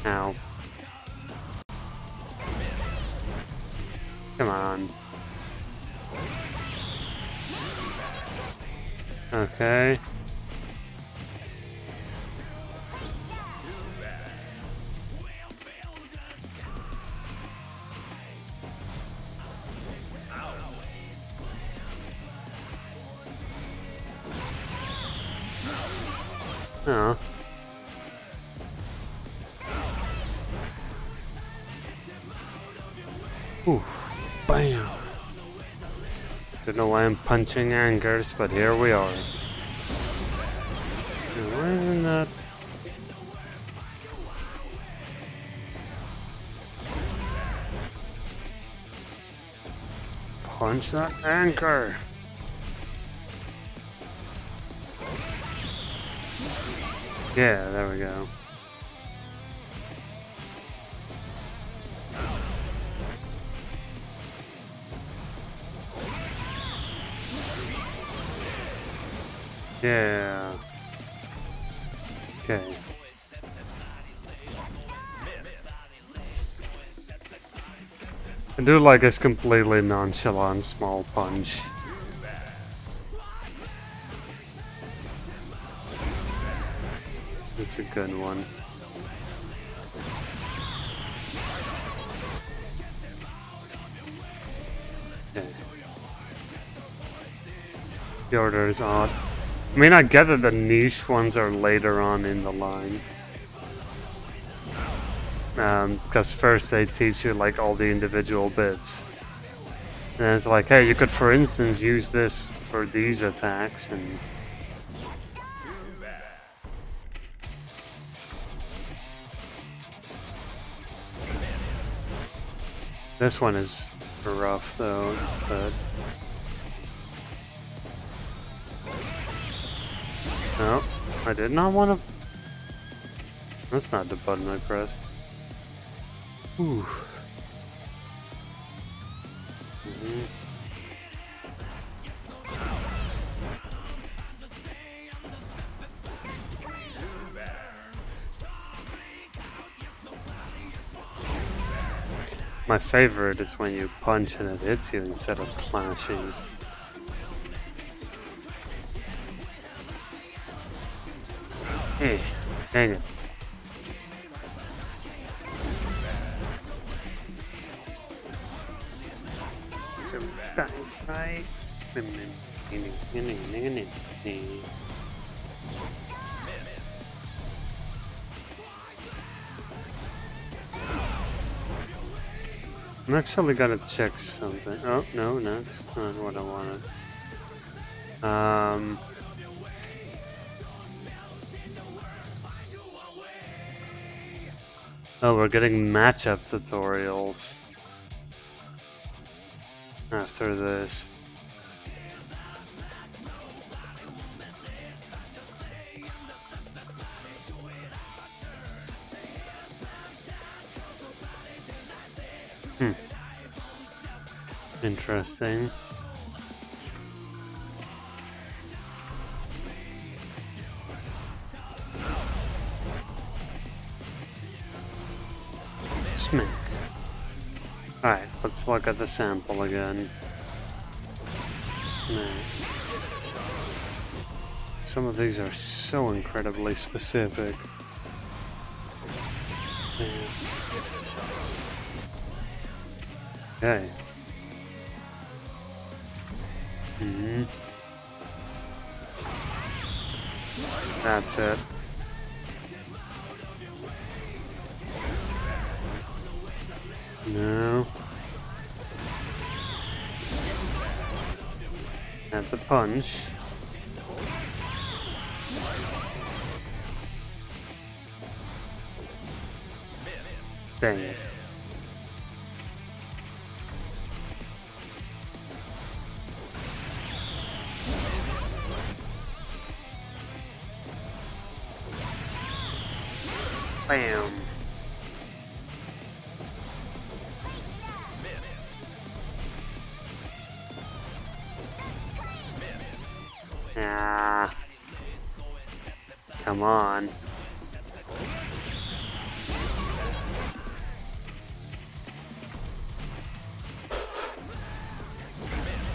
Ow. Come on. Okay. Oh. Ooh, bam. Don't know why I'm punching anchors, but here we are. Why isn't that? Punch that anchor. Yeah, there we go. Yeah. Okay. I do like his completely nonchalant small punch. It's a good one. Okay. The order is odd. I mean, I get that the niche ones are later on in the line. Because first they teach you like all the individual bits. And it's like, hey, you could for instance use this for these attacks and... This one is rough though, but... No, I did not want to... That's not the button I pressed. Ooh. My favorite is when you punch and it hits you instead of clashing. Hey, dang it. Right. I'm actually gonna check something. Oh, no, that's not what I wanted. Oh, we're getting matchup tutorials after this. Interesting. Smack. Alright, let's look at the sample again. Smack. Some of these are so incredibly specific. Yeah. Okay. That's it. No. That's a punch. Dang it. Bam. Ah. Come on.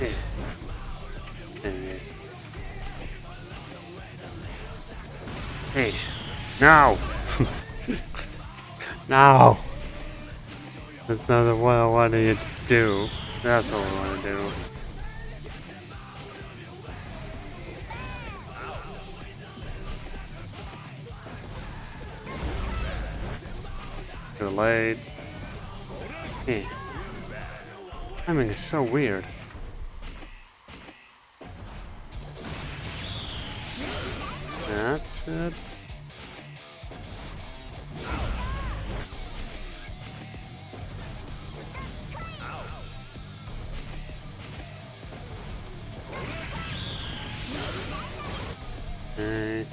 Hey. Hey. No! No! That's not what I wanted you to do. That's what I want to do. Too late. Hey. Timing is so weird. That's it. Okay.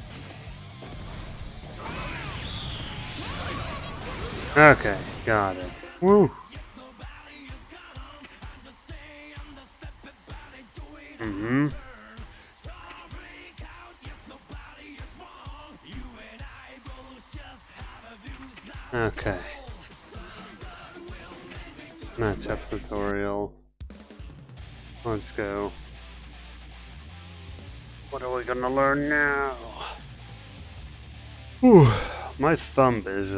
Okay, got it. Woo! Mm-hmm. Okay. Matchup tutorial. Let's go. What are we gonna learn now? Whew. My thumb is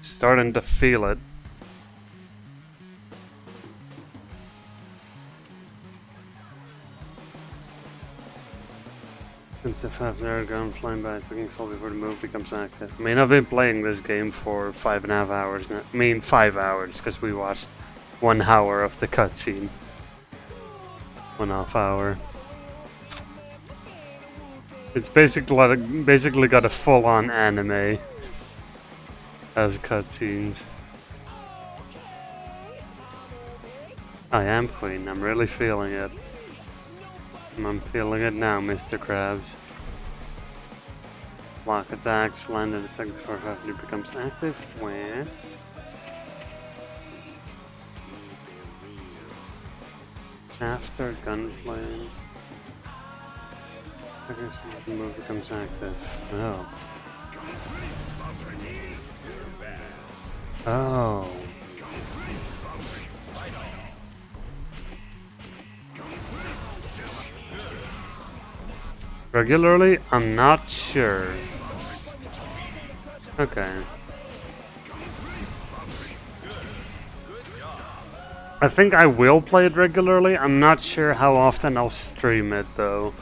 starting to feel it. Since the fast gun flying by, clicking soul before the move becomes active. I mean, I've been playing this game for 5.5 hours now. I mean, 5 hours, because we watched 1 hour of the cutscene. 1.5 hour. It's basically got a full-on anime as cutscenes. I am Queen. I'm really feeling it. I'm feeling it now, Mr. Krabs. Block attacks, land and attack before it becomes active. Where? After gunplay. I guess the move becomes active. Oh. Oh. Regularly? I'm not sure. Okay. I think I will play it regularly. I'm not sure how often I'll stream it though.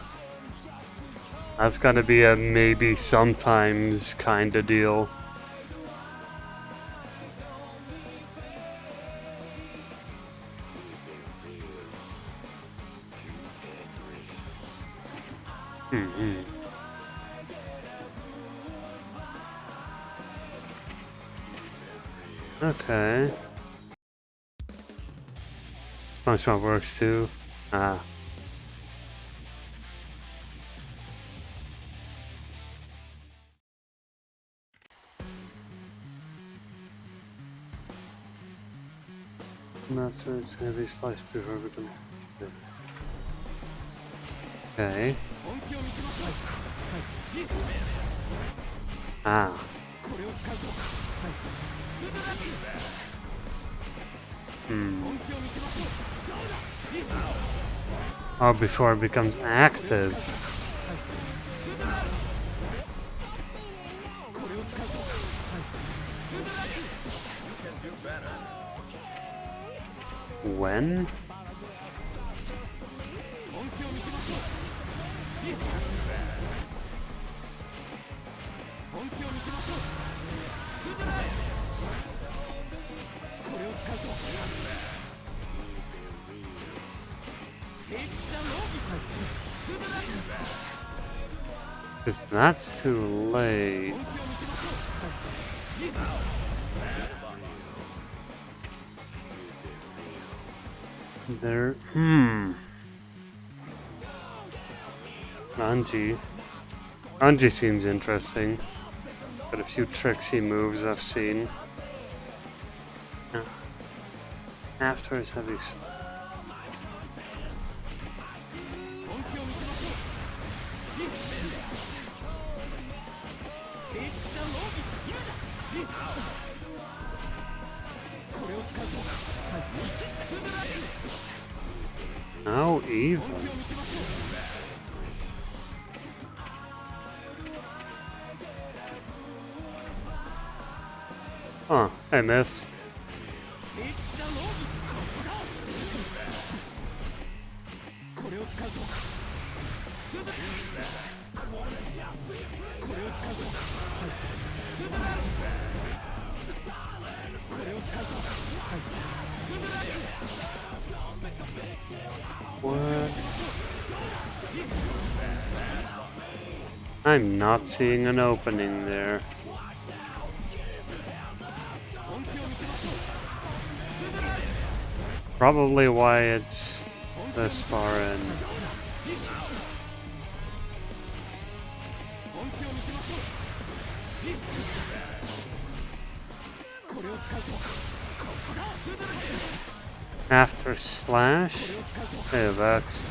That's gotta be a maybe sometimes kinda deal. Okay. SpongeBob works too. Ah. That's where it's gonna be sliced before we can. Okay. Ah. Oh, before it becomes active. when? Because that's too late. There, Anji seems interesting. Got a few tricksy moves I've seen. After his heavy. How even? Huh, hey myths. What? I'm not seeing an opening there. Probably why it's this far in. After slash? Hey, Vex.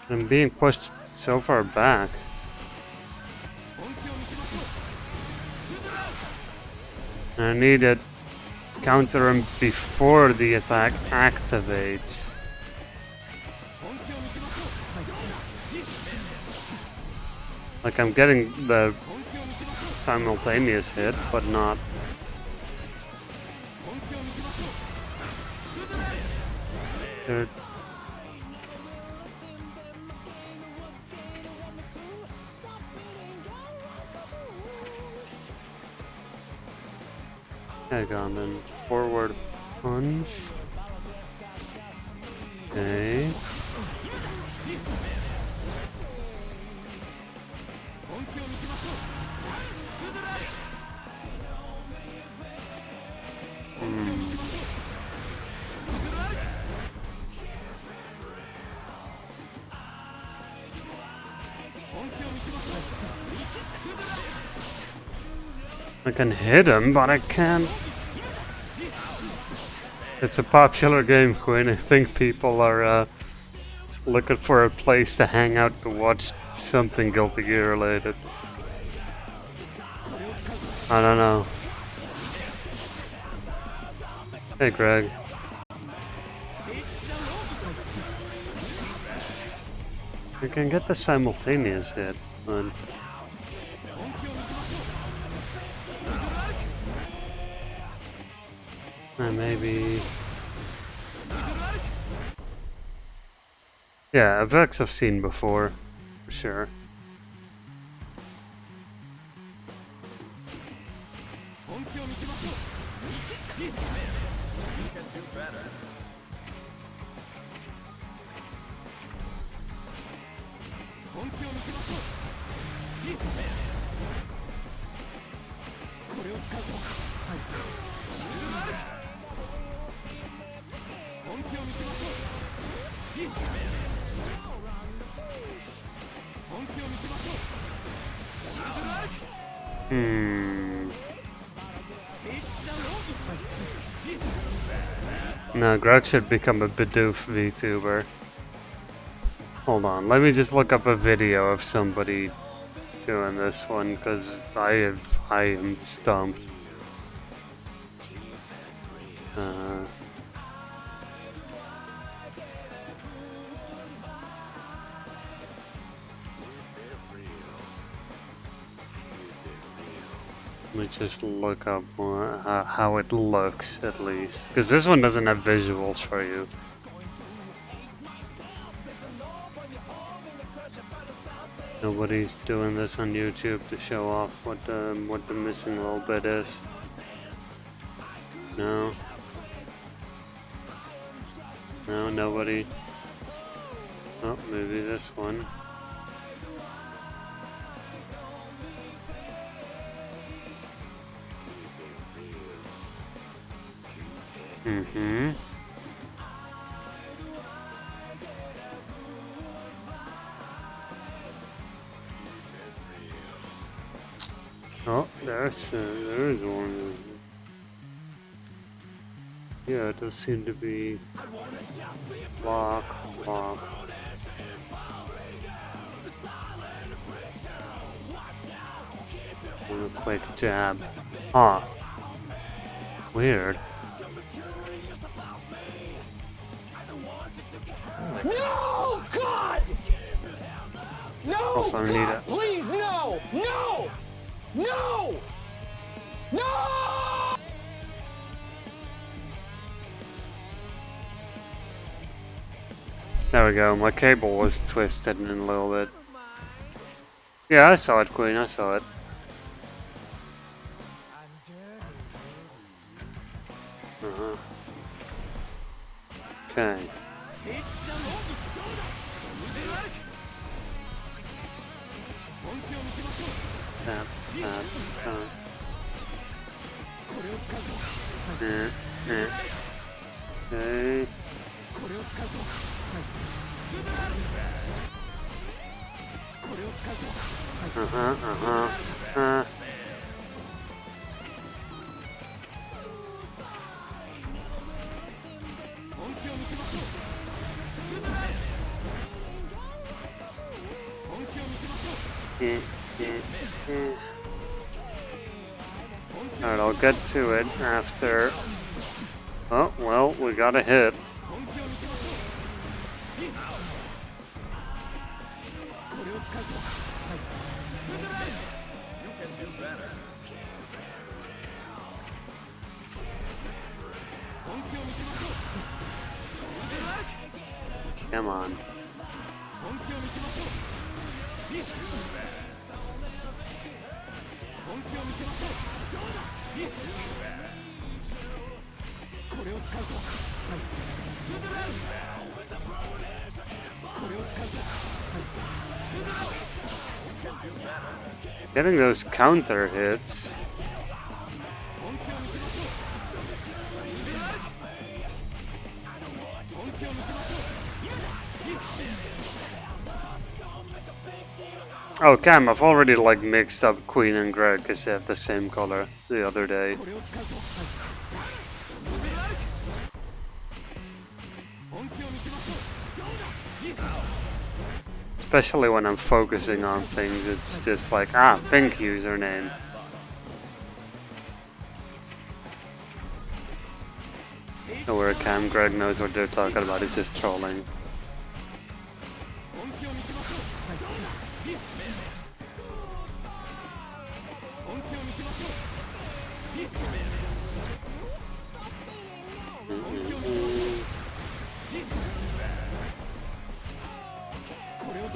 I'm being pushed so far back. I need to counter him before the attack activates. Like I'm getting the simultaneous hit, but not. Dude. Hang on, then forward punch. Okay. I can hit him, but I can't. It's a popular game, Quinn. I think people are looking for a place to hang out to watch something Guilty Gear related. I don't know. Hey, Greg. You can get the simultaneous hit, but... maybe... Yeah, Vex I've seen before, for sure. No, Greg should become a Bidoof VTuber. Hold on, let me just look up a video of somebody doing this one, because I am stumped. Let me just look up how it looks, at least. Because this one doesn't have visuals for you. Nobody's doing this on YouTube to show off what the missing little bit is. No. No, nobody. Oh, maybe this one. Mm-hmm. Oh, there is one. Yeah, it does seem to be block. And a quick jab. Huh. Weird. No, God! No, Also need God, it. please, no! No! No! No! There we go, my cable was twisted in a little bit. Yeah, I saw it, Queen, I saw it. Okay. Tap, tap, tap. Okay. Alright, I'll get to it after. Oh, well, we got a hit. Come on. Getting those counter hits. Oh, Cam, I've already like mixed up Queen and Greg because they have the same color the other day. Especially when I'm focusing on things, it's just like, pink username. So where Cam Greg knows what they're talking about, he's just trolling.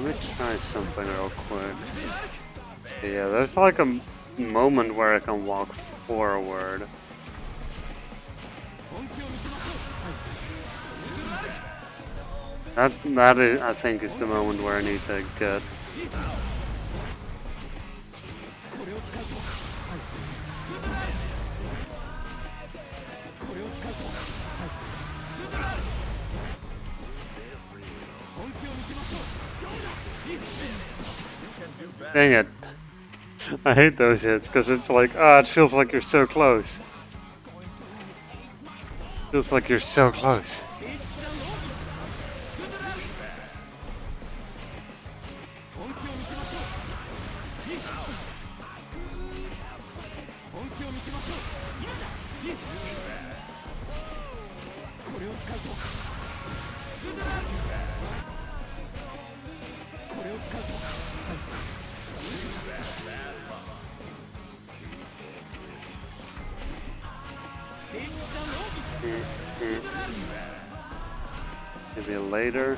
Let me try something real quick. Yeah, there's like a moment where I can walk forward. That is, I think, is the moment where I need to get. Dang it. I hate those hits because it's like, it feels like you're so close. Feels like you're so close. Maybe later.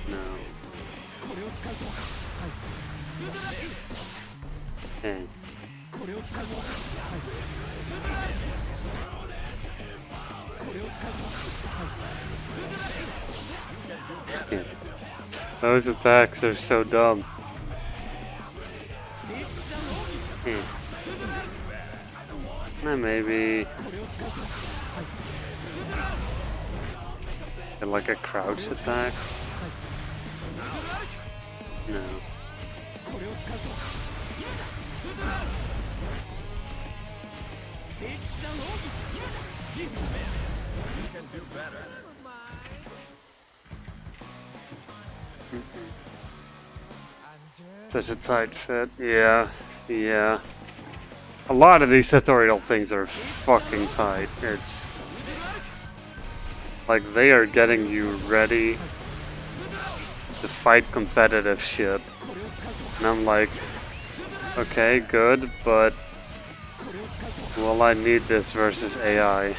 No. Okay. Okay. Those attacks are so dumb. Maybe like a crouch attack? No. Such a tight fit. Yeah. A lot of these tutorial things are fucking tight. It's like they are getting you ready to fight competitive shit. And I'm like, okay, good, but will I need this versus AI?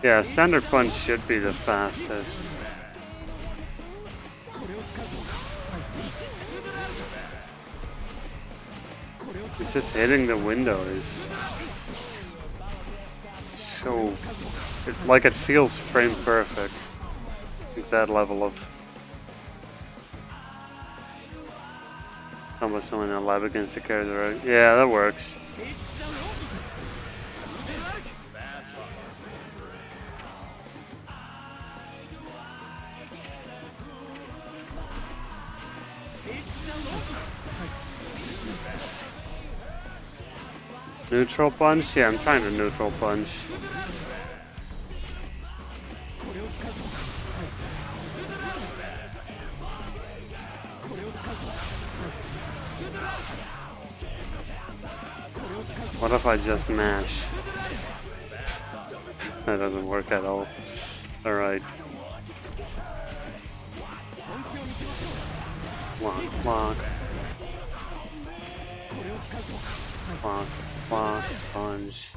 Yeah, standard punch should be the fastest. It's just hitting the window is so... like it feels frame perfect. Like that level of... Almost someone in a lab against the character. Yeah, that works. Neutral punch? Yeah, I'm trying to neutral punch. What if I just mash? That doesn't work at all. Alright. Block, block. Block, block, punch.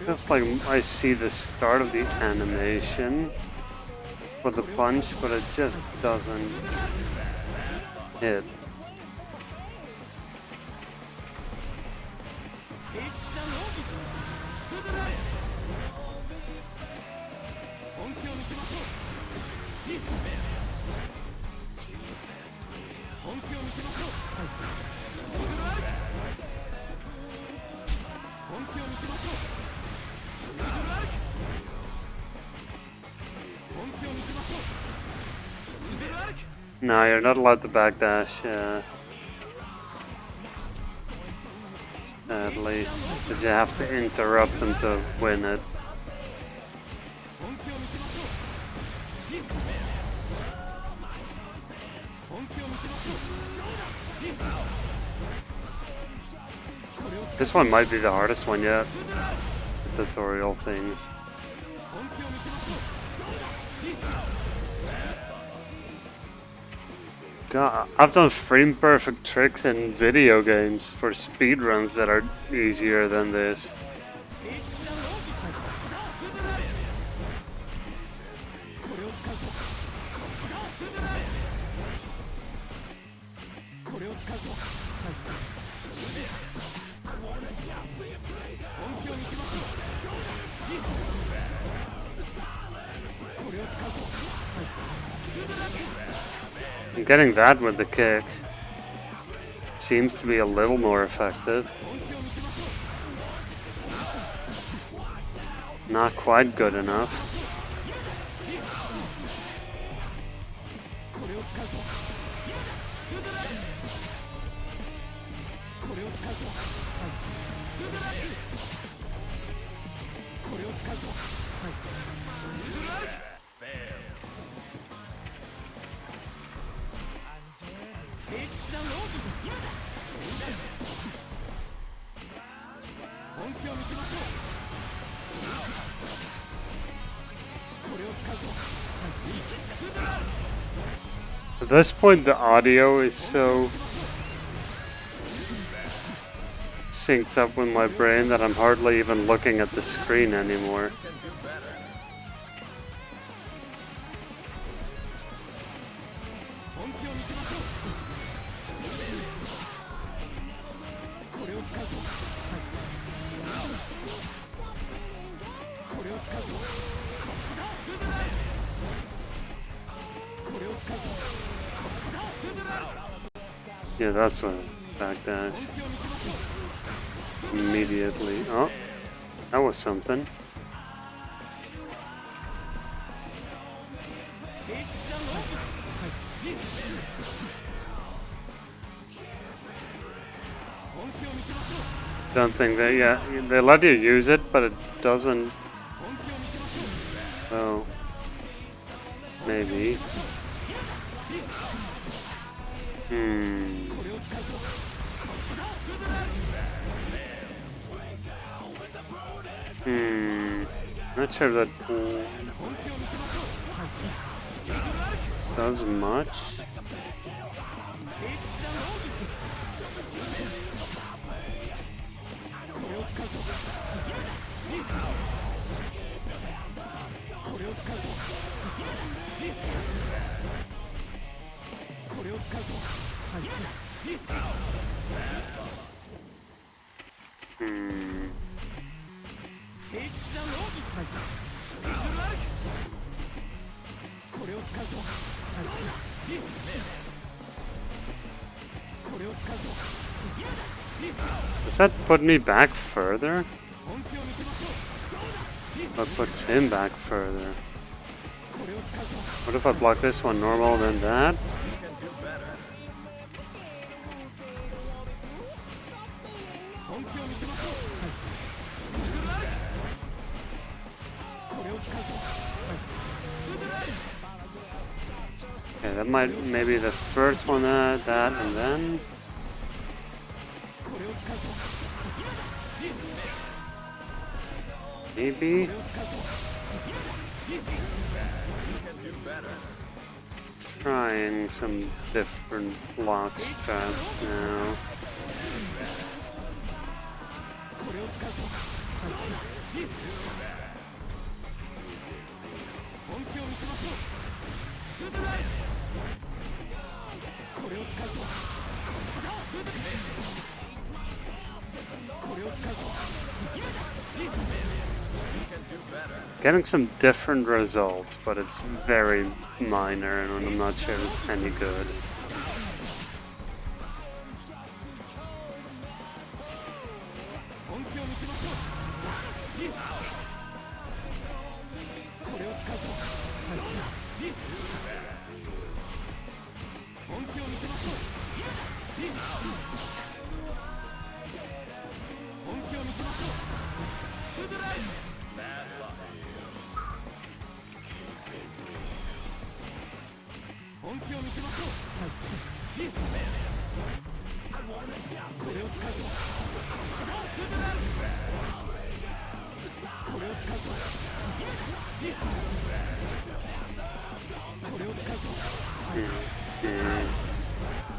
Just like I see the start of the animation for the punch, but it just doesn't hit. No, you're not allowed to backdash, sadly, because you have to interrupt him to win it. This one might be the hardest one yet, the tutorial things. God, I've done frame perfect tricks in video games for speedruns that are easier than this. Getting that with the kick seems to be a little more effective. Not quite good enough. At this point, the audio is so synced up with my brain that I'm hardly even looking at the screen anymore. Yeah, that's what backdash. Immediately. Oh, that was something. Don't think that, yeah, they let you use it, but it doesn't. Oh, maybe. Not sure that does much. Does that put me back further? Or puts him back further? What if I block this one normal, then that? Okay, that might maybe the first one, that, and then. Maybe. Trying some different block strats now. Getting some different results, but it's very minor and I'm not sure it's any good.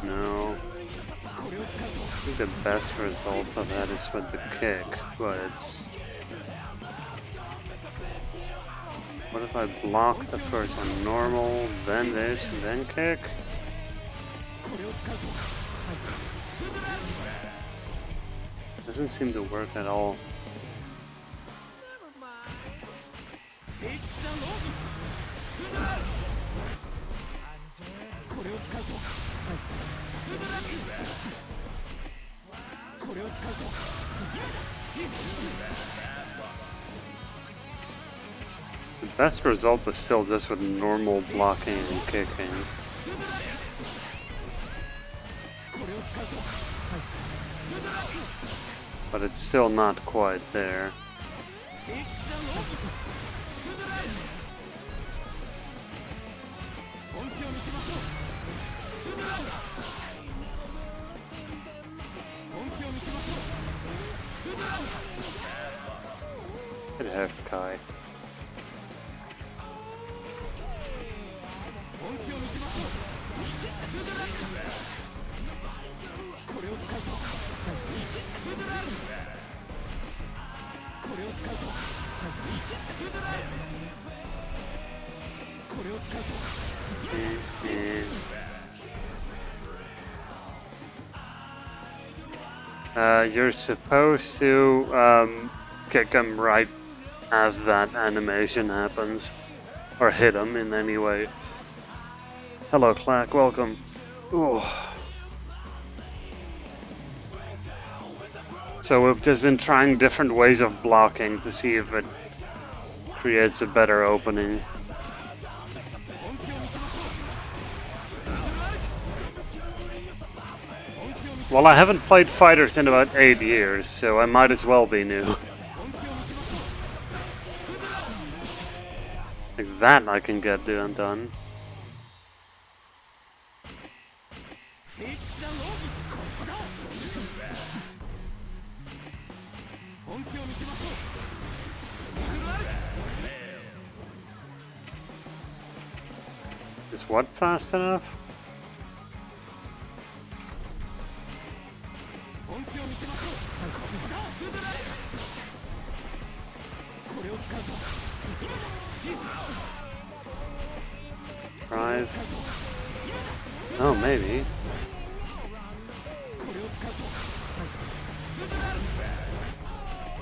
No. I think the best results I've had is with the kick, but it's... What if I block the first one normal, then this, and then kick? Doesn't seem to work at all. The best result was still just with normal blocking and kicking. But it's still not quite there. It has Kai. You're supposed to kick him right as that animation happens, or hit him in any way. Hello, Clack, welcome. Ooh. So we've just been trying different ways of blocking to see if it creates a better opening. Well, I haven't played fighters in about 8 years, so I might as well be new. Like that I can get done. Is what fast enough? Drive. Oh, maybe.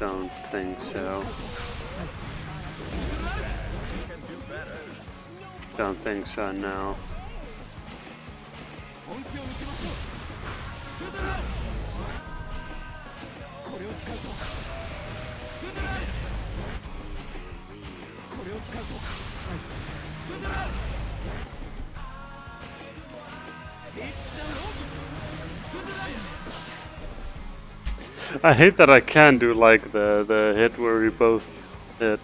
Don't think so. Don't think so, no. I hate that I can't do like the hit where we both hit.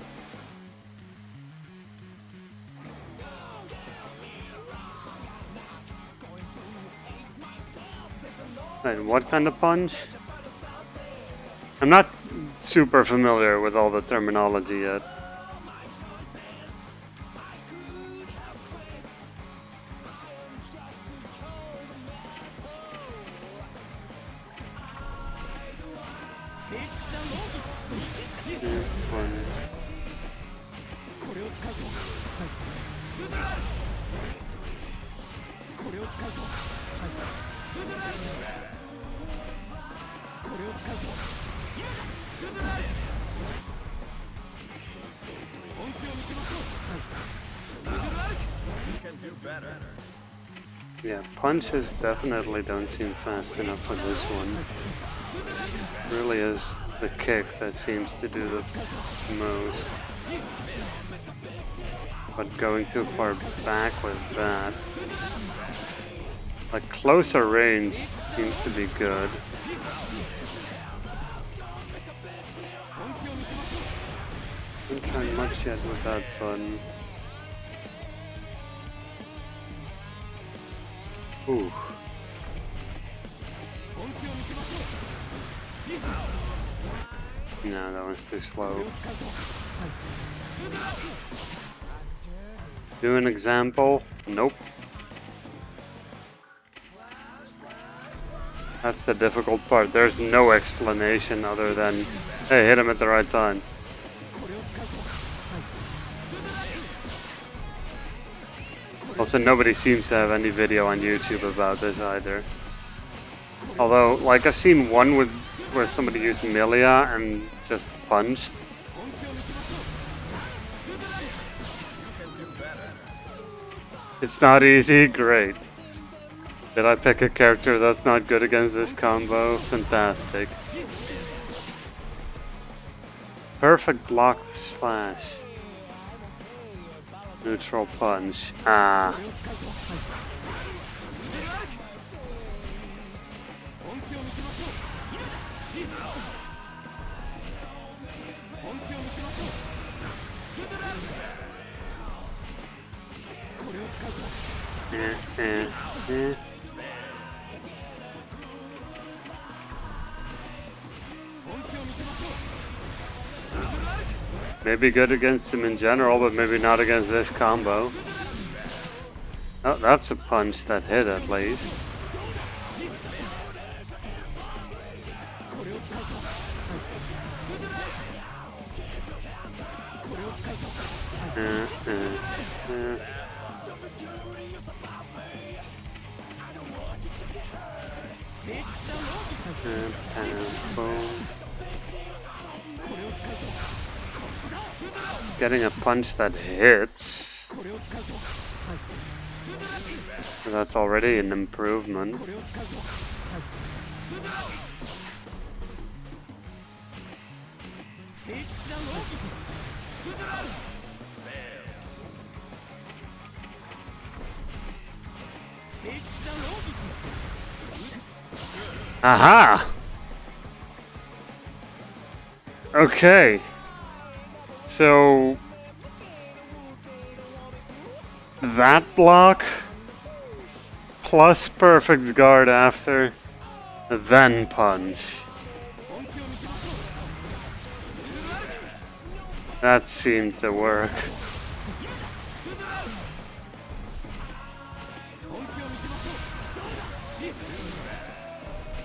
Wait, what kind of punch? I'm not super familiar with all the terminology yet. Yeah, punches definitely don't seem fast enough for this one. It really is the kick that seems to do the most. But going too far back with that. Like closer range seems to be good. Haven't tried much yet with that button. Ooh. No, that one's too slow. Do an example? Nope. That's the difficult part. There's no explanation other than, hey, hit him at the right time. Also, nobody seems to have any video on YouTube about this either. Although, like, I've seen one where somebody used Milia and just punched. It's not easy? Great. Did I pick a character that's not good against this combo? Fantastic. Perfect blocked slash. Neutral punch. Ah. Maybe good against him in general, but maybe not against this combo. Oh, that's a punch that hit at least. Getting a punch that hits. That's already an improvement. Aha! Okay. So that block plus perfect guard after, then punch. That seemed to work.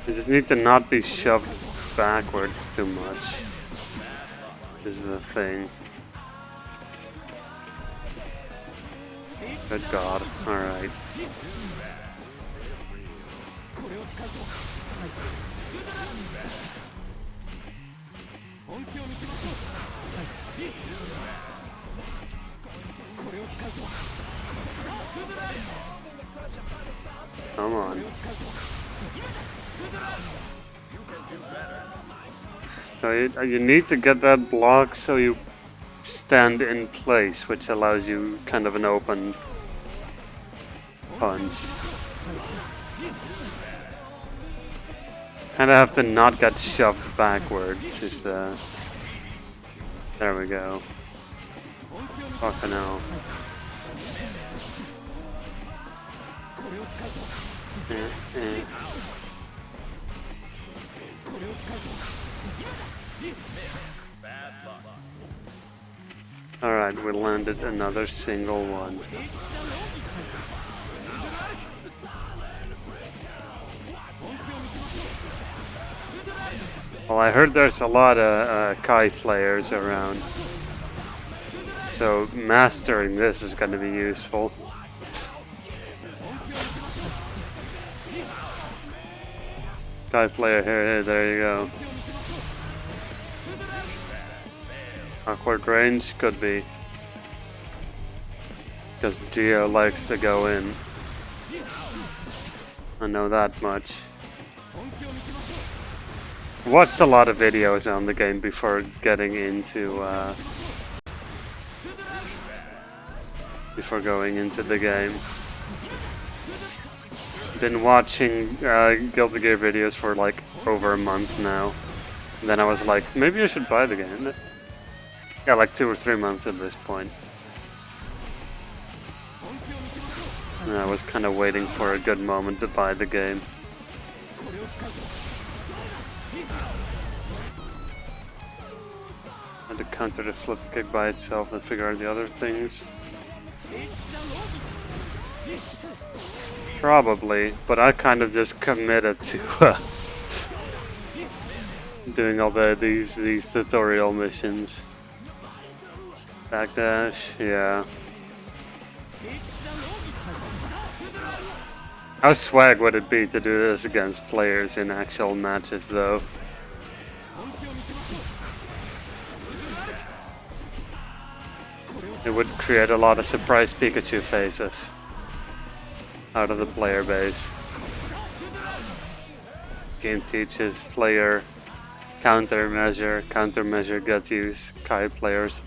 You just need to not be shoved backwards too much, is the thing. Good God, alright. Come on. So you need to get that block so you stand in place, which allows you kind of an open punch. Kind of have to not get shoved backwards, is the... There we go. Fucking hell. Alright, we landed another single one. Well, I heard there's a lot of Kai players around, so mastering this is going to be useful. Kai player here, there you go. Awkward range? Could be. Because Geo likes to go in. I know that much. Watched a lot of videos on the game before getting into before going into the game. Been watching Guilty Gear videos for like over a month now. And then I was like, maybe I should buy the game. Yeah, like 2 or 3 months at this point. And I was kind of waiting for a good moment to buy the game. Had to counter the flip kick by itself and figure out the other things. Probably, but I kind of just committed to doing all these tutorial missions. Backdash, yeah. How swag would it be to do this against players in actual matches, though? It would create a lot of surprise Pikachu faces out of the player base. Game teaches player countermeasure gets used, Kai players.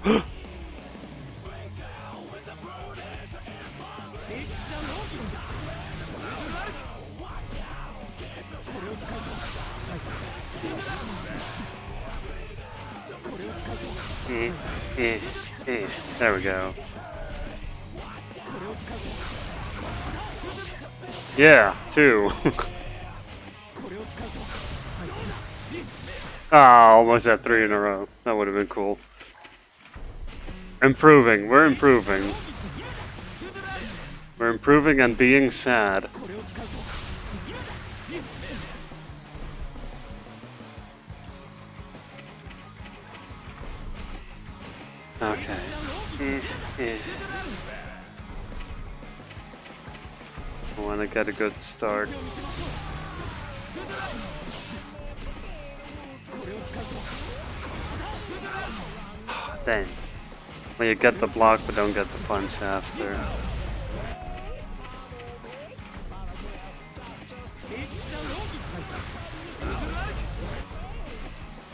There we go. Yeah, 2. Ah, almost at 3 in a row. That would have been cool. Improving. We're improving. We're improving and being sad. Okay. I want to get a good start. Dang. Well, you get the block, but don't get the punch after.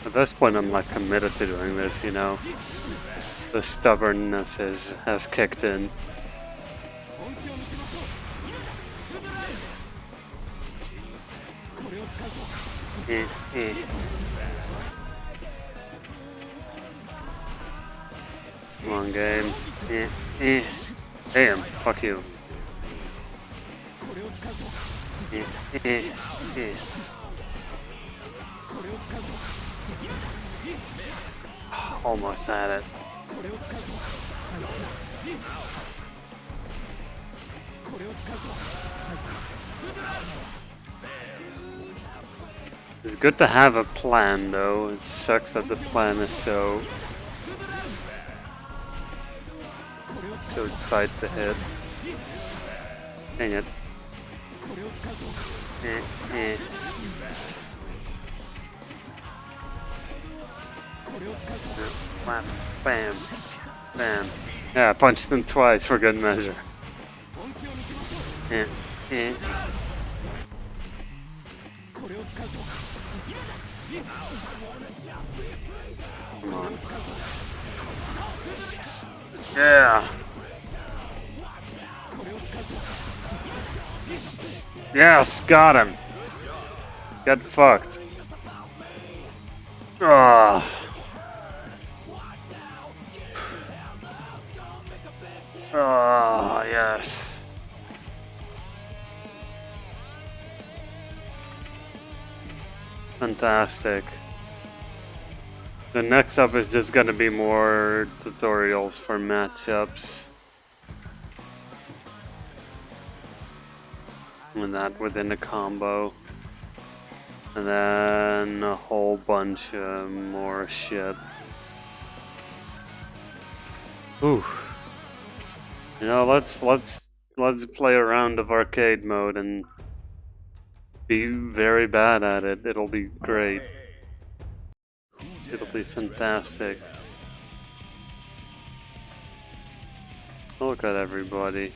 At this point, I'm like committed to doing this, you know. The stubbornness has kicked in. Come on, game. Damn, fuck you. Almost had it. It's good to have a plan, though. It sucks that the plan is so tight to hit. Dang it. Bam. Bam. Yeah, I punched them twice for good measure. Come on. Yeah. Yes, got him. Get fucked. Ah. Oh, yes. Fantastic. The next up is just gonna be more tutorials for matchups. And that within the combo. And then a whole bunch of more shit. Ooh. You know, let's play a round of arcade mode and be very bad at it. It'll be great. It'll be fantastic. Look at everybody.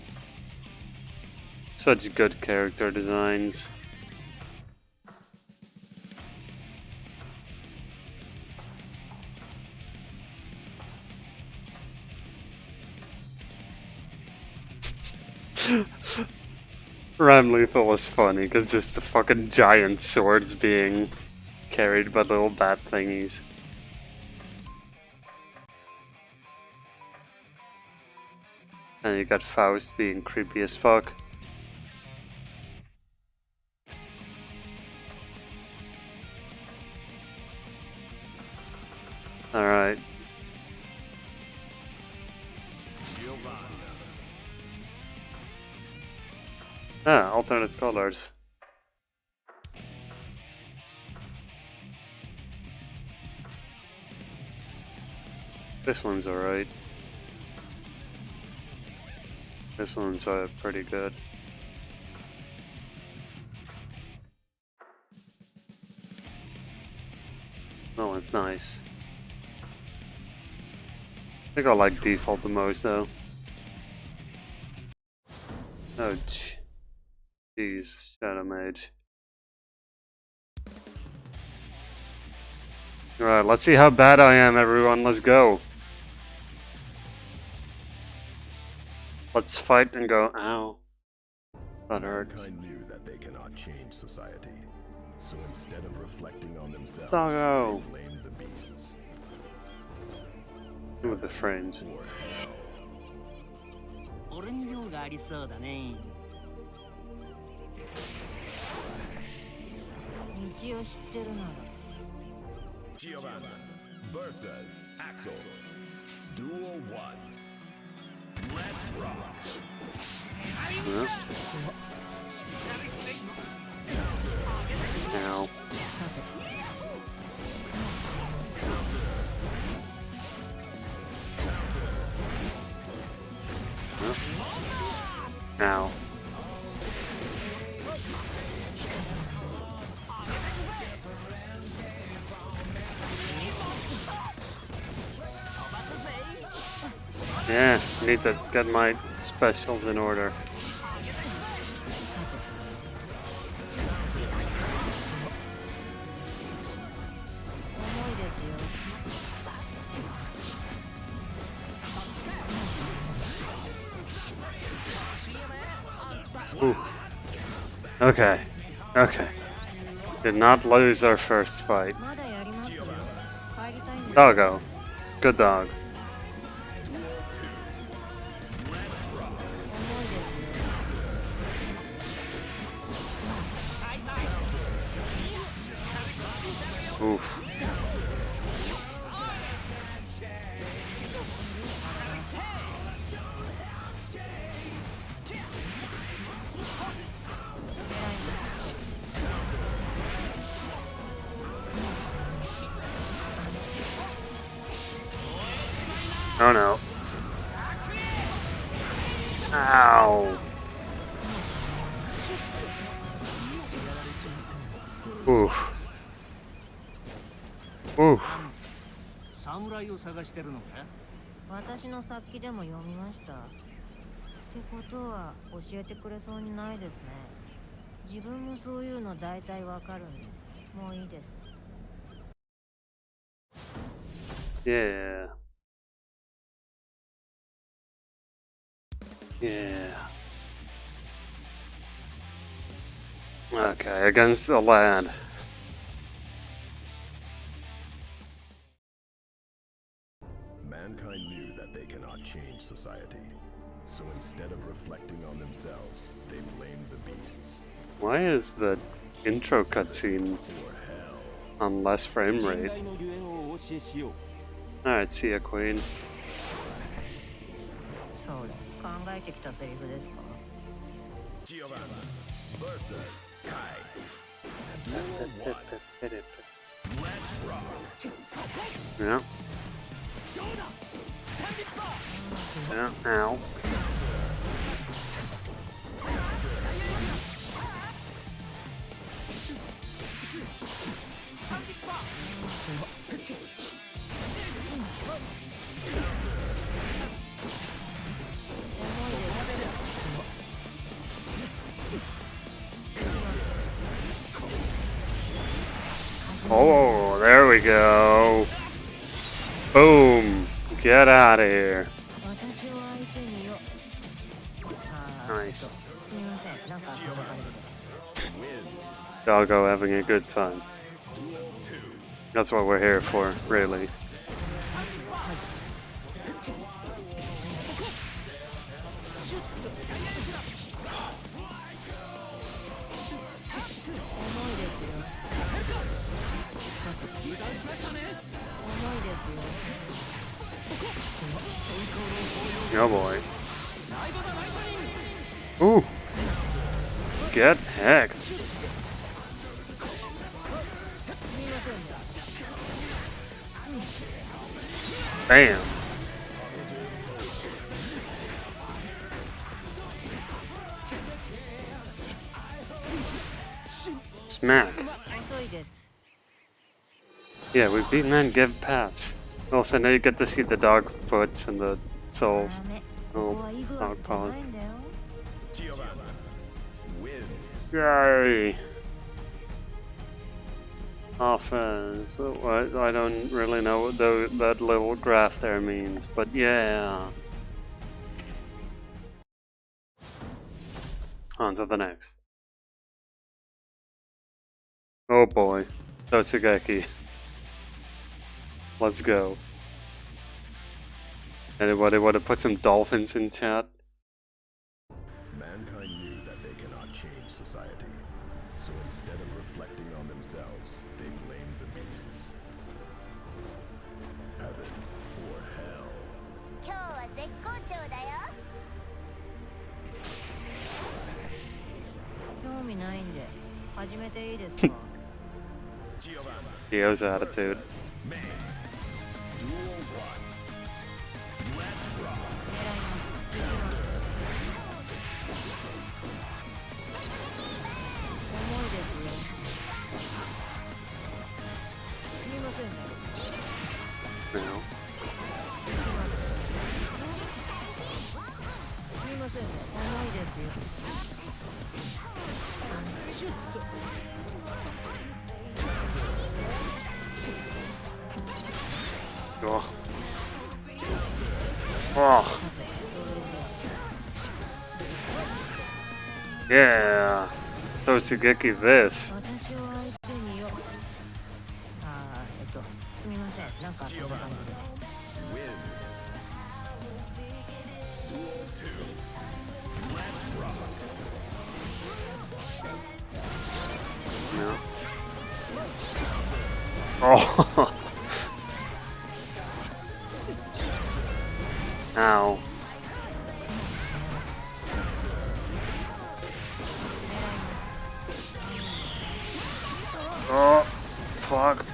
Such good character designs. Ram Lethal is funny because just the fucking giant swords being carried by little bat thingies. And you got Faust being creepy as fuck. Alright. Ah, alternate colors. This one's alright. This one's pretty good. That one's nice. I think I like default the most though. Oh, jeez, Shadow Mage. Alright, let's see how bad I am, everyone. Let's go. Let's fight and go. Ow. That hurts. Mankind knew that they cannot change society. So instead of reflecting on themselves, Doggo. they blamed the beasts. with the frames. 俺に用がありそうだね。道を知ってるなら。Giovanna versus Axel. Duel 1. Let's rock. Now. Now. Yeah, need to get my specials in order. Ooh. Okay, okay. Did not lose our first fight. Doggo. Good dog. Oof. Oh no. Ow. Oof. Oof. 侍を探してるのか？私の殺気でも読みました。ってことは教えてくれそうにないですね。自分もそういうの大体わかるんで、もういいです。Yeah. Yeah. Okay, against the lad. Mankind knew that they cannot change society. So instead of reflecting on themselves, they blamed the beasts. Why is the intro cutscene on less frame rate? Alright, see ya, Queen. そうだ、考えてきたセリフですか？ Giovanna versus Kai. Duel 1. Let's rock. Yeah. Yeah, ow. Oh, there we go. Boom. Get out of here. Nice. Doggo having a good time. That's what we're here for, really. Oh boy. Ooh. Get hacked. Bam. Smack. Yeah, we've beaten and give pats. Also, now you get to see the dog foots and the souls. Oh, dog paws. Yay! Offense. I don't really know what that little graph there means, but yeah. On to the next. Oh boy. Totsugeki. Let's go. Anybody want to put some dolphins in chat? Mankind knew that they cannot change society, so instead of reflecting on themselves, they blamed the beasts. Heaven or hell. 今日は絶好調だよ。興味ないんで始めていいですか？ Gio's attitude. No. Oh. Oh. Yeah. Totsugeki this. 私を相手によ。すみません。なんかそんな感じで。No. Oh. Ow. Oh, fuck.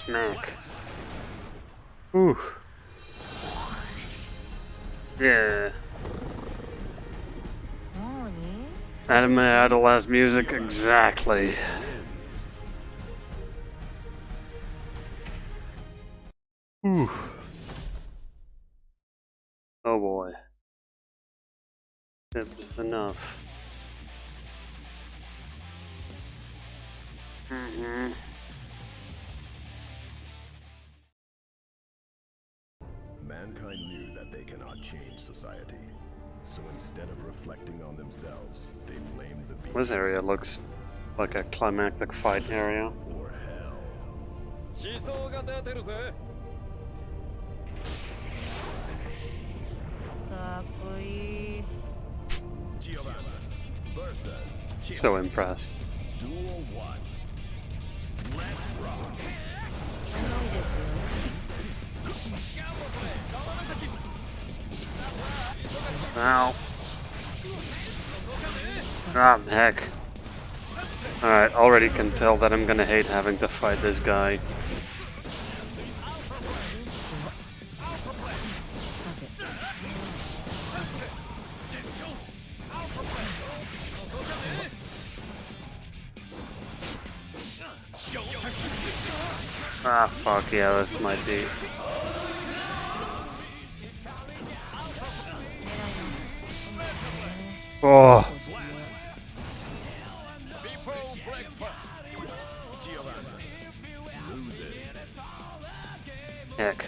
Smack. Ooh. Yeah. Anime Idolized music, exactly. Ooh. Oh boy. It was enough. Mankind knew that they cannot change society, so instead of reflecting on themselves, they blamed the beasts. This area looks like a climactic fight area. Or hell. 思想が出てるぜ。かっこいい。So impressed. Duel 1. Let's rock. Ow. Ah, heck. Alright, already can tell that I'm gonna hate having to fight this guy. Ah, fuck, yeah, this might be. Oh. Heck.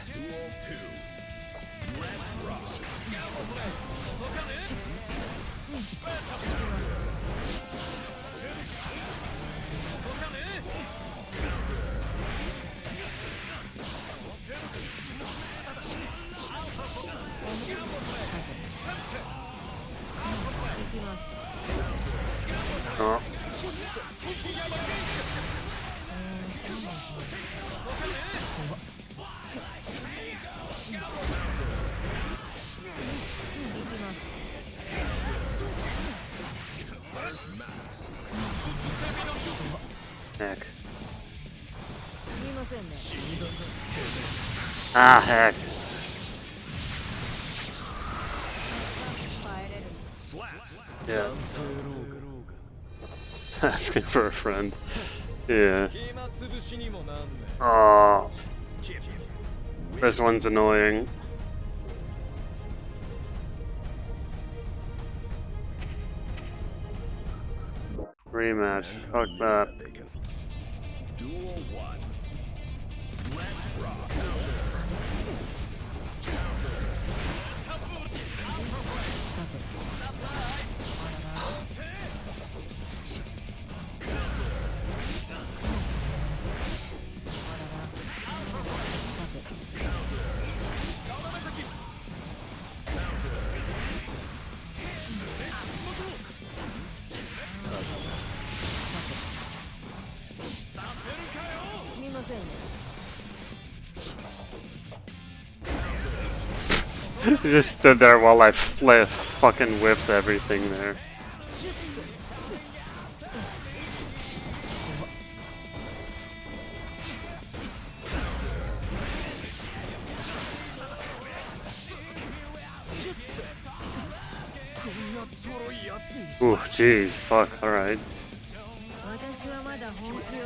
Oh. Heck. Ah, heck. Yeah. Asking for a friend. Yeah. Oh. This one's annoying. rematch. Fuck that. Duel 1. Let's rock. He just stood there while I fucking whipped everything there. Ooh, jeez, fuck, alright.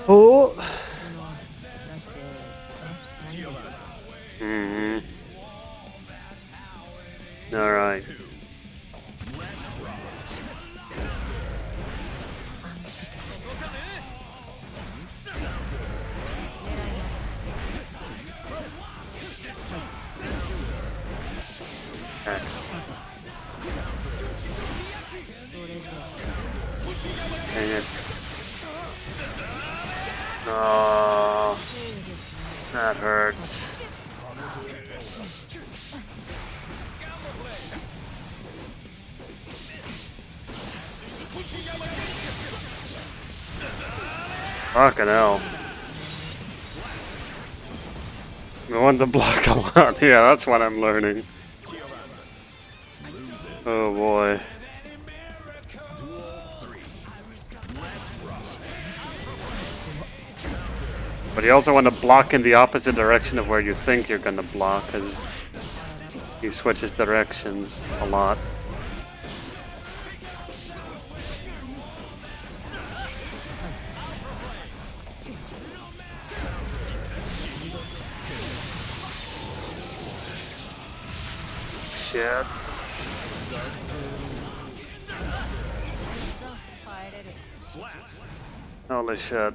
Oh! Mm-hmm. Alright. Okay. Dang it. Oh, that hurts. Fucking hell. I want to block a lot. Yeah, that's what I'm learning. Oh boy. But you also want to block in the opposite direction of where you think you're gonna block, because he switches directions a lot. Shit. Holy shit.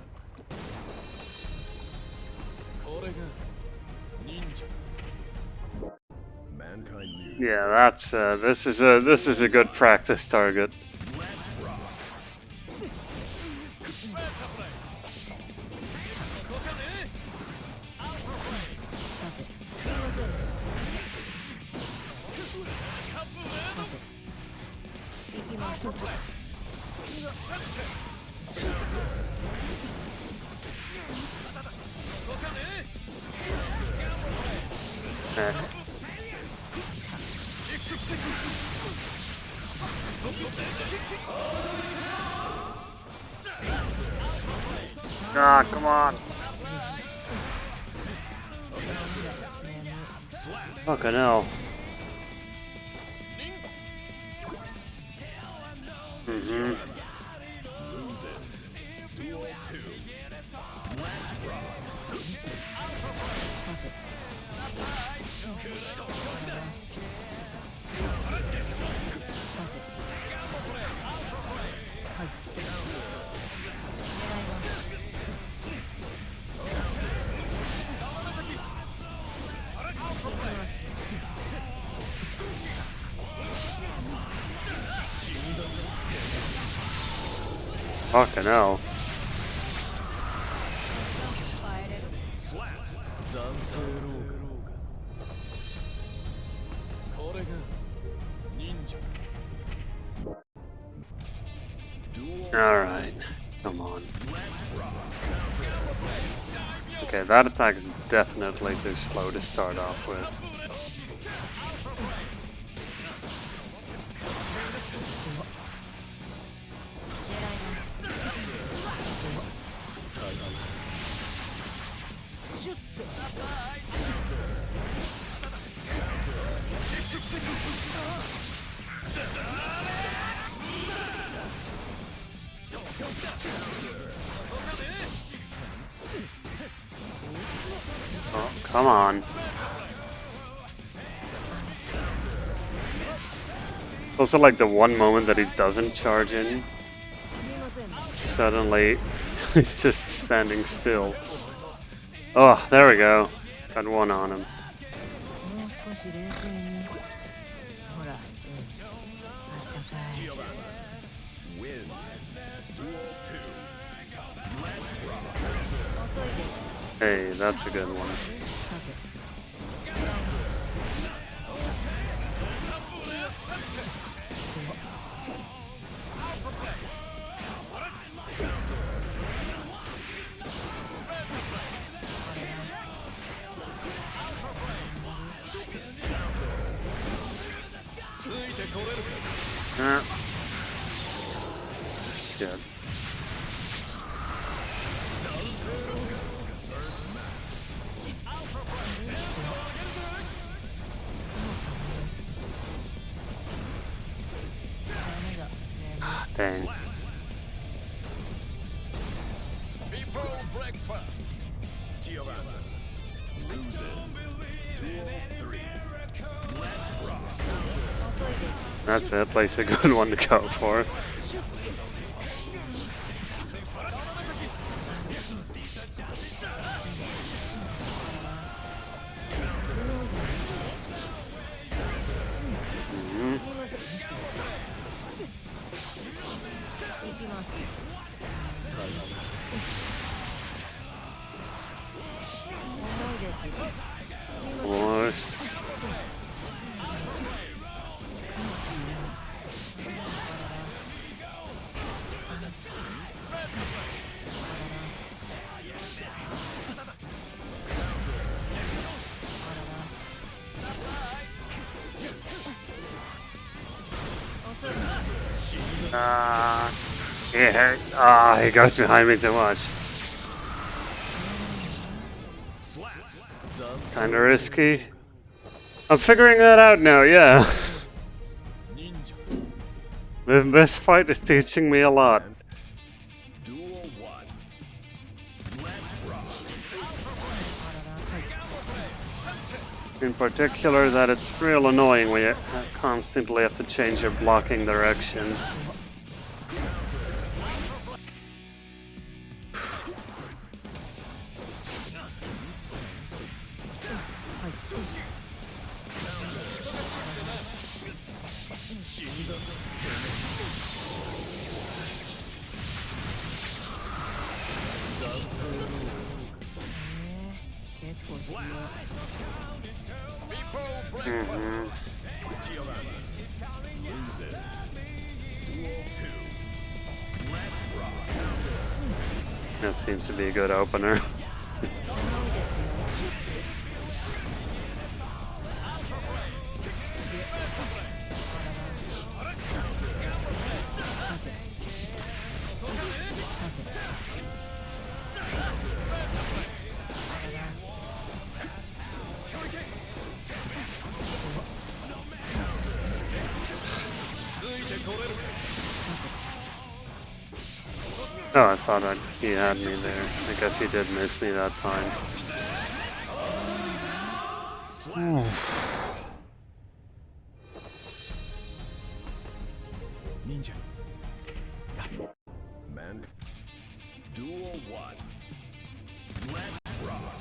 Yeah, that's this is a good practice target. Ah, come on. Fucking hell. Mm-hmm. Fucking hell. Alright, come on. Okay, that attack is definitely too slow to start off with. Oh, come on. Also, like the one moment that he doesn't charge in, suddenly he's just standing still. Oh, there we go. Got one on him. Hey, that's a good one. Shit. Dang. That's it. Place a good one to go for. Almost. Yeah, he goes behind me too much. Kinda risky. I'm figuring that out now, yeah. This fight is teaching me a lot. In particular, that it's real annoying when you constantly have to change your blocking direction. That seems to be a good opener. Oh, I thought he had me there. I guess he did miss me that time. Ninja. Man. Duel 1. Let's rock.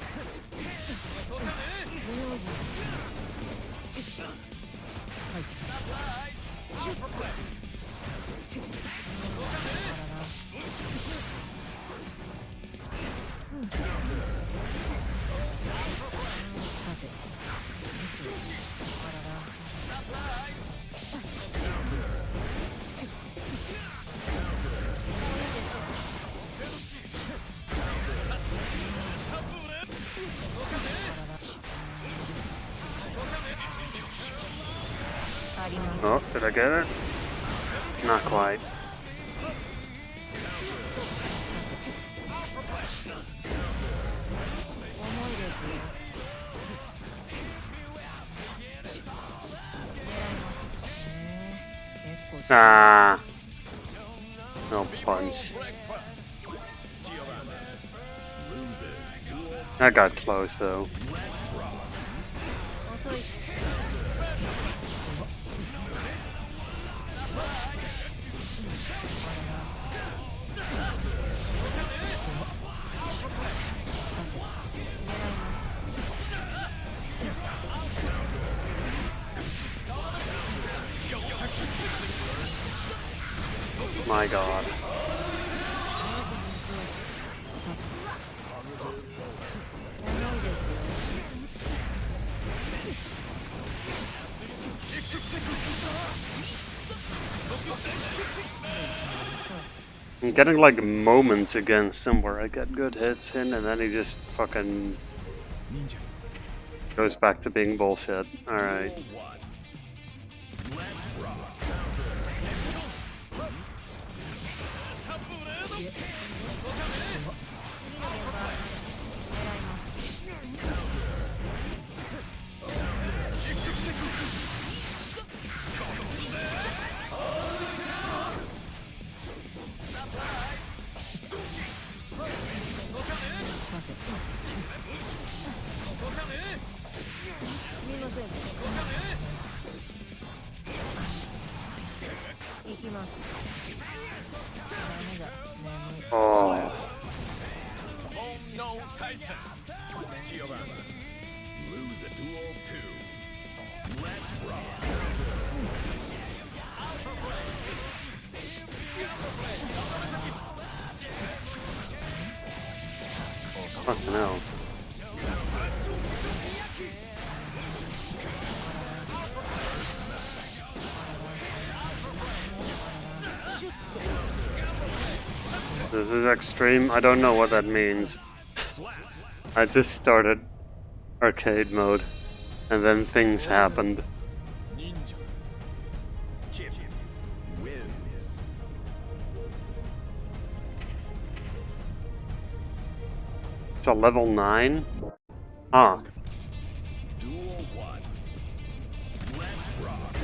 Oh, did I get it? Not quite. Ah, no punch. I got close though. my god. I'm getting like moments against him where I get good hits in and then he just fucking goes back to being bullshit. Alright. Oh. Lose a duel 2. Let's rock. Fucking hell. This is extreme. I don't know what that means. I just started arcade mode, and then things happened. Wins. It's a level 9? Ah. Duel 1. Let's rock.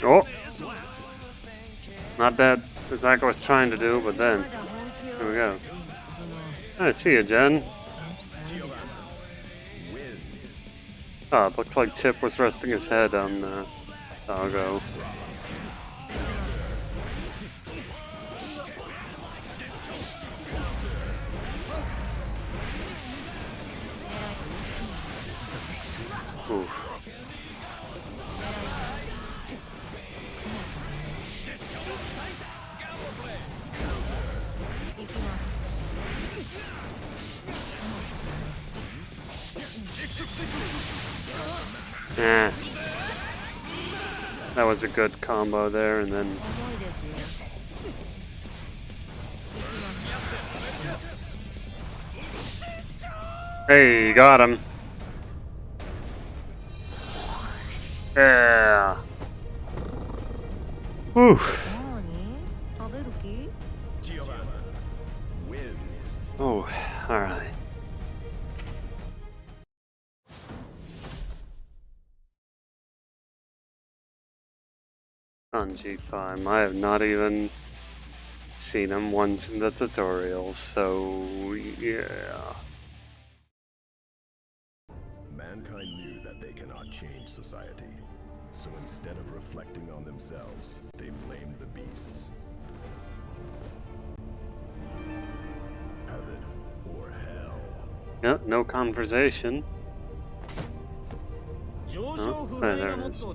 Oh! Not that Zach was trying to do, but then. Here we go. I see you, Jen. Oh, it looked like Chip was resting his head on Doggo. Ooh. Yeah. That was a good combo there, and then... Hey, you got him. Yeah. Whew. Oh, alright. Sanji time. I have not even seen him once in the tutorial, so yeah. Mankind knew that they cannot change society. So instead of reflecting on themselves, they blamed the beasts. Heaven or hell. Yep, no conversation. Oh, there it is.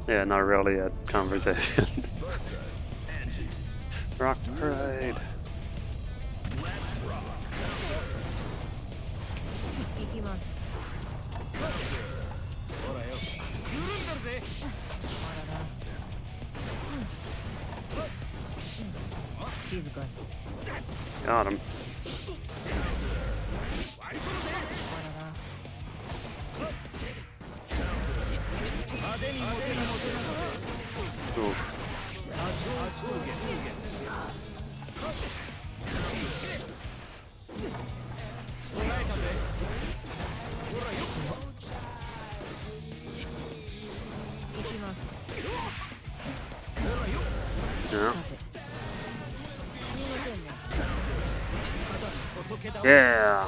Yeah, not really a conversation. Rock Parade. Got him. Ooh. Yeah. Yeah.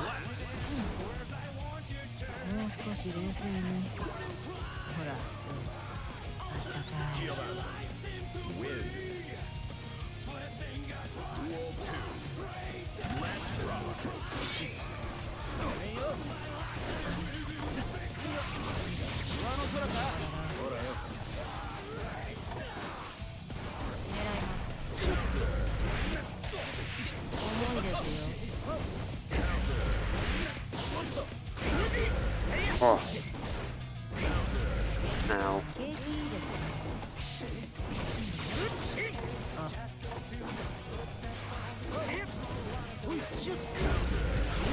Oh. Ow.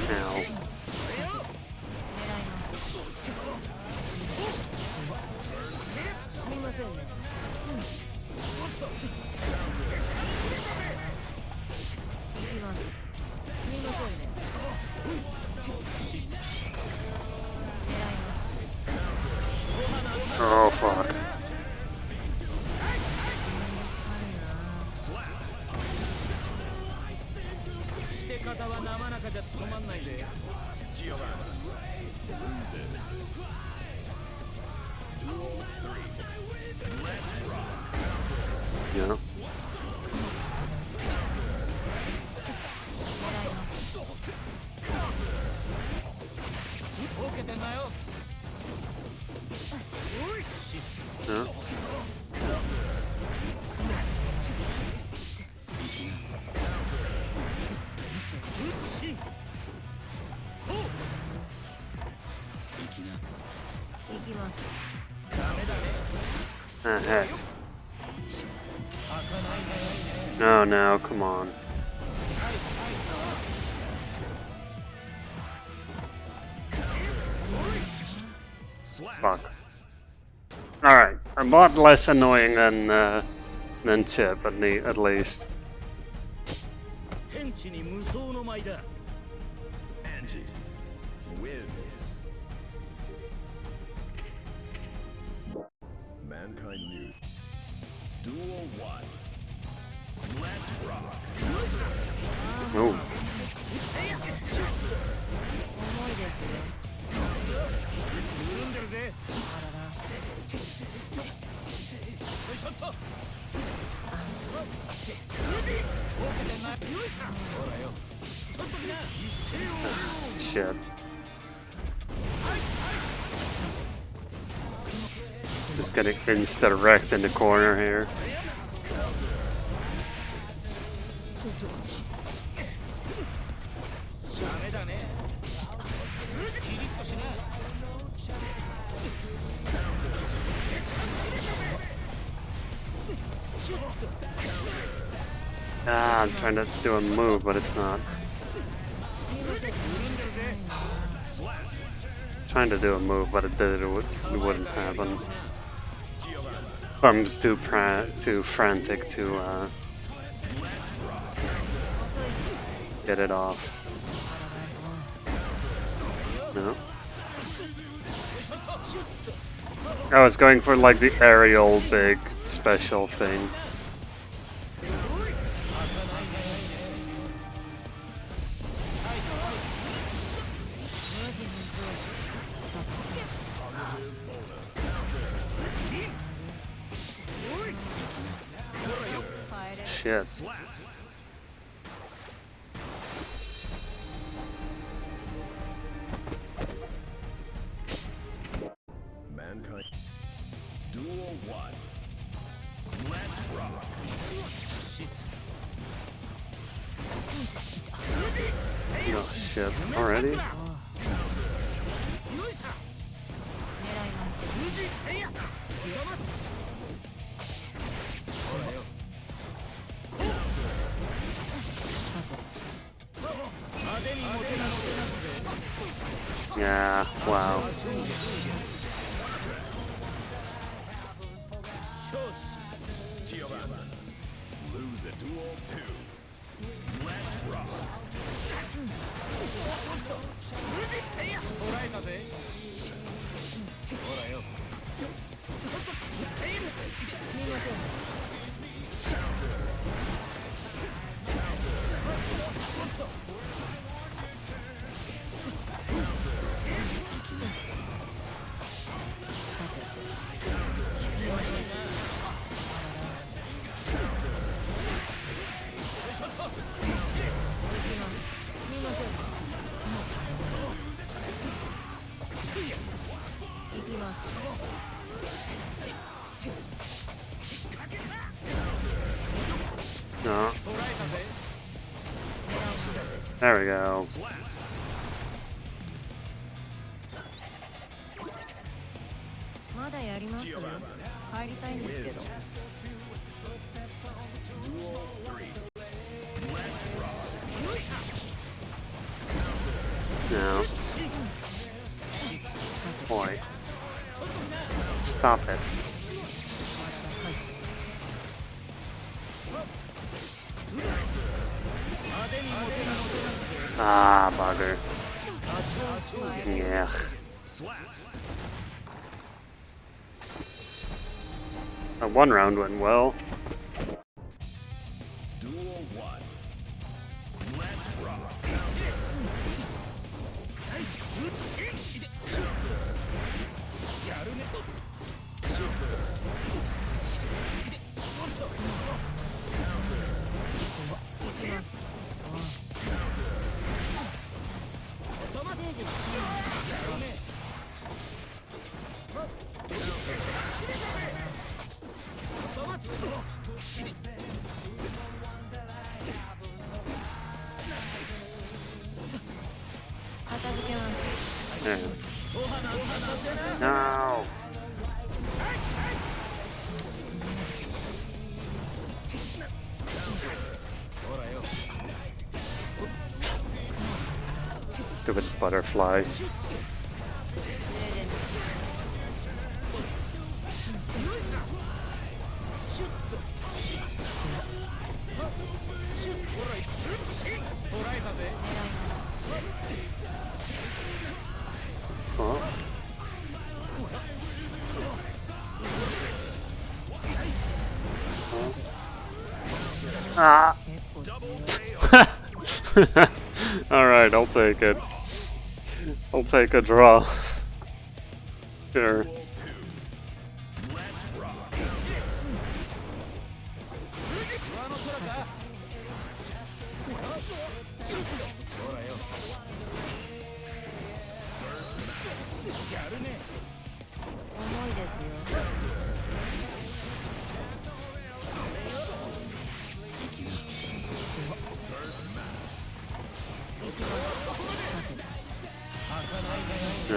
Ow. Oh fuck. Yeah. Yeah. Heck. No, no, come on. Fuck. Alright, a lot less annoying than Chip, at least. Angie wins. Mankind News. Duel 1. Let's rock. Oh. Shit. Just getting insta-wrecked in the corner here. Ah, I'm trying to do a move, but it's not. Trying to do a move, but it wouldn't happen. I'm just too frantic to get it off. No. I was going for like the aerial big special thing. Shit. Mankind. Duel 1. Let's rock. Oh shit, already? Yeah, wow. Lose a duel 2. Let's rock. 捉えたぜ。ほらよ。No. There we go. No. Boy. Stop it. Ah, bugger. Yeah. One round went well. Duel 1. Let's rock. Yeah. No. Stupid butterfly. Oh. Ah. Alright, I'll take it. I'll take a draw. Sure.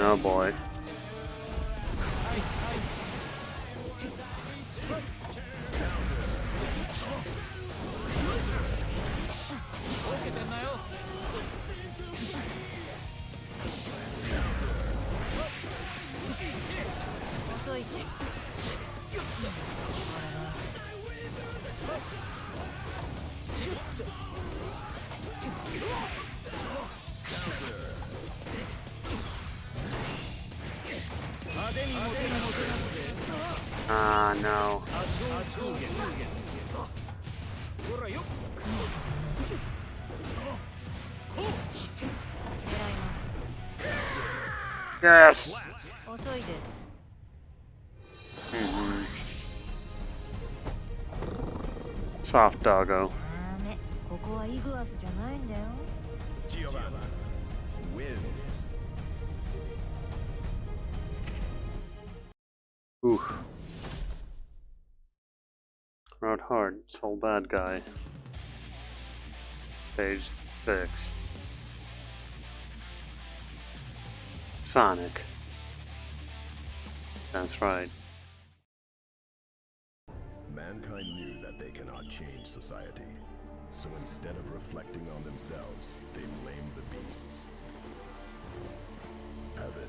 Oh boy. Ah, no. Yes! Mm-hmm. Soft doggo. Wins. Ooh. Rode hard, soul bad guy. Stage 6. Sonic. That's right. Mankind knew that they cannot change society. So instead of reflecting on themselves, they blame the beasts. Heaven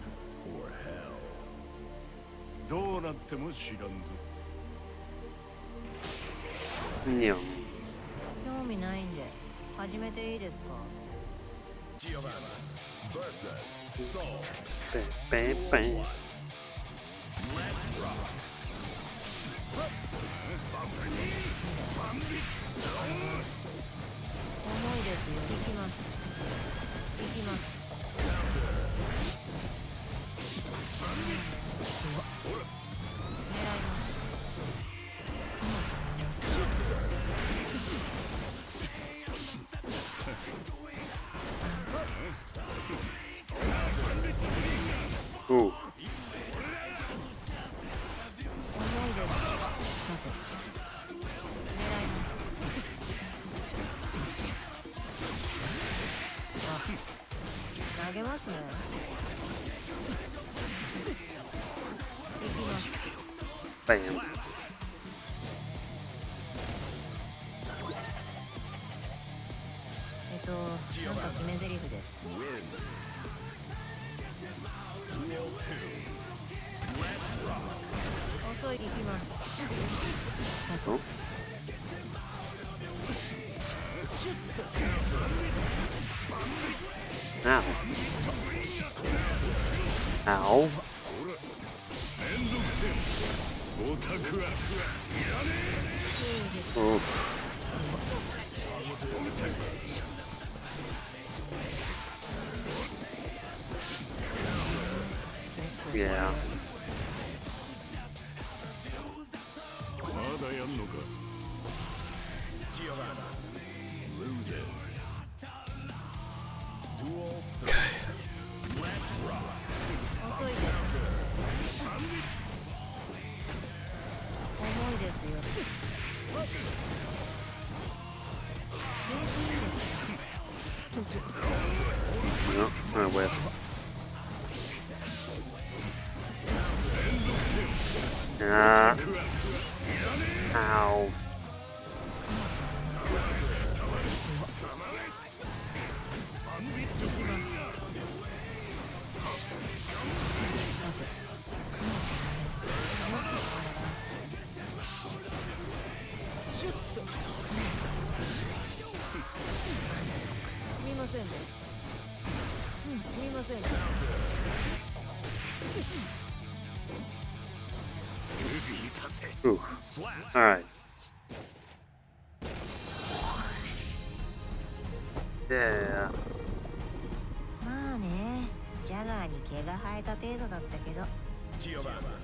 or hell. どうなっても知らんぞ。にゃん。興味ないんで始めていいですか。Giovanna versus Soul. Bam, bam. Let's rock. 重いですよ。行きます。行きます。狙います。Ooh. 重いです。さて。狙います。あ、投げますね。行きます。Bam. なんか決め台詞です。遅い、行きます。Ow. Ow. Oof. Yeah. まだやんのか。Giovanna loses. Duel 3. Let's rock. 遅いです。重いですよ。No, I whiffed. Ow. Ooh. Alright. Yeah. まあね、ジャガーに毛が生えた程度だったけど。Giovanna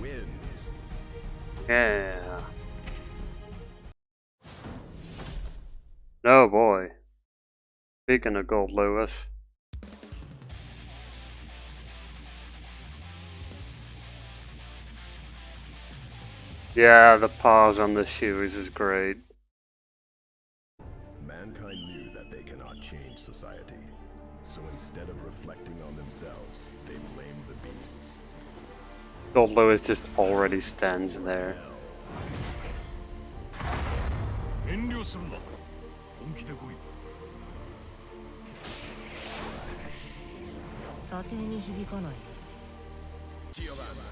wins. Yeah. Oh boy. Speaking of Gold Lewis. Yeah, the pause on the shoes is great. Mankind knew that they cannot change society. So instead of reflecting on themselves, they blame the beasts. Gold Lewis just already stands there. 遠慮するな。本気で来い。査定に響かない。Giovanna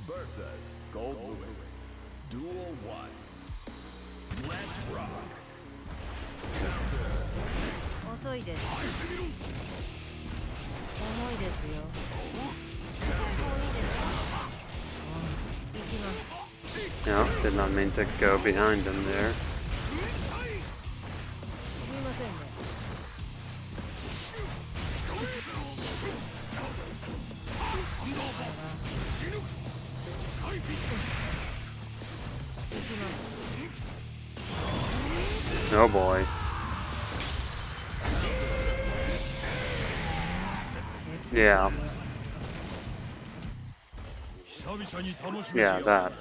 versus Gold Lewis. Duel 1. Let's rock. 遅いです。重いですよ。行きます。No, did not mean to go behind him there. すみませんね。Oh boy. Yeah. Yeah, that.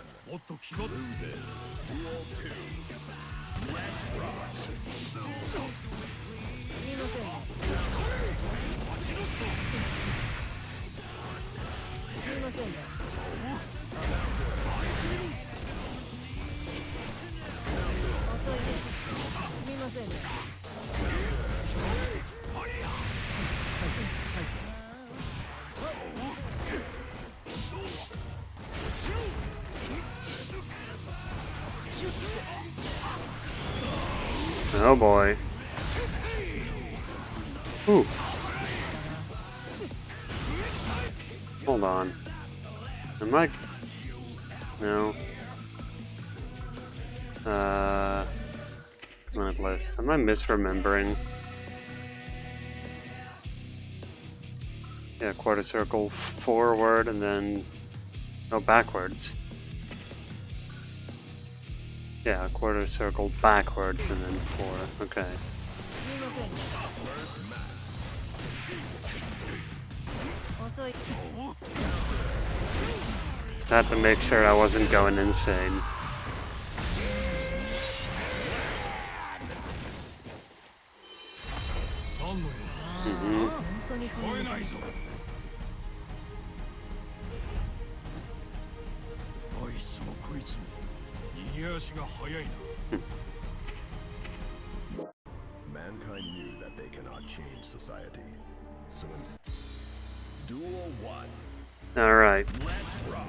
Oh boy. Ooh. Hold on. Am I... No. Command list. Am I misremembering? Yeah, quarter circle forward and then... No, backwards. Yeah, quarter circle backwards and then 4. Okay. Just had to make sure I wasn't going insane. Mankind knew that they cannot change society. So instead, Duel 1. Alright. Let's rock.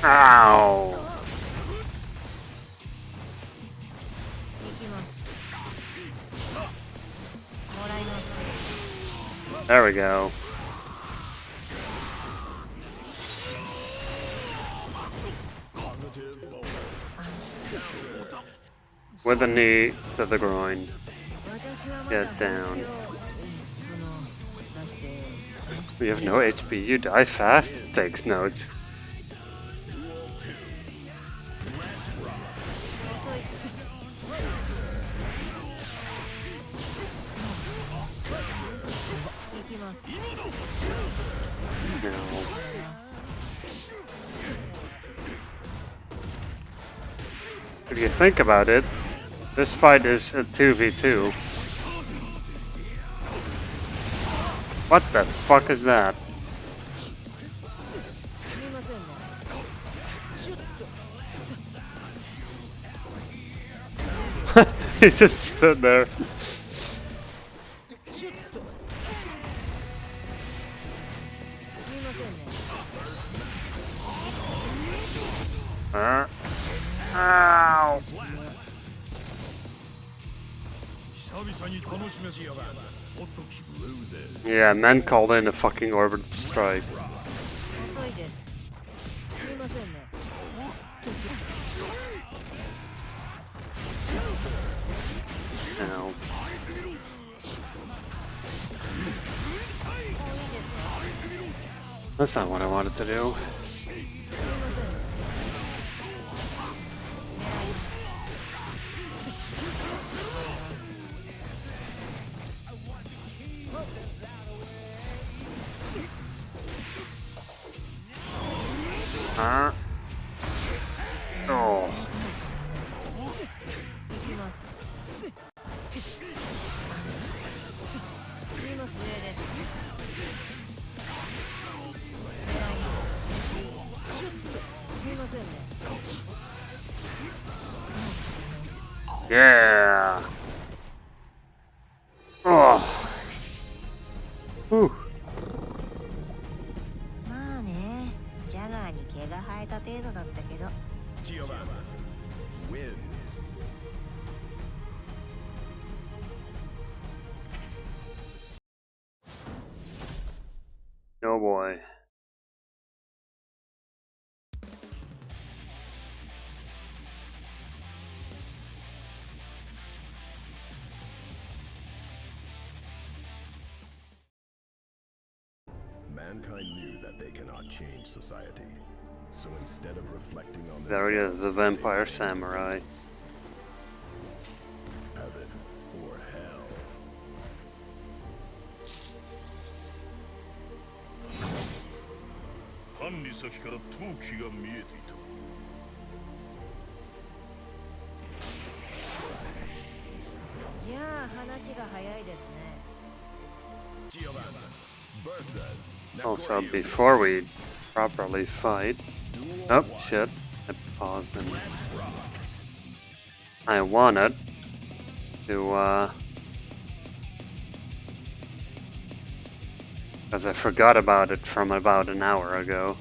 Ow! There we go. With a knee to the groin. Get down. We have no HP. You die fast? Takes notes. No. If you think about it, this fight is a 2v2. What the fuck is that? He just stood there. Ow! Yeah, men called in a fucking orbital strike. Ow. That's not what I wanted to do. Oh. Yeah. Oh. Whew. まあね、ジャガーに毛が生えた程度だったけど。Giovanna wins. Oh boy. Mankind knew that they cannot change society. So instead of reflecting on There he is, the vampire samurai. heaven or hell. Han 先から陶器が見えていた。じゃあ話が早いですね。ジオバン Also, before we properly fight... Oh, shit. I paused and... I wanted to, because I forgot about it from about an hour ago.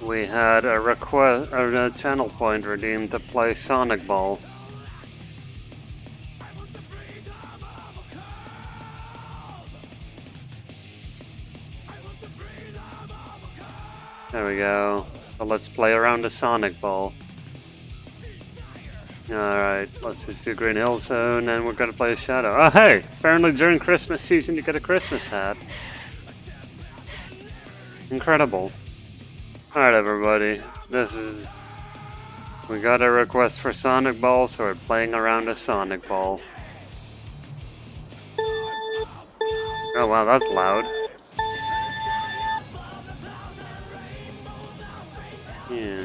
We had a request, a channel point redeemed to play Sonic Ball. There we go. So let's play around a Sonic Ball. Alright, let's just do Green Hill Zone and we're gonna play a Shadow. Oh hey! Apparently during Christmas season you get a Christmas hat. Incredible. Alright everybody, we got a request for Sonic Ball, so we're playing around a Sonic Ball. Oh wow, that's loud. Yeah.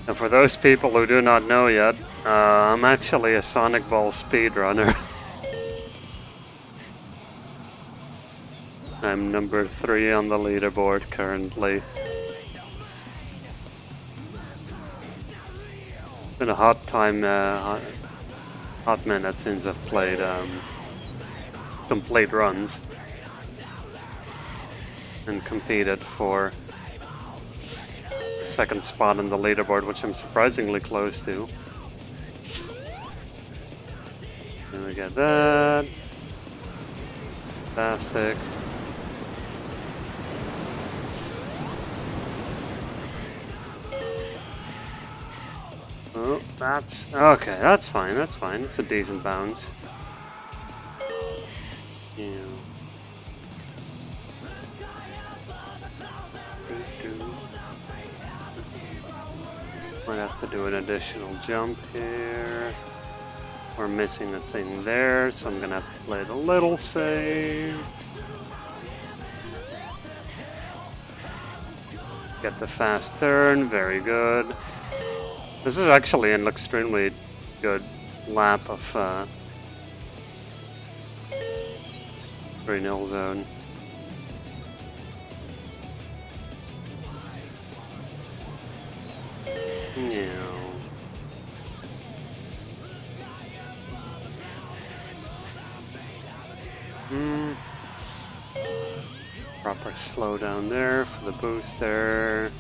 And for those people who do not know yet, I'm actually a Sonic Ball speedrunner. I'm number 3 on the leaderboard currently. It's been a hot minute since I've played complete runs and competed for the 2nd spot on the leaderboard, which I'm surprisingly close to. And we get that. Fantastic. Oh, that's okay. That's fine. That's fine. It's a decent bounce. Yeah. Might have to do an additional jump here. We're missing a thing there, so I'm gonna have to play the little save. Get the fast turn. Very good. This is actually an extremely good lap of Green Hill Zone. Yeah. Proper slowdown there for the booster.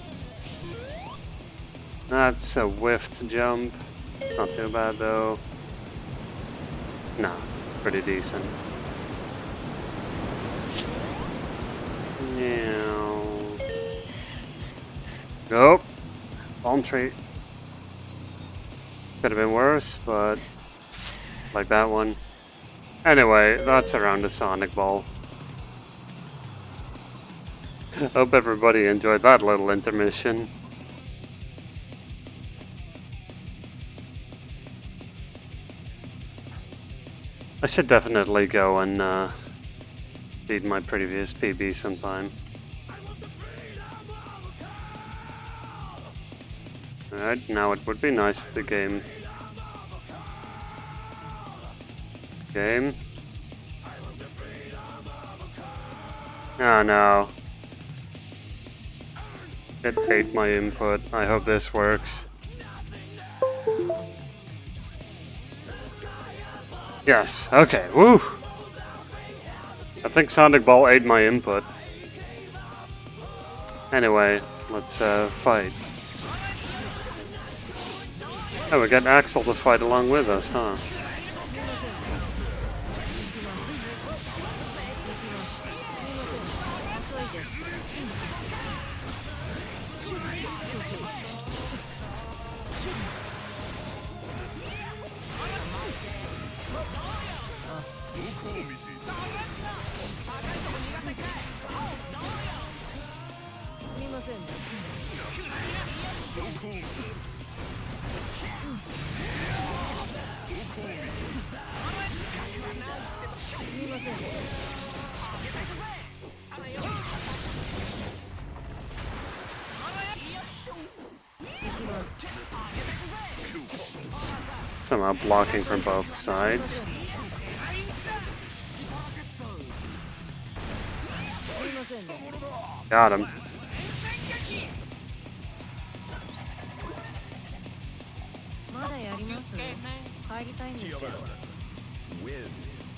That's a whiffed jump. Not too bad though. No, it's pretty decent. Yeah. Nope. Palm tree. Could have been worse, but like that one. Anyway, that's around the Sonic Ball. Hope everybody enjoyed that little intermission. I should definitely go and beat my previous PB sometime. Alright, now it would be nice if the game... Oh no. It ate my input. I hope this works. Yes, okay, woo! I think Sonic Ball ate my input. Anyway, let's fight. Oh, we got Axel to fight along with us, huh? Somehow blocking from both sides. Got him. Wins.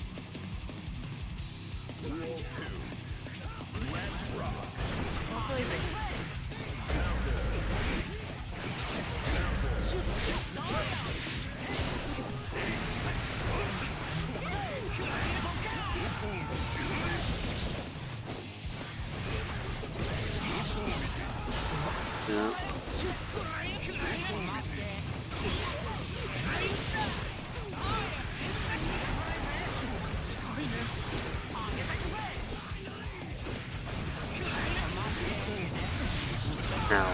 Duel 2. Let's rock. Yeah. Now.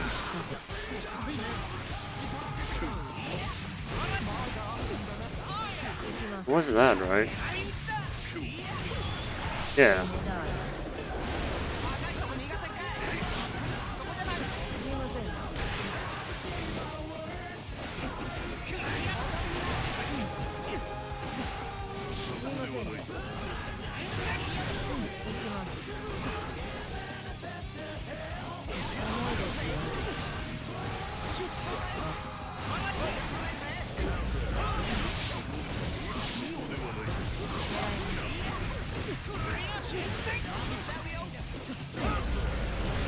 Wasn't that right? Yeah.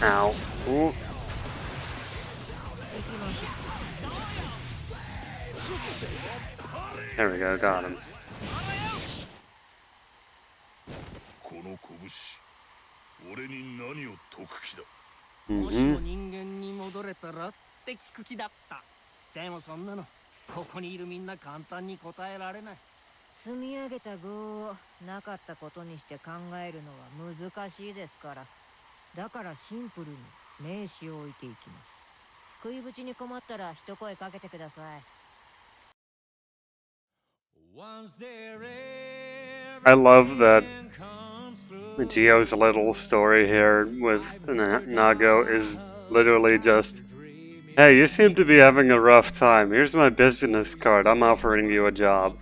Ow. Ooh. There we go, got him. この拳、俺に何を解く気だ。もしも人間に戻れたらって聞く気だった。でもそんなのここにいるみんな簡単に答えられない。積み上げた業をなかったことにして考えるのは難しいですから。だからシンプルに名詞を置いていきます。食いぶちに困ったら一声かけてください。I love that Gio's little story here with Nago is literally just, hey, you seem to be having a rough time. Here's my business card. I'm offering you a job.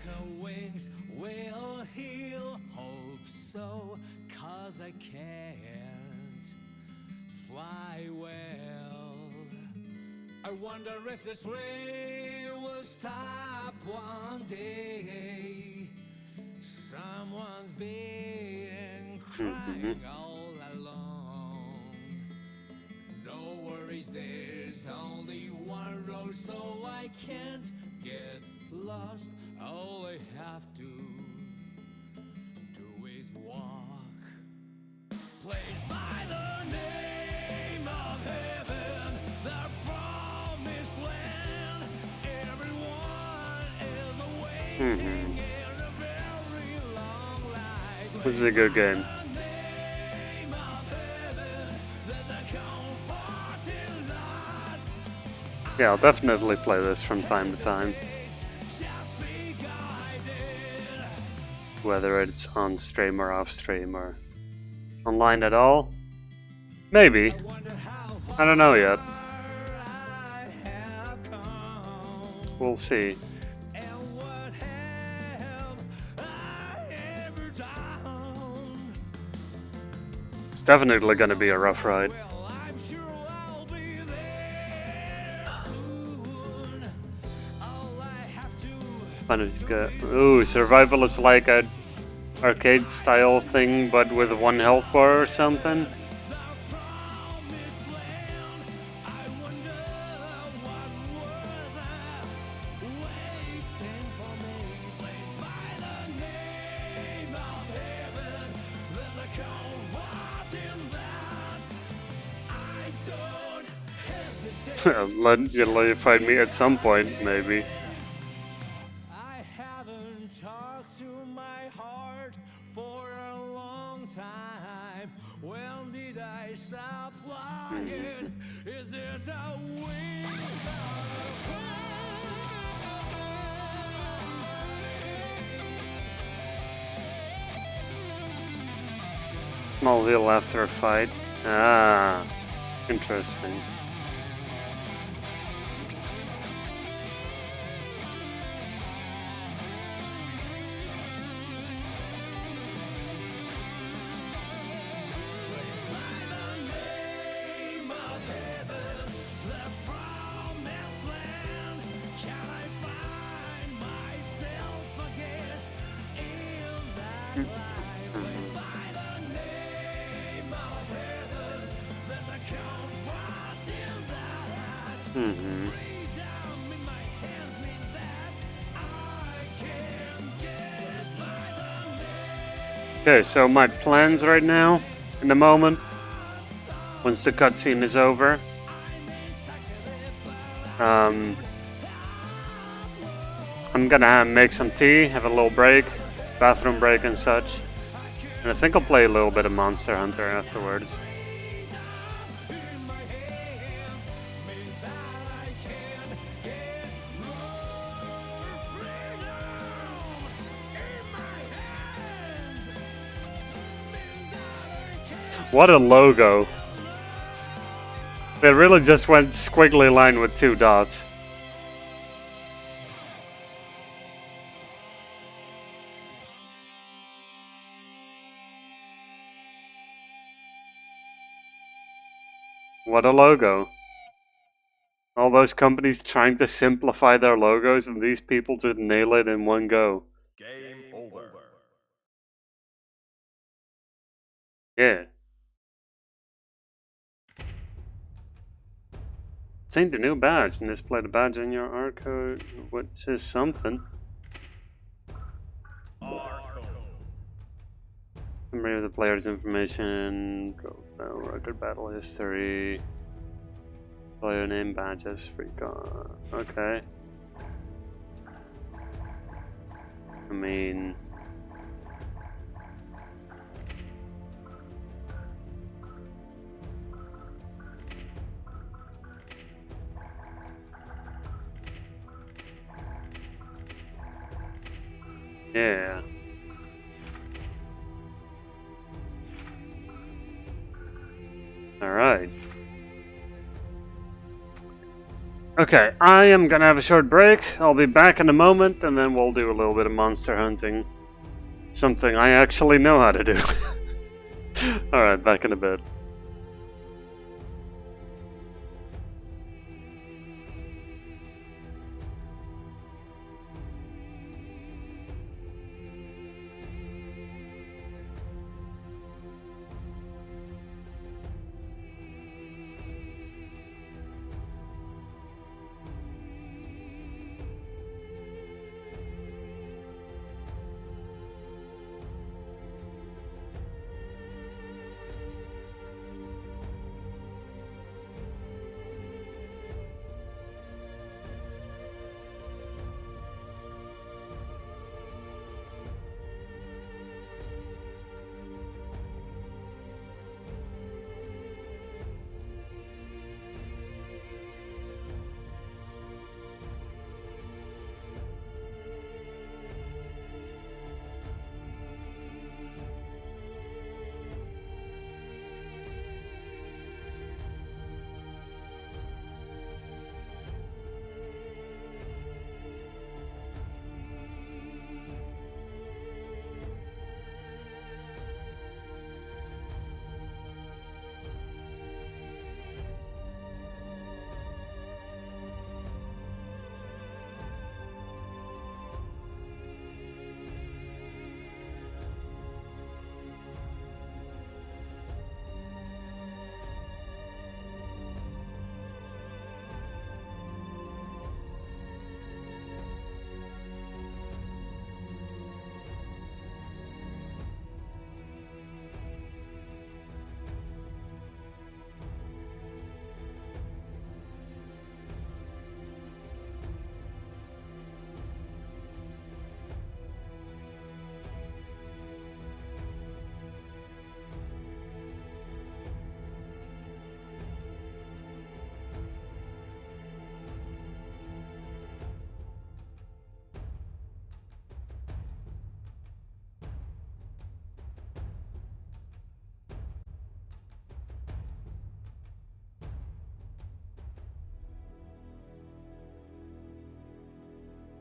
I wonder if this rain will stop one day. Someone's been crying all along. No worries, there's only one road, so I can't get lost. All I have to do is walk. Place by the name of heaven, the promised land. Everyone is waiting in a very long line. This is a good game. Yeah, I'll definitely play this from time to time. Whether it's on stream or off stream or online at all? Maybe. I don't know yet. We'll see. It's definitely gonna be a rough ride. Ooh, survival is like a arcade style thing but with one health bar or something. You'll find me at some point, maybe. Smallville after a fight. Ah, interesting. Mm-hmm. Okay, so my plans right now, in the moment, once the cutscene is over, I'm gonna make some tea, have a little break, bathroom break and such, and I think I'll play a little bit of Monster Hunter afterwards. What a logo. It really just went squiggly line with 2 dots. What a logo. All those companies trying to simplify their logos and these people just nail it in one go. Game over. Yeah. Obtained a new badge and display the badge in your R code, which is something. Summary of the player's information, record battle history, player name, badges, free card. Okay. I mean, yeah. Alright. Okay, I am gonna have a short break. I'll be back in a moment, and then we'll do a little bit of monster hunting. Something I actually know how to do. Alright, back in a bit.